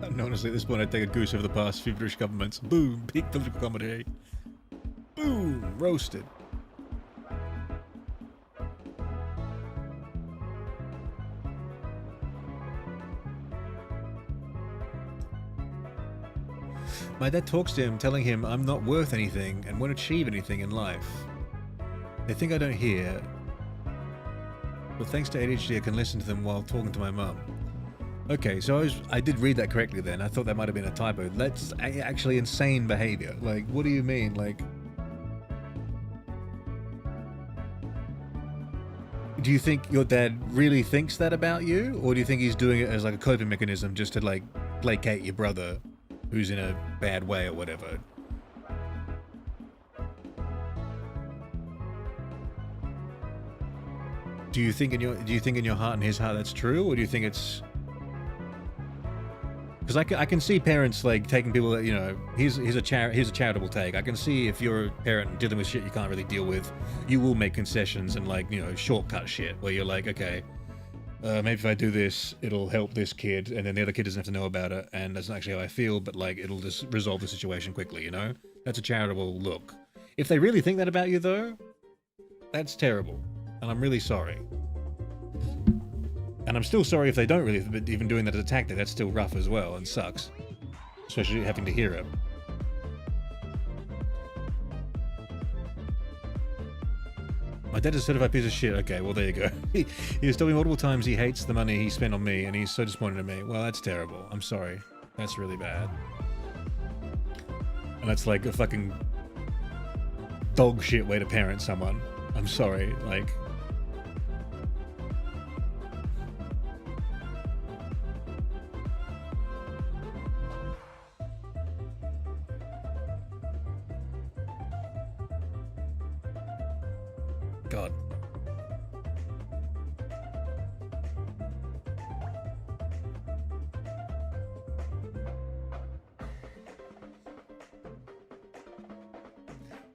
And honestly, at this point, I'd take a goose over the past few British governments. Boom! Peak political comedy. Boom! Roasted. My dad talks to him, telling him I'm not worth anything and won't achieve anything in life. They think I don't hear, but thanks to ADHD I can listen to them while talking to my mum. Okay, so I did read that correctly then. I thought that might have been a typo. That's actually insane behavior. Like, what do you mean? Like, do you think your dad really thinks that about you? Or do you think he's doing it as like a coping mechanism just to like placate your brother who's in a bad way or whatever? Do you think in your heart and his heart that's true, or do you think it's... Because I can see parents like taking people that, you know, here's a charitable take. I can see if you're a parent dealing with shit you can't really deal with, you will make concessions and like, you know, shortcut shit where you're like, okay, maybe if I do this, it'll help this kid, and then the other kid doesn't have to know about it, and that's not actually how I feel, but like it'll just resolve the situation quickly, you know? That's a charitable look. If they really think that about you though, that's terrible, and I'm really sorry. And I'm still sorry if they don't really, but even doing that as a tactic, that's still rough as well and sucks. Especially having to hear it. My dad is a certified piece of shit. Okay, well there you go. He has told me multiple times he hates the money he spent on me and he's so disappointed in me. Well, that's terrible. I'm sorry. That's really bad. And that's like a fucking dog shit way to parent someone. I'm sorry, like... God.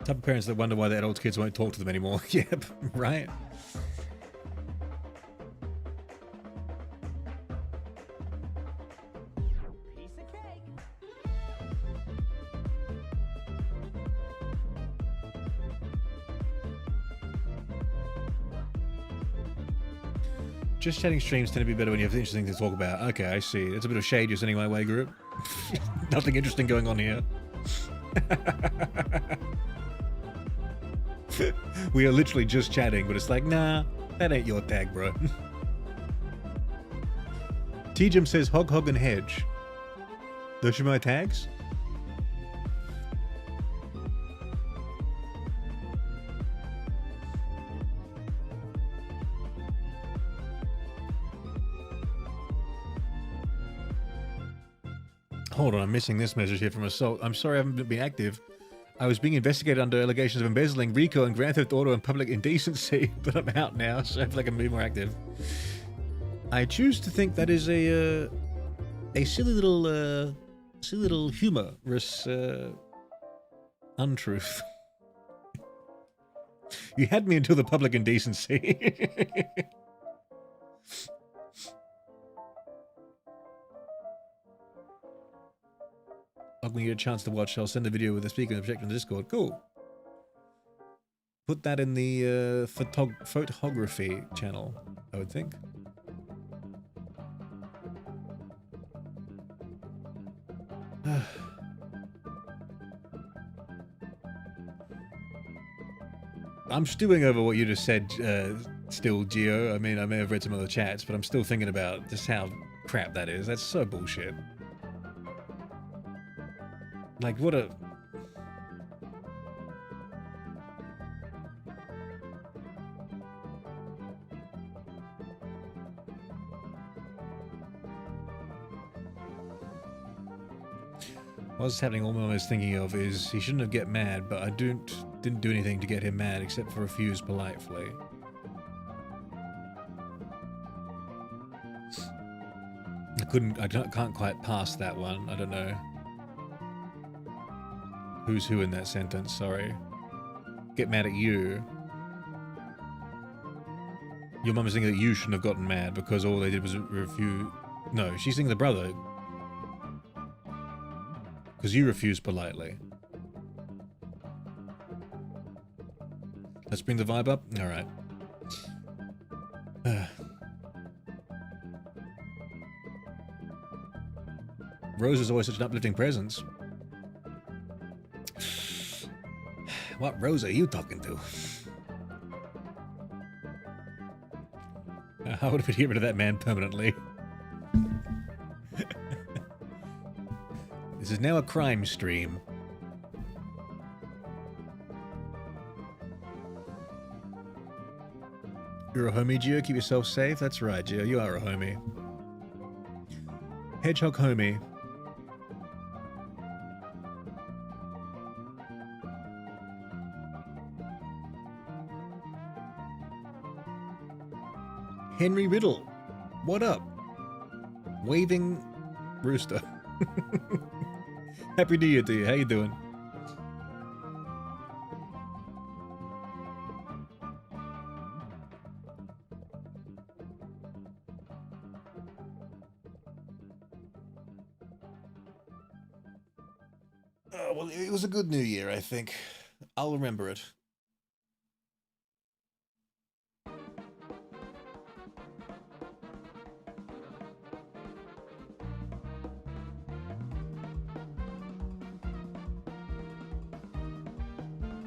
Type of parents that wonder why their adult kids won't talk to them anymore. Yep, right? Just chatting streams tend to be better when you have interesting things to talk about. Okay, I see. It's a bit of shade you're sending my way, group. Nothing interesting going on here. We are literally just chatting, but it's like, nah, that ain't your tag, bro. T-Jim says Hog, Hog, and Hedge. Those are my tags? Hold on, I'm missing this message here from Assault. I'm sorry I haven't been active. I was being investigated under allegations of embezzling, RICO, and Grand Theft Auto and public indecency, but I'm out now, so I feel like I can be more active. I choose to think that is a silly little humorous untruth. You had me until the public indecency. I'm going to get a chance to watch. I'll send the video with the speaker and projector on the Discord. Cool. Put that in the photography channel, I would think. I'm stewing over what you just said, still, Gio. I mean, I may have read some other chats, but I'm still thinking about just how crap that is. That's so bullshit. Like, what a... What's happening, all I was thinking of is he shouldn't have get mad, but I didn't do anything to get him mad except for refuse politely. I can't quite pass that one. I don't know. Who's who in that sentence, sorry. Get mad at you. Your mum is thinking that you shouldn't have gotten mad because all they did was refuse... No, she's thinking the brother. Because you refused politely. Let's bring the vibe up. All right. Rose is always such an uplifting presence. What Rose are you talking to? How would we get rid of that man permanently? This is now a crime stream. You're a homie, Gio. Keep yourself safe. That's right, Gio. You are a homie. Hedgehog homie. Henry Riddle. What up? Waving rooster. Happy New Year to you. How you doing? Oh, well, it was a good New Year, I think. I'll remember it.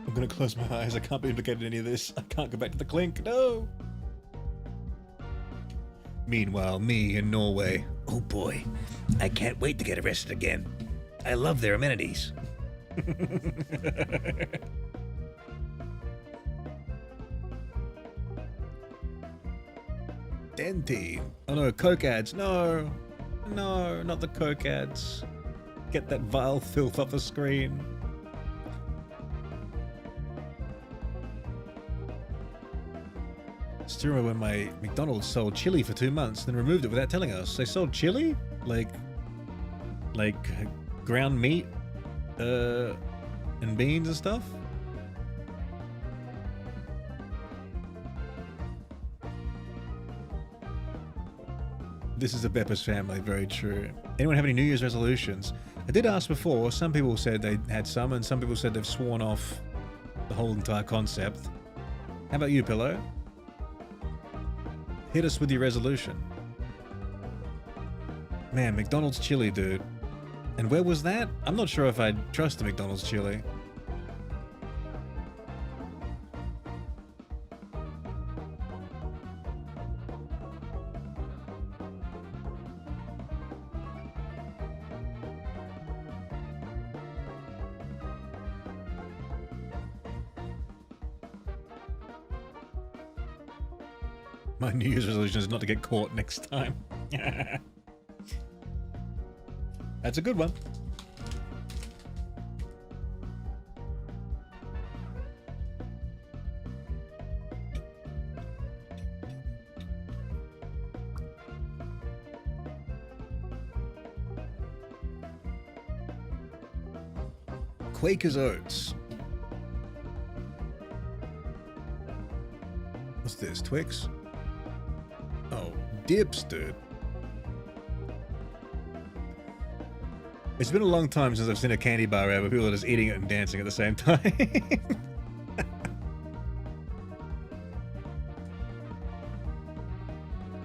I'm gonna close my eyes. I can't be implicated in any of this. I can't go back to the clink. No! Meanwhile, me in Norway. Oh boy, I can't wait to get arrested again. I love their amenities. Denti. Oh no, Coke ads. No. No, not the Coke ads. Get that vile filth off the screen. I still remember when my McDonald's sold chili for 2 months, then removed it without telling us. They sold chili? Like ground meat? And beans and stuff? This is a Beppers family, very true. Anyone have any New Year's resolutions? I did ask before, some people said they had some, and some people said they've sworn off the whole entire concept. How about you, Pillow? Hit us with your resolution. Man, McDonald's chili, dude. And where was that? I'm not sure if I'd trust the McDonald's chili. My New Year's resolution is not to get caught next time. That's a good one. Quaker's Oats. What's this? Twix? Oh, dips, dude. It's been a long time since I've seen a candy bar where people are just eating it and dancing at the same time.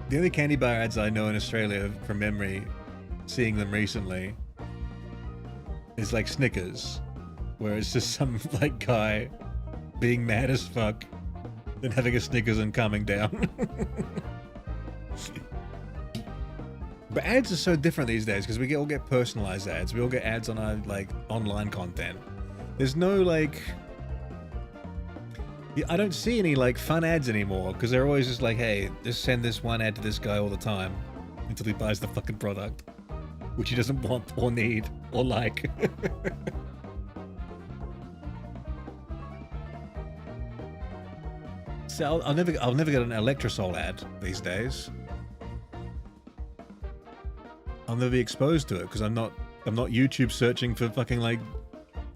The only candy bar ads I know in Australia from memory, seeing them recently, is like Snickers, where it's just some like guy being mad as fuck, then having a Snickers and calming down. But ads are so different these days because we all get personalized ads. We all get ads on our like online content. There's no like, I don't see any like fun ads anymore because they're always just like, hey, just send this one ad to this guy all the time until he buys the fucking product, which he doesn't want or need or like. So I'll never get an Electrosol ad these days. I'll never be exposed to it because I'm not YouTube searching for fucking like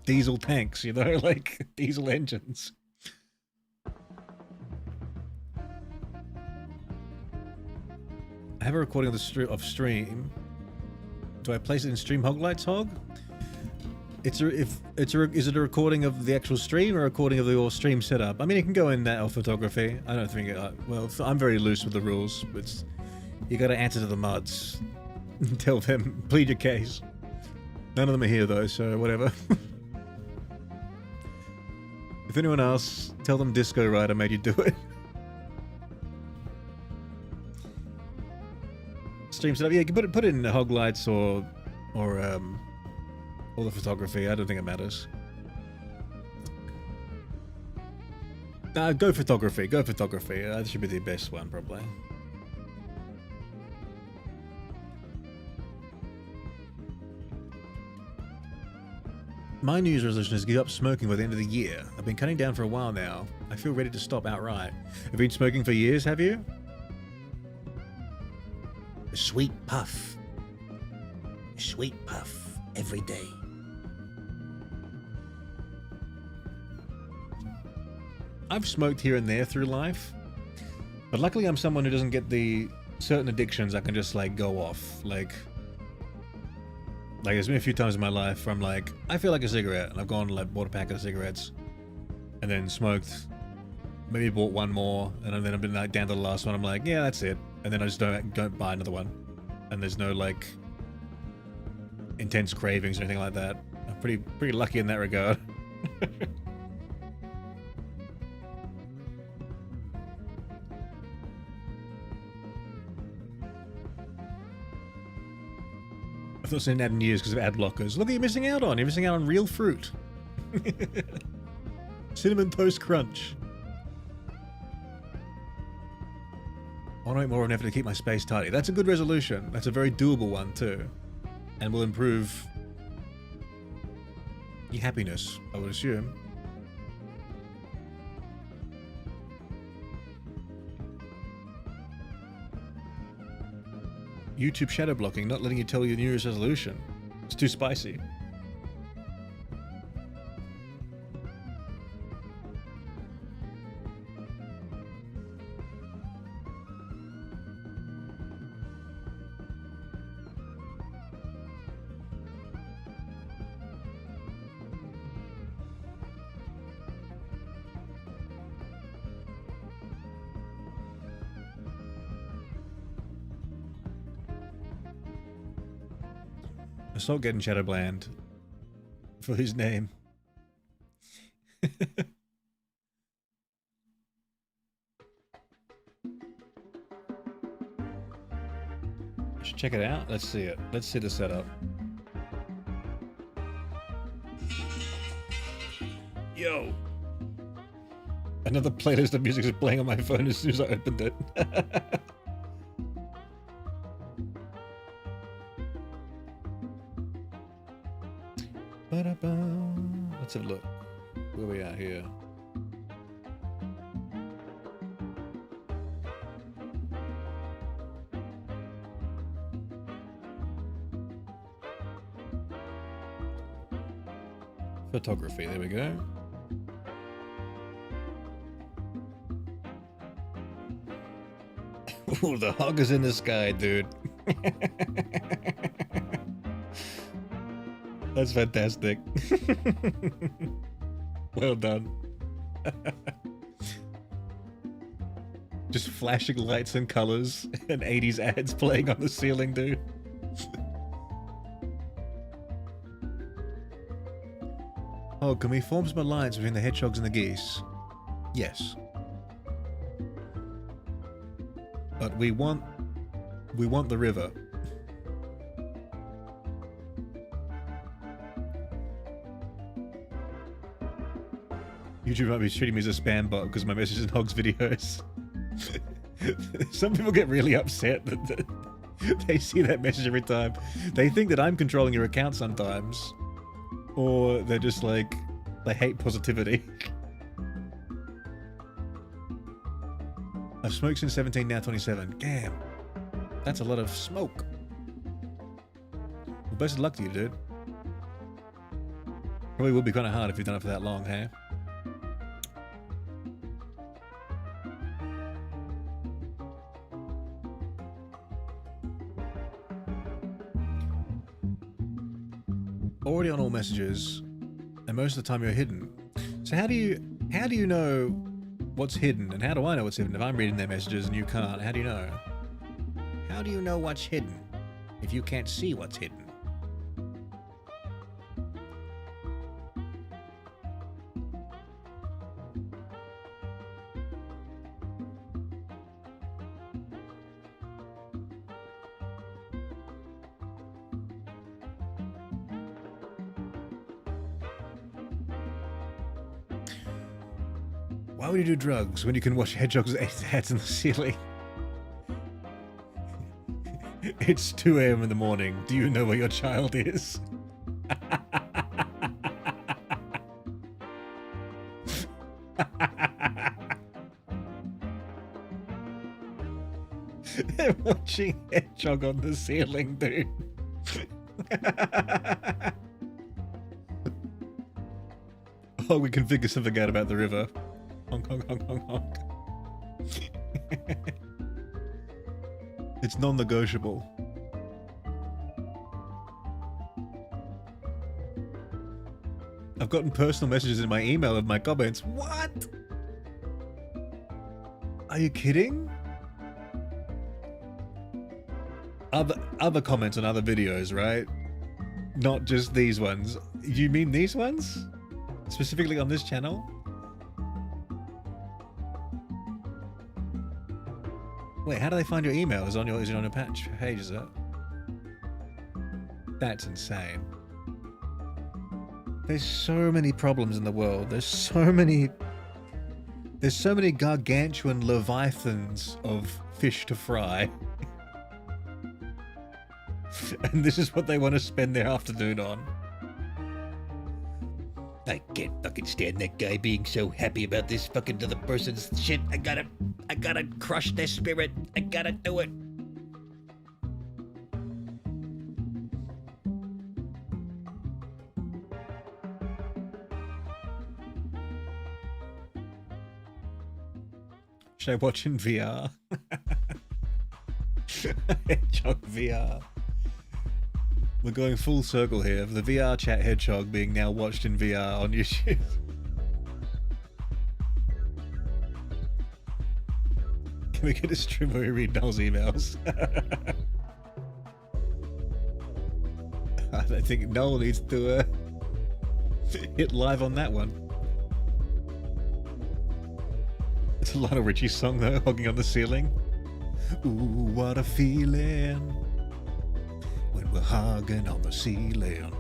diesel tanks, you know, like diesel engines. I have a recording of the stream. Do I place it in Stream Hoglights, Hog? Is it a recording of the actual stream or a recording of your stream setup? I mean, it can go in that of photography. I don't think well, I'm very loose with the rules. But you got to answer to the mods. Tell them, plead your case. None of them are here though, so whatever. If anyone else, tell them Disco Rider made you do it. Stream setup, yeah, you can put it in the hog lights or the photography. I don't think it matters. Go photography. Go photography. That should be the best one, probably. My New Year's resolution is to give up smoking by the end of the year. I've been cutting down for a while now. I feel ready to stop outright. Have you been smoking for years, have you? A sweet puff. A sweet puff every day. I've smoked here and there through life, but luckily I'm someone who doesn't get the certain addictions I can just like go off. Like there's been a few times in my life where I'm like, I feel like a cigarette, and I've gone and like bought a pack of cigarettes and then smoked, maybe bought one more, and then I've been like down to the last one. I'm like, yeah, that's it, and then I just don't buy another one, and there's no like intense cravings or anything like that. I'm pretty lucky in that regard. I've not seen an ad in years because of ad blockers. Look what you're missing out on. You're missing out on real fruit. Cinnamon Toast Crunch. I want to make more of an effort to keep my space tidy. That's a good resolution. That's a very doable one too. And will improve your happiness, I would assume. YouTube shadow blocking, not letting you tell your New Year's resolution. It's too spicy. Assault getting Shadowbland for his name. Should check it out. Let's see it. Let's see the setup. Yo! Another playlist of music is playing on my phone as soon as I opened it. Let's have a look. Where are we at here? Photography, there we go. Ooh, the hog is in the sky, dude. That's fantastic. Well done. Just flashing lights and colors and 80s ads playing on the ceiling, dude. Oh, can we form some alliance between the hedgehogs and the geese? Yes. But we want the river. YouTube might be treating me as a spam bot because my messages in Hog's videos. Some people get really upset that they see that message every time. They think that I'm controlling your account sometimes. Or they're just like, they hate positivity. I've smoked since 17, now 27. Damn. That's a lot of smoke. Well, best of luck to you, dude. Probably will be kind of hard if you've done it for that long, hey? already on all messages, and most of the time you're hidden. So how do you know what's hidden, and how do I know what's hidden if I'm reading their messages and you can't? How do you know? How do you know what's hidden if you can't see what's hidden? Why would you do drugs when you can watch hedgehogs' heads in the ceiling? It's 2 a.m. in the morning. Do you know where your child is? They're watching hedgehog on the ceiling, dude. Oh, we can figure something out about the river. Honk, honk, honk, honk, honk. It's non-negotiable. I've gotten personal messages in my email of my comments. What? Are you kidding? Other comments on other videos, right? Not just these ones. You mean these ones? Specifically on this channel? Wait, how do they find your email? Is it on your page, is it? That's insane. There's so many problems in the world. There's so many gargantuan leviathans of fish to fry. And this is what they want to spend their afternoon on. I can't fucking stand that guy being so happy about this fucking other person's shit. I gotta crush their spirit. I gotta do it. Should I watch in VR? Hedgehog VR. We're going full circle here. The VR chat Hedgehog being now watched in VR on YouTube. Can we get a stream where we read Noel's emails? I think Noel needs to hit live on that one. It's a Lionel Richie song though, hogging on the ceiling. Ooh, what a feeling when we're hogging on the ceiling.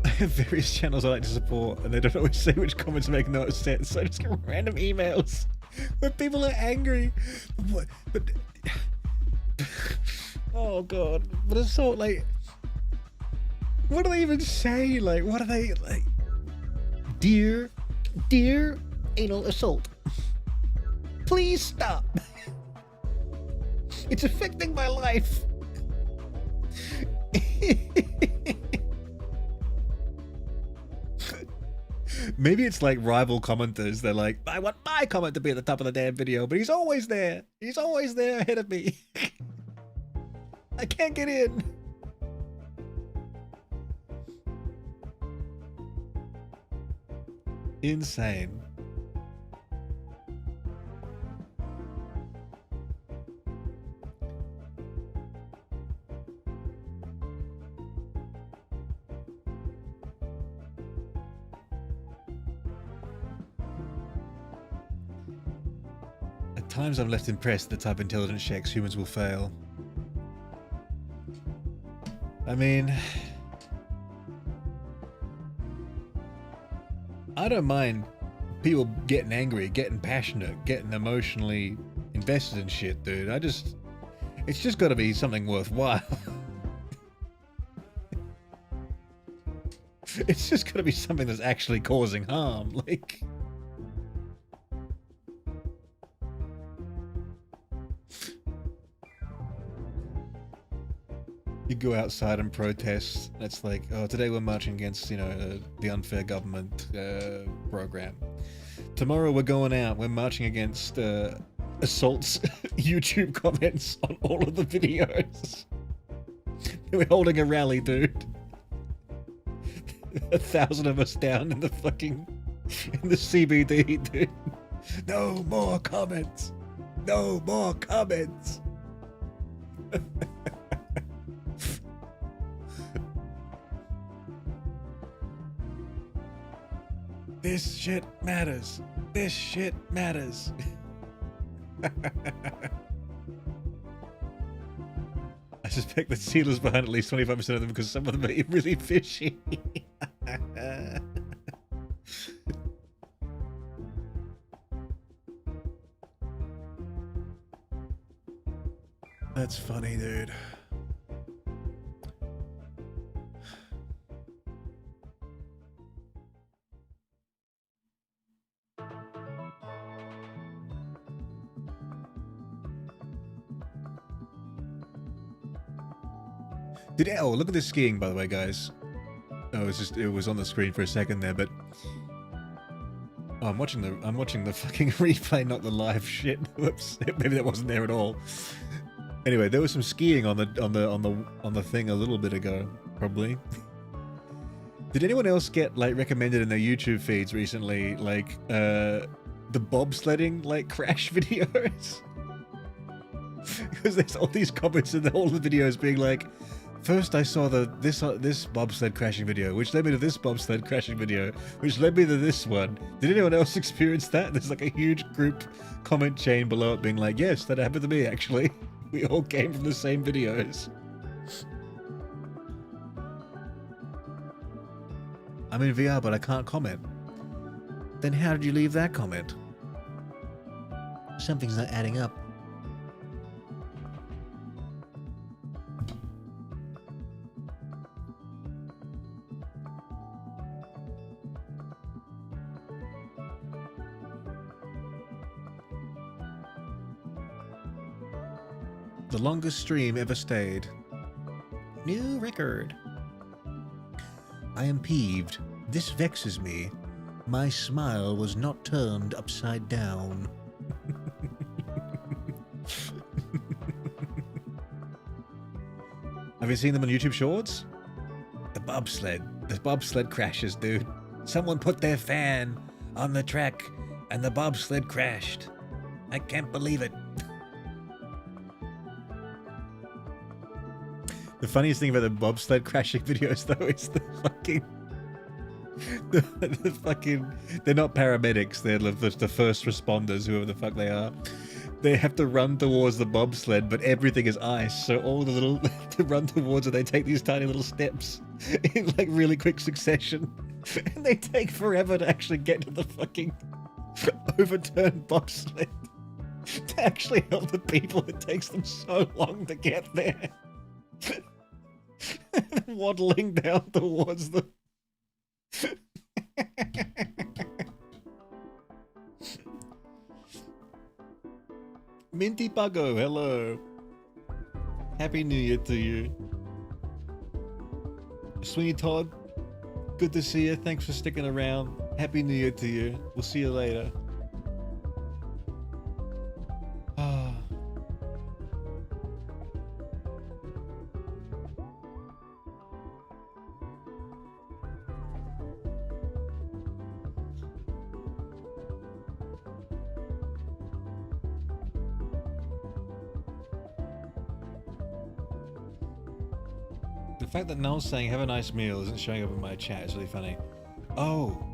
I have various channels I like to support, and they don't always say which comments make no sense, so I just get random emails where people are angry. But oh god, but it's so like, what do they even say? Like, what are they like? Dear anal assault, please stop. It's affecting my life. Maybe it's like rival commenters. They're like, I want my comment to be at the top of the damn video, but he's always there. He's always there ahead of me. I can't get in. Insane. At times I'm left impressed at the type of intelligence checks humans will fail. I mean, I don't mind people getting angry, getting passionate, getting emotionally invested in shit, dude. It's just gotta be something worthwhile. It's just gotta be something that's actually causing harm, like... go outside and protest. It's like, oh, today we're marching against, the unfair government program. Tomorrow we're going out, we're marching against assaults YouTube comments on all of the videos. We're holding a rally, dude. 1,000 of us down in the CBD, dude. No more comments. No more comments. This shit matters. This shit matters. I suspect the sealers behind at least 25% of them because some of them are really fishy. That's funny, dude. Oh, look at this skiing, by the way, guys. Oh, it was on the screen for a second there, but oh, I'm watching the fucking replay, not the live shit. Whoops, maybe that wasn't there at all. Anyway, there was some skiing on the thing a little bit ago, probably. Did anyone else get like recommended in their YouTube feeds recently, like the bobsledding like crash videos? Because there's all these comments in all the videos being like, first I saw this bobsled crashing video, which led me to this bobsled crashing video, which led me to this one. Did anyone else experience that? There's like a huge group comment chain below it being like, yes, that happened to me actually. We all came from the same videos. I'm in VR, but I can't comment. Then how did you leave that comment? Something's not adding up. The longest stream ever stayed. New record. I am peeved. This vexes me. My smile was not turned upside down. Have you seen them on YouTube Shorts? The bobsled crashes, dude. Someone put their fan on the track and the bobsled crashed. I can't believe it. The funniest thing about the bobsled crashing videos, though, is the fucking... They're not paramedics, they're the first responders, whoever the fuck they are. They have to run towards the bobsled, but everything is ice, so all the little... to run towards it, they take these tiny little steps in, like, really quick succession. And they take forever to actually get to the fucking overturned bobsled. To actually help the people, it takes them so long to get there. Waddling down towards them. Minty Buggo, hello. Happy New Year to you. Sweeney Todd, good to see you. Thanks for sticking around. Happy New Year to you. We'll see you later. The fact that Noel's saying have a nice meal isn't showing up in my chat is really funny. Oh,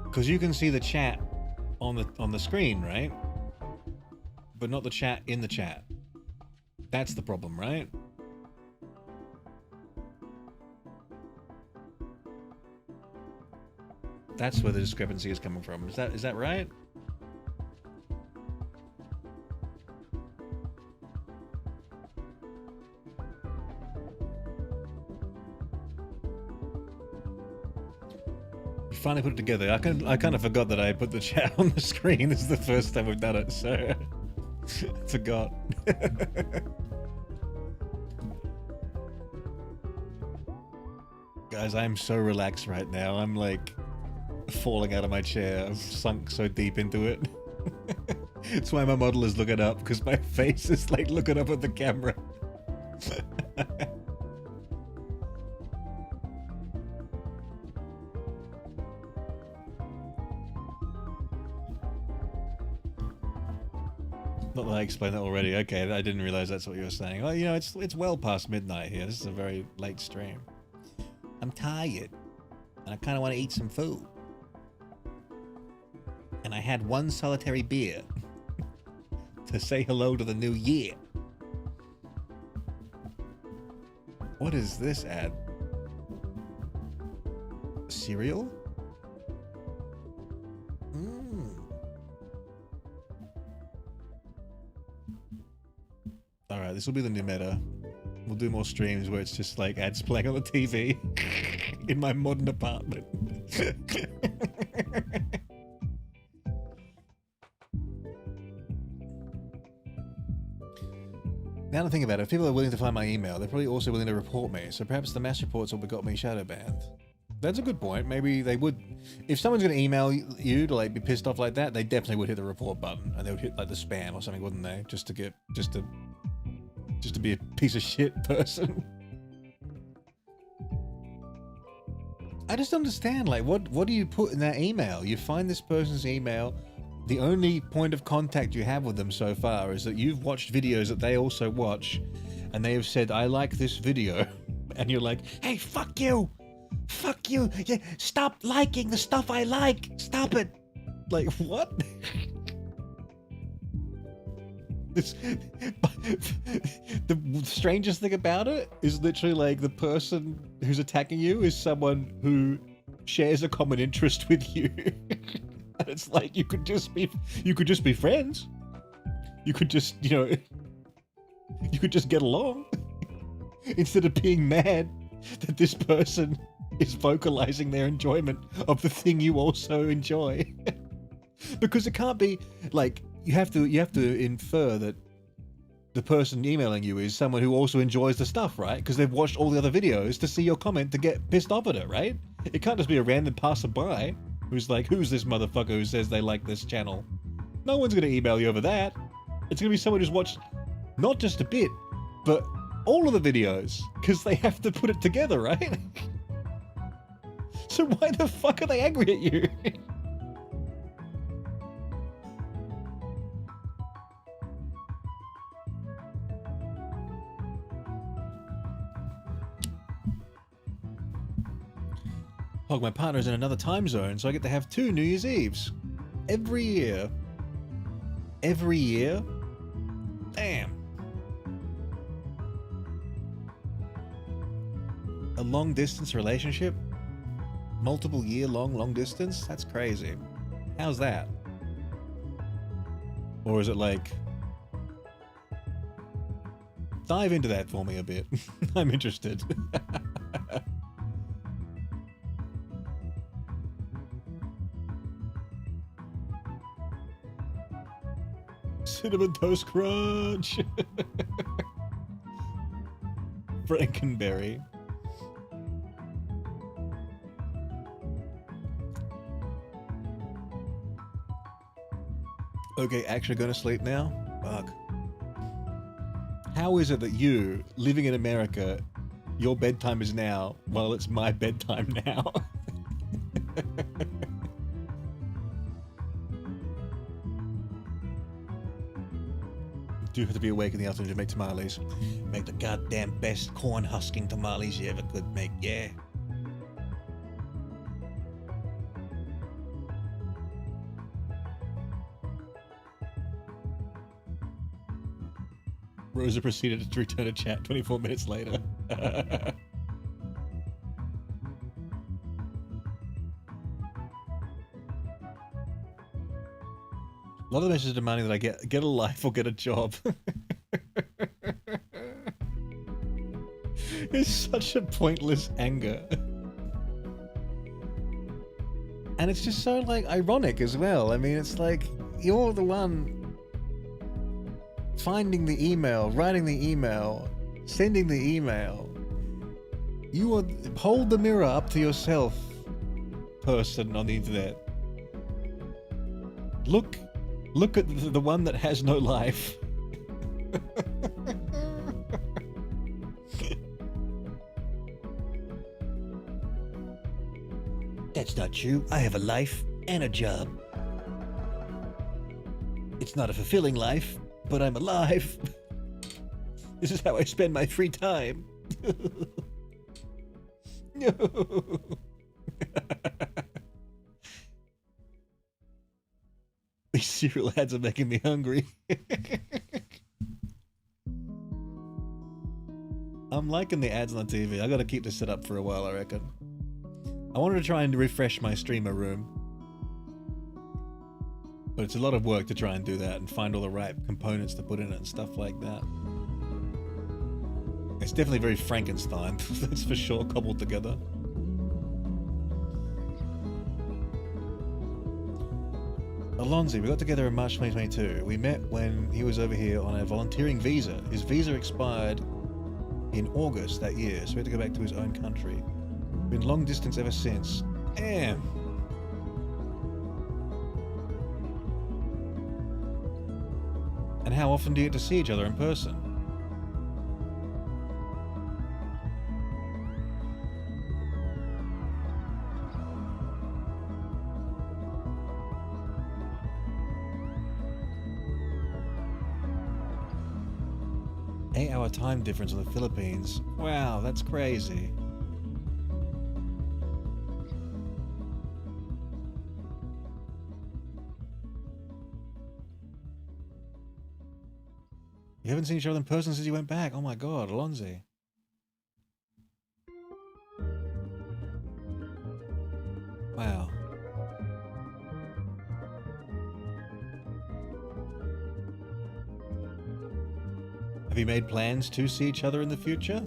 because you can see the chat on the screen, right? But not the chat in the chat. That's the problem, right? That's where the discrepancy is coming from. Is that right? Finally put it together. I kind of forgot that I put the chat on the screen. This is the first time we've done it, so I forgot. Guys, I'm so relaxed right now. I'm like falling out of my chair. I'm sunk so deep into it. That's why my model is looking up, because my face is like looking up at the camera. Not that I explained that already. Okay, I didn't realize that's what you were saying. Well, you know, it's well past midnight here. This is a very late stream. I'm tired, and I kind of want to eat some food. And I had one solitary beer to say hello to the new year. What is this ad? Cereal? Alright, this will be the new meta. We'll do more streams where it's just like ads playing on the TV in my modern apartment. Now to think about it, if people are willing to find my email, they're probably also willing to report me, so perhaps the mass reports will be got me shadow banned. That's a good point. Maybe they would... If someone's going to email you to like be pissed off like that, they definitely would hit the report button, and they would hit like the spam or something, wouldn't they? Just to be a piece of shit person. I just understand, like, what do you put in that email? You find this person's email, the only point of contact you have with them so far is that you've watched videos that they also watch, and they have said, I like this video, and you're like, hey, fuck you! Fuck you! Yeah, stop liking the stuff I like! Stop it! Like, what? The strangest thing about it is literally like the person who's attacking you is someone who shares a common interest with you. And it's like you could just be friends. You could just, you know, you could just get along instead of being mad that this person is vocalizing their enjoyment of the thing you also enjoy. Because it can't be like you have to infer that the person emailing you is someone who also enjoys the stuff, right? Because they've watched all the other videos to see your comment to get pissed off at it, right? It can't just be a random passerby who's like, who's this motherfucker who says they like this channel? No one's going to email you over that. It's going to be someone who's watched not just a bit, but all of the videos, because they have to put it together, right? So why the fuck are they angry at you? Hog, my partner's in another time zone, so I get to have 2 New Year's Eves. Every year. Every year? Damn. A long distance relationship? Multiple year long distance? That's crazy. How's that? Or is it like... Dive into that for me a bit. I'm interested. Cinnamon Toast Crunch! Frankenberry. Okay, actually gonna sleep now? Fuck. How is it that you, living in America, your bedtime is now, while it's my bedtime now? Do have to be awake in the afternoon to make tamales. Make the goddamn best corn husking tamales you ever could make, yeah. Rosa proceeded to return a chat 24 minutes later. A lot of the messages demanding that I get a life or get a job. It's such a pointless anger. And it's just so, like, ironic as well. I mean, it's like, you're the one finding the email, writing the email, sending the email, You are hold the mirror up to yourself, person on the internet. Look at the one that has no life. That's not true. I have a life and a job. It's not a fulfilling life, but I'm alive. This is how I spend my free time. No. These cereal ads are making me hungry. I'm liking the ads on the TV. I gotta keep this set up for a while, I reckon. I wanted to try and refresh my streamer room. But it's a lot of work to try and do that and find all the right components to put in it and stuff like that. It's definitely very Frankenstein, that's for sure, cobbled together. Alonzi, we got together in March 2022. We met when he was over here on a volunteering visa. His visa expired in August that year, so he had to go back to his own country. Been long distance ever since. Damn. And how often do you get to see each other in person? Eight-hour time difference in the Philippines. Wow, that's crazy. You haven't seen each other in person since you went back. Oh my god, Alonzi. Wow. Have you made plans to see each other in the future?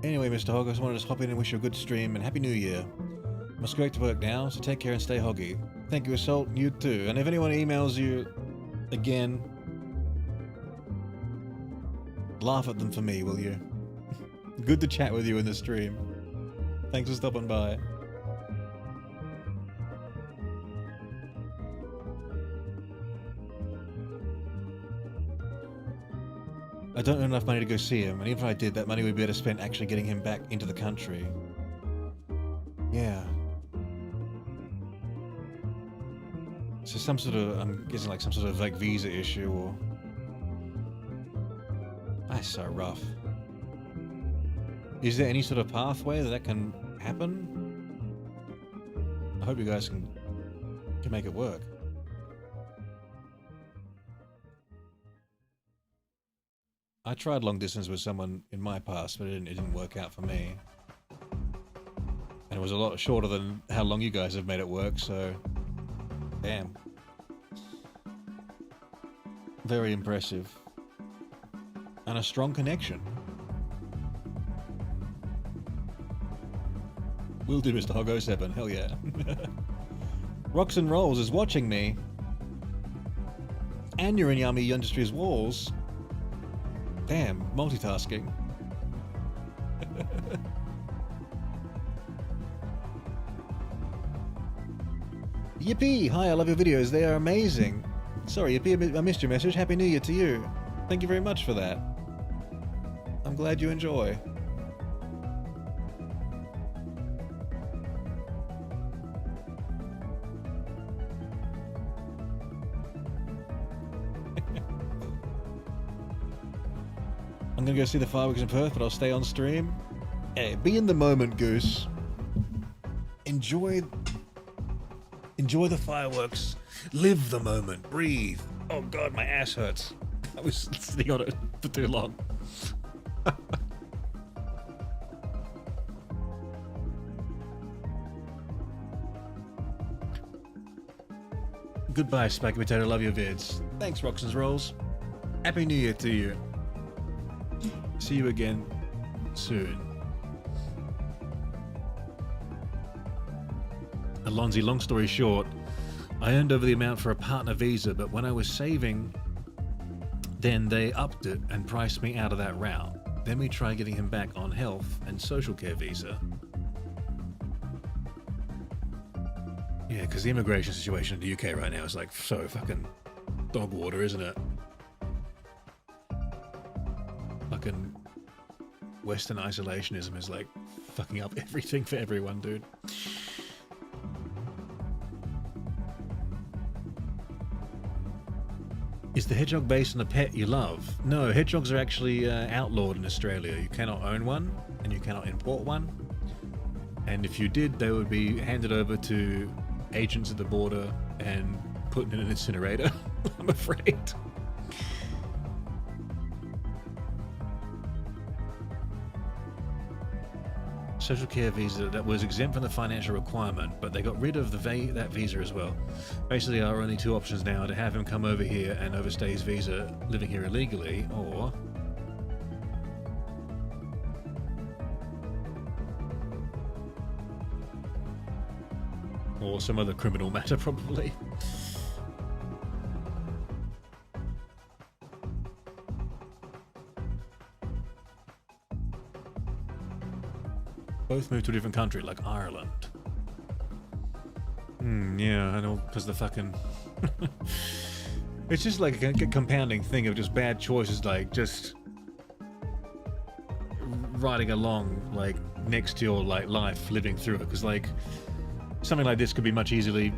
Anyway, Mr. Hog, I just wanted to hop in and wish you a good stream and Happy New Year. Must go back to work now, so take care and stay hoggy. Thank you, Assault, you too. And if anyone emails you again, laugh at them for me, will you? Good to chat with you in the stream. Thanks for stopping by. I don't earn enough money to go see him, and even if I did, that money would be better spent actually getting him back into the country. Yeah. So some sort of, I'm guessing like some sort of like visa issue or... That's so rough. Is there any sort of pathway that can happen? I hope you guys can make it work. I tried long distance with someone in my past, but it didn't work out for me. And it was a lot shorter than how long you guys have made it work, so... Damn. Very impressive. And a strong connection. Will do, Mr. Hog 07. Hell yeah. Rocks and Rolls is watching me. And you're in Yummy Industries walls. Damn, multitasking. Yippee! Hi, I love your videos. They are amazing. Sorry, Yippee, I missed your message. Happy New Year to you. Thank you very much for that. I'm glad you enjoy. I'm gonna go see the fireworks in Perth, but I'll stay on stream. Hey, be in the moment, Goose. Enjoy the fireworks. Live the moment. Breathe. Oh god, my ass hurts. I was sitting on it for too long. Goodbye, Spiky Potato. Love your vids. Thanks, Rocks and Rolls. Happy New Year to you. See you again soon. Alonzi, long story short, I earned over the amount for a partner visa, but when I was saving Then they upped it and priced me out of that route. Then we tried getting him back on health and social care visa. Yeah, because the immigration situation in the UK right now is like so fucking dog water, isn't it? Fucking Western isolationism is like fucking up everything for everyone, dude. Is the hedgehog based on a pet you love? No, hedgehogs are actually outlawed in Australia. You cannot own one, and you cannot import one. And if you did, they would be handed over to agents at the border and put in an incinerator, I'm afraid. Social care visa that was exempt from the financial requirement, but they got rid of that visa as well. Basically, our only two options now are to have him come over here and overstay his visa living here illegally, or some other criminal matter, probably. Both moved to a different country, like Ireland. Yeah, I know, because the fucking... It's just like a compounding thing of just bad choices, like just riding along, like next to your like life, living through it. Because like something like this could be much easily,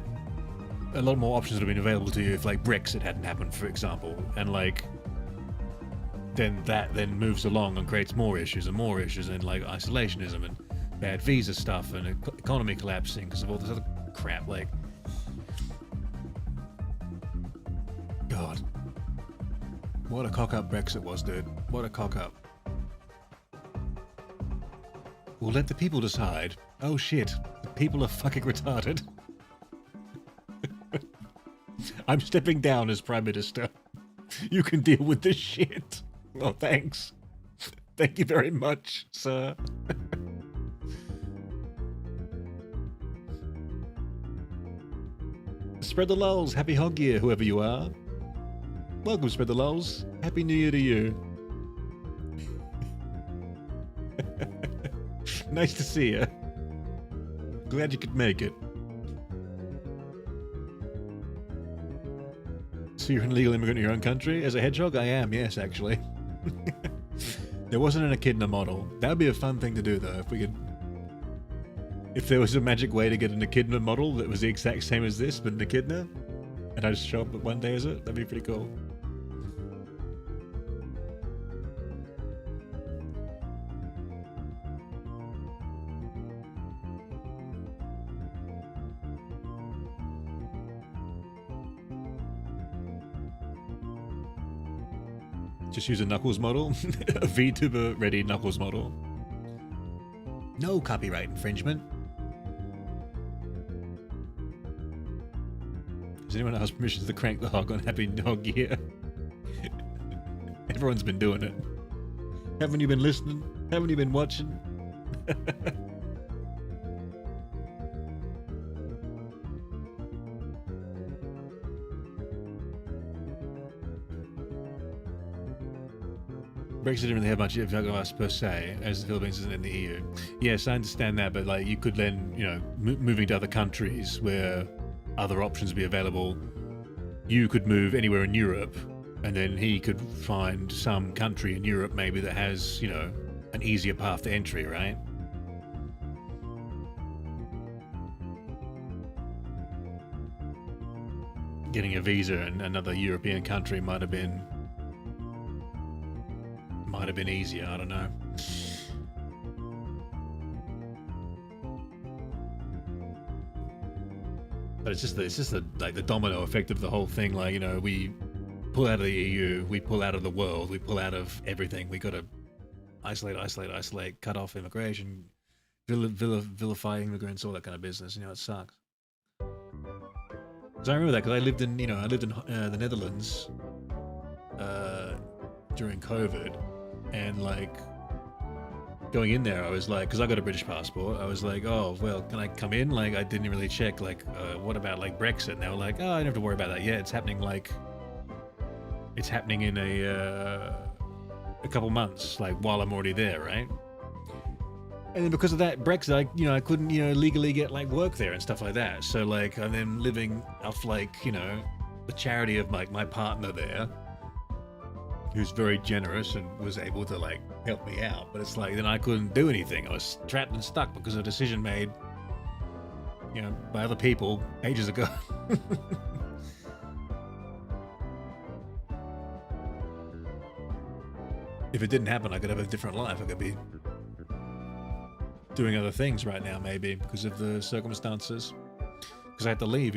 a lot more options would have been available to you if like Brexit hadn't happened, for example, and like then that then moves along and creates more issues and like isolationism and bad visa stuff and economy collapsing because of all this other crap. Like, God, what a cock-up Brexit was, dude. What a cock-up. We'll let the people decide. Oh shit, the people are fucking retarded. I'm stepping down as Prime Minister. You can deal with this shit. Oh, thanks. Thank you very much, sir. Spread the lulz. Happy Hog Year, whoever you are. Welcome, Spread the lulz. Happy New Year to you. Nice to see you. Glad you could make it. So you're an illegal immigrant in your own country? As a hedgehog? I am, yes, actually. There wasn't an echidna model. That would be a fun thing to do, though, if we could... If there was a magic way to get an echidna model that was the exact same as this, but an echidna, and I just show up one day as it, that'd be pretty cool. Just use a Knuckles model. A VTuber ready Knuckles model. No copyright infringement. Has anyone asked permission to crank the hog on Happy Hog Year? Everyone's been doing it. Haven't you been listening? Haven't you been watching? Brexit didn't really have much effect on us per se, as the Philippines isn't in the EU. Yes, I understand that, but like you could then, you know, moving to other countries where other options would be available, you could move anywhere in Europe, and then he could find some country in Europe maybe that has, you know, an easier path to entry, right? Getting a visa in another European country might have been easier, I don't know. But it's just the domino effect of the whole thing. Like, you know, we pull out of the EU, we pull out of the world, we pull out of everything. We got to isolate, cut off immigration, vilify immigrants, all that kind of business. You know, it sucks. So I remember that because I lived in the Netherlands during COVID. And like going in there, I was like, because I got a British passport, I was like, oh well, can I come in? Like I didn't really check. Like, what about like Brexit? And they were like, oh, I don't have to worry about that yet. It's happening like it's happening in a couple months, like while I'm already there, right? And then because of that Brexit, I couldn't, legally get like work there and stuff like that. So like I'm then living off like, the charity of like my partner there, who's very generous and was able to like help me out. But it's like then I couldn't do anything. I was trapped and stuck because of a decision made, by other people ages ago. If it didn't happen, I could have a different life. I could be doing other things right now, maybe, because of the circumstances. Because I had to leave,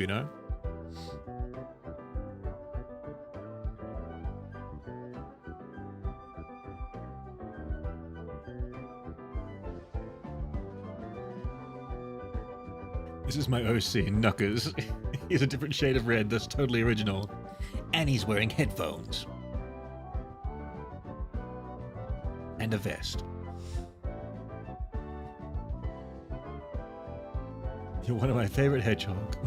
This is my OC, Knuckers. He's a different shade of red that's totally original. And he's wearing headphones. And a vest. You're one of my favorite hedgehog.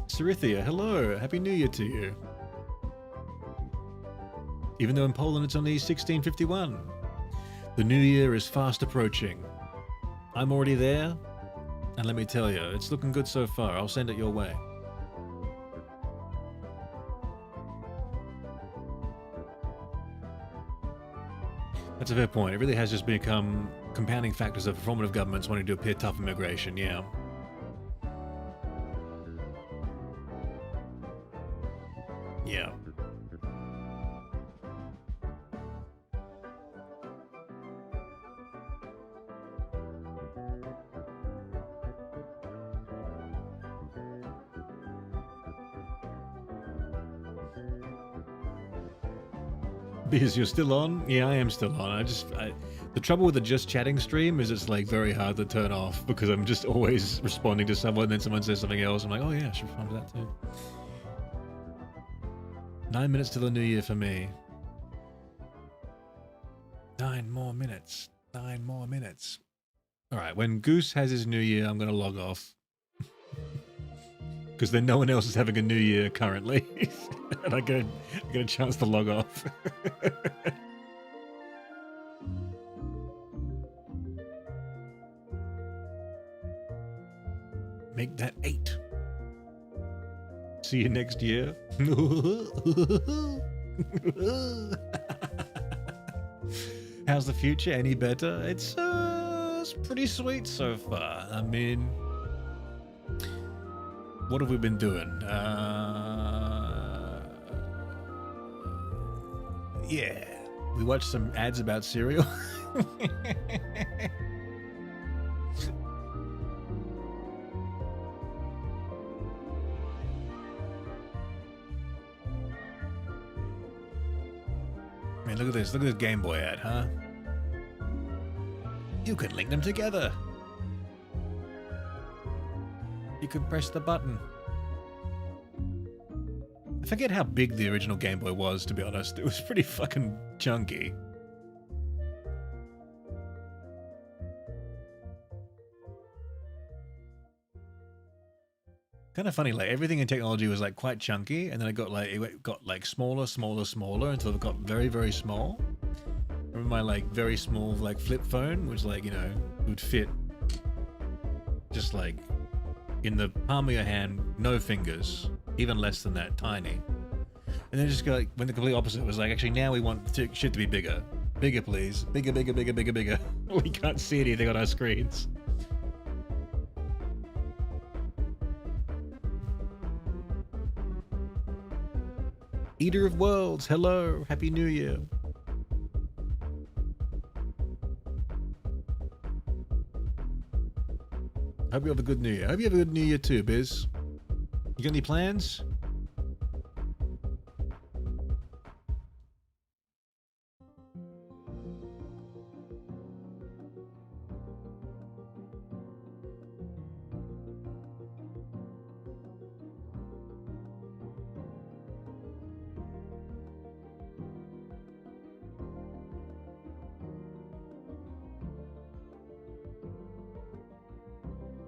Cerithia, hello. Happy New Year to you. Even though in Poland it's only 1651. The New Year is fast approaching. I'm already there, and let me tell you, it's looking good so far. I'll send it your way. That's a fair point. It really has just become compounding factors of performative governments wanting to appear tough immigration, yeah. Yeah. Because you're still on? Yeah, I am still on. The trouble with the just chatting stream is it's like very hard to turn off because I'm just always responding to someone, and then someone says something else. I'm like, oh yeah, I should respond to that too. 9 minutes to the new year for me. 9 more minutes. 9 more minutes. All right, when Goose has his new year, I'm going to log off. Because then no one else is having a new year currently. And I get a chance to log off. Make that 8. See you next year. How's the future? Any better? It's pretty sweet so far. I mean, what have we been doing? Yeah, we watched some ads about cereal. Man, look at this. Look at this Game Boy ad, huh? You can link them together. You can press the button. I forget how big the original Game Boy was, to be honest. It was pretty fucking chunky. Kind of funny, like everything in technology was like quite chunky, and then it got like smaller until it got very, very small. Remember my like very small like flip phone, which like, it would fit just like in the palm of your hand, no fingers, even less than that, tiny. And then just go like, when the complete opposite was like, actually now we want shit to be bigger. Bigger, please. Bigger, bigger, bigger, bigger, bigger. We can't see anything on our screens. Eater of Worlds, hello, Happy New Year. Hope you have a good New Year. Hope you have a good New Year too, Biz. You got any plans?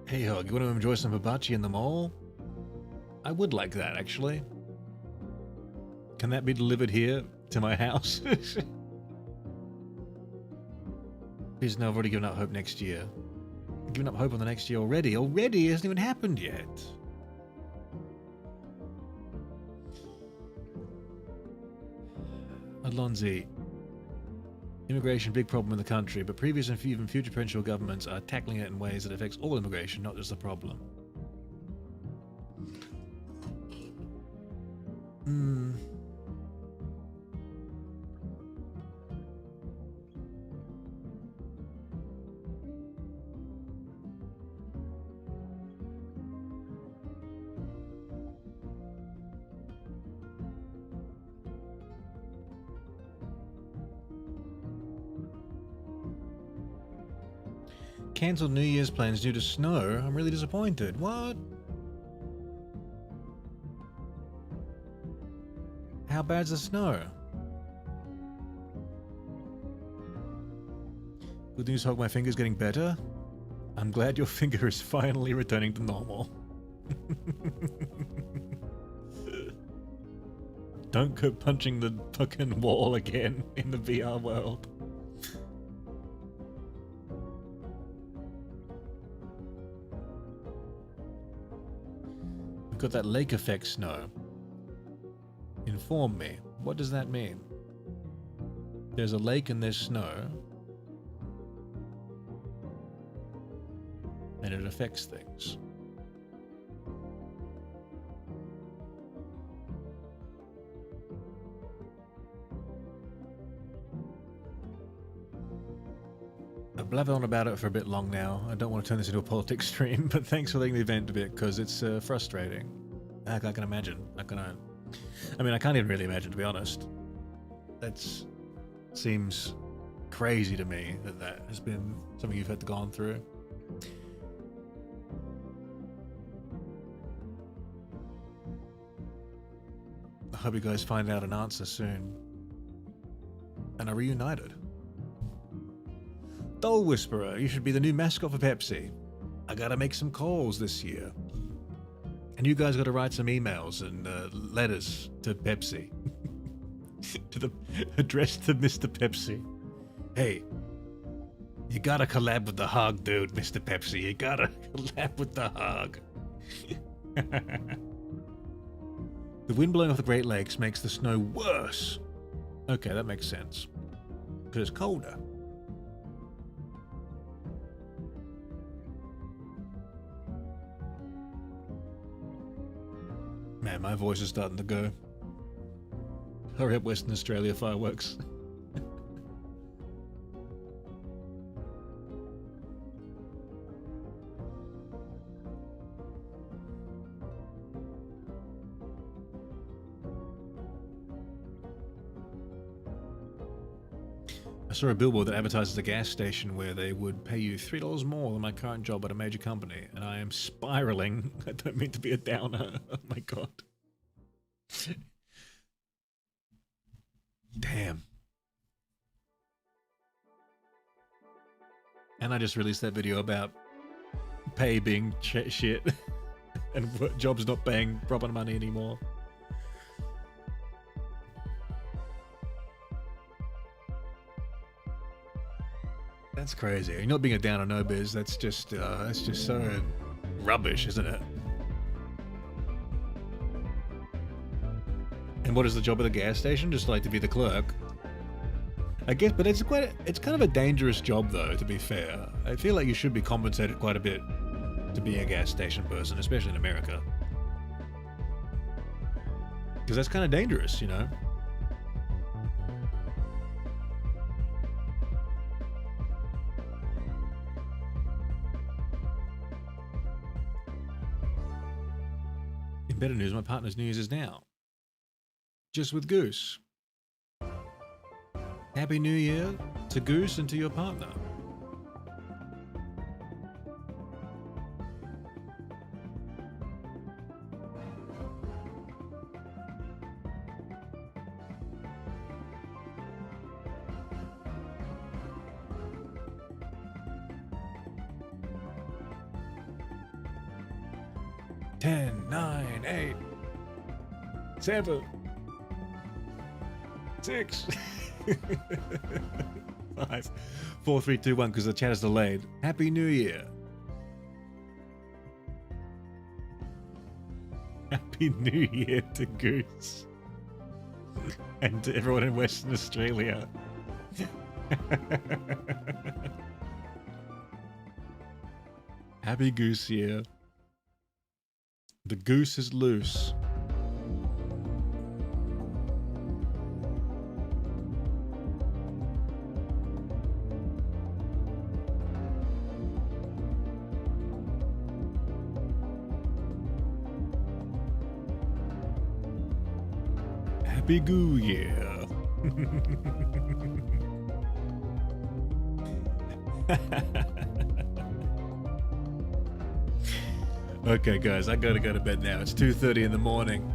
Hey, Hog, you want to enjoy some hibachi in the mall? I would like that, actually. Can that be delivered here to my house? Please, no, I've already given up hope next year. I've given up hope on the next year already. Already? It hasn't even happened yet. Alonzi. Immigration, big problem in the country, but previous and even future provincial governments are tackling it in ways that affects all immigration, not just the problem. Cancelled New Year's plans due to snow. I'm really disappointed. What? How bad's the snow? Good news, Hog, my finger's getting better. I'm glad your finger is finally returning to normal. Don't go punching the fucking wall again in the VR world. Got that lake effect snow. Inform me. What does that mean? There's a lake and there's snow. And it affects things. I've blathered on about it for a bit long now. I don't want to turn this into a politics stream, but thanks for letting me vent a bit, because it's frustrating. I can imagine. I mean, I can't even really imagine, to be honest. That seems crazy to me that has been something you've had to go through. I hope you guys find out an answer soon. And are reunited. Dole Whisperer, you should be the new mascot for Pepsi. I gotta make some calls this year. And you guys gotta write some emails and letters to Pepsi. Addressed to Mr. Pepsi. Hey, you gotta collab with the Hog, dude, Mr. Pepsi. You gotta collab with the Hog. The wind blowing off the Great Lakes makes the snow worse. Okay, that makes sense. Because it's colder. Man, my voice is starting to go. Hurry up, Western Australia fireworks. I saw a billboard that advertises a gas station where they would pay you $3 more than my current job at a major company, and I am spiraling. I don't mean to be a downer. Oh my god. Damn. And I just released that video about pay being shit and jobs not paying proper money anymore. That's crazy. You're not being a downer, no biz. That's just so rubbish, isn't it? And what is the job of the gas station? Just like to be the clerk, I guess. But it's kind of a dangerous job, though. To be fair, I feel like you should be compensated quite a bit to be a gas station person, especially in America, because that's kind of dangerous, you know. In better news, my partner's New Year's is now. Just with Goose. Happy New Year to Goose and to your partner. Ten, 9, 8, 7, 6, 5, 4, 3, 2, 1, because the chat is delayed. Happy New Year. Happy New Year to Goose. And to everyone in Western Australia. Happy Goose Year. The goose is loose. Happy Goo Year. Okay, guys, I gotta go to bed now. It's 2:30 in the morning,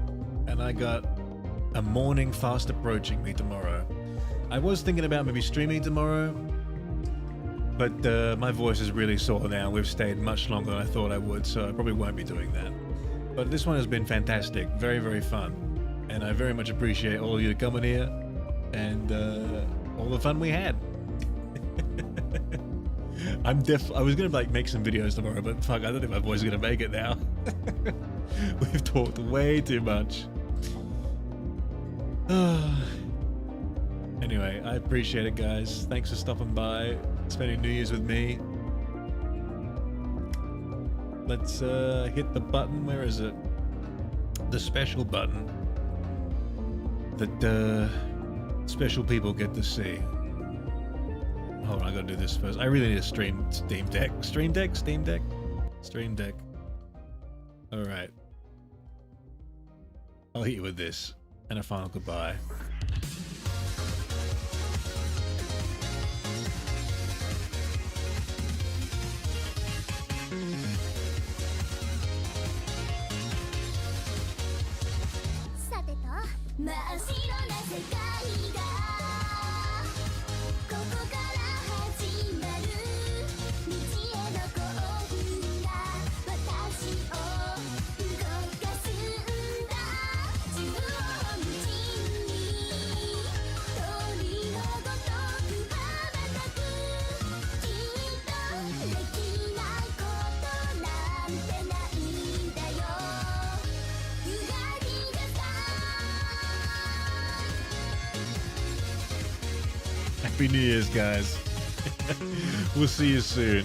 and I got a morning fast approaching me tomorrow. I was thinking about maybe streaming tomorrow, but my voice is really sore now. We've stayed much longer than I thought I would, so I probably won't be doing that. But this one has been fantastic, very, very fun, and I very much appreciate all of you coming here and all the fun we had. I was gonna like make some videos tomorrow, but fuck, I don't think my voice is gonna make it now. We've talked way too much. Anyway, I appreciate it, guys. Thanks for stopping by, spending New Year's with me. Let's hit the button. Where is it? The special button that special people get to see. Hold on, I gotta do this first. I really need a Steam Deck. Stream Deck? Alright. I'll hit you with this. And a final goodbye. Happy New Year's, guys. We'll see you soon.